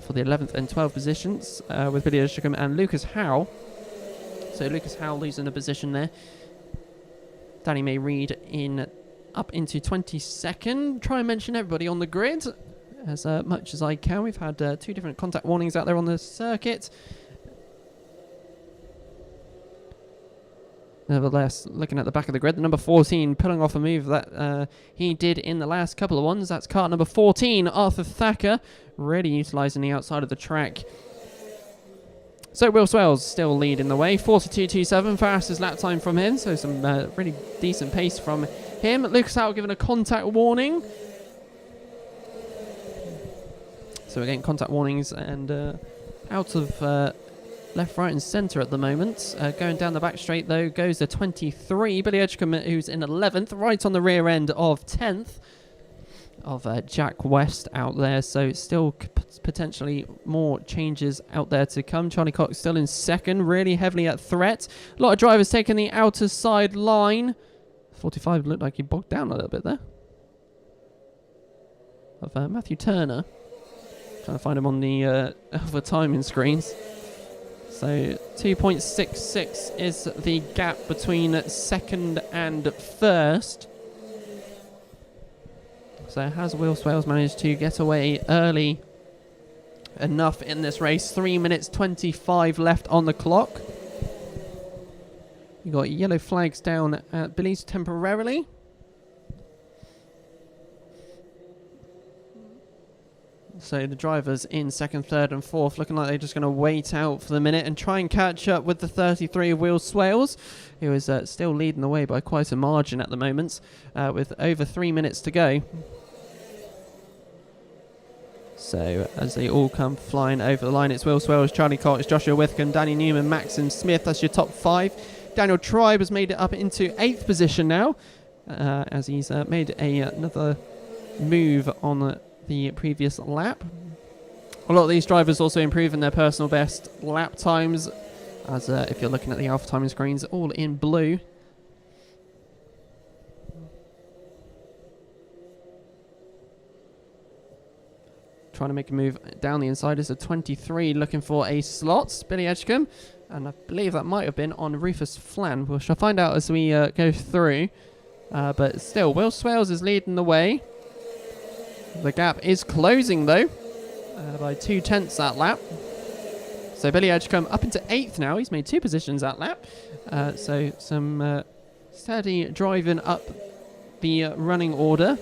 for the 11th and 12th positions with Billy Edgecombe and Lucas Howe. So Lucas Howe losing a position there. Danny May Reid in up into 22nd. Try and mention everybody on the grid. as much as I can. We've had 2 different contact warnings out there on the circuit. Nevertheless, looking at the back of the grid, the number 14 pulling off a move that he did in the last couple of ones. That's car number 14, Arthur Thacker, really utilising the outside of the track. So Will Swales still leading the way, 42.27, fastest lap time from him, so some really decent pace from him. Lucas Howell given a contact warning. So we're getting contact warnings and out of left, right and centre at the moment. Going down the back straight though goes the 23, Billy Edgecombe, who's in 11th, right on the rear end of 10th of Jack West out there. So still potentially more changes out there to come. Charlie Cox still in second, really heavily at threat. A lot of drivers taking the outer side line. 45 looked like he bogged down a little bit there. Of Matthew Turner. Trying to find him on the other timing screens. So 2.66 is the gap between second and first. So has Will Swales managed to get away early enough in this race? 3 minutes 25 left on the clock. You got yellow flags down at Billy's temporarily. So the drivers in second, third and fourth looking like they're just going to wait out for the minute and try and catch up with the 33 of Will Swales, who is still leading the way by quite a margin at the moment, with over 3 minutes to go. So as they all come flying over the line, it's Will Swales, Charlie Cox, Joshua Withcombe, Danny Newman, Maxim Smith. That's your top 5. Daniel Tribe has made it up into 8th position now, as he's made another move on the previous lap. A lot of these drivers also improving their personal best lap times, as if you're looking at the alpha timing screens, all in blue. Trying to make a move down the inside is a 23 looking for a slot, Billy Edgecombe, and I believe that might have been on Rufus Flan. We shall find out as we go through, but still Will Swales is leading the way. The gap is closing though, by 2/10 that lap. So Billy Edgecombe up into 8th now. He's made 2 positions that lap. So some steady driving up the running order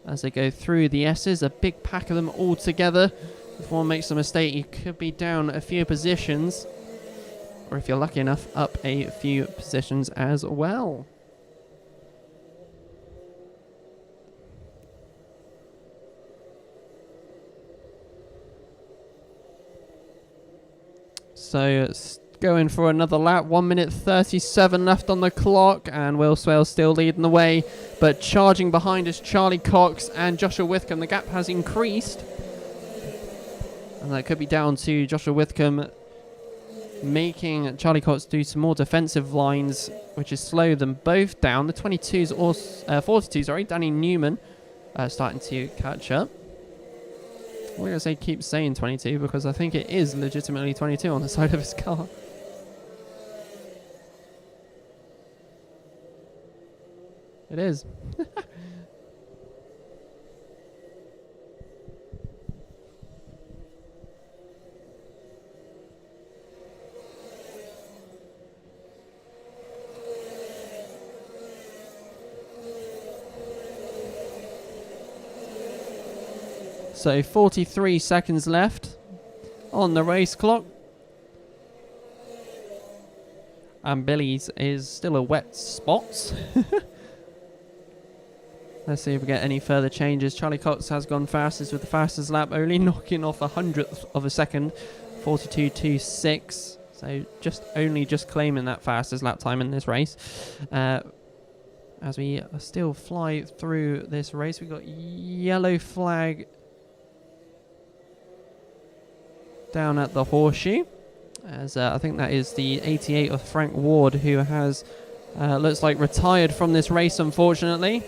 as they go through the S's. A big pack of them all together. If one makes a mistake, you could be down a few positions, or if you're lucky enough, up a few positions as well. So going for another lap, 1 minute 37 left on the clock, and Will Swales still leading the way, but charging behind is Charlie Cox and Joshua Withcombe. The gap has increased, and that could be down to Joshua Withcombe making Charlie Cox do some more defensive lines, which has slowed them both down. The 22s or 42, sorry, Danny Newman starting to catch up. I'm going to say keep saying 22 because I think it is legitimately 22 on the side of his car. It is. So 43 seconds left on the race clock. And Billy's is still a wet spot. Let's see if we get any further changes. Charlie Cox has gone fastest with the fastest lap, only knocking off 100th of a second, 42.26. So just claiming that fastest lap time in this race. As we still fly through this race, we've got yellow flag down at the horseshoe, as I think that is the 88 of Frank Ward, who has looks like retired from this race, unfortunately.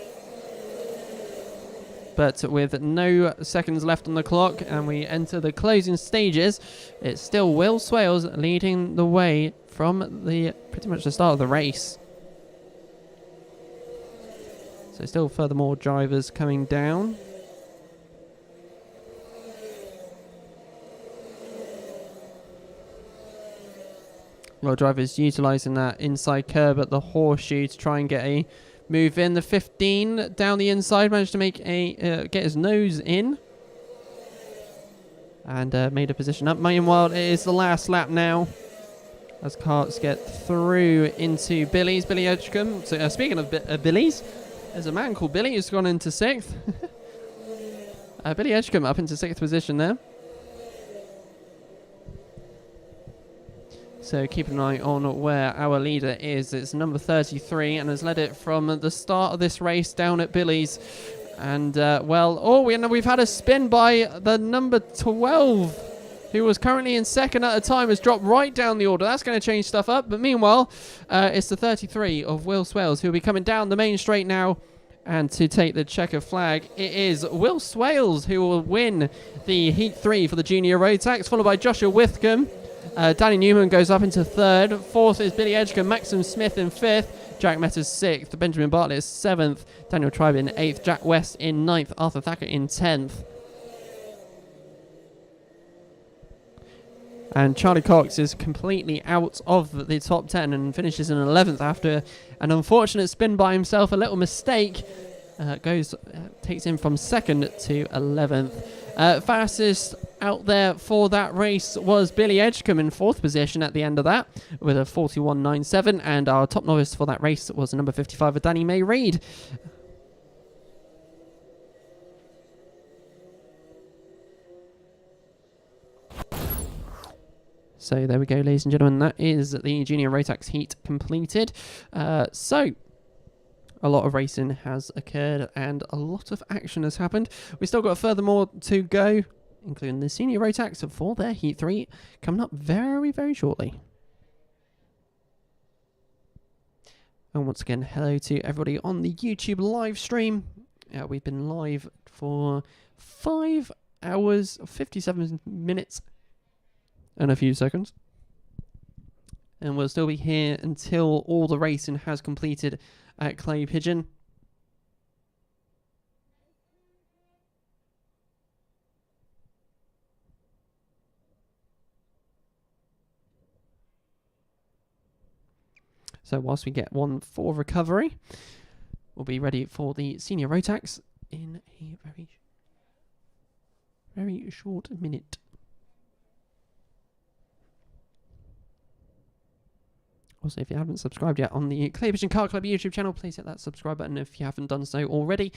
But with no seconds left on the clock and we enter the closing stages, it's still Will Swales leading the way from the pretty much the start of the race. So still furthermore drivers coming down. A lot of drivers utilising that inside curb at the horseshoe to try and get a move in. The 15 down the inside managed to make a get his nose in. And made a position up. Meanwhile, it is the last lap now, as carts get through into Billy's. Billy Edgecombe. So, speaking of Billy's, there's a man called Billy who's gone into 6th. Billy Edgecombe up into 6th position there. So keep an eye on where our leader is. It's number 33 and has led it from the start of this race down at Billy's. And, we've had a spin by the number 12, who was currently in second at the time, has dropped right down the order. That's going to change stuff up. But meanwhile, it's the 33 of Will Swales, who will be coming down the main straight now. And to take the checker flag, it is Will Swales who will win the Heat 3 for the Junior Rotax, followed by Joshua Withcombe. Danny Newman goes up into 3rd. 4th is Billy Edgecombe, Maxim Smith in 5th. Jack Metters 6th, Benjamin Bartlett is 7th, Daniel Tribe in 8th, Jack West in 9th, Arthur Thacker in 10th. And Charlie Cox is completely out of the top 10 and finishes in 11th after an unfortunate spin by himself, a little mistake. Takes him from 2nd to 11th. Fastest out there for that race was Billy Edgecombe in 4th position at the end of that with a 41.97, and our top novice for that race was number 55 of Danny May Reid. So there we go, ladies and gentlemen, that is the Junior Rotax heat completed. So a lot of racing has occurred and a lot of action has happened. We've still got furthermore to go, including the Senior Rotax for their Heat 3 coming up very, very shortly. And once again, hello to everybody on the YouTube live stream. We've been live for 5 hours, 57 minutes and a few seconds. And we'll still be here until all the racing has completed at Clay Pigeon. So whilst we get one for recovery, we'll be ready for the Senior Rotax in a very, very short minute. Also, if you haven't subscribed yet on the Clay Pigeon Kart Club YouTube channel, please hit that subscribe button if you haven't done so already,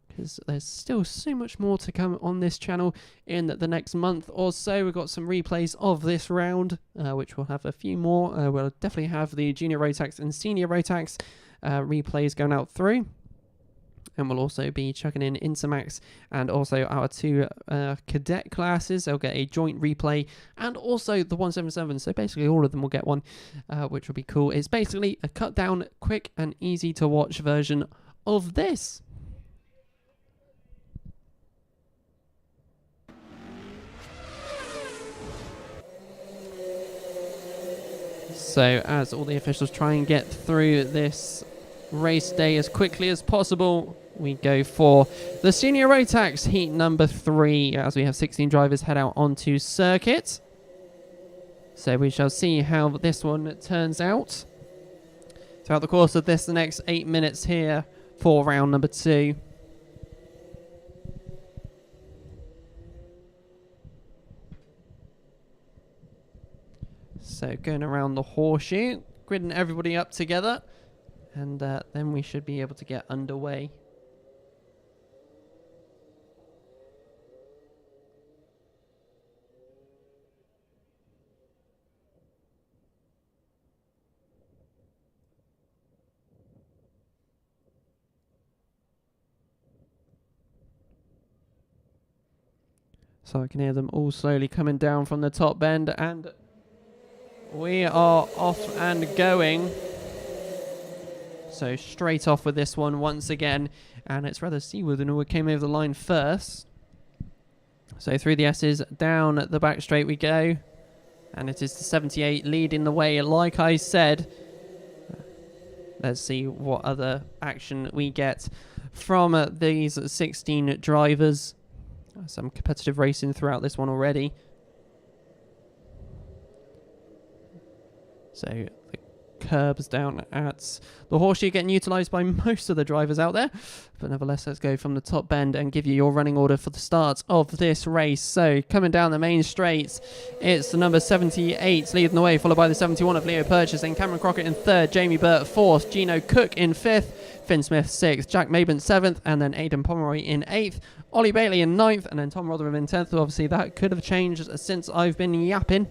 because there's still so much more to come on this channel in the next month or so. We've got some replays of this round, which we'll have a few more. We'll definitely have the Junior Rotax and Senior Rotax replays going out through. And we'll also be chucking in Intermax and also our 2 cadet classes. They'll get a joint replay and also the 177. So basically all of them will get one, which will be cool. It's basically a cut down, quick and easy to watch version of this. So as all the officials try and get through this race day as quickly as possible, we go for the Senior Rotax heat number 3 as we have 16 drivers head out onto circuit. So we shall see how this one turns out throughout the course of the next 8 minutes here for round number 2. So going around the horseshoe, gridding everybody up together, and then we should be able to get underway. So I can hear them all slowly coming down from the top bend, and we are off and going. So straight off with this one once again, and it's rather Seawood who came over the line first. So through the S's, down the back straight we go, and it is the 78 leading the way like I said. Let's see what other action we get from these 16 drivers. Some competitive racing throughout this one already. So the curbs down at the horseshoe getting utilised by most of the drivers out there. But nevertheless, let's go from the top bend and give you your running order for the start of this race. So coming down the main straight, it's the number 78 leading the way, followed by the 71 of Leo Purchase, then Cameron Crockett in third, Jamie Burt fourth, Gino Cook in fifth, Finn Smith sixth, Jack Maben seventh, and then Aidan Pomeroy in eighth, Ollie Bailey in ninth, and then Tom Rotherham in 10th. Obviously that could have changed since I've been yapping.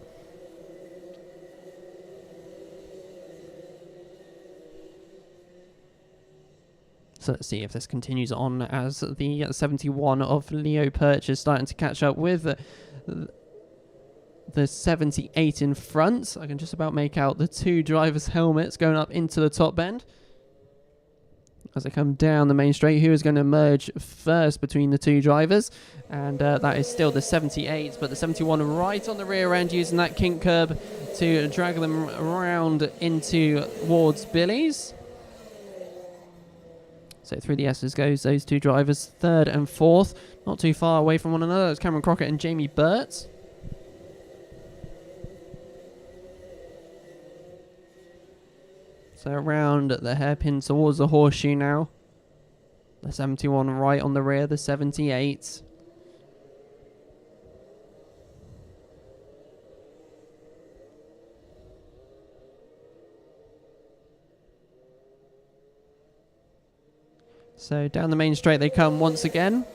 So let's see if this continues on as the 71 of Leo Purchase starting to catch up with the 78 in front. I can just about make out the two drivers' helmets going up into the top bend. As they come down the main straight, who is going to emerge first between the two drivers? And that is still the 78, but the 71 right on the rear end using that kink curb to drag them around into towards Billy's. So through the S's goes those two drivers, third and fourth. Not too far away from one another. It's Cameron Crockett and Jamie Burt. So around the hairpin towards the horseshoe now. The 71 right on the rear, the 78. So down the main straight they come once again.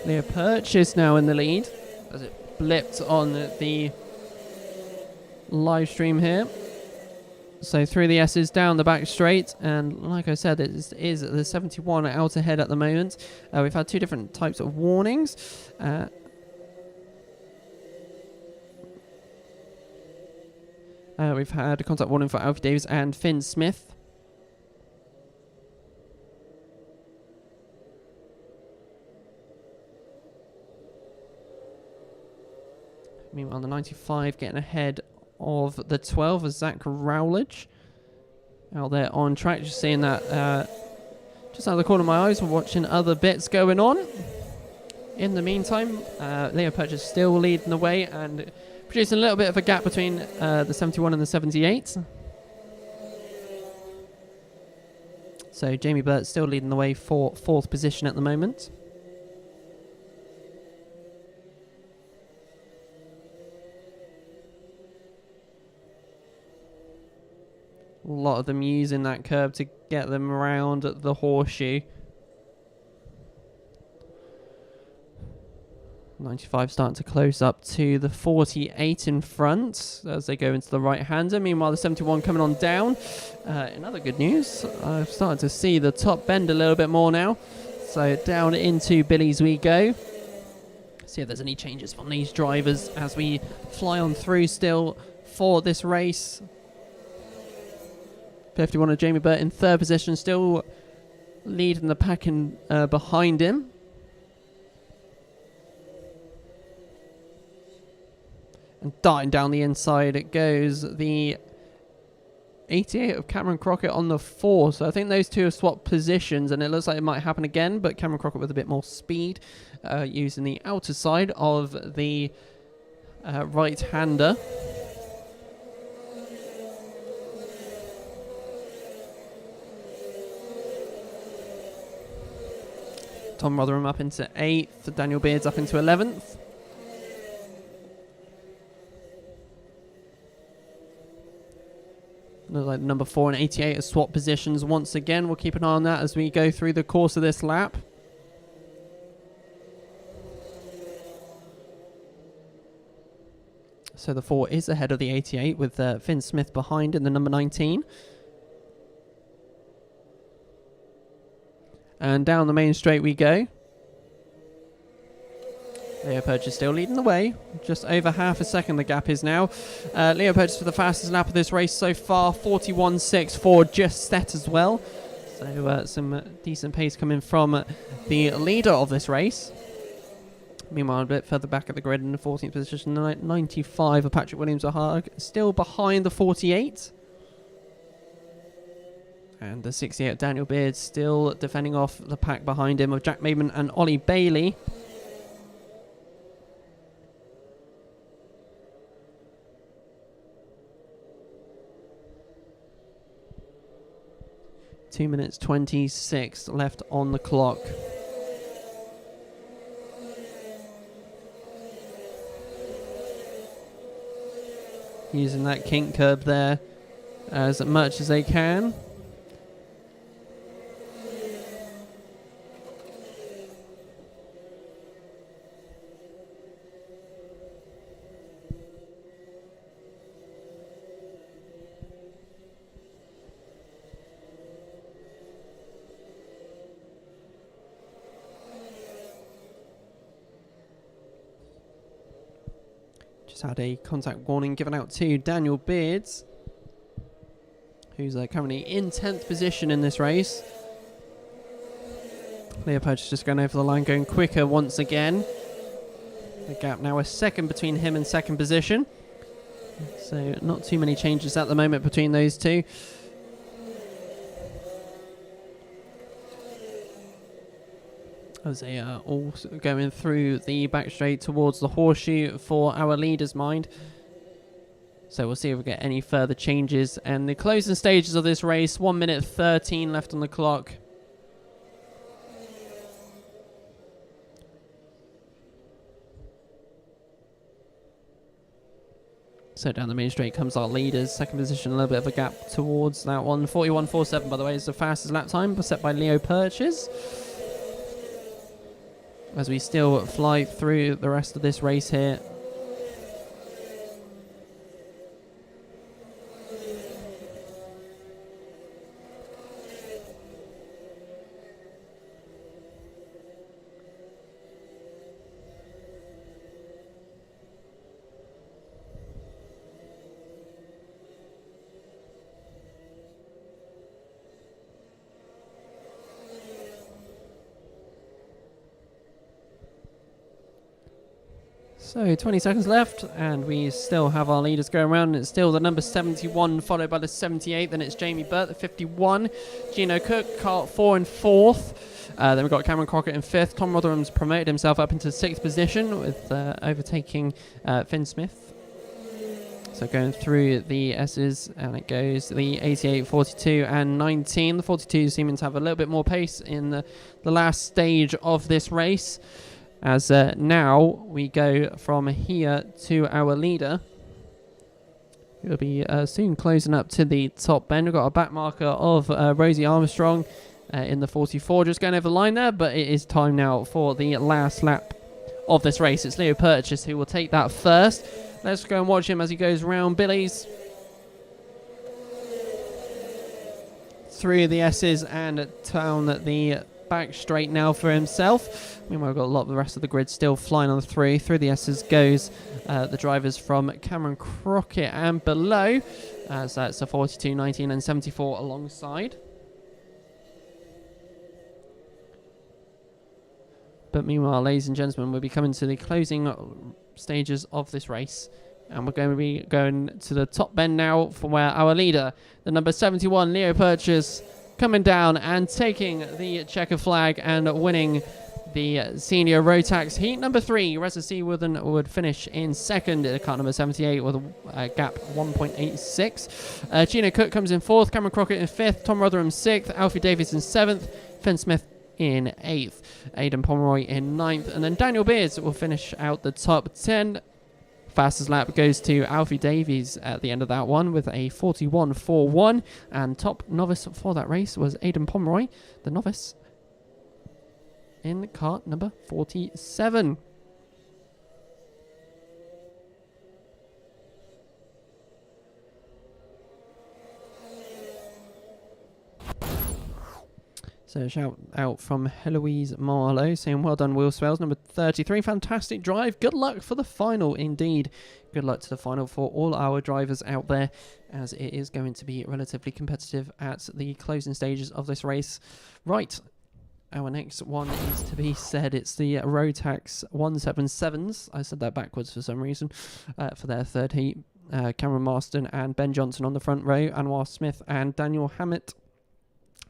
Leo Purchase now in the lead as it blipped on the live stream here. So through the S's down the back straight, and like I said, it is the 71 out ahead at the moment. We've had two different types of warnings. We've had a contact warning for Alfie Davis and Finn Smith. Meanwhile, the 95 getting ahead of the 12 is Zach Rowledge out there on track. Just seeing that just out of the corner of my eyes. We're watching other bits going on. In the meantime, Leo Purchase still leading the way and producing a little bit of a gap between the 71 and the 78. So Jamie Burt still leading the way for fourth position at the moment. A lot of them using that curb to get them around the horseshoe. 95 starting to close up to the 48 in front as they go into the right-hander. Meanwhile, the 71 coming on down. In other good news, I've started to see the top bend a little bit more now. So down into Billy's we go. See if there's any changes from these drivers as we fly on through still for this race. 51 of Jamie Burt in third position, still leading the pack in, behind him. And darting down the inside it goes, the 88 of Cameron Crockett on the 4. So I think those two have swapped positions and it looks like it might happen again, but Cameron Crockett with a bit more speed, using the outer side of the right-hander. Tom Rotherham up into 8th, Daniel Beards up into 11th. Like number 4 and 88 have swapped positions once again. We'll keep an eye on that as we go through the course of this lap. So the 4 is ahead of the 88 with Finn Smith behind in the number 19. And down the main straight we go. Leo Purchase still leading the way. Just over half a second the gap is now. Leo Purchase for the fastest lap of this race so far. 41.64 just set as well. So some decent pace coming from the leader of this race. Meanwhile, a bit further back at the grid in the 14th position, 95 of Patrick Williams-Ahag, still behind the 48. And the 68 of Daniel Beard still defending off the pack behind him of Jack Maben and Ollie Bailey. 2 minutes 26 left on the clock. Using that kink curb there as much as they can. Just had a contact warning given out to Daniel Beards, who's currently in 10th position in this race. Leo Purchase just going over the line, going quicker once again. The gap now a second between him and second position. So not too many changes at the moment between those two. As they are all going through the back straight towards the horseshoe for our leader's mind. So we'll see if we get any further changes. And the closing stages of this race, 1 minute 13 left on the clock. So down the main straight comes our leaders. Second position, a little bit of a gap towards that one. 41.47, by the way, is the fastest lap time set by Leo Purchase. As we still fly through the rest of this race here. So 20 seconds left, and we still have our leaders going around, and it's still the number 71 followed by the 78. Then it's Jamie Burt, the 51, Gino Cook, Cart 4 in 4th. Then we've got Cameron Crockett in 5th. Tom Rotherham's promoted himself up into 6th position with overtaking Finn Smith. So going through the S's, and it goes the 88, 42 and 19. The 42 seeming to have a little bit more pace in the last stage of this race. As now we go from here to our leader. We'll be soon closing up to the top bend. We've got a back marker of Rosie Armstrong in the 44, just going over the line there, but it is time now for the last lap of this race. It's Leo Purchase who will take that first. Let's go and watch him as he goes round Billy's, through the S's, and down the back straight now for himself. Meanwhile, we've got a lot of the rest of the grid still flying on the through the S's goes the drivers from Cameron Crockett and below, as that's a 42, 19 and 74 alongside. But meanwhile, ladies and gentlemen, we'll be coming to the closing stages of this race, and we're going to be going to the top bend now for where our leader, the number 71 Leo Purchase, coming down and taking the checker flag and winning the senior Rotax heat. Number 3, Reza Seaworthen would finish in second in car number 78 with a gap 1.86. Gino Cook comes in 4th, Cameron Crockett in 5th, Tom Rotherham 6th, Alfie Davies in 7th, Finn Smith in 8th, Aidan Pomeroy in 9th, and then Daniel Beards will finish out the top 10. Fastest lap goes to Alfie Davies at the end of that one with a 41.41, and top novice for that race was Aidan Pomeroy, the novice, in cart number 47. So a shout out from Heloise Marlowe saying, well done Will Swells, number 33, fantastic drive, good luck for the final indeed. Good luck to the final for all our drivers out there, as it is going to be relatively competitive at the closing stages of this race. Right, our next one is to be said. It's the Rotax 177s. I said that backwards for some reason. For their third heat, Cameron Marston and Ben Johnson on the front row, Anwar Smith and Daniel Hammett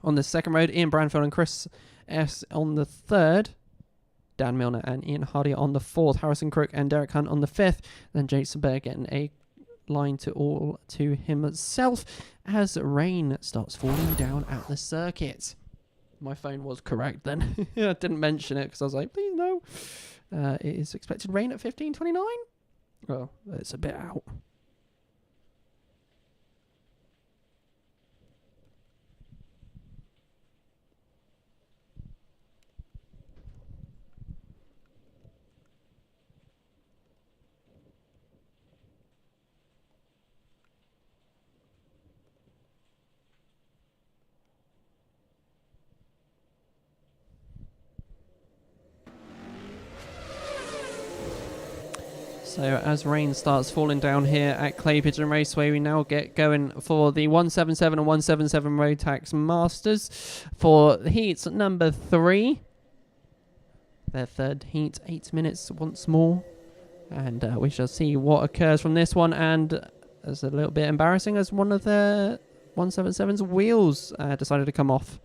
on the second row, Ian Branfield and Chris S on the third, Dan Milner and Ian Hardy on the fourth, Harrison Crook and Derek Hunt on the fifth, then Jason Berg getting a line to himself as rain starts falling down at the circuit. My phone was correct then. I didn't mention it because I was like, please no. It is expected rain at 15:29. Well, it's a bit out. So as rain starts falling down here at Clay Pigeon Raceway, we now get going for the 177 and 177 Rotax Masters for heat number 3. Their third heat, 8 minutes once more. And we shall see what occurs from this one. And it's a little bit embarrassing as one of the 177's wheels decided to come off.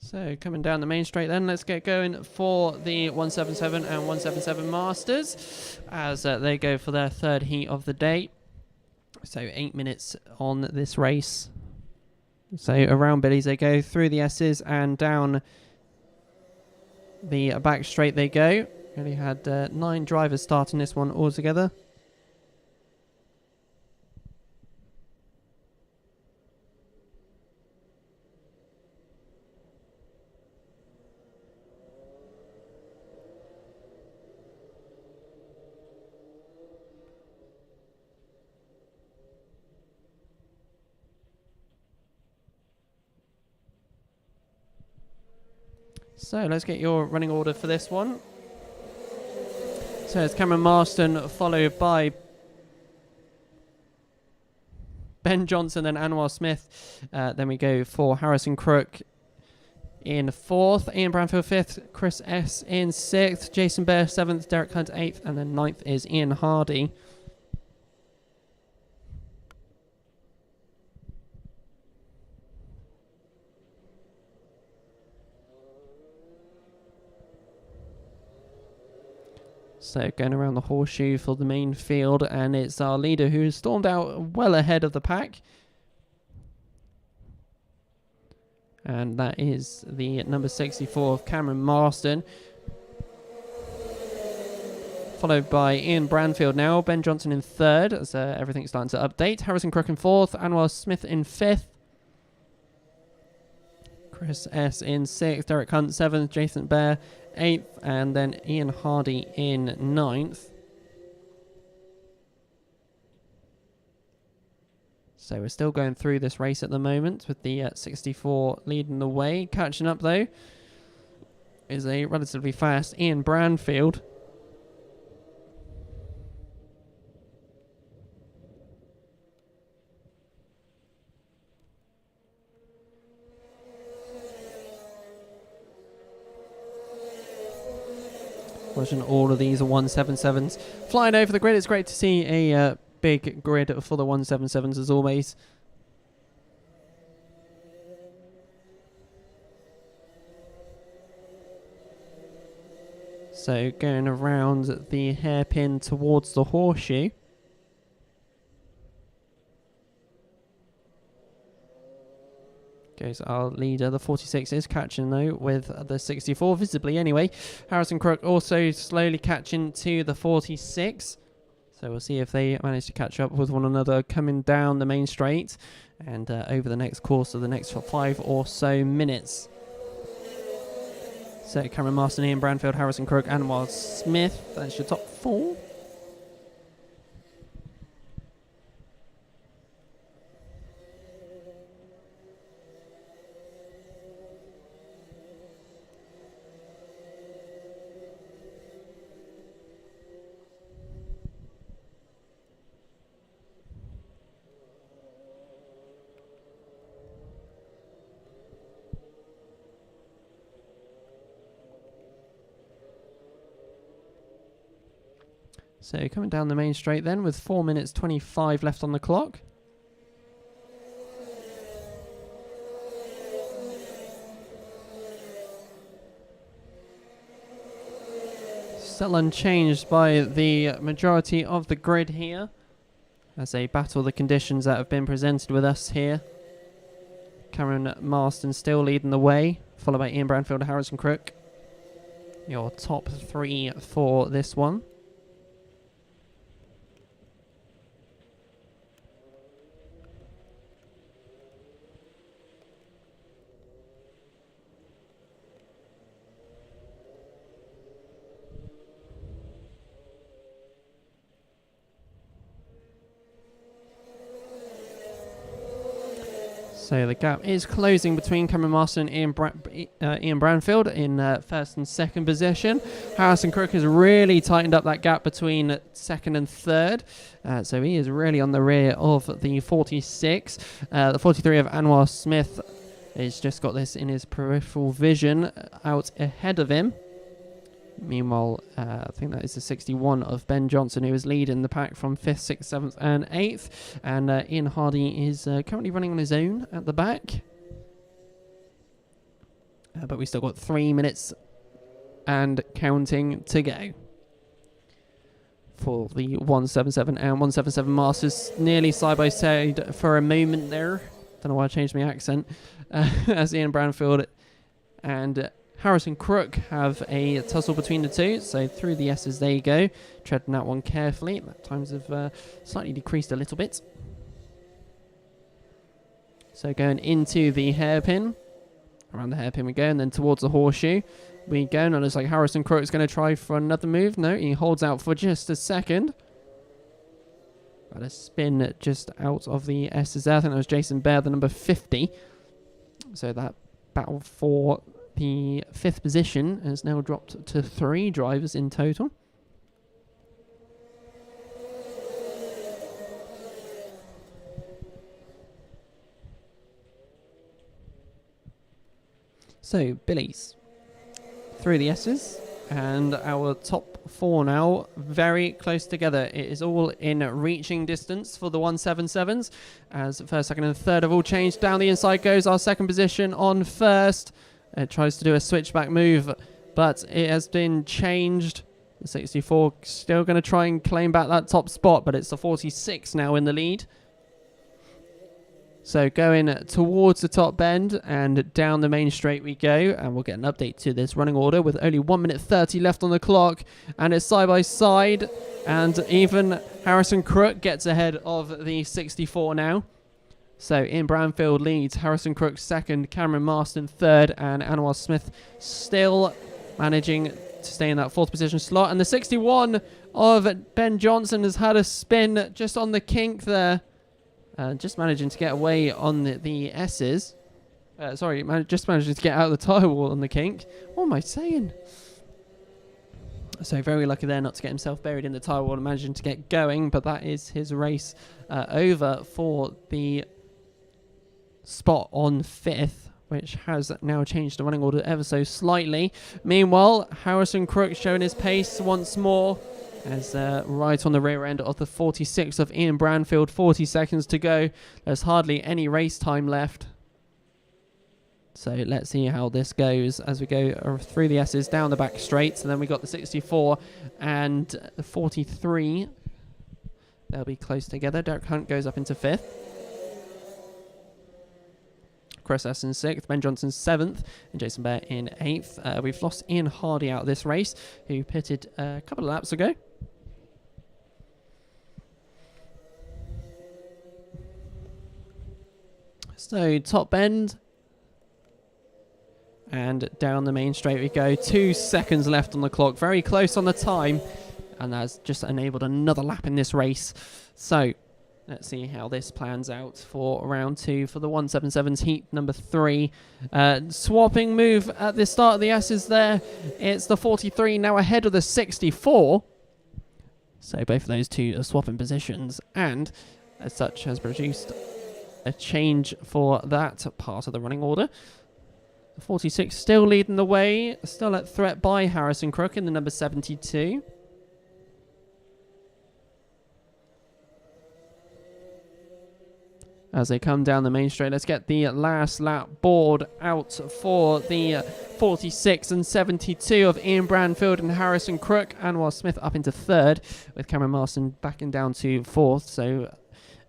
So coming down the main straight then, let's get going for the 177 and 177 Masters as they go for their third heat of the day. So 8 minutes on this race. So around Billies they go, through the S's and down the back straight they go. Only had 9 drivers starting this one altogether. So let's get your running order for this one. So it's Cameron Marston followed by Ben Johnson and Anwar Smith. Then we go for Harrison Crook in 4th, Ian Branfield 5th, Chris S in 6th, Jason Bear 7th, Derek Hunt 8th, and then 9th is Ian Hardy. So going around the horseshoe for the main field, and it's our leader who stormed out well ahead of the pack. And that is the number 64 of Cameron Marston. Followed by Ian Branfield now, Ben Johnson in 3rd, as everything's starting to update. Harrison Crook in 4th, Anwar Smith in 5th. Chris S in 6th, Derek Hunt 7th, Jason Bear 8th, and then Ian Hardy in 9th. So we're still going through this race at the moment with the 64 leading the way. Catching up though is a relatively fast Ian Branfield. Watching all of these 177s flying over the grid. It's great to see a big grid for the 177s as always. So going around the hairpin towards the horseshoe. Goes our leader. The 46 is catching though with the 64 visibly anyway. Harrison Crook also slowly catching to the 46. So we'll see if they manage to catch up with one another coming down the main straight and over the next course of the next 5 or so minutes. So Cameron Marston, Ian Branfield, Harrison Crook, Anwar Smith. That's your top 4. So coming down the main straight then with 4 minutes 25 left on the clock. Still unchanged by the majority of the grid here as they battle the conditions that have been presented with us here. Cameron Marston still leading the way, followed by Ian Branfield and Harrison Crook. Your top three for this one. So the gap is closing between Cameron Marston and Ian Branfield in first and second position. Harrison Crook has really tightened up that gap between second and third. So he is really on the rear of the 46. The 43 of Anwar Smith has just got this in his peripheral vision out ahead of him. Meanwhile, I think that is the 61 of Ben Johnson, who is leading the pack from 5th, 6th, 7th and 8th. And Ian Hardy is currently running on his own at the back. But we still got 3 minutes and counting to go for the 177 and 177 Masters. Nearly side by side for a moment there. Don't know why I changed my accent. As Ian Branfield and Harrison Crook have a tussle between the two, so through the S's they go, treading that one carefully. Times have slightly decreased a little bit. So going into the hairpin, around the hairpin we go, and then towards the horseshoe we go, and it looks like Harrison Crook's going to try for another move. No, he holds out for just a second. Got a spin just out of the S's there. I think that was Jason Baird, the number 50. So that battle for the 5th position has now dropped to 3 drivers in total. So, Billy's through the S's, and our top 4 now very close together. It is all in reaching distance for the 177s, as first, second and third have all changed. Down the inside goes our second position on first. It tries to do a switchback move, but it has been changed. The 64 still going to try and claim back that top spot, but it's the 46 now in the lead. So going towards the top bend and down the main straight we go, and we'll get an update to this running order with only 1 minute 30 left on the clock, and it's side by side, and even Harrison Crook gets ahead of the 64 now. So Ian Branfield leads, Harrison Crook second, Cameron Marston third, and Anwar Smith still managing to stay in that 4th position slot. And the 61 of Ben Johnson has had a spin just on the kink there. Just managing to get away on the S's. Just managing to get out of the tyre wall on the kink. What am I saying? So very lucky there not to get himself buried in the tyre wall and managing to get going. But that is his race over for the spot on 5th, which has now changed the running order ever so slightly. Meanwhile, Harrison Crook showing his pace once more, as right on the rear end of the 46 of Ian Branfield. 40 seconds to go. There's hardly any race time left. So let's see how this goes as we go through the S's, down the back straight. And then we got the 64 and the 43. They'll be close together. Derek Hunt goes up into 5th. Chris S in 6th, Ben Johnson 7th, and Jason Bear in 8th. We've lost Ian Hardy out of this race, who pitted a couple of laps ago. So top bend, and down the main straight we go. 2 seconds left on the clock, very close on the time, and that's just enabled another lap in this race. So let's see how this plans out for round 2 for the 177s heat number 3. Swapping move at the start of the S's there. It's the 43 now ahead of the 64. So both of those two are swapping positions, and as such has produced a change for that part of the running order. The 46 still leading the way, still at threat by Harrison Crook in the number 72. as they come down the main straight. Let's get the last lap board out for the 46 and 72 of Ian Branfield and Harrison Crook. Anwar Smith up into third, with Cameron Marston backing down to fourth. So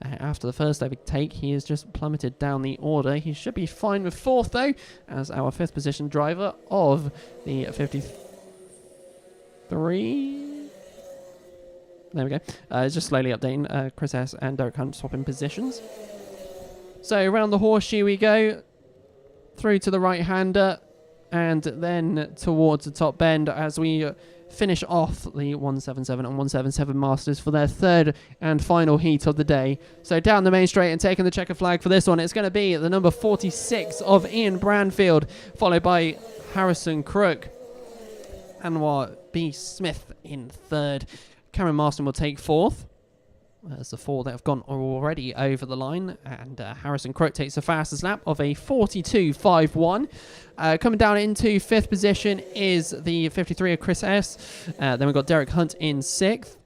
after the first overtake, he has just plummeted down the order. He should be fine with fourth, though, as our fifth position driver of the 53... There we go. It's just slowly updating. Chris S. and Derek Hunt swapping positions. So around the horseshoe we go, through to the right-hander, and then towards the top bend as we finish off the 177 and 177 Masters for their third and final heat of the day. So down the main straight and taking the checker flag for this one, it's going to be the number 46 of Ian Branfield, followed by Harrison Crook. Anwar B. Smith in third. Cameron Marston will take fourth. There's the four that have gone already over the line, and Harrison Crook takes the fastest lap of a 42.51. Coming down into fifth position is the 53 of Chris S. Then we've got Derek Hunt in sixth.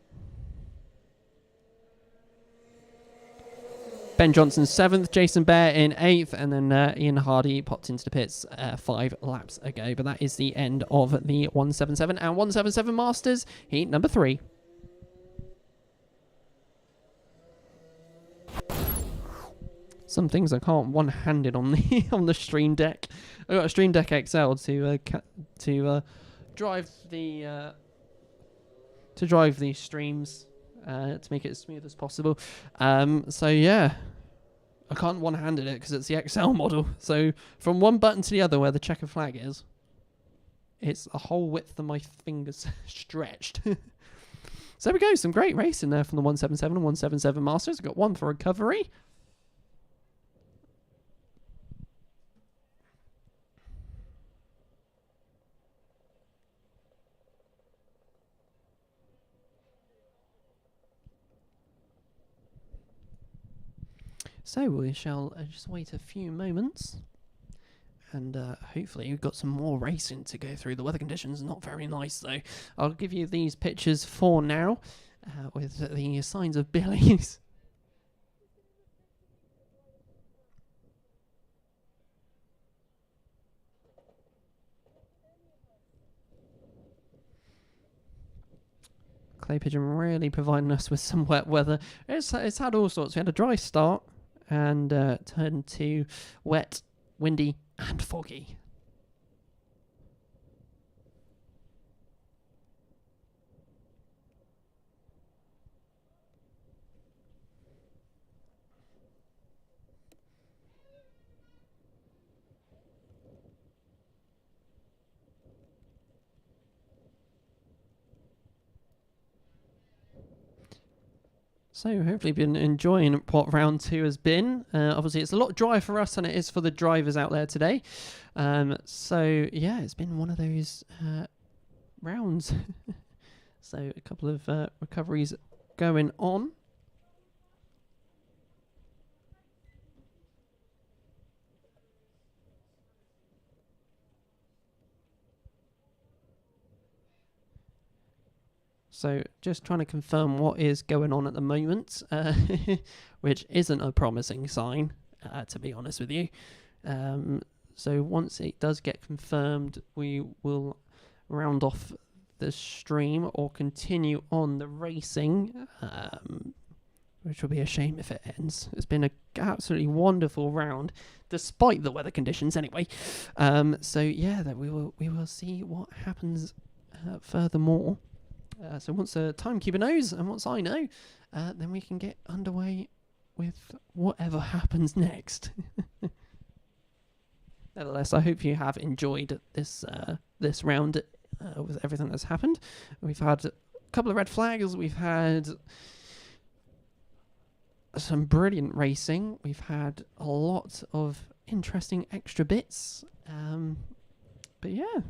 Ben Johnson seventh, Jason Bear in eighth, and then Ian Hardy popped into the pits 5 laps ago. But that is the end of the 177 and 177 Masters heat number 3. Some things I can't one-handed on the on the Stream Deck. I've got a Stream Deck XL to drive the streams to make it as smooth as possible. So yeah, I can't one-handed it because it's the XL model. So from one button to the other where the checker flag is, it's a whole width of my fingers stretched. So there we go, some great racing there from the 177 and 177 Masters. We've got one for recovery. So we shall just wait a few moments, and hopefully we've got some more racing to go through. The weather conditions are not very nice, though. I'll give you these pictures for now, with the signs of billies. Clay Pigeon really providing us with some wet weather. It's had all sorts. We had a dry start, and turned to wet, windy, and foggy. So hopefully you've been enjoying what round 2 has been. Obviously it's a lot drier for us than it is for the drivers out there today. So yeah, it's been one of those rounds. So a couple of recoveries going on. So just trying to confirm what is going on at the moment, which isn't a promising sign, to be honest with you. So once it does get confirmed, we will round off the stream or continue on the racing, which will be a shame if it ends. It's been an absolutely wonderful round, despite the weather conditions anyway. So yeah, that we will see what happens furthermore. So once the timekeeper knows, and once I know, then we can get underway with whatever happens next. Nevertheless, I hope you have enjoyed this round with everything that's happened. We've had a couple of red flags. We've had some brilliant racing. We've had a lot of interesting extra bits. But yeah.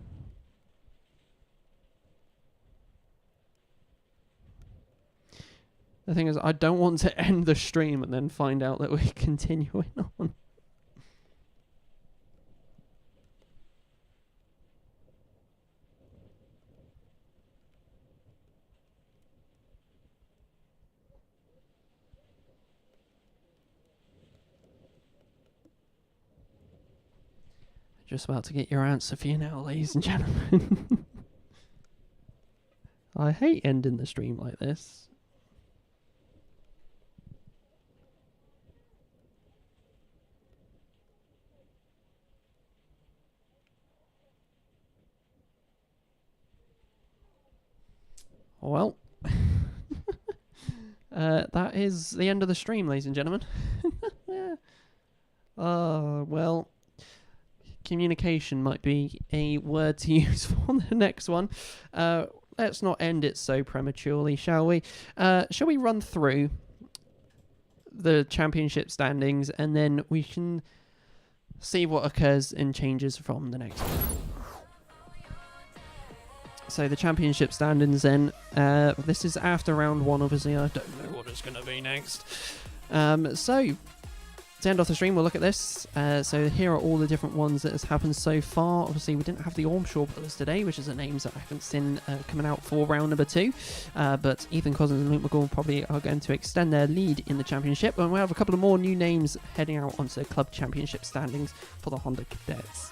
The thing is, I don't want to end the stream and then find out that we're continuing on. Just about to get your answer for you now, ladies and gentlemen. I hate ending the stream like this. Well, that is the end of the stream, ladies and gentlemen. Well, communication might be a word to use for the next one. Let's not end it so prematurely, shall we? Shall we run through the championship standings, and then we can see what occurs and changes from the next one. So the championship standings then, this is after round 1, obviously. I don't know what it's going to be next. So, to end off the stream, we'll look at this. So here are all the different ones that has happened so far. Obviously, we didn't have the Ormshaw brothers today, which is the names that I haven't seen coming out for round number 2. But Ethan Cousins and Luke McGaul probably are going to extend their lead in the championship. And we have a couple of more new names heading out onto the club championship standings for the Honda Cadets.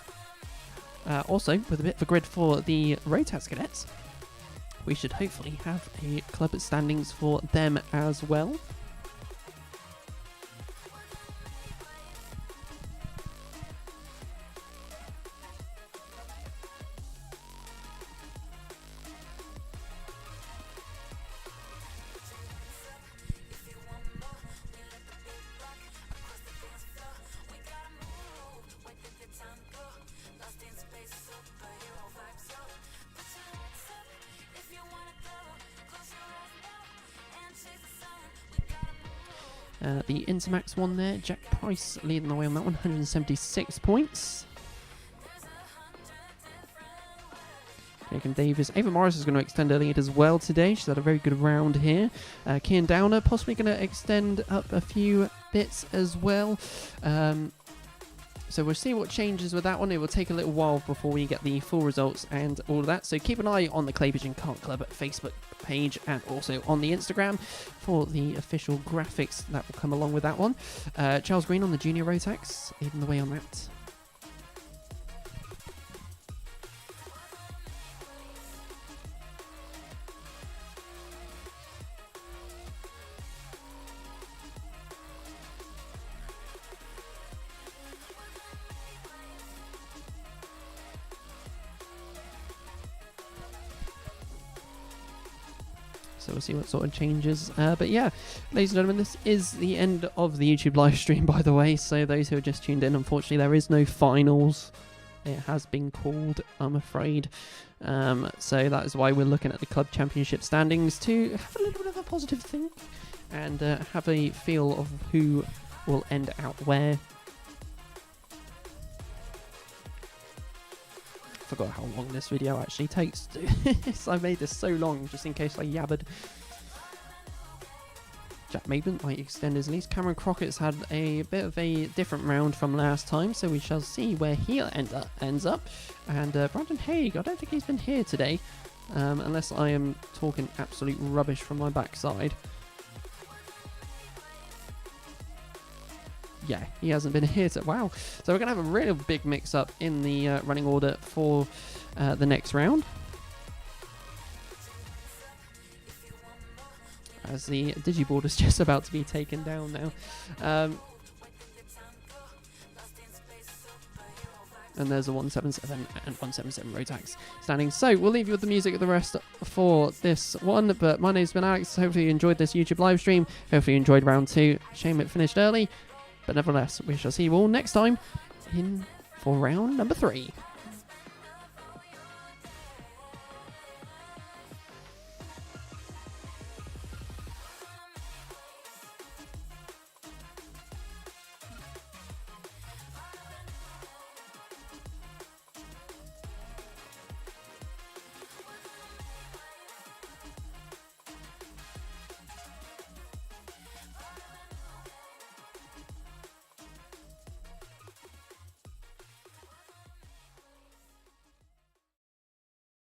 Also, with a bit of a grid for the Rotax Cadets, we should hopefully have a club standings for them as well. The Intermax one there, Jack Price leading the way on that one, 176 points. Jacob Davis. Ava Morris is going to extend her lead as well today. She's had a very good round here. Kian Downer possibly going to extend up a few bits as well. So we'll see what changes with that one. It will take a little while before we get the full results and all of that. So keep an eye on the Clay Pigeon Kart Club Facebook page and also on the Instagram for the official graphics that will come along with that one. Charles Green on the Junior Rotax, leading the way on that. So we'll see what sort of changes. But yeah, ladies and gentlemen, this is the end of the YouTube live stream, by the way. So those who have just tuned in, unfortunately, there is no finals. It has been called, I'm afraid. So that is why we're looking at the club championship standings to have a little bit of a positive think and have a feel of who will end out where. Forgot how long this video actually takes to do this. I made this so long just in case I yabbered. Jack Maben might extend his lead. Cameron Crockett's had a bit of a different round from last time, so we shall see where he ends up. And Brandon Haig, I don't think he's been here today, unless I am talking absolute rubbish from my backside. Yeah, he hasn't been here. Wow. So we're going to have a real big mix-up in the running order for the next round. As the digiboard is just about to be taken down now. And there's a 177 and 177 Rotax standing. So we'll leave you with the music of the rest for this one. But my name's been Alex. Hopefully you enjoyed this YouTube live stream. Hopefully you enjoyed round 2. Shame it finished early. But nevertheless, we shall see you all next time for round number 3.